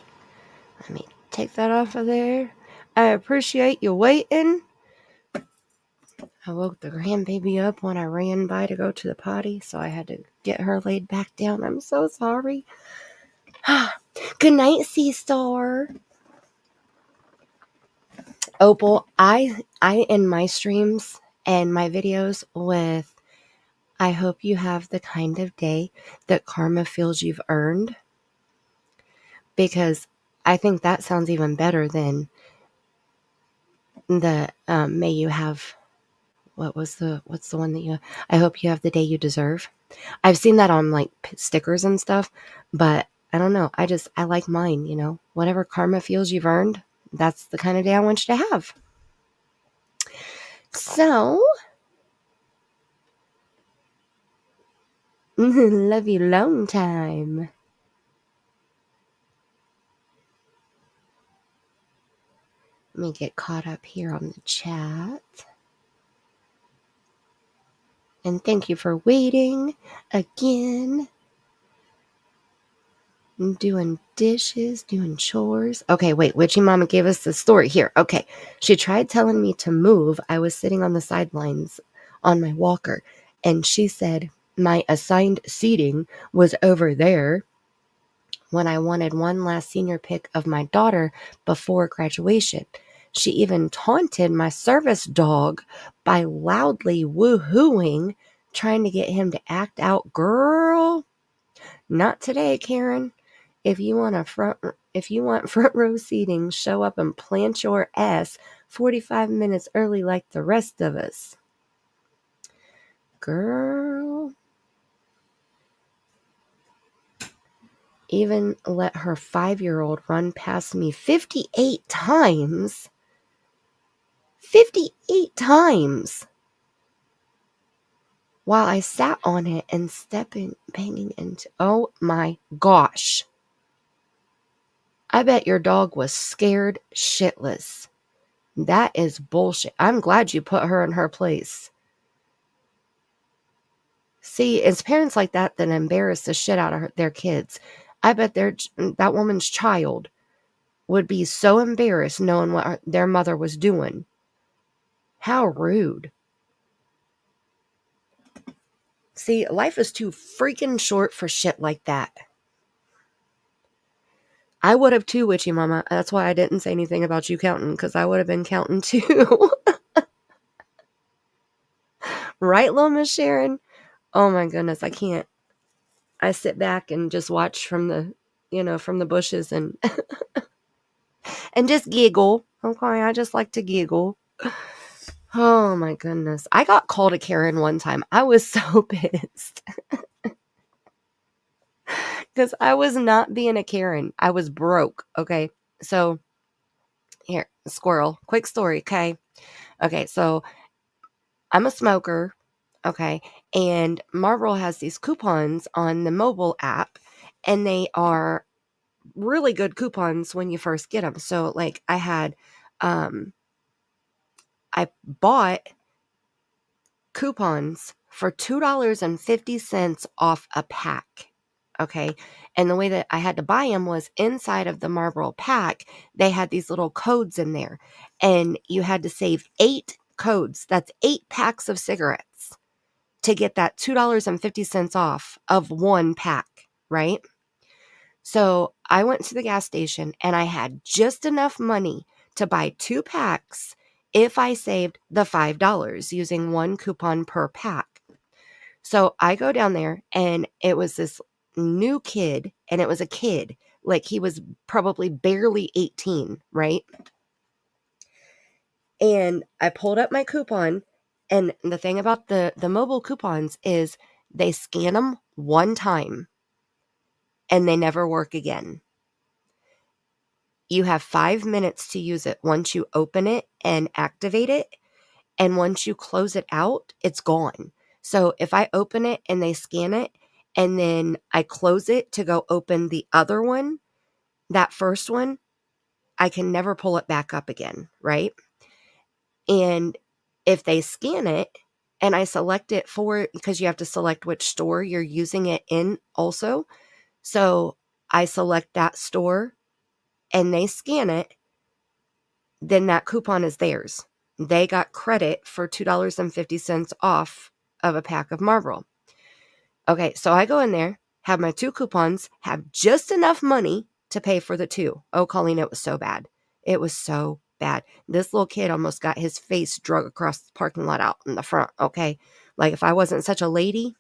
let me take that off of there. I appreciate you waiting. I woke the grandbaby up when I ran by to go to the potty, so I had to get her laid back down. I'm so sorry. Good night, C-Star. Opal, I end my streams and my videos with, I hope you have the kind of day that karma feels you've earned. Because I think that sounds even better than the may you have, what's the one that you, I hope you have the day you deserve. I've seen that on like stickers and stuff, but I don't know. I like mine, you know, whatever karma feels you've earned. That's the kind of day I want you to have. So, love you long time. Let me get caught up here on the chat. And thank you for waiting again. Doing dishes, doing chores. Okay, wait, Witchy Mama gave us the story here. Okay, she tried telling me to move. I was sitting on the sidelines on my walker, and she said my assigned seating was over there when I wanted one last senior pic of my daughter before graduation. She even taunted my service dog by loudly woo-hooing, trying to get him to act out. Girl, not today, Karen. If you want front row seating, show up and plant your ass 45 minutes early like the rest of us. Girl. Even let her 5-year-old run past me 58 times. 58 times. While I sat on it and banging into, oh my gosh. I bet your dog was scared shitless. That is bullshit. I'm glad you put her in her place. See, it's parents like that that embarrass the shit out of their kids. I bet that woman's child would be so embarrassed knowing what their mother was doing. How rude. See, life is too freaking short for shit like that. I would have too, Witchy Mama. That's why I didn't say anything about you counting, because I would have been counting too. Right, little Miss Sharon? Oh my goodness, I can't. I sit back and just watch from the bushes and and just giggle. Okay, I just like to giggle. Oh my goodness. I got called a Karen one time. I was so pissed. Because I was not being a Karen. I was broke. Okay. So here, squirrel. Quick story. Okay. Okay. So I'm a smoker. Okay. And Marlboro has these coupons on the mobile app, and they are really good coupons when you first get them. So like I bought coupons for $2.50 off a pack. Okay. And the way that I had to buy them was inside of the Marlboro pack, they had these little codes in there, and you had to save 8 codes. That's 8 packs of cigarettes to get that $2.50 off of one pack. Right. So I went to the gas station and I had just enough money to buy 2 packs if I saved the $5 using one coupon per pack. So I go down there, and it was this new kid, and it was a kid. Like, he was probably barely 18, right? And I pulled up my coupon, and the thing about the mobile coupons is they scan them one time and they never work again. You have 5 minutes to use it once you open it and activate it. And once you close it out, it's gone. So if I open it and they scan it, and then I close it to go open the other one, that first one, I can never pull it back up again, right? And if they scan it and I select it because you have to select which store you're using it in also. So I select that store and they scan it. Then that coupon is theirs. They got credit for $2.50 off of a pack of Marlboro. Okay, so I go in there, have my 2 coupons, have just enough money to pay for the 2. Oh, Colleen, it was so bad. It was so bad. This little kid almost got his face drug across the parking lot out in the front, okay? Like, if I wasn't such a lady,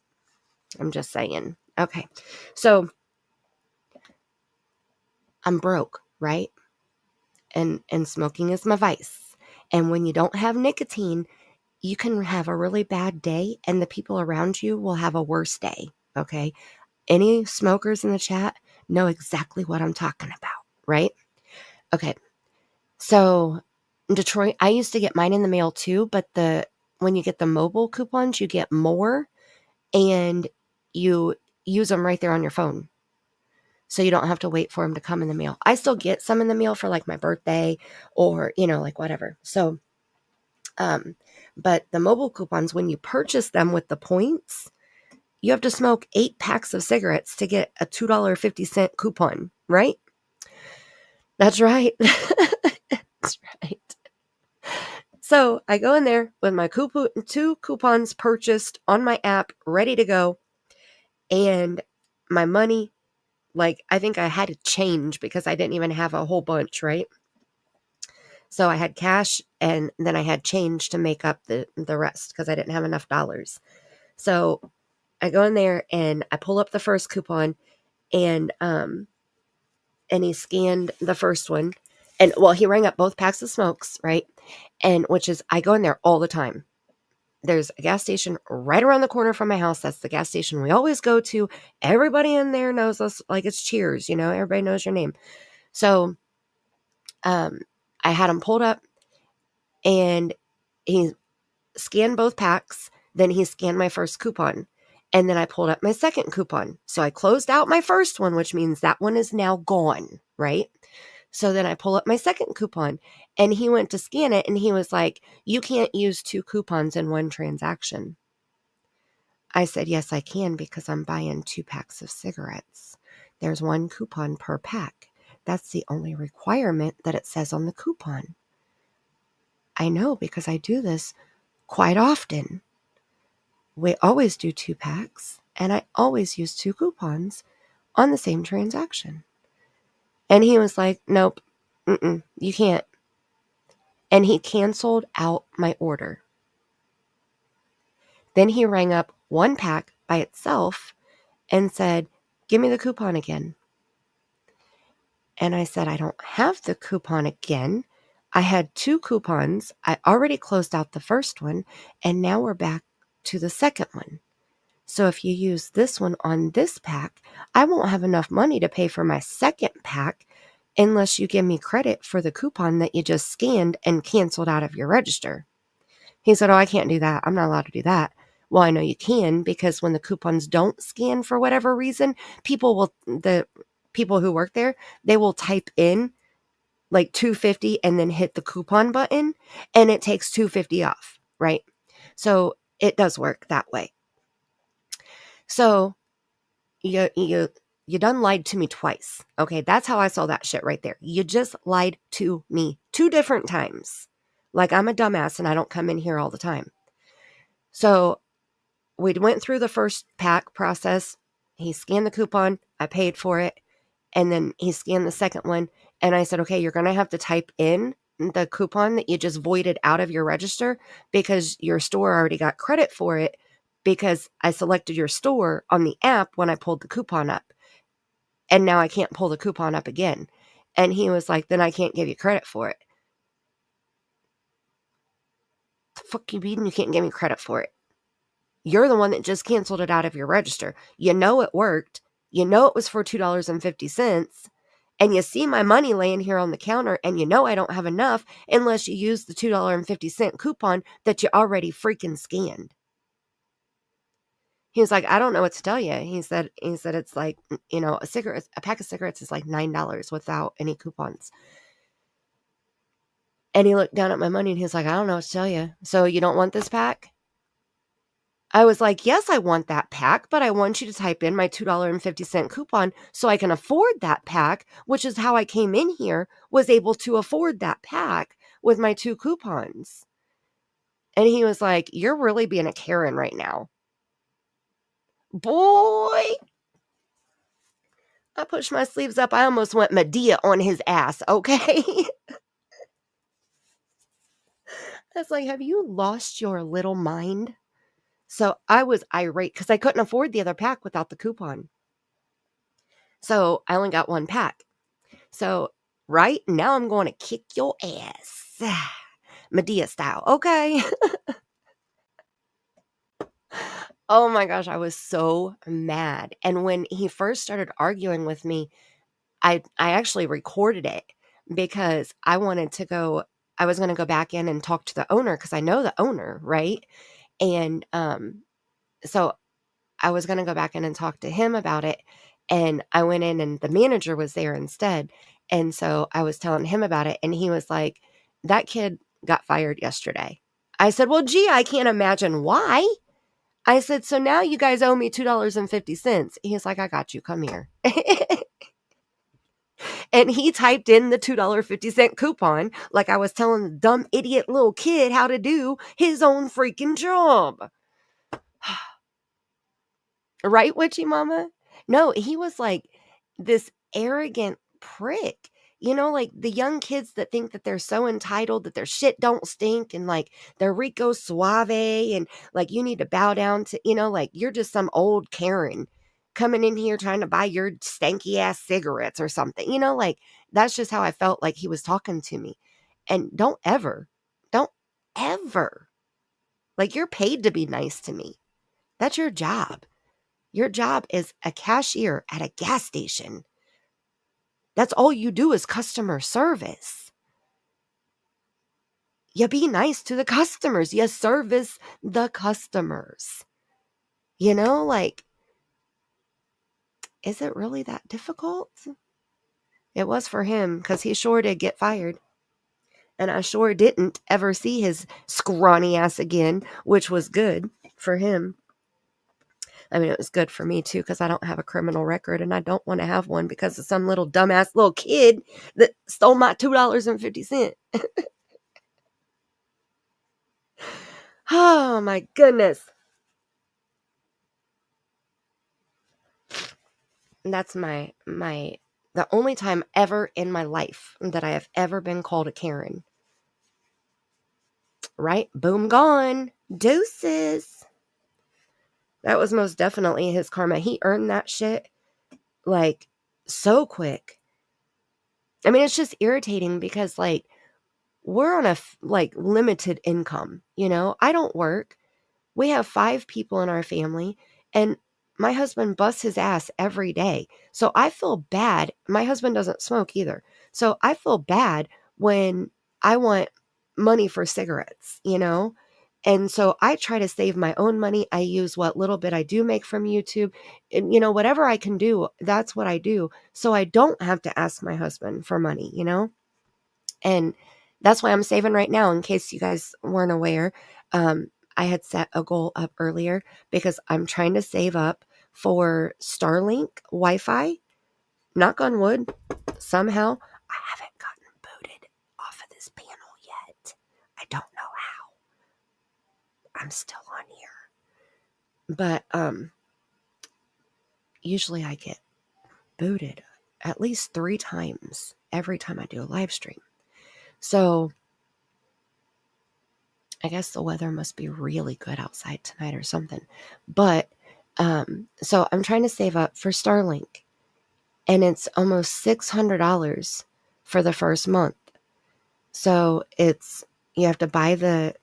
I'm just saying. Okay, so I'm broke, right? And smoking is my vice. And when you don't have nicotine, you can have a really bad day and the people around you will have a worse day, okay? Any smokers in the chat know exactly what I'm talking about, right? Okay. So in Detroit, I used to get mine in the mail too, but when you get the mobile coupons, you get more and you use them right there on your phone. So you don't have to wait for them to come in the mail. I still get some in the mail for like my birthday or, like whatever. So, but the mobile coupons, when you purchase them with the points, you have to smoke 8 packs of cigarettes to get a $2.50 coupon, right? That's right. That's right. So I go in there with my 2 coupons purchased on my app, ready to go. And my money, like, I think I had to change because I didn't even have a whole bunch, right? So I had cash and then I had change to make up the rest because I didn't have enough dollars. So I go in there and I pull up the first coupon and he scanned the first one. And well, he rang up both packs of smokes, right? And I go in there all the time. There's a gas station right around the corner from my house. That's the gas station we always go to. Everybody in there knows us like it's Cheers, everybody knows your name. So I had him pulled up and he scanned both packs. Then he scanned my first coupon. And then I pulled up my second coupon. So I closed out my first one, which means that one is now gone, right? So then I pull up my second coupon and he went to scan it and he was like, you can't use 2 coupons in one transaction. I said, yes, I can because I'm buying 2 packs of cigarettes. There's 1 coupon per pack. That's the only requirement that it says on the coupon. I know because I do this quite often. We always do 2 packs and I always use 2 coupons on the same transaction. And he was like, nope, you can't. And he canceled out my order. Then he rang up 1 pack by itself and said, give me the coupon again. And I said, I don't have the coupon again. I had 2 coupons. I already closed out the first one, and now we're back to the second one. So if you use this one on this pack, I won't have enough money to pay for my second pack unless you give me credit for the coupon that you just scanned and canceled out of your register. He said, oh, I can't do that. I'm not allowed to do that. Well, I know you can because when the coupons don't scan for whatever reason, the people who work there, they will type in like $2.50 and then hit the coupon button and it takes $2.50 off, right? So it does work that way. So you done lied to me twice. Okay, that's how I saw that shit right there. You just lied to me 2 different times. Like I'm a dumbass and I don't come in here all the time. So we went through the first pack process. He scanned the coupon. I paid for it. And then he scanned the second one. And I said, okay, you're going to have to type in the coupon that you just voided out of your register because your store already got credit for it because I selected your store on the app when I pulled the coupon up. And now I can't pull the coupon up again. And he was like, then I can't give you credit for it. The fuck you mean you can't give me credit for it? You're the one that just canceled it out of your register. You know it worked. You know it was for $2.50. And you see my money laying here on the counter and you know I don't have enough unless you use the $2.50 coupon that you already freaking scanned. He was like, I don't know what to tell you. He said it's like, a pack of cigarettes is like $9 without any coupons. And he looked down at my money and he was like, I don't know what to tell you. So you don't want this pack? I was like, yes, I want that pack, but I want you to type in my $2.50 coupon so I can afford that pack, which is how I came in here, was able to afford that pack with my 2 coupons. And he was like, you're really being a Karen right now. Boy, I pushed my sleeves up. I almost went Medea on his ass, okay? I was like, have you lost your little mind? So I was irate because I couldn't afford the other pack without the coupon. So I only got 1 pack. So right now I'm going to kick your ass. Medea style, okay? Oh my gosh, I was so mad. And when he first started arguing with me, I actually recorded it because I was going to go back in and talk to the owner because I know the owner, right? And so I was going to go back in and talk to him about it. And I went in and the manager was there instead. And so I was telling him about it. And he was like, that kid got fired yesterday. I said, well, gee, I can't imagine why. I said, so now you guys owe me $2.50. He's like, I got you. Come here. And he typed in the $2.50 coupon like I was telling the dumb idiot little kid how to do his own freaking job. Right, Witchy Mama? No, he was like this arrogant prick. You know, like the young kids that think that they're so entitled that their shit don't stink and like they're Rico Suave and like you need to bow down to, you know, like you're just some old Karen coming in here trying to buy your stanky ass cigarettes or something. You know, like that's just how I felt like he was talking to me. And don't ever, like you're paid to be nice to me. That's your job. Your job is a cashier at a gas station. That's all you do is customer service. You be nice to the customers. You service the customers. You know, like, is it really that difficult? It was for him because he sure did get fired. And I sure didn't ever see his scrawny ass again, which was good for him. I mean, it was good for me, too, because I don't have a criminal record, and I don't want to have one because of some little dumbass little kid that stole my $2.50. Oh, my goodness. And that's the only time ever in my life that I have ever been called a Karen. Right? Boom, gone. Deuces. That was most definitely his karma. He earned that shit, like, so quick. I mean, it's just irritating because, like, we're on a, like, limited income, you know? I don't work. We have 5 people in our family, and my husband busts his ass every day. So I feel bad. My husband doesn't smoke either. So I feel bad when I want money for cigarettes, you know? And so I try to save my own money. I use what little bit I do make from YouTube. And, you know, whatever I can do, that's what I do. So I don't have to ask my husband for money, you know? And that's why I'm saving right now, in case you guys weren't aware. I had set a goal up earlier because I'm trying to save up for Starlink Wi-Fi. Knock on wood, somehow I haven't gotten booted off of this panel yet. I don't know how. I'm still on here. But usually I get booted at least 3 times every time I do a live stream. So I guess the weather must be really good outside tonight or something. But so I'm trying to save up for Starlink, and it's almost $600 for the first month. So you have to buy the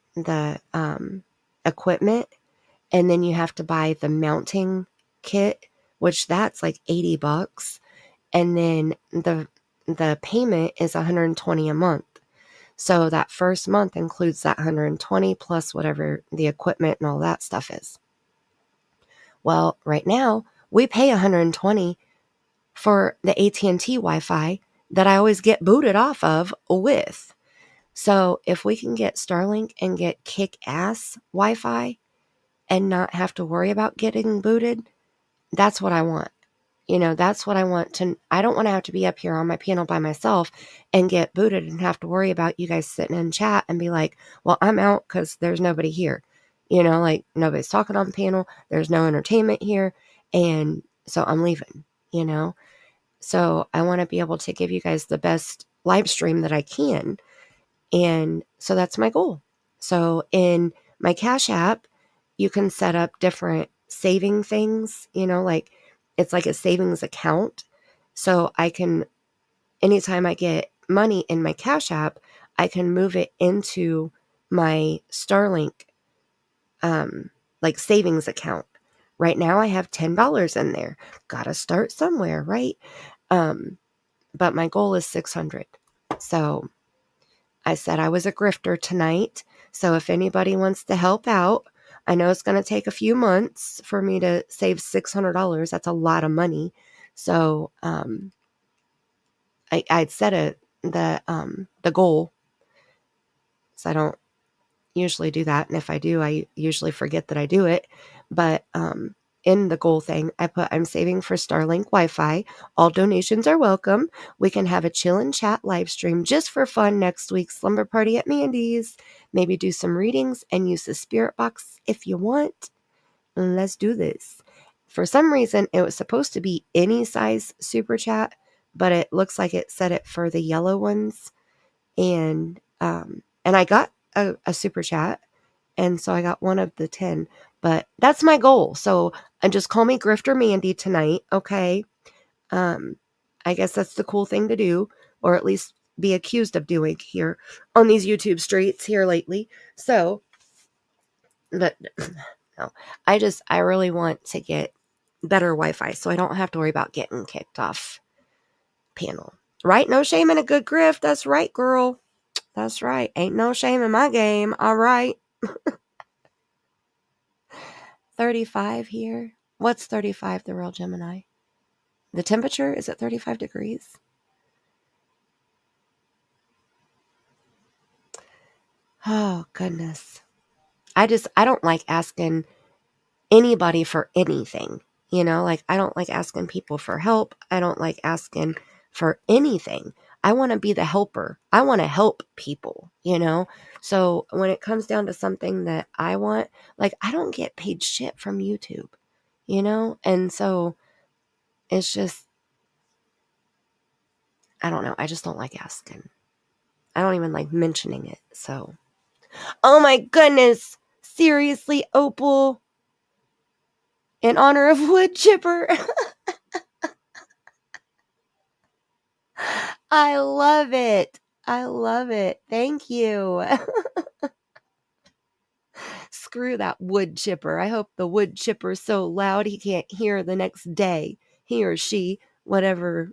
equipment, and then you have to buy the mounting kit, which that's like $80, and then the payment is $120 a month. So that first month includes that $120 plus whatever the equipment and all that stuff is. Well, right now we pay $120 for the AT&T Wi-Fi that I always get booted off of with. So if we can get Starlink and get kick-ass Wi-Fi, and not have to worry about getting booted, that's what I want. You know, that's what I want to. I don't want to have to be up here on my panel by myself and get booted and have to worry about you guys sitting in chat and be like, well, I'm out because there's nobody here. You know, like nobody's talking on the panel. There's no entertainment here. And so I'm leaving, you know. So I want to be able to give you guys the best live stream that I can. And so that's my goal. So in my Cash App, you can set up different saving things, you know, like it's like a savings account. So I can, anytime I get money in my Cash App, I can move it into my Starlink, like savings account. Right now I have $10 in there. Gotta start somewhere, right? But my goal is 600. So I said I was a grifter tonight. So if anybody wants to help out, I know it's going to take a few months for me to save $600. That's a lot of money. So I'd set the goal. So I don't usually do that. And if I do, I usually forget that I do it. But in the goal thing, I put, I'm saving for Starlink Wi-Fi. All donations are welcome. We can have a chill and chat live stream just for fun next week. Slumber party at Mandy's. Maybe do some readings and use the spirit box if you want. Let's do this. For some reason, it was supposed to be any size super chat, but it looks like it set it for the yellow ones. And I got a super chat. And so I got one of the 10, but that's my goal. So just call me Grifter Mandy tonight. Okay. I guess that's the cool thing to do, or at least be accused of doing here on these YouTube streets here lately. So, but no, I really want to get better Wi-Fi so I don't have to worry about getting kicked off panel. Right? No shame in a good grift. That's right, girl. That's right. Ain't no shame in my game. All right. 35 here. What's 35, the real Gemini? The temperature, is it 35 degrees? Oh, goodness. I don't like asking anybody for anything. You know, like I don't like asking people for help. I don't like asking for anything. I want to be the helper. I want to help people, you know? So when it comes down to something that I want, like I don't get paid shit from YouTube, you know? And so it's just, I don't know. I just don't like asking. I don't even like mentioning it. So, oh my goodness. Seriously, Opal. In honor of woodchipper. I love it. I love it. Thank you. Screw that wood chipper. I hope the wood chipper's so loud he can't hear the next day. He or she, whatever,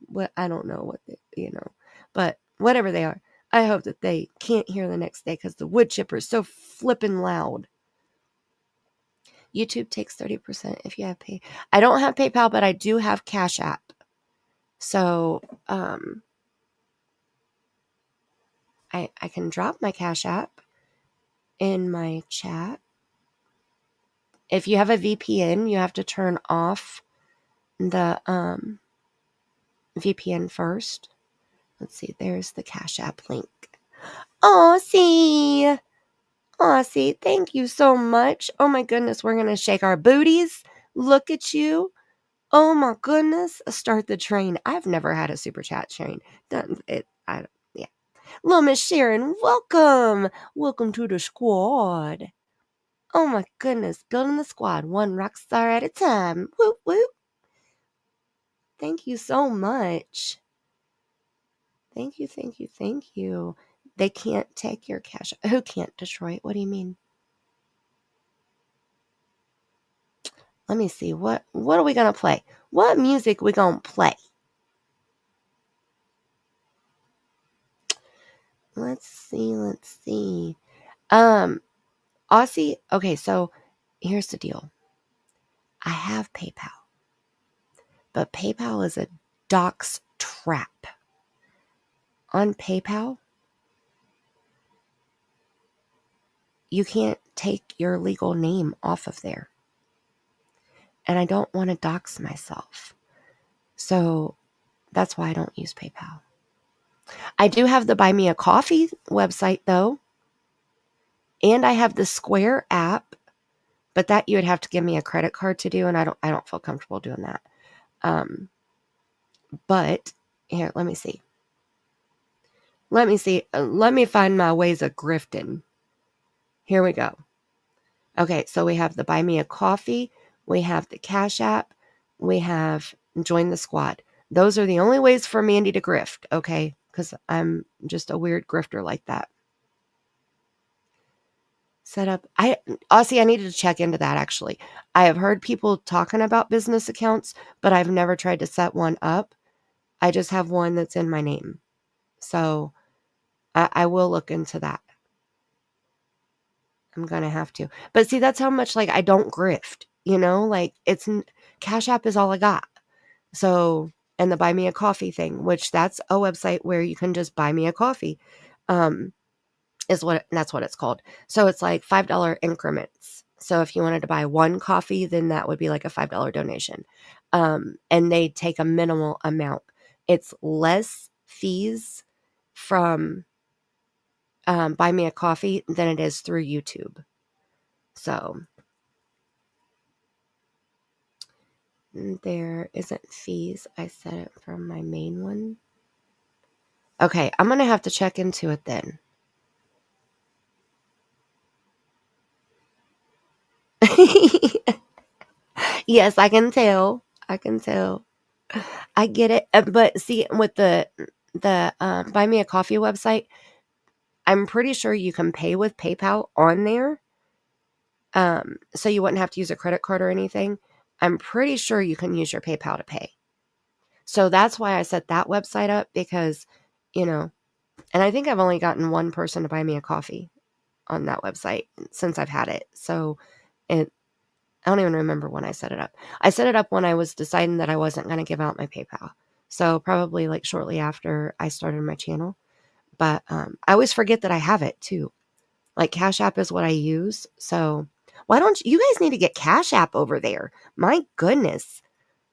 what I don't know what they, you know, but whatever they are, I hope that they can't hear the next day because the wood chipper is so flippin' loud. YouTube takes 30% if you have pay. I don't have PayPal, but I do have Cash App. So, I can drop my Cash App in my chat. If you have a VPN, you have to turn off the VPN first. Let's see, there's the Cash App link. Aussie, thank you so much. Oh my goodness, we're gonna shake our booties. Look at you. Oh my goodness, start the train. I've never had a super chat train. Yeah. Little Miss Sharon, welcome. Welcome to the squad. Oh my goodness, building the squad, one rock star at a time. Whoop, whoop. Thank you so much. Thank you, thank you, thank you. They can't take your cash. Who can't, Detroit? What do you mean? Let me see. What are we going to play? What music we going to play? Let's see. Aussie. Okay, so here's the deal. I have PayPal. But PayPal is a dox trap. On PayPal, you can't take your legal name off of there. And I don't want to dox myself. So that's why I don't use PayPal. I do have the Buy Me a Coffee website though. And I have the Square app, but that you would have to give me a credit card to do, and I don't feel comfortable doing that. But here, let me see. Let me find my ways of grifting. Here we go. Okay, so we have the Buy Me a Coffee, we have the Cash App, we have Join the Squad. Those are the only ways for Mandy to grift, okay? Because I'm just a weird grifter like that. Set up. Aussie, I needed to check into that actually. I have heard people talking about business accounts, but I've never tried to set one up. I just have one that's in my name. So I will look into that. I'm going to have to. But see, that's how much like I don't grift, you know, like Cash App is all I got. So, and the Buy Me a Coffee thing, which that's a website where you can just buy me a coffee. That's what it's called. So it's like $5 increments. So if you wanted to buy one coffee, then that would be like a $5 donation. And they take a minimal amount. It's less fees from Buy Me a Coffee than it is through YouTube. So there isn't fees. I set it from my main one. Okay, I'm going to have to check into it then. Yes, I can tell. I get it. But see, with the Buy Me a Coffee website, I'm pretty sure you can pay with PayPal on there. So you wouldn't have to use a credit card or anything. I'm pretty sure you can use your PayPal to pay. So that's why I set that website up because, you know, and I think I've only gotten one person to buy me a coffee on that website since I've had it. So I don't even remember when I set it up. I set it up when I was deciding that I wasn't going to give out my PayPal. So probably like shortly after I started my channel. But I always forget that I have it too. Like Cash App is what I use. So why don't you guys need to get Cash App over there? My goodness.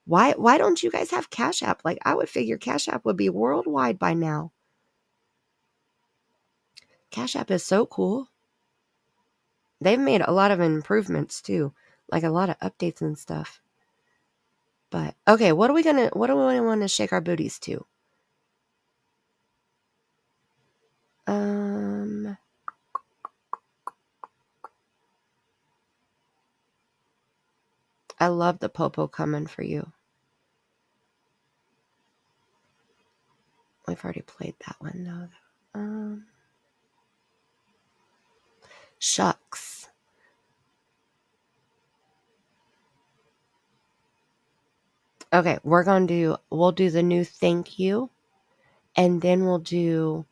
Why don't you guys have Cash App? Like I would figure Cash App would be worldwide by now. Cash App is so cool. They've made a lot of improvements too. Like a lot of updates and stuff. But okay, what do we want to shake our booties to? I love the popo coming for you. We've already played that one though. Shucks. Okay, we'll do the new thank you, and then we'll do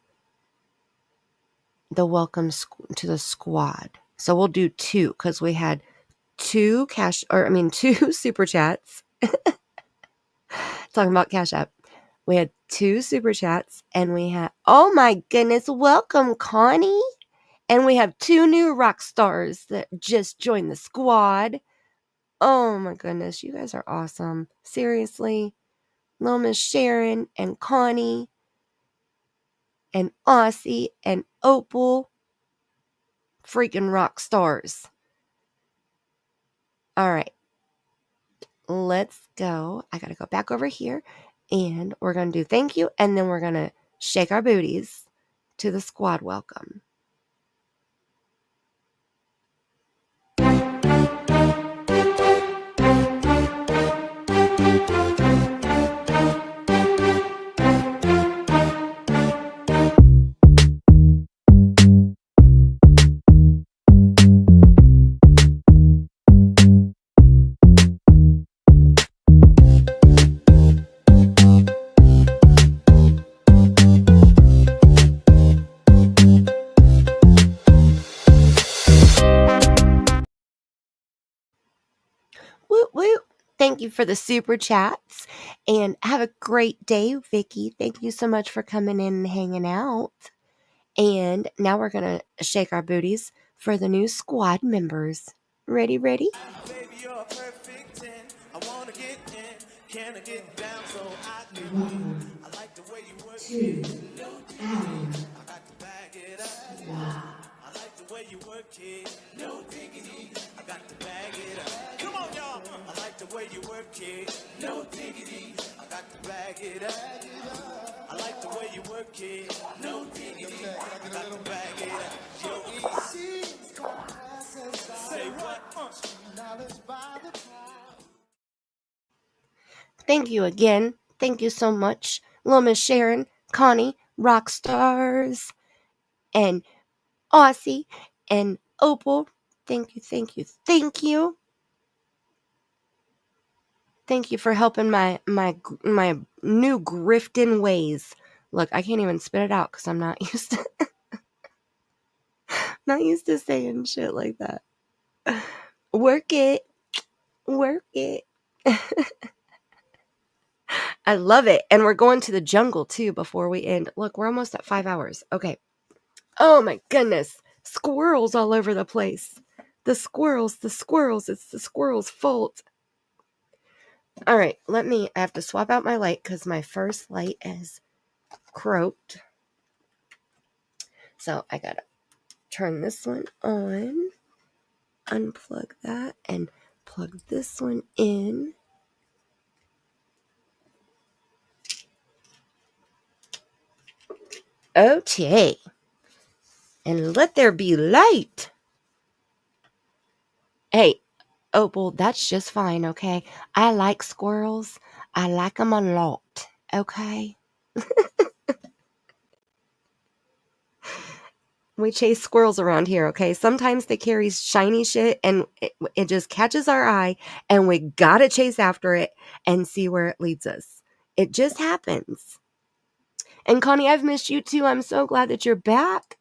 the welcome to the squad. So we'll do two because we had two super chats. Talking about Cash App. We had two super chats and we had, oh my goodness, welcome Connie. And we have two new rock stars that just joined the squad. Oh my goodness, you guys are awesome. Seriously. Little Miss Sharon and Connie and Aussie and Opal. Freaking rock stars. All right. Let's go. I got to go back over here and we're going to do thank you. And then we're going to shake our booties to the squad welcome. Woo woo. Thank you for the super chats and have a great day, Vicky. Thank you so much for coming in and hanging out. And now we're going to shake our booties for the new squad members. Ready? Baby, you're a perfect 10. I wanna get in. Can I get down so I can win? I like the way you work. 2 hours. I got to bag it up. Wow. I like the way you work it. No diggity. I got to bag it up. Come on, y'all. I like the way you work it. No diggity. I got to bag it up. I like the way you work it. No diggity. I got to bag it up. Yo, easy. Say what? Thank you again. Thank you so much, Little Miss Sharon, Connie, Rockstars, and Aussie, and Opal. Thank you. Thank you for helping my new grifting ways. Look, I can't even spit it out because I'm not used to saying shit like that. Work it. I love it. And we're going to the jungle too before we end. Look, we're almost at 5 hours. Okay. Oh my goodness. Squirrels all over the place. The squirrels. It's the squirrels' fault. All right. I have to swap out my light because my first light is croaked. So I got to turn this one on, unplug that, and plug this one in. Okay. And let there be light. Hey, Opal, that's just fine, okay? I like squirrels. I like them a lot, okay? We chase squirrels around here, okay? Sometimes they carry shiny shit and it just catches our eye and we gotta chase after it and see where it leads us. It just happens. And Connie, I've missed you too. I'm so glad that you're back.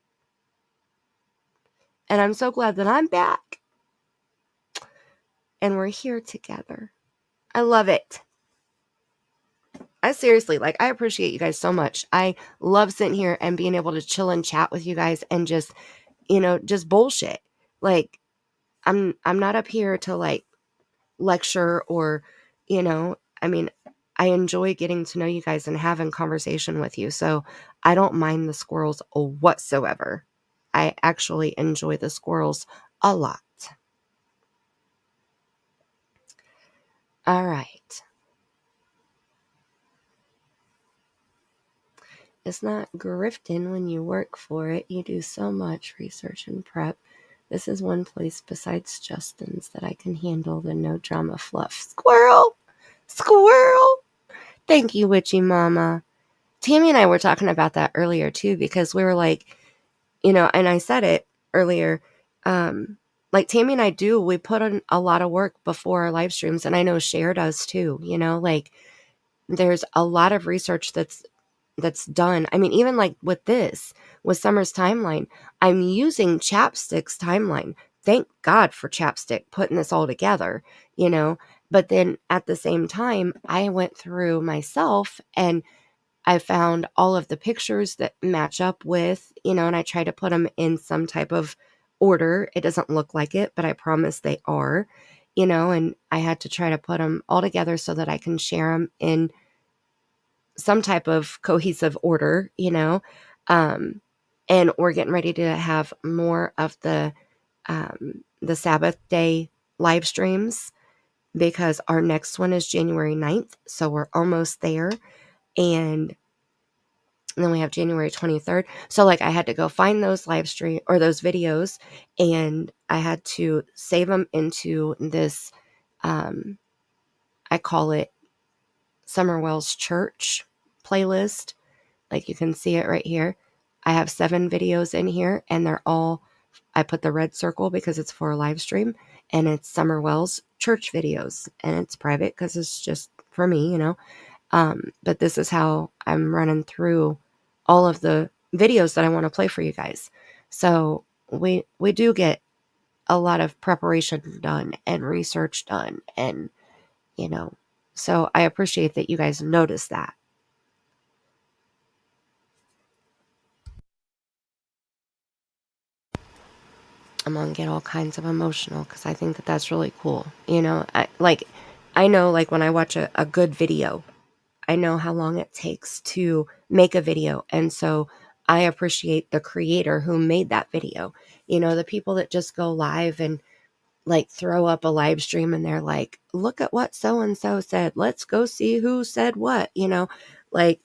And I'm so glad that I'm back. And we're here together. I love it. I seriously, I appreciate you guys so much. I love sitting here and being able to chill and chat with you guys and just, just bullshit. I'm not up here to lecture or, I enjoy getting to know you guys and having conversation with you. So I don't mind the squirrels whatsoever. I actually enjoy the squirrels a lot. All right. It's not grifting when you work for it. You do so much research and prep. This is one place besides Justin's that I can handle the no drama fluff. Squirrel! Thank you, Witchy Mama. Tammie and I were talking about that earlier too, because we were and I said it earlier, Tammie and I we put in a lot of work before our live streams, and I know Cher does too, there's a lot of research that's done. I mean, even with Summer's timeline, I'm using Chapstick's timeline. Thank God for Chapstick putting this all together, but then at the same time, I went through myself and I found all of the pictures that match up with, and I try to put them in some type of order. It doesn't look like it, but I promise they are, and I had to try to put them all together so that I can share them in some type of cohesive order, and we're getting ready to have more of the Sabbath day live streams because our next one is January 9th. So we're almost there. And then we have January 23rd. So I had to go find those live stream or those videos, and I had to save them into this, I call it Summerwell's Church playlist. You can see it right here. I have 7 videos in here, and they're all, I put the red circle because it's for a live stream, and it's Summerwell's Church videos, and it's private because it's just for me, but this is how I'm running through all of the videos that I want to play for you guys. So we do get a lot of preparation done and research done, and so I appreciate that you guys notice that. I'm gonna get all kinds of emotional because I think that that's really cool. You know, I know like when I watch a good video, I know how long it takes to make a video. And so I appreciate the creator who made that video. You know, the people that just go live and like throw up a live stream and they're like, look at what so-and-so said. Let's go see who said what, you know, like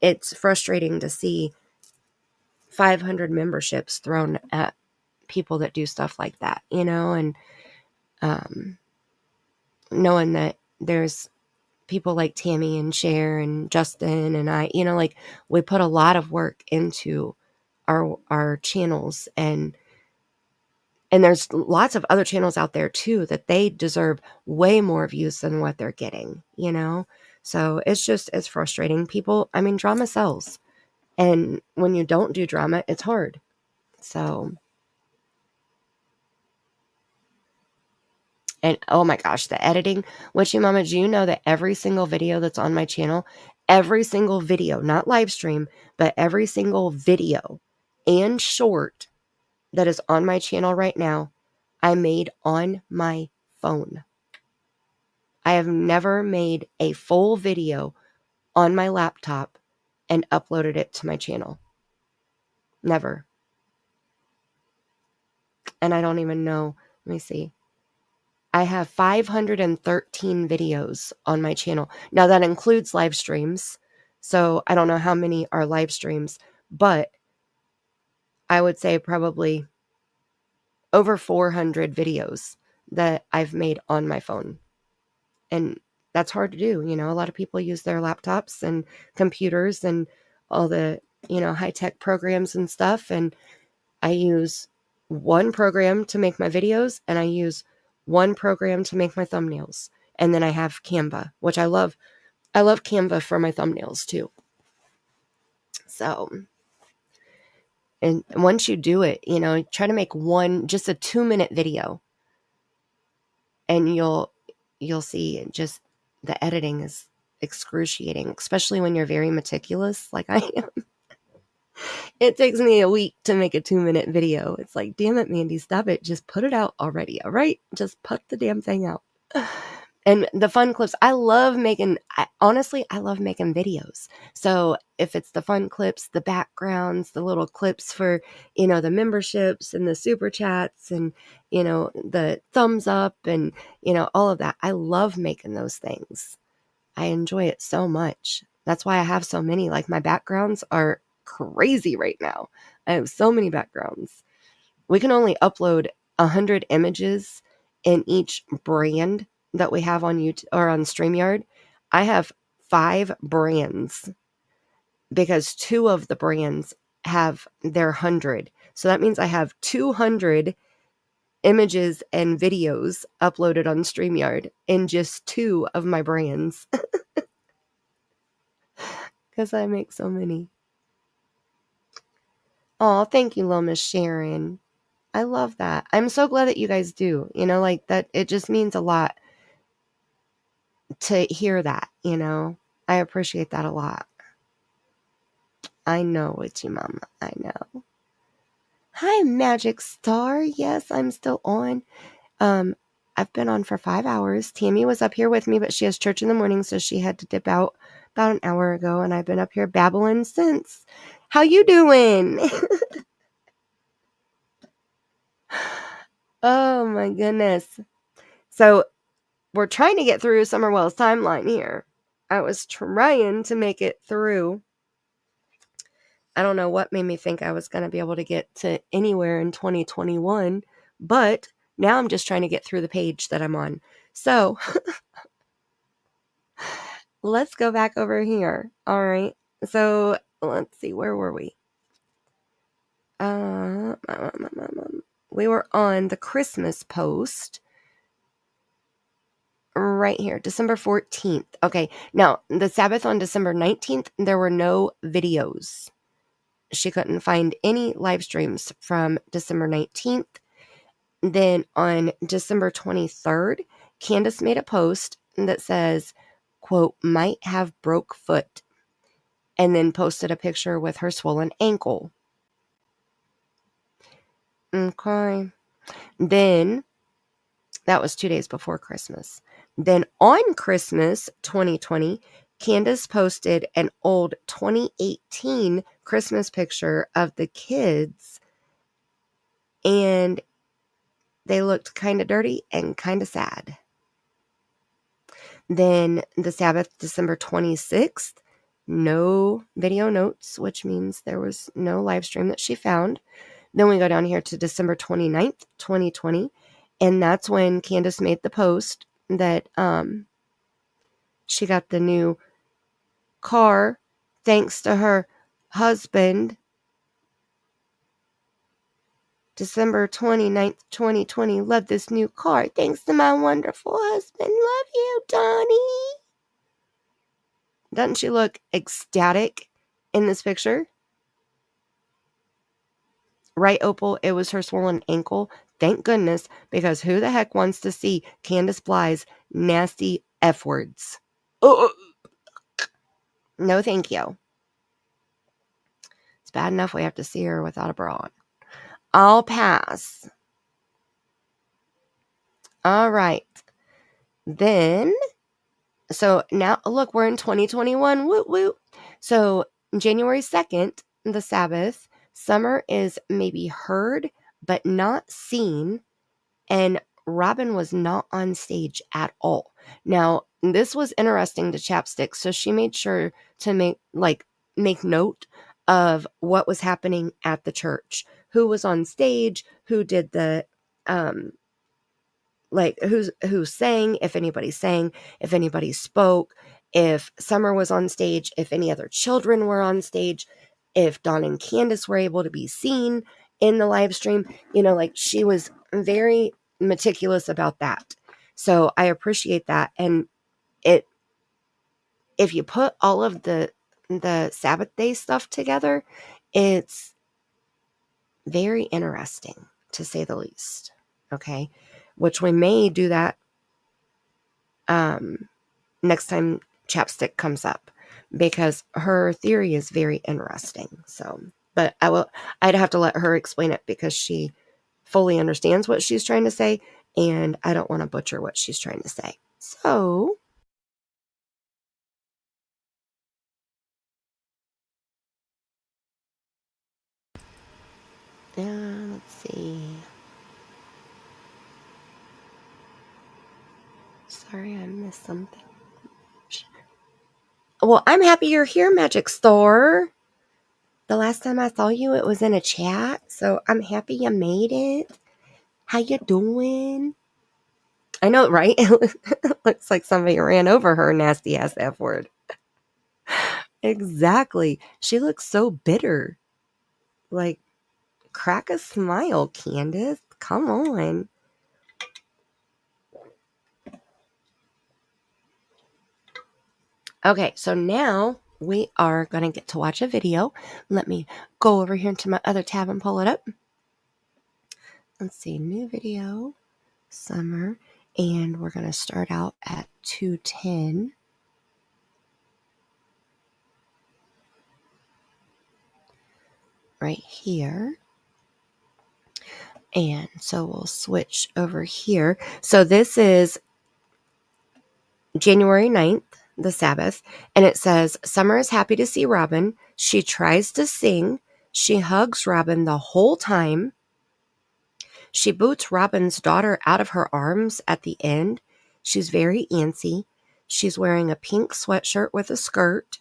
it's frustrating to see 500 memberships thrown at people that do stuff like that, you know, and knowing that there's people like Tammie and Cher and Justin and I, you know, like we put a lot of work into our channels, and there's lots of other channels out there too that they deserve way more views than what they're getting, you know? So it's frustrating. People, I mean, drama sells. And when you don't do drama, it's hard. So, and oh my gosh, the editing. Witchy Mama, do you know that every single video that's on my channel, every single video, not live stream, but every single video and short that is on my channel right now, I made on my phone. I have never made a full video on my laptop and uploaded it to my channel. Never. And I don't even know. Let me see. I have 513 videos on my channel. Now that includes live streams. So I don't know how many are live streams, but I would say probably over 400 videos that I've made on my phone. And that's hard to do. You know, a lot of people use their laptops and computers and all the, you know, high-tech programs and stuff. And I use one program to make my videos, and I use one program to make my thumbnails. And then I have Canva, which I love. I love Canva for my thumbnails too. So, and once you do it, you know, try to make just a 2-minute video, and you'll see just the editing is excruciating, especially when you're very meticulous like I am. It takes me a week to make a 2-minute video. It's like, damn it, Mandy, stop it. Just put it out already. All right. Just put the damn thing out. And the fun clips, I love making videos. So if it's the fun clips, the backgrounds, the little clips for, you know, the memberships and the super chats and, you know, the thumbs up and, you know, all of that. I love making those things. I enjoy it so much. That's why I have so many. Like my backgrounds are crazy right now. I have so many backgrounds. We can only upload 100 images in each brand that we have on YouTube or on StreamYard. I have 5 brands because 2 of the brands have their 100. So that means I have 200 images and videos uploaded on StreamYard in just 2 of my brands. Because I make so many. Oh, thank you, Lil Miss Sharon. I love that. I'm so glad that you guys do. You know, like that, it just means a lot to hear that, you know. I appreciate that a lot. I know, Witchy Mama. I know. Hi, Magic Star. Yes, I'm still on. I've been on for 5 hours. Tammie was up here with me, but she has church in the morning, so she had to dip out about an hour ago, and I've been up here babbling since. How you doing? Oh my goodness. So we're trying to get through Summerwell's timeline here. I was trying to make it through. I don't know what made me think I was going to be able to get to anywhere in 2021, but now I'm just trying to get through the page that I'm on. So let's go back over here. All right. So let's see, where were we? We were on the Christmas post. Right here, December 14th. Okay, now the Sabbath on December 19th, there were no videos. She couldn't find any live streams from December 19th. Then on December 23rd, Candus made a post that says, quote, might have broke foot, and then posted a picture with her swollen ankle. Okay. Then that was 2 days before Christmas. Then on Christmas 2020, Candus posted an old 2018 Christmas picture of the kids, and they looked kind of dirty and kind of sad. Then the Sabbath, December 26th, no video notes, which means there was no live stream that she found. Then we go down here to December 29th, 2020, and that's when Candus made the post that she got the new car thanks to her husband. December 29th, 2020, love this new car thanks to my wonderful husband. Love you, Donnie. Doesn't she look ecstatic in this picture? Right, Opal? It was her swollen ankle. Thank goodness, because who the heck wants to see Candus Blys' nasty F words? Oh, no, thank you. It's bad enough we have to see her without a bra on. I'll pass. All right. Then, so now, look, we're in 2021. Woo woo. So, January 2nd, the Sabbath, Summer is maybe heard but not seen, and Robin was not on stage at all. Now, this was interesting to Chapstick, so she made sure to make note of what was happening at the church. Who was on stage, who did the who sang, if anybody sang, if anybody spoke, if Summer was on stage, if any other children were on stage, if Dawn and Candus were able to be seen in the live stream. She was very meticulous about that. So I appreciate that. And if you put all of the Sabbath day stuff together, it's very interesting, to say the least. Okay. Which we may do that next time Chapstick comes up, because her theory is very interesting. So, but I'd have to let her explain it, because she fully understands what she's trying to say, and I don't want to butcher what she's trying to say. So, let's see. Sorry, I missed something. Well, I'm happy you're here, Magic Store. The last time I saw you, it was in a chat, so I'm happy you made it. How you doing? I know, right? It looks like somebody ran over her nasty ass F word. Exactly. She looks so bitter. Like, crack a smile, Candus. Come on. Okay, so now we are going to get to watch a video. Let me go over here into my other tab and pull it up. Let's see, new video, Summer, and we're going to start out at 2:10. Right here. And so we'll switch over here. So this is January 9th, the Sabbath, and it says, Summer is happy to see Robin. She tries to sing. She hugs Robin the whole time. She boots Robin's daughter out of her arms at the end. She's very antsy. She's wearing a pink sweatshirt with a skirt.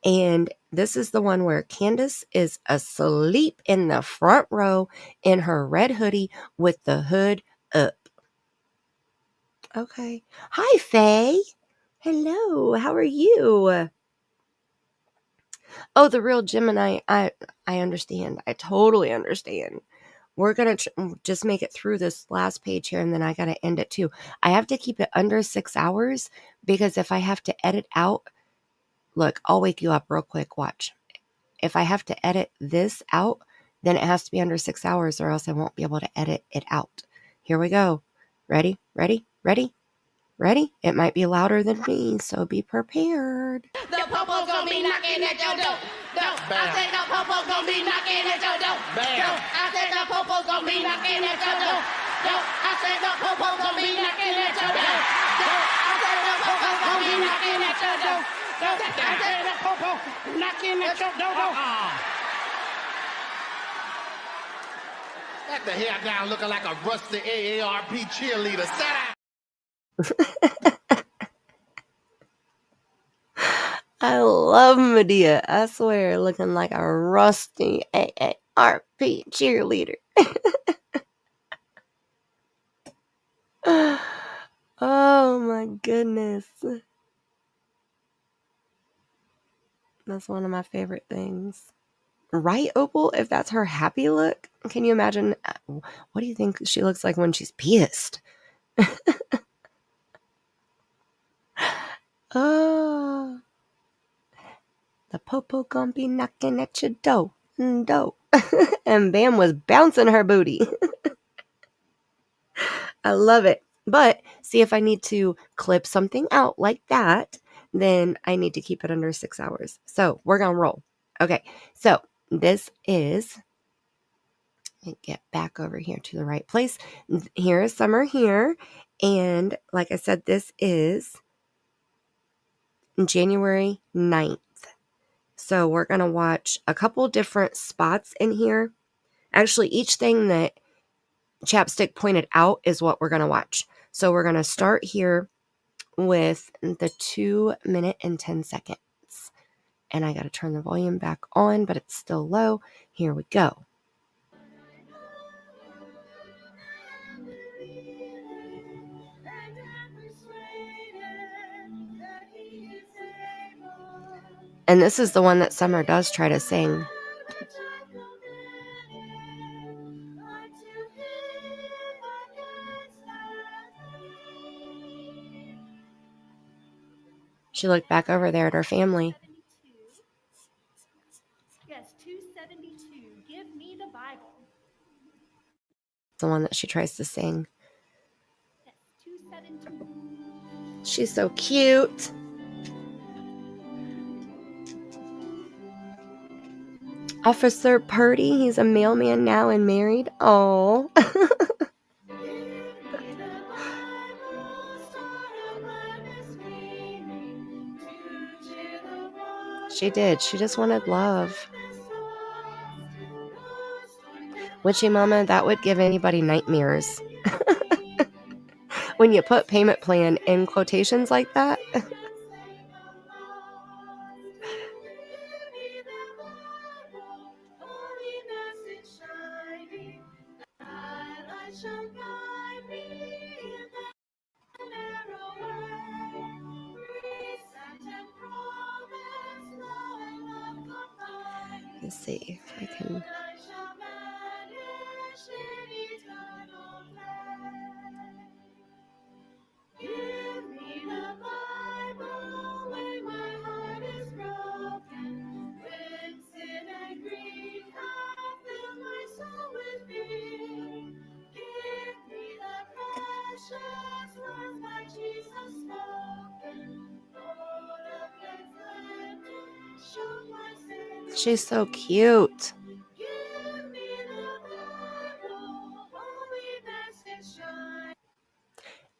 And this is the one where Candus is asleep in the front row in her red hoodie with the hood up. Okay. Hi, Faye. Hello. How are you? Oh, the real Gemini. I understand. I totally understand. We're going to just make it through this last page here, and then I got to end it too. I have to keep it under 6 hours, because if I have to edit out, look, I'll wake you up real quick. Watch. If I have to edit this out, then it has to be under 6 hours, or else I won't be able to edit it out. Here we go. Ready? Ready? Ready? Ready? It might be louder than me, so be prepared. The popo's gonna be knocking at your door. I said the popo gon' be knocking at your door. I said the popo gon' be knocking at your door. I said the popo gon' be knocking at your door. I said the popo gon' be knocking at your door. I said the popo knocking at your door. Let the hair down looking like a rusty AARP cheerleader. Sit down. I love Medea. I swear, looking like a rusty AARP cheerleader. Oh my goodness. That's one of my favorite things. Right, Opal? If that's her happy look, can you imagine? What do you think she looks like when she's pissed? Oh, the popo gonna be knocking at your door. And Bam was bouncing her booty. I love it. But see, if I need to clip something out like that, then I need to keep it under 6 hours. So we're going to roll. Okay. So this is, let me get back over here to the right place. Here is summer here. And like I said, this is January 9th. So we're going to watch a couple different spots in here. Actually, each thing that Chapstick pointed out is what we're going to watch. So we're going to start here with the 2 minute and 10 seconds. And I got to turn the volume back on, but it's still low. Here we go. And this is the one that Summer does try to sing. She looked back over there at her family. Yes, 272. Give me the Bible. The one that she tries to sing. Yes, 272. She's so cute. Officer Purdy, he's a mailman now and married. Oh. She did. She just wanted love. Witchy Mama, that would give anybody nightmares. When you put payment plan in quotations like that. Let's see if I can. She's so cute.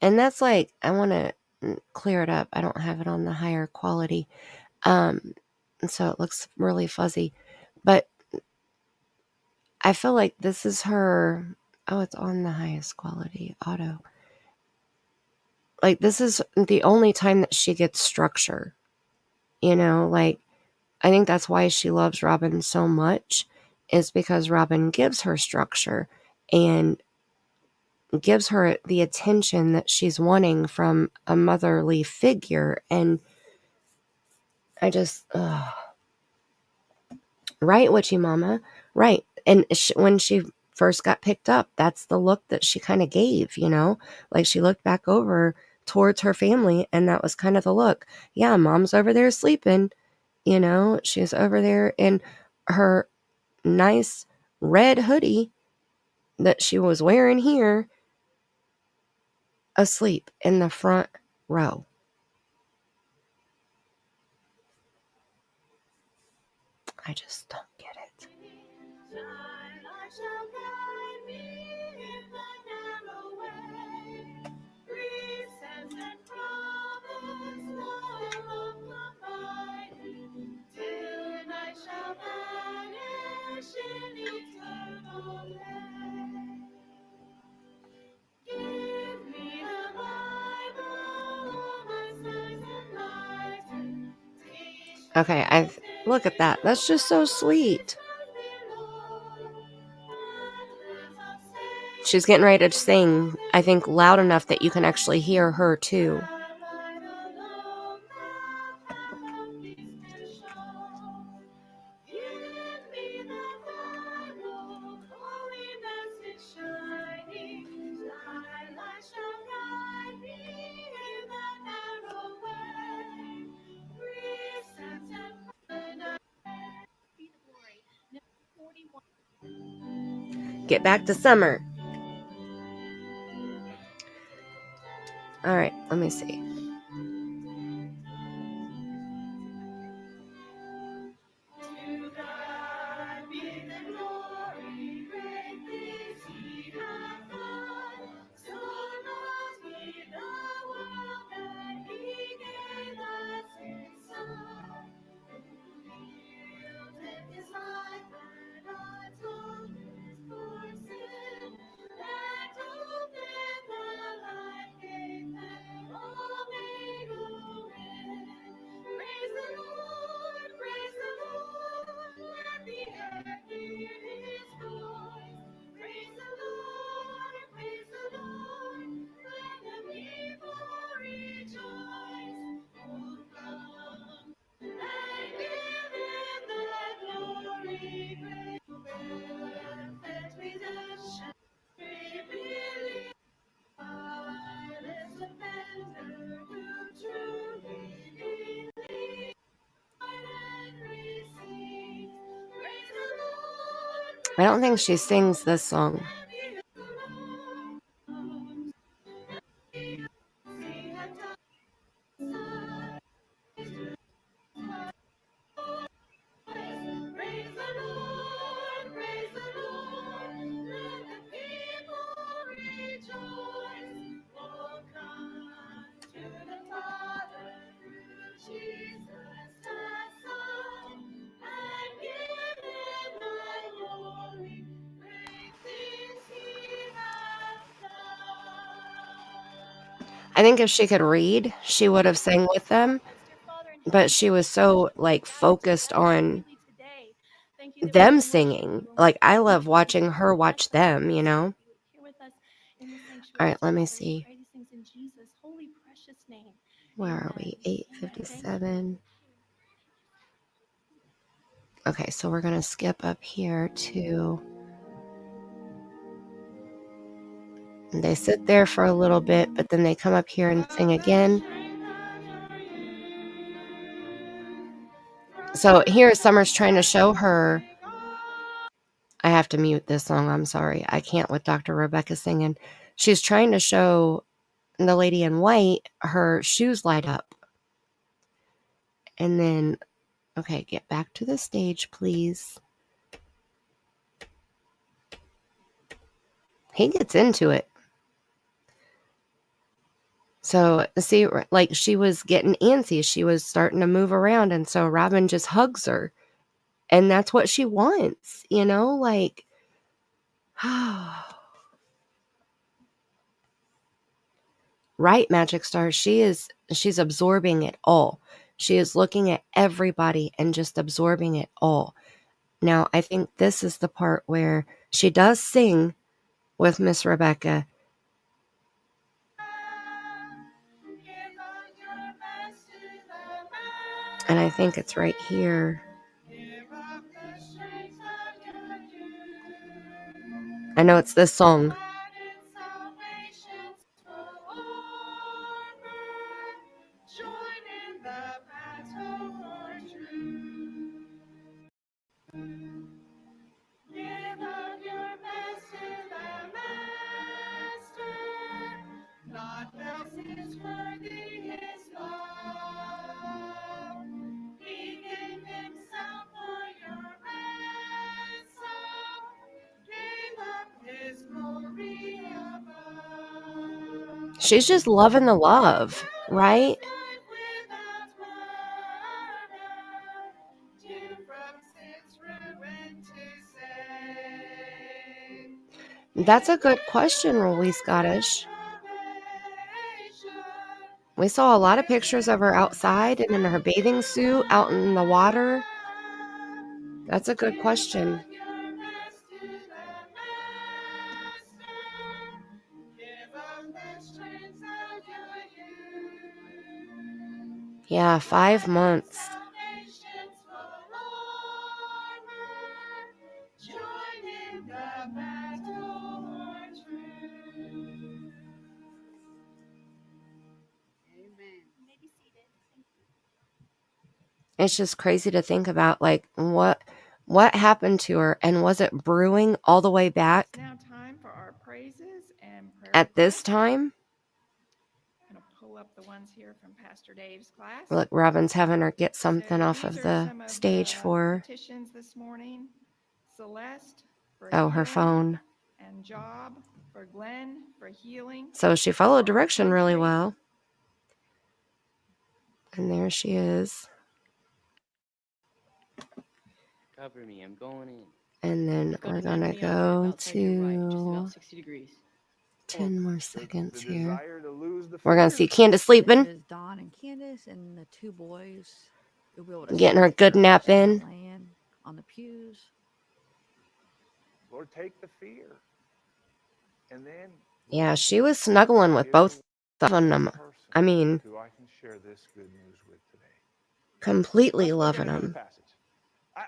And that's like, I want to clear it up. I don't have it on the higher quality. So it looks really fuzzy. But I feel like this is her. Oh, it's on the highest quality auto. Like, this is the only time that she gets structure. You know, like, I think that's why she loves Robin so much, is because Robin gives her structure and gives her the attention that she's wanting from a motherly figure. And I just, right, Witchy Mama, right. And when she first got picked up, that's the look that she kind of gave, you know, like she looked back over towards her family and that was kind of the look. Yeah, Mom's over there sleeping, you know, she's over there in her nice red hoodie that she was wearing here, asleep in the front row. I just don't get it. Okay, look at that. That's just so sweet. She's getting ready to sing, I think, loud enough that you can actually hear her too. Get back to summer. All right, let me see. I don't think she sings this song. I think if she could read, she would have sang with them, but she was so, like, focused on them singing. Like, I love watching her watch them, you know? All right, let me see. Where are we? 8:57. Okay, so we're going to skip up here to... They sit there for a little bit, but then they come up here and sing again. So here Summer's trying to show her... I have to mute this song. I'm sorry. I can't with Dr. Rebecca singing. She's trying to show the lady in white her shoes light up. And then, okay, get back to the stage, please. He gets into it. So, see, like, she was getting antsy. She was starting to move around. And so Robin just hugs her. And that's what she wants, you know? Like, right, Magic Star. She's absorbing it all. She is looking at everybody and just absorbing it all. Now, I think this is the part where she does sing with Miss Rebecca. And I think it's right here. I know it's this song. She's just loving the love, right? That's a good question, Rolly Scottish. We saw a lot of pictures of her outside and in her bathing suit out in the water. That's a good question. Yeah, 5 months. It's just crazy to think about, like, what happened to her, and was it brewing all the way back Now time for our praises and prayer at this requests. time? I'm going to pull up the ones here from Pastor Dave's class. Look, Robin's having her get something So off these of are the some of stage the for her. petitions this morning. Celeste for Oh, her healing, phone. and Job for Glenn for healing. So she followed for our direction really country. well. And there she is. Cover me, I'm going in. And then we're going to go to 60 degrees. 10 more seconds here. desire to lose the We're going to fear. see Candus sleeping, This is Don and Candace and the two boys. You'll be able to getting her see good nap she's in. laying on the pews. Lord, take the fear. And then Yeah, she was snuggling with both of them. I mean, who I can share this good news with today. completely Let's look loving at another them. passage.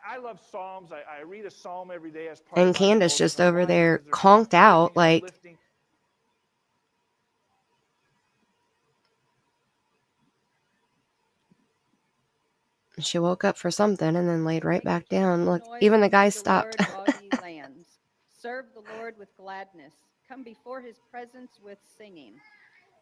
I love Psalms. I read a Psalm every day as part And of my Candace just devotional. over Why? there Because they're conked out encouraging, like, uplifting. she woke up for something and then laid right back down. Look, even the guy stopped. Lands. Serve the Lord with gladness. Come before his presence with singing.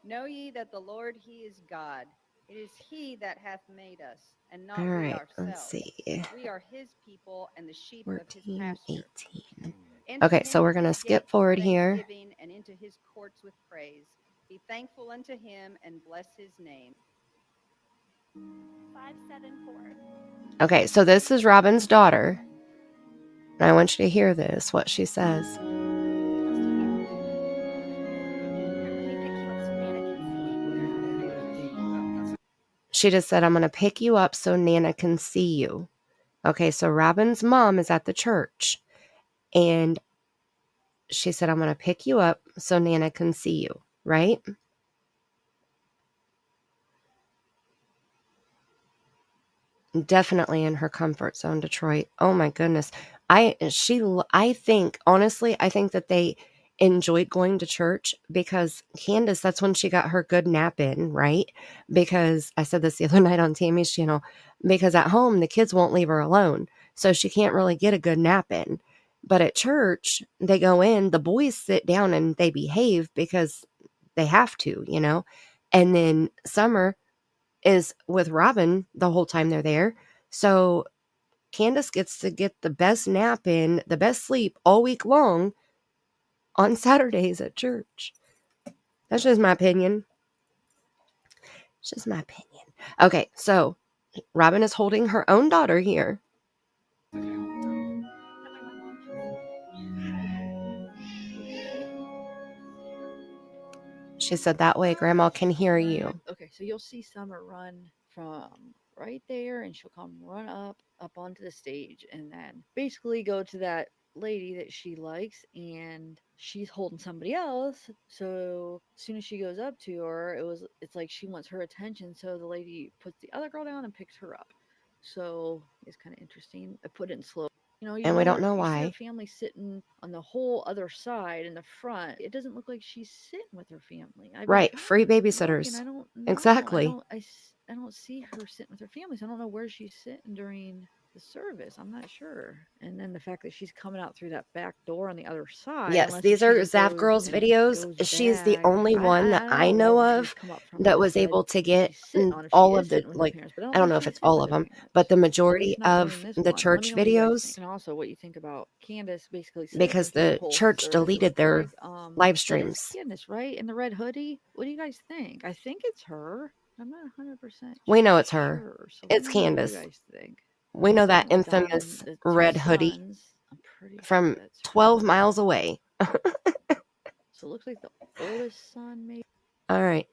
Know ye that the Lord, he is God. It is he that hath made us, and not All we right, ourselves. let's see. We are his people and the sheep of his 14, pasture. 18. Enter Okay, so we're into going to his skip gates with forward here. thanksgiving and into his courts with praise. Be thankful unto him and bless his name. 574. Okay, so this is Robin's daughter. And I want you to hear this, what she says. She just said, I'm going to pick you up so Nana can see you. Okay, so Robin's mom is at the church. And she said, I'm going to pick you up so Nana can see you, right? Definitely in her comfort zone, Detroit. Oh my goodness. I think, honestly, I think that they enjoyed going to church because Candace, that's when she got her good nap in, right? Because I said this the other night on Tammie's channel, because at home, the kids won't leave her alone. So she can't really get a good nap in. But at church, they go in, the boys sit down and they behave because they have to, you know? And then Summer is with Robin the whole time they're there. So Candace gets to get the best nap in, the best sleep all week long on Saturdays at church. That's just my opinion. It's just my opinion. Okay, so Robin is holding her own daughter here. She said that way Grandma can hear you. Okay, so you'll see Summer run from right there, and she'll come run up onto the stage, and then basically go to that lady that she likes, and she's holding somebody else. So as soon as she goes up to her, it's like she wants her attention. So the lady puts the other girl down and picks her up. So it's kind of interesting. I put it in slow. You know, And we don't know you see why. her family sitting on the whole other side in the front. It doesn't look like she's sitting with her family. Right, free babysitters. I don't know. Exactly. I don't see her sitting with her family. So I don't know where she's sitting during the service. I'm not sure. And then the fact that she's coming out through that back door on the other side. Yes, unless these she are just Zap goes Girls and videos. goes She's the back. only one that I don't know if she's of come up from that the was side able to that get she's sitting on, if she all is of the, sitting with her like, parents, but I I don't don't think know if she's it's sitting all with of her them, parents. but the At least majority not of during this the one. Let church me know what you guys videos, think, and also what you think about Candus basically said because there's no the whole church service deleted their recording. live It is streams. Candus, right? In the red hoodie. What do you guys think? I think it's her. I'm not 100% We know it's her. sure. So It's let me know what you Candus. guys think. We know that Got that infamous one. The two red hoodie sons. I'm pretty sure from that's 12 her. miles away. So it looks like the oldest son, maybe. All right.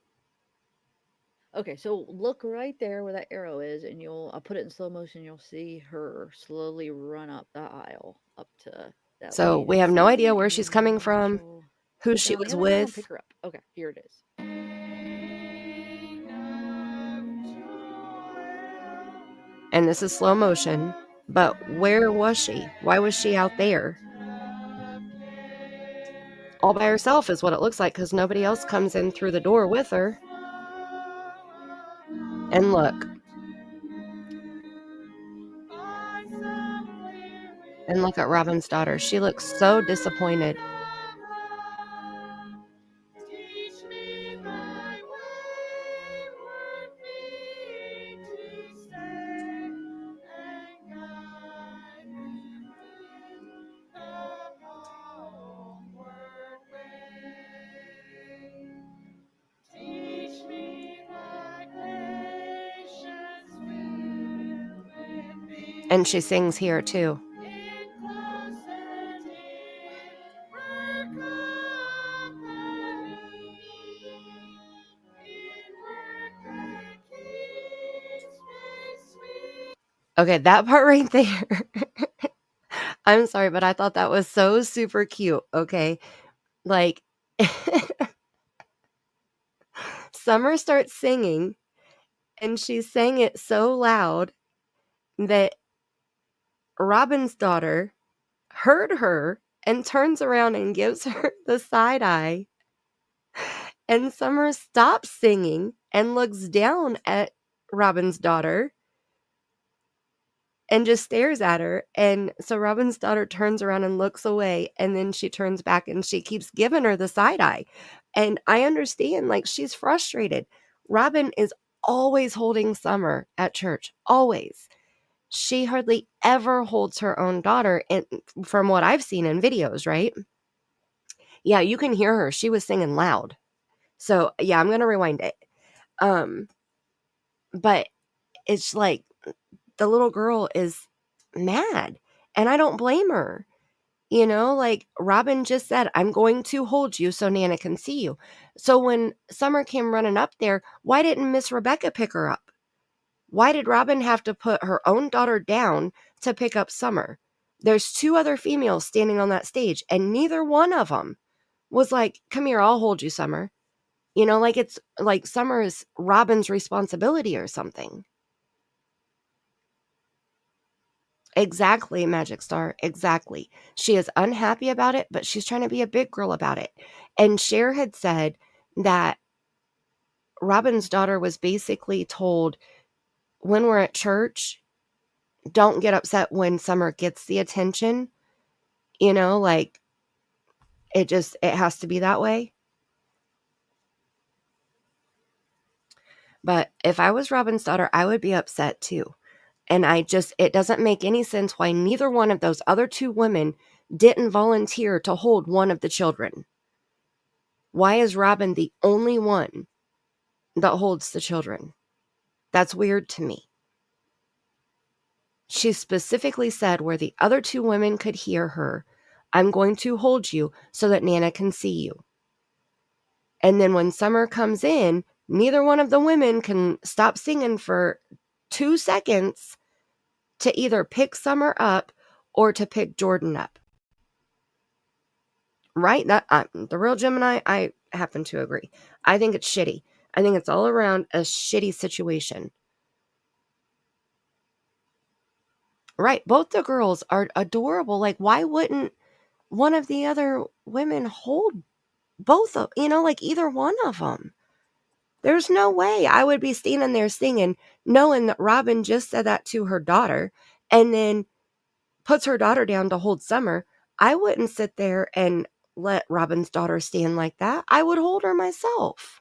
Okay, so look right there where that arrow is, and I'll put it in slow motion. You'll see her slowly run up the aisle up to that So lady we that's have no idea singing, where and she's then coming from, she'll who sit she down on the was other aisle and with. pick her up. Okay, here it is. And this is slow motion. But where was she? Why was she out there? All by herself is what it looks like, because nobody else comes in through the door with her. And look. And look at Robin's daughter. She looks so disappointed. And she sings here too. Okay, that part right there. I'm sorry, but I thought that was so super cute, okay? Like, Summer starts singing, and she sang it so loud that Robin's daughter heard her and turns around and gives her the side eye. And Summer stops singing and looks down at Robin's daughter and just stares at her. And so Robin's daughter turns around and looks away, and then she turns back and she keeps giving her the side eye. And I understand, like, she's frustrated. Robin is always holding Summer at church, always. She hardly ever holds her own daughter, and from what I've seen in videos, right? Yeah, you can hear her. She was singing loud. So yeah, I'm gonna rewind it. But it's like the little girl is mad, and I don't blame her. You know, like Robin just said, I'm going to hold you so Nana can see you. So when Summer came running up there, why didn't Miss Rebecca pick her up? Why did Robin have to put her own daughter down to pick up Summer? There's two other females standing on that stage, and neither one of them was like, come here, I'll hold you, Summer. You know, like it's like Summer is Robin's responsibility or something. Exactly, Magic Star. Exactly. She is unhappy about it, but she's trying to be a big girl about it. And Cher had said that Robin's daughter was basically told, when we're at church, don't get upset when Summer gets the attention. You know, like it has to be that way. But if I was Robin's daughter, I would be upset too. And it doesn't make any sense why neither one of those other two women didn't volunteer to hold one of the children. Why is Robin the only one that holds the children? That's weird to me. She specifically said where the other two women could hear her, I'm going to hold you so that Nana can see you. And then when Summer comes in, neither one of the women can stop singing for 2 seconds to either pick Summer up or to pick Jordan up. Right? The real Gemini, I happen to agree. I think it's shitty. I think it's all around a shitty situation. Right? Both the girls are adorable. Like, why wouldn't one of the other women hold both of, like either one of them? There's no way I would be standing there singing, knowing that Robin just said that to her daughter, and then puts her daughter down to hold Summer, I wouldn't sit there and let Robin's daughter stand like that. I would hold her myself.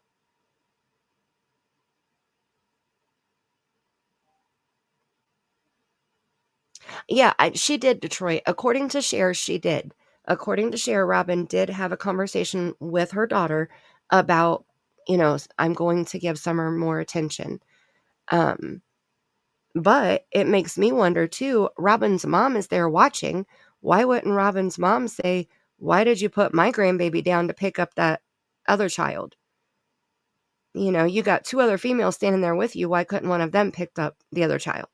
Yeah, she did, Detroit. According to Cher, she did. According to Cher, Robin did have a conversation with her daughter about, I'm going to give Summer more attention. But it makes me wonder too, Robin's mom is there watching. Why wouldn't Robin's mom say, why did you put my grandbaby down to pick up that other child? You got 2 other females standing there with you. Why couldn't one of them picked up the other child?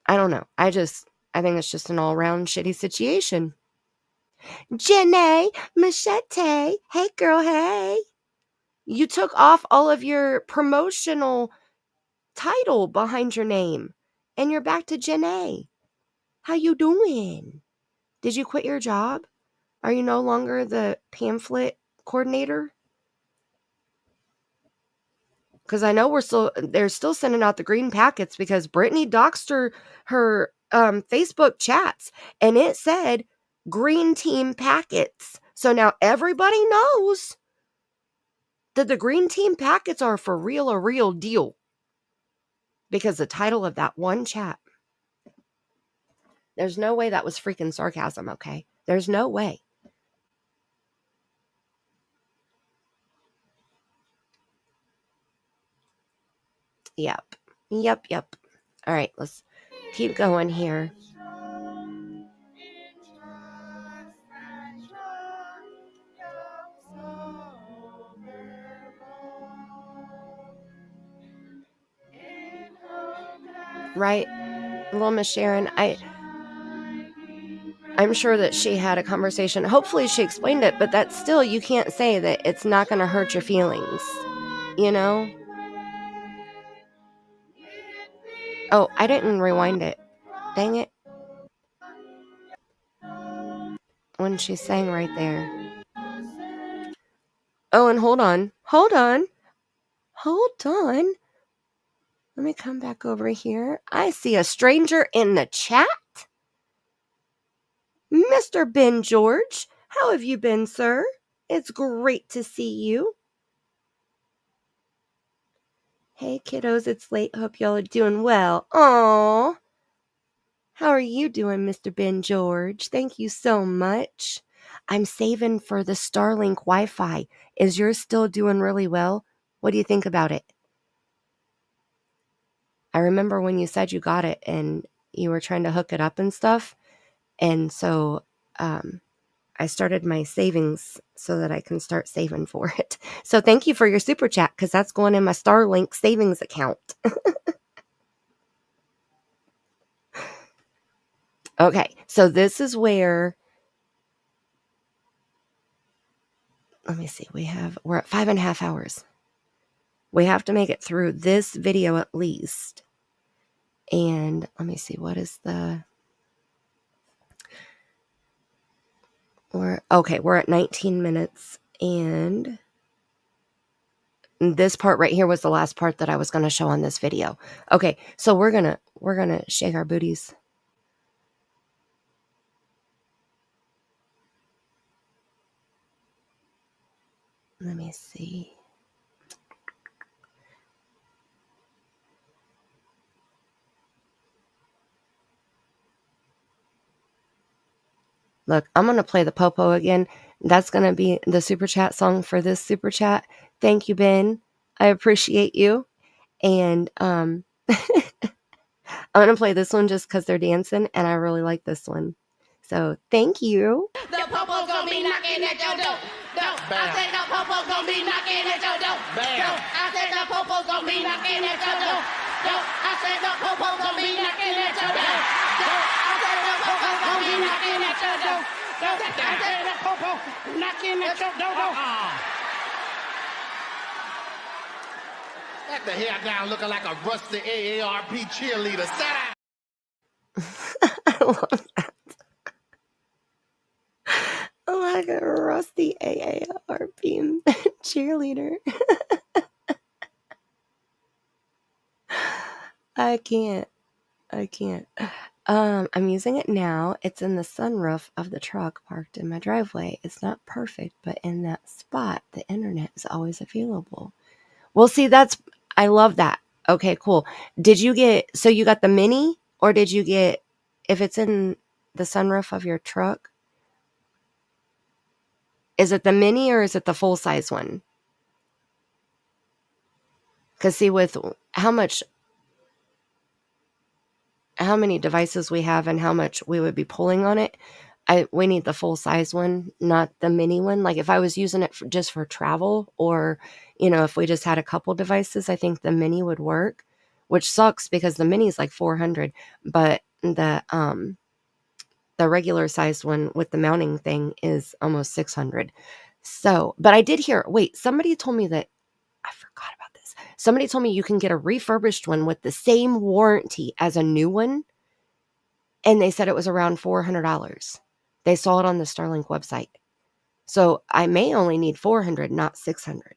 I don't know. I think it's just an all-around shitty situation. Janae, Machete. Hey, girl, hey. You took off all of your promotional title behind your name, and you're back to Janae. How you doing? Did you quit your job? Are you no longer the pamphlet coordinator? Because I know they're still sending out the green packets because Brittany doxed her Facebook chats, and it said green team packets. So now everybody knows that the green team packets are for real, a real deal. Because the title of that one chat, there's no way that was freaking sarcasm, okay? There's no way. Yep. All right, let's keep going here. Right, little Miss Sharon, I'm sure that she had a conversation. Hopefully she explained it, but that's still, you can't say that it's not going to hurt your feelings, Oh, I didn't rewind it. Dang it. When she sang right there. Oh, and hold on. Let me come back over here. I see a stranger in the chat. Mr. Ben George, how have you been, sir? It's great to see you. Hey, kiddos, it's late. Hope y'all are doing well. Aww. How are you doing, Mr. Ben George? Thank you so much. I'm saving for the Starlink Wi-Fi. Is yours still doing really well? What do you think about it? I remember when you said you got it and you were trying to hook it up and stuff. And so I started my savings so that I can start saving for it. So thank you for your super chat because that's going in my Starlink savings account. Okay, so this is where, let me see, we're at 5.5 hours. We have to make it through this video at least. And let me see, what is we're at 19 minutes. And this part right here was the last part that I was going to show on this video. Okay, so we're going to shake our booties. Let me see. Look, I'm going to play the popo again. That's going to be the super chat song for this super chat. Thank you, Ben. I appreciate you. And I'm going to play this one just because they're dancing, and I really like this one. So thank you. The popo's gonna be knocking at your door. I said the popo's gonna be knocking at your door. I said the popo's gonna be knocking at your door. I said the popo's gonna be knocking at your door. I said the popo's gonna be knocking at your door. I said the popo knocking at your door. Let the hair down looking like a rusty AARP cheerleader. Sit down. I love that. Like a rusty AARP cheerleader. I can't. I can't. I'm using it now. It's in the sunroof of the truck parked in my driveway. It's not perfect, but in that spot, the internet is always available. Well, see, I love that. Okay, cool. So you got the mini, or did you get, if it's in the sunroof of your truck, is it the mini or is it the full size one? Because see, with how many devices we have and how much we would be pulling on it, we need the full size one, not the mini one. Like if I was using it just for travel, or if we just had a couple devices, I think the mini would work, which sucks because the mini is like $400, but the regular sized one with the mounting thing is almost $600. So, but I did hear, wait, somebody told me that, I forgot about this. Somebody told me you can get a refurbished one with the same warranty as a new one. And they said it was around $400. They saw it on the Starlink website. So I may only need 400, not 600.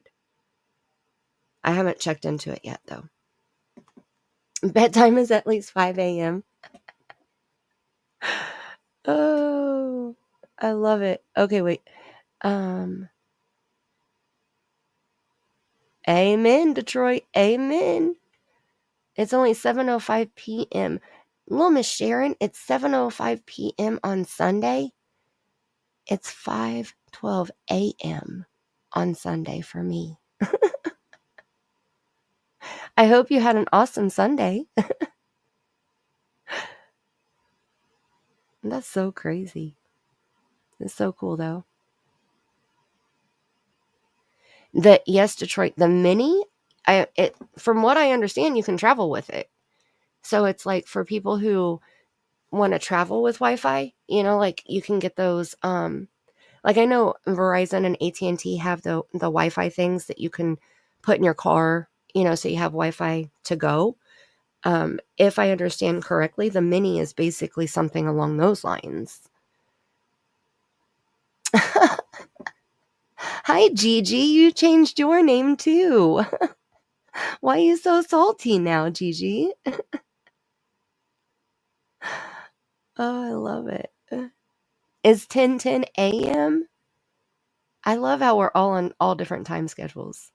I haven't checked into it yet, though. Bedtime is at least 5 a.m. Oh, I love it. Okay, wait. Amen, Detroit. Amen. It's only 7:05 p.m. Little Miss Sharon, it's 7:05 p.m. on Sunday. It's 5:12 a.m. on Sunday for me. I hope you had an awesome Sunday. That's so crazy. It's so cool, though. Yes, Detroit, the mini, from what I understand, you can travel with it. So it's like for people who want to travel with Wi-Fi, like you can get those, like I know Verizon and AT&T have the Wi-Fi things that you can put in your car, so you have Wi-Fi to go. If I understand correctly, the mini is basically something along those lines. Hi, Gigi. You changed your name too. Why are you so salty now, Gigi? Oh, I love it. Is 10:10 a.m.? I love how we're all on all different time schedules.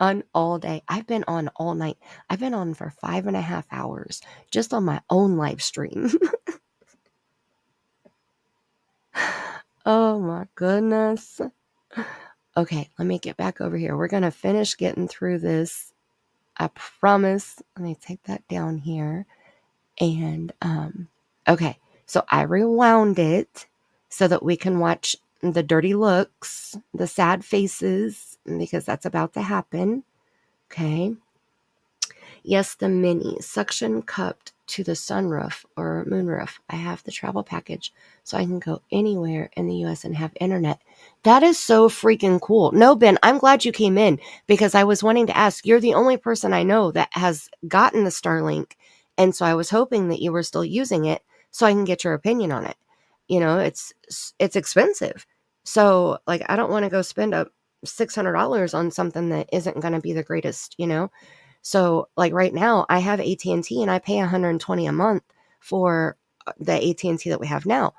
On all day. I've been on all night. I've been on for 5.5 hours just on my own live stream. Oh my goodness. Okay, let me get back over here. We're going to finish getting through this. I promise. Let me take that down here. And, okay. So I rewound it so that we can watch the dirty looks, the sad faces, because that's about to happen. Okay. Yes, the mini suction cupped to the sunroof or moonroof. I have the travel package so I can go anywhere in the US and have internet. That is so freaking cool. No, Ben, I'm glad you came in because I was wanting to ask. You're the only person I know that has gotten the Starlink. And so I was hoping that you were still using it so I can get your opinion on it. It's expensive. So like, I don't want to go spend up $600 on something that isn't going to be the greatest, So like right now I have AT&T and I pay $120 a month for the AT&T that we have now.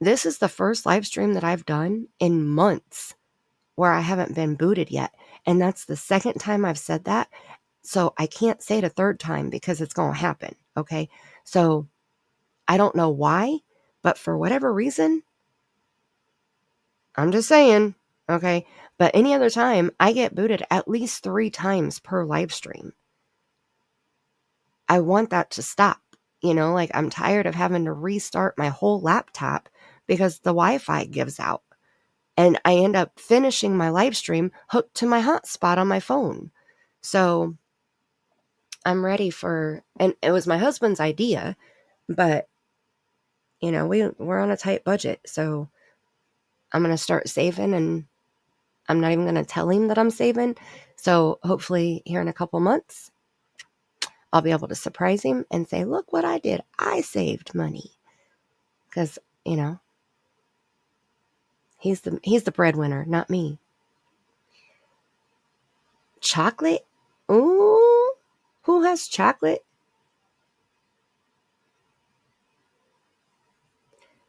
This is the first live stream that I've done in months where I haven't been booted yet. And that's the second time I've said that. So I can't say it a third time because it's going to happen. Okay. So I don't know why, but for whatever reason, I'm just saying. Okay. But any other time I get booted at least 3 times per live stream. I want that to stop. Like I'm tired of having to restart my whole laptop because the Wi-Fi gives out. And I end up finishing my live stream hooked to my hotspot on my phone. So I'm ready and it was my husband's idea, but we're on a tight budget. So I'm going to start saving, and I'm not even going to tell him that I'm saving. So hopefully here in a couple months, I'll be able to surprise him and say, look what I did. I saved money. Because, he's the breadwinner, not me. Chocolate? Ooh. Who Who has chocolate?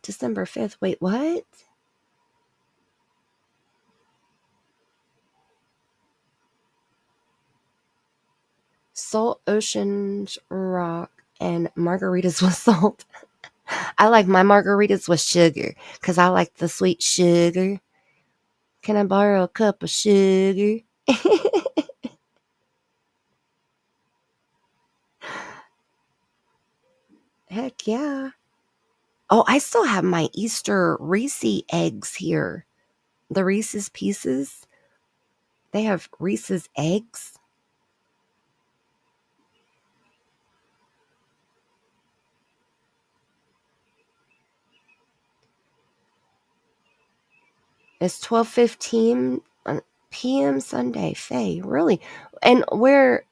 December 5th. Wait, what? Salt, ocean, rock, and margaritas with salt. I like my margaritas with sugar because I like the sweet sugar. Can I borrow a cup of sugar? Heck yeah. Oh, I still have my Easter Reese eggs here. The Reese's Pieces. They have Reese's eggs. It's 12:15 p.m. Sunday. Faye, really? And where?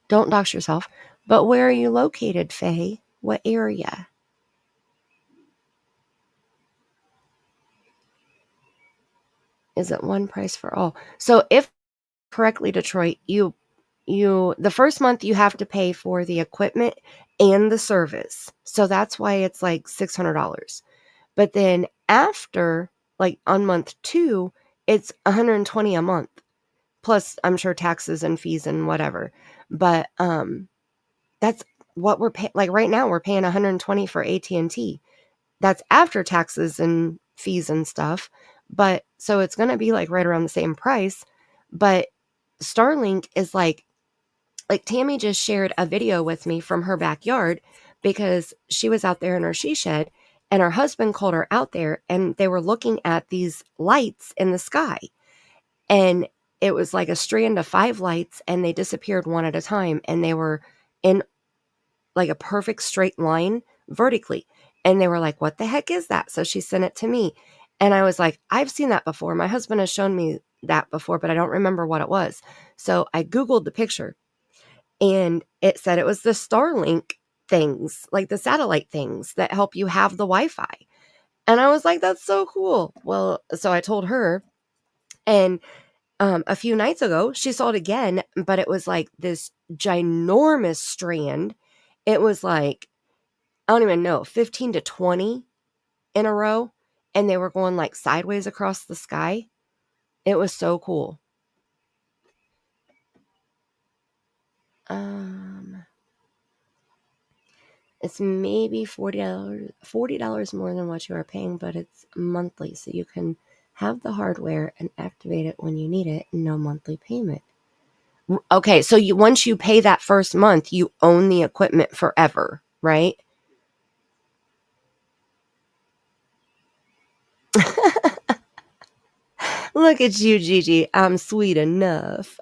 Don't dox yourself. But where are you located, Faye? What area? Is it one price for all? So if correctly, Detroit, you the first month you have to pay for the equipment and the service. So that's why it's like $600. But then after, like on month 2, it's $120 a month. Plus, I'm sure taxes and fees and whatever. But that's what we're paying. Like right now, we're paying $120 for AT&T. That's after taxes and fees and stuff. But so it's going to be like right around the same price. But Starlink is like Tammie just shared a video with me from her backyard because she was out there in her she shed and her husband called her out there and they were looking at these lights in the sky. And it was like a strand of 5 lights and they disappeared one at a time and they were in like a perfect straight line vertically. And they were like, what the heck is that? So she sent it to me. And I was like, I've seen that before. My husband has shown me that before, but I don't remember what it was. So I Googled the picture and it said it was the Starlink things, like the satellite things that help you have the Wi-Fi. And I was like, that's so cool. Well, so I told her, and a few nights ago, she saw it again, but it was like this ginormous strand. It was like, I don't even know, 15 to 20 in a row. And they were going like sideways across the sky. It was so cool. It's maybe $40 more than what you are paying, but it's monthly. So you can have the hardware and activate it when you need it. No monthly payment. Okay, so once you pay that first month, you own the equipment forever, right? Look at you, Gigi. I'm sweet enough.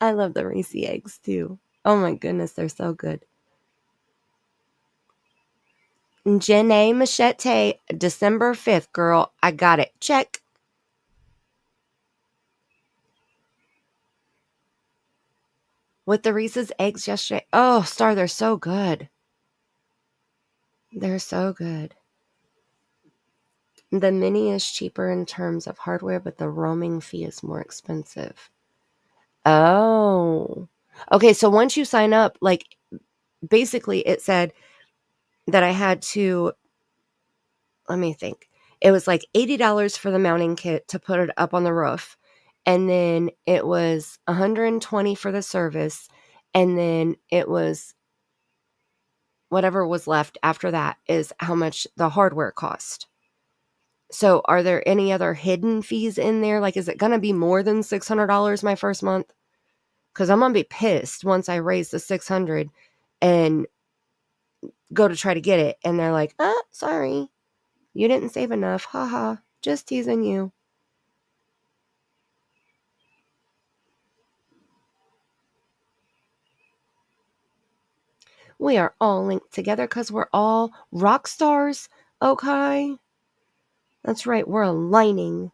I love the Reese eggs too. Oh my goodness, they're so good. Janae Machete, December 5th, girl. I got it. Check. With the Reese's eggs yesterday. Oh, Star, they're so good. They're so good. The mini is cheaper in terms of hardware, but the roaming fee is more expensive. Oh. Okay, so once you sign up, like, basically it said that I had to, let me think. It was like $80 for the mounting kit to put it up on the roof. And then it was $120 for the service. And then it was whatever was left after that is how much the hardware cost. So are there any other hidden fees in there? Like, is it going to be more than $600 my first month? Because I'm going to be pissed once I raise the $600 and go to try to get it. And they're like, sorry, you didn't save enough. Haha, just teasing you. We are all linked together because we're all rock stars. Okay? That's right, we're aligning.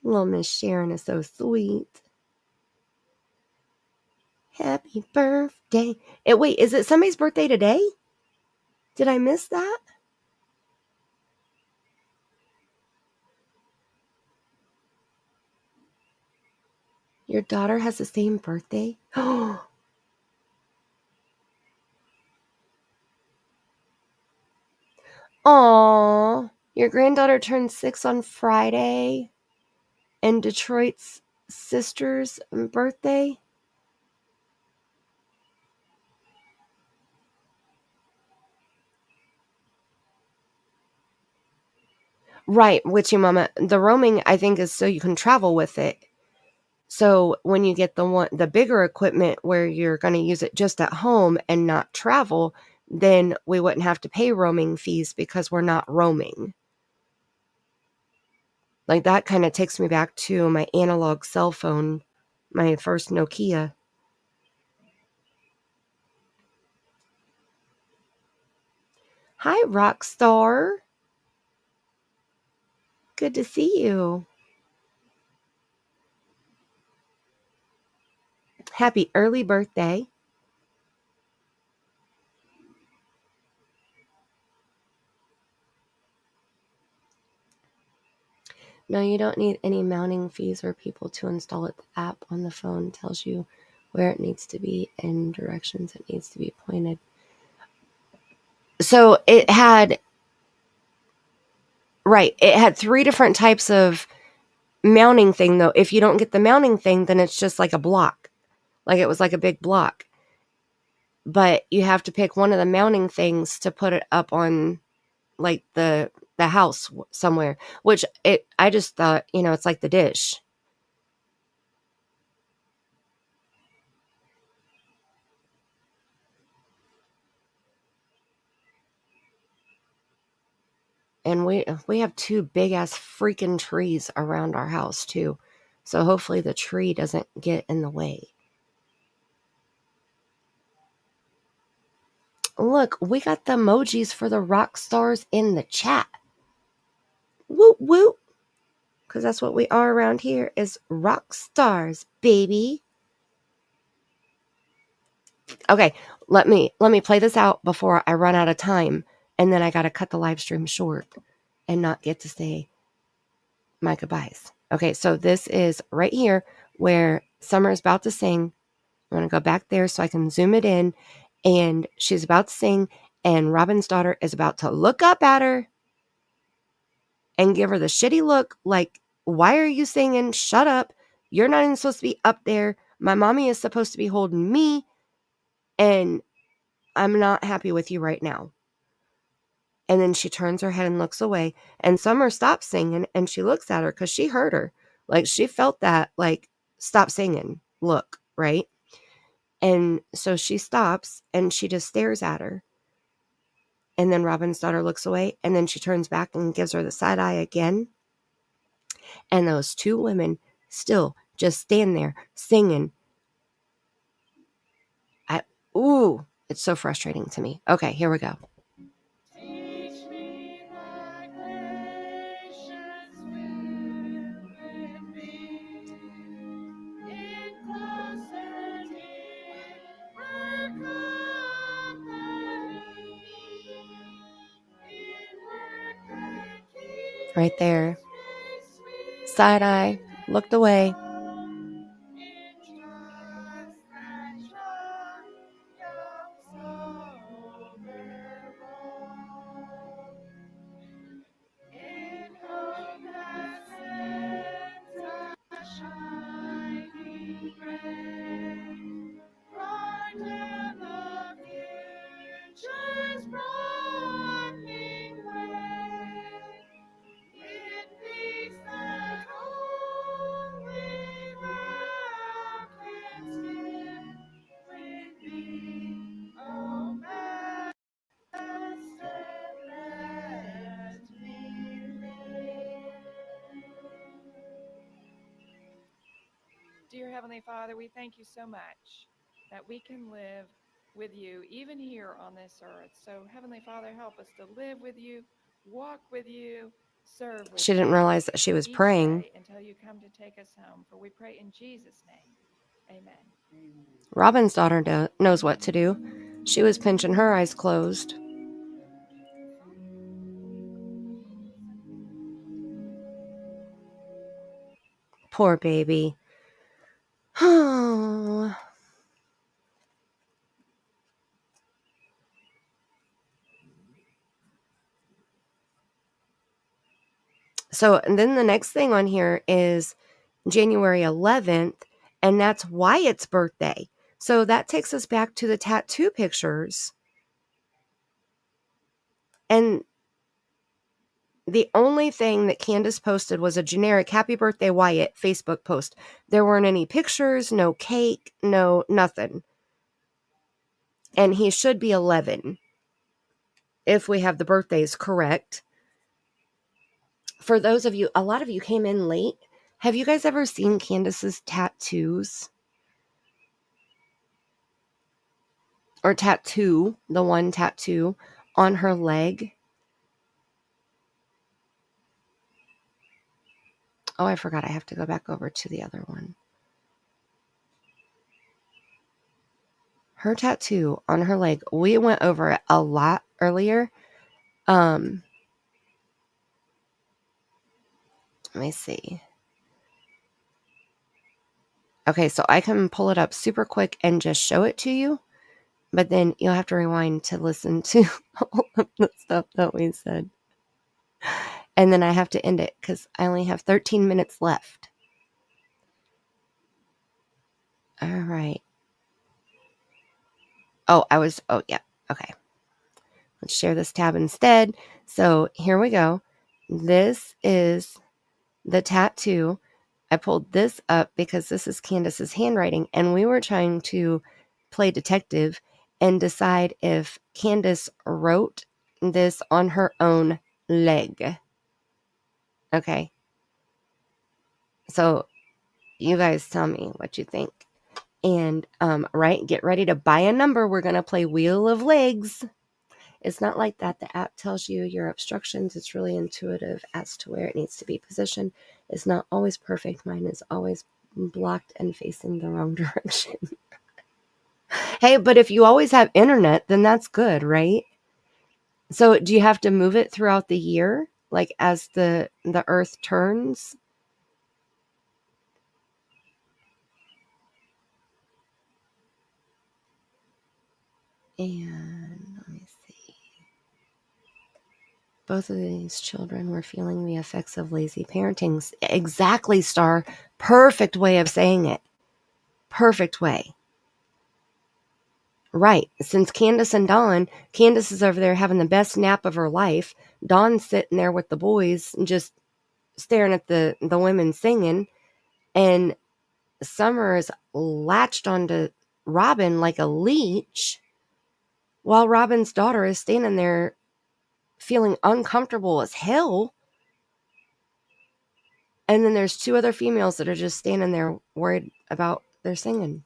Little Miss Sharon is so sweet. Happy birthday. Wait, is it somebody's birthday today? Did I miss that? Your daughter has the same birthday? Aw, your granddaughter turned 6 on Friday. And Detroit's sister's birthday? Right, Witchy Mama. The roaming, I think, is so you can travel with it. So when you get the bigger equipment where you're going to use it just at home and not travel, then we wouldn't have to pay roaming fees because we're not roaming. Like that kind of takes me back to my analog cell phone, my first Nokia. Hi, Rockstar. Good to see you. Happy early birthday. No, you don't need any mounting fees or people to install it. The app on the phone tells you where it needs to be and directions it needs to be pointed. So it had 3 different types of mounting thing, though. If you don't get the mounting thing, then it's just like a block. Like it was like a big block. But you have to pick one of the mounting things to put it up on like the house somewhere, which I just thought, it's like the dish. And we have 2 big ass freaking trees around our house too. So hopefully the tree doesn't get in the way. Look, we got the emojis for the rock stars in the chat. Woot woot. Because that's what we are around here is rock stars, baby. Okay, let me play this out before I run out of time. And then I got to cut the live stream short and not get to say my goodbyes. Okay, so this is right here where Summer's about to sing. I'm going to go back there so I can zoom it in. And she's about to sing. And Robin's daughter is about to look up at her and give her the shitty look like, why are you singing? Shut up. You're not even supposed to be up there. My mommy is supposed to be holding me. And I'm not happy with you right now. And then she turns her head and looks away. And Summer stops singing and she looks at her because she heard her. Like she felt that, like, stop singing. Look, right? And so she stops and she just stares at her. And then Robin's daughter looks away and then she turns back and gives her the side eye again. And those 2 women still just stand there singing. Ooh, it's so frustrating to me. Okay, here we go. Right there. Side eye, looked away. Dear Heavenly Father, we thank you so much that we can live with you even here on this earth. So Heavenly Father, help us to live with you, walk with you, serve with you. She didn't realize that she was each praying. day until you come to take us home. For we pray in Jesus' name. Amen. Robin's daughter knows what to do. She was pinching her eyes closed. Poor baby. Oh. So, and then the next thing on here is January 11th, and that's Wyatt's birthday. So that takes us back to the tattoo pictures. And the only thing that Candus posted was a generic Happy Birthday Wyatt Facebook post. There weren't any pictures, no cake, no nothing. And he should be 11 if we have the birthdays correct. For those of you, a lot of you came in late. Have you guys ever seen Candus's tattoos? Or tattoo, the one tattoo on her leg? Oh, I forgot. I have to go back over to the other one. Her tattoo on her leg. We went over it a lot earlier. Let me see. Okay, so I can pull it up super quick and just show it to you. But then you'll have to rewind to listen to all of the stuff that we said. And then I have to end it because I only have 13 minutes left. All right. Oh, yeah. Okay. Let's share this tab instead. So here we go. This is the tattoo. I pulled this up because this is Candus's handwriting, and we were trying to play detective and decide if Candus wrote this on her own leg. Okay. So you guys tell me what you think. And right, get ready to buy a number. We're going to play Wheel of Legs. It's not like that. The app tells you your obstructions. It's really intuitive as to where it needs to be positioned. It's not always perfect. Mine is always blocked and facing the wrong direction. Hey, but if you always have internet, then that's good, right? So do you have to move it throughout the year? Like as the earth turns? And let me see. Both of these children were feeling the effects of lazy parenting. Exactly, Star. Perfect way of saying it. Perfect way. Right. Since Candus and Dawn, Candus is over there having the best nap of her life. Dawn's sitting there with the boys just staring at the women singing. And Summer is latched onto Robin like a leech while Robin's daughter is standing there feeling uncomfortable as hell. And then there's two other females that are just standing there worried about their singing.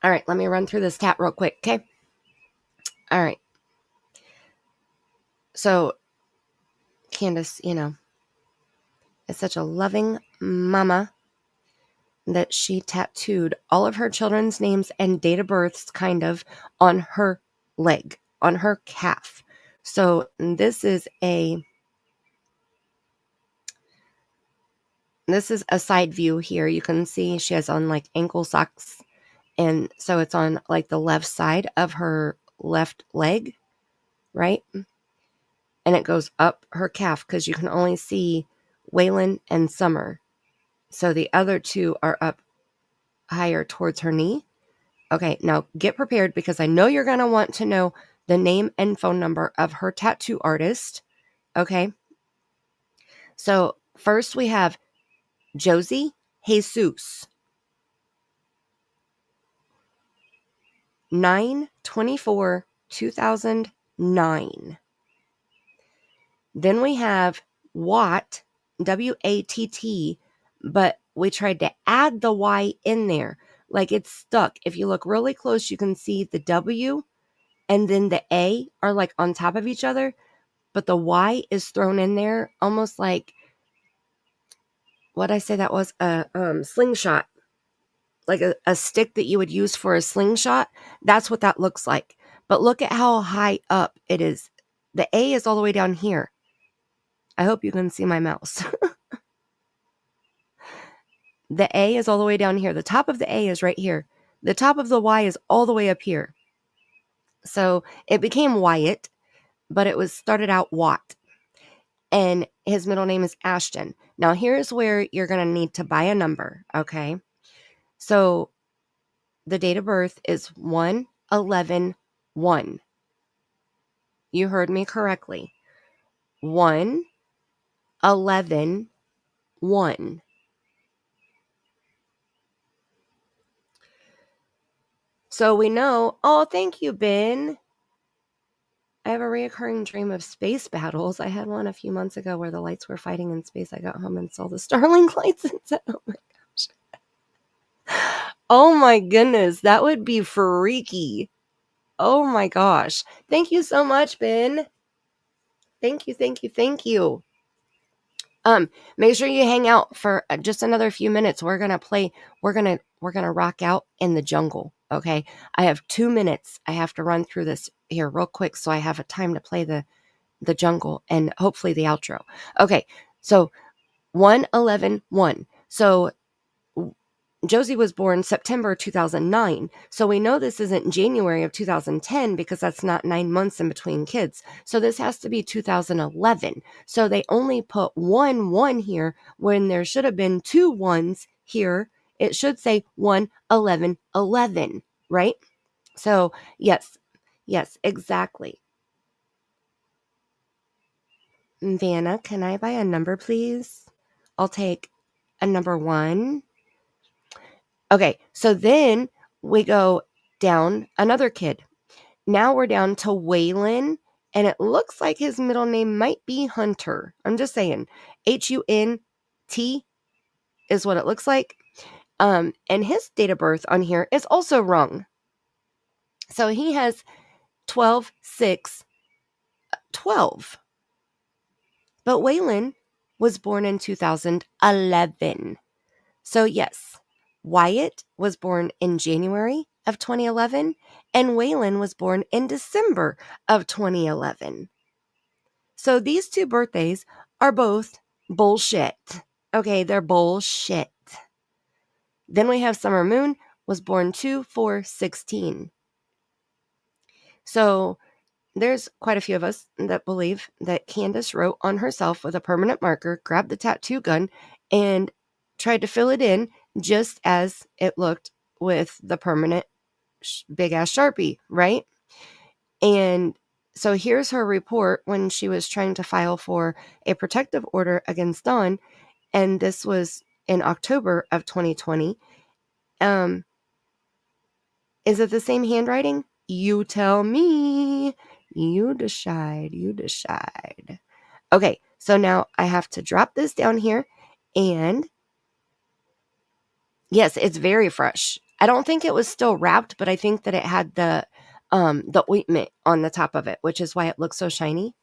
All right, let me run through this cat real quick, okay? All right. So, Candus, is such a loving mama that she tattooed all of her children's names and date of births kind of on her leg, on her calf. So this is a side view here. You can see she has on like ankle socks, and so it's on like the left side of her left leg, right? And it goes up her calf because you can only see Waylon and Summer. So the other two are up higher towards her knee. Okay, now get prepared because I know you're going to want to know the name and phone number of her tattoo artist. Okay. So first we have Josie Jesus. 9/24/2009. Then we have Watt, W-A-T-T, but we tried to add the Y in there. Like it's stuck. If you look really close, you can see the W and then the A are like on top of each other, but the Y is thrown in there almost like, what'd I say that was? A slingshot. Like a stick that you would use for a slingshot. That's what that looks like. But look at how high up it is. The A is all the way down here. I hope you can see my mouse. The A is all the way down here. The top of the A is right here. The top of the Y is all the way up here. So it became Wyatt, but it was started out Watt. And his middle name is Ashton. Now, here's where you're going to need to buy a number, okay? So the date of birth is 1/11/1. You heard me correctly. 1/11/1. So we know, oh, thank you, Ben. I have a reoccurring dream of space battles. I had one a few months ago where the lights were fighting in space. I got home and saw the Starlink lights and said, oh my gosh. Oh my goodness, that would be freaky. Oh my gosh. Thank you so much, Ben. Thank you, thank you, thank you. Make sure you hang out for just another few minutes. We're going to play, we're going to rock out in the jungle, okay? I have 2 minutes. I have to run through this here real quick so I have a time to play the jungle and hopefully the outro. Okay, so 1/11/1. So Josie was born September 2009. So we know this isn't January of 2010 because that's not 9 months in between kids. So this has to be 2011. So they only put 1/1 here when there should have been 2 1s here. It should say 1/11/11, right? So yes, exactly. Vanna, can I buy a number, please? I'll take a number 1. Okay, so then we go down another kid. Now we're down to Waylon, and it looks like his middle name might be Hunter. I'm just saying. HUNT is what it looks like. And his date of birth on here is also wrong. So he has 12/6/12. But Waylon was born in 2011. So yes, Wyatt was born in January of 2011, and Waylon was born in December of 2011. So these 2 birthdays are both bullshit. Okay, they're bullshit. Then we have Summer Moon was born 2/4/16. So there's quite a few of us that believe that Candus wrote on herself with a permanent marker, grabbed the tattoo gun, and tried to fill it in just as it looked with the permanent big ass Sharpie, right? And so here's her report when she was trying to file for a protective order against Dawn, and this was in October of 2020. Is it the same handwriting? You tell me. You decide. Okay, so now I have to drop this down here, and yes, it's very fresh. I don't think it was still wrapped, but I think that it had the ointment on the top of it, which is why it looks so shiny.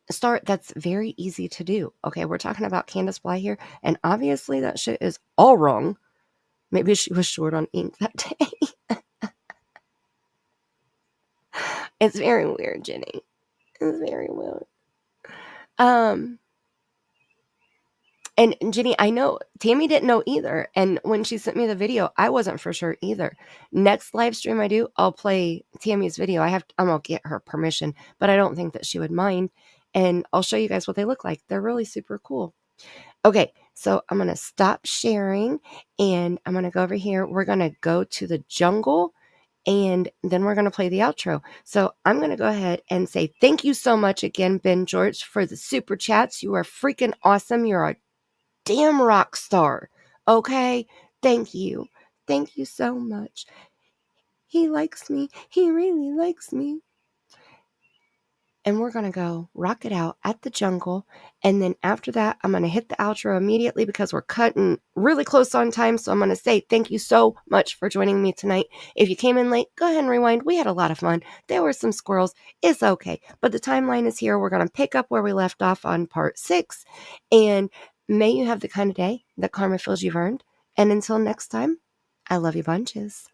That's very easy to do. Okay, we're talking about Candus Blys here, and obviously that shit is all wrong. Maybe she was short on ink that day. It's very weird, Jenny. It's very weird. And Jenny, I know Tammie didn't know either. And when she sent me the video, I wasn't for sure either. Next live stream I do, I'll play Tammie's video. I'm gonna get her permission, but I don't think that she would mind. And I'll show you guys what they look like. They're really super cool. Okay, so I'm gonna stop sharing and I'm gonna go over here. We're gonna go to the jungle. And then we're going to play the outro. So I'm going to go ahead and say thank you so much again, Ben George, for the super chats. You are freaking awesome. You're a damn rock star. Okay? Thank you. Thank you so much. He likes me. He really likes me. And we're going to go rock it out at the jungle. And then after that, I'm going to hit the outro immediately because we're cutting really close on time. So I'm going to say thank you so much for joining me tonight. If you came in late, go ahead and rewind. We had a lot of fun. There were some squirrels. It's okay. But the timeline is here. We're going to pick up where we left off on part 6. And may you have the kind of day that karma feels you've earned. And until next time, I love you bunches.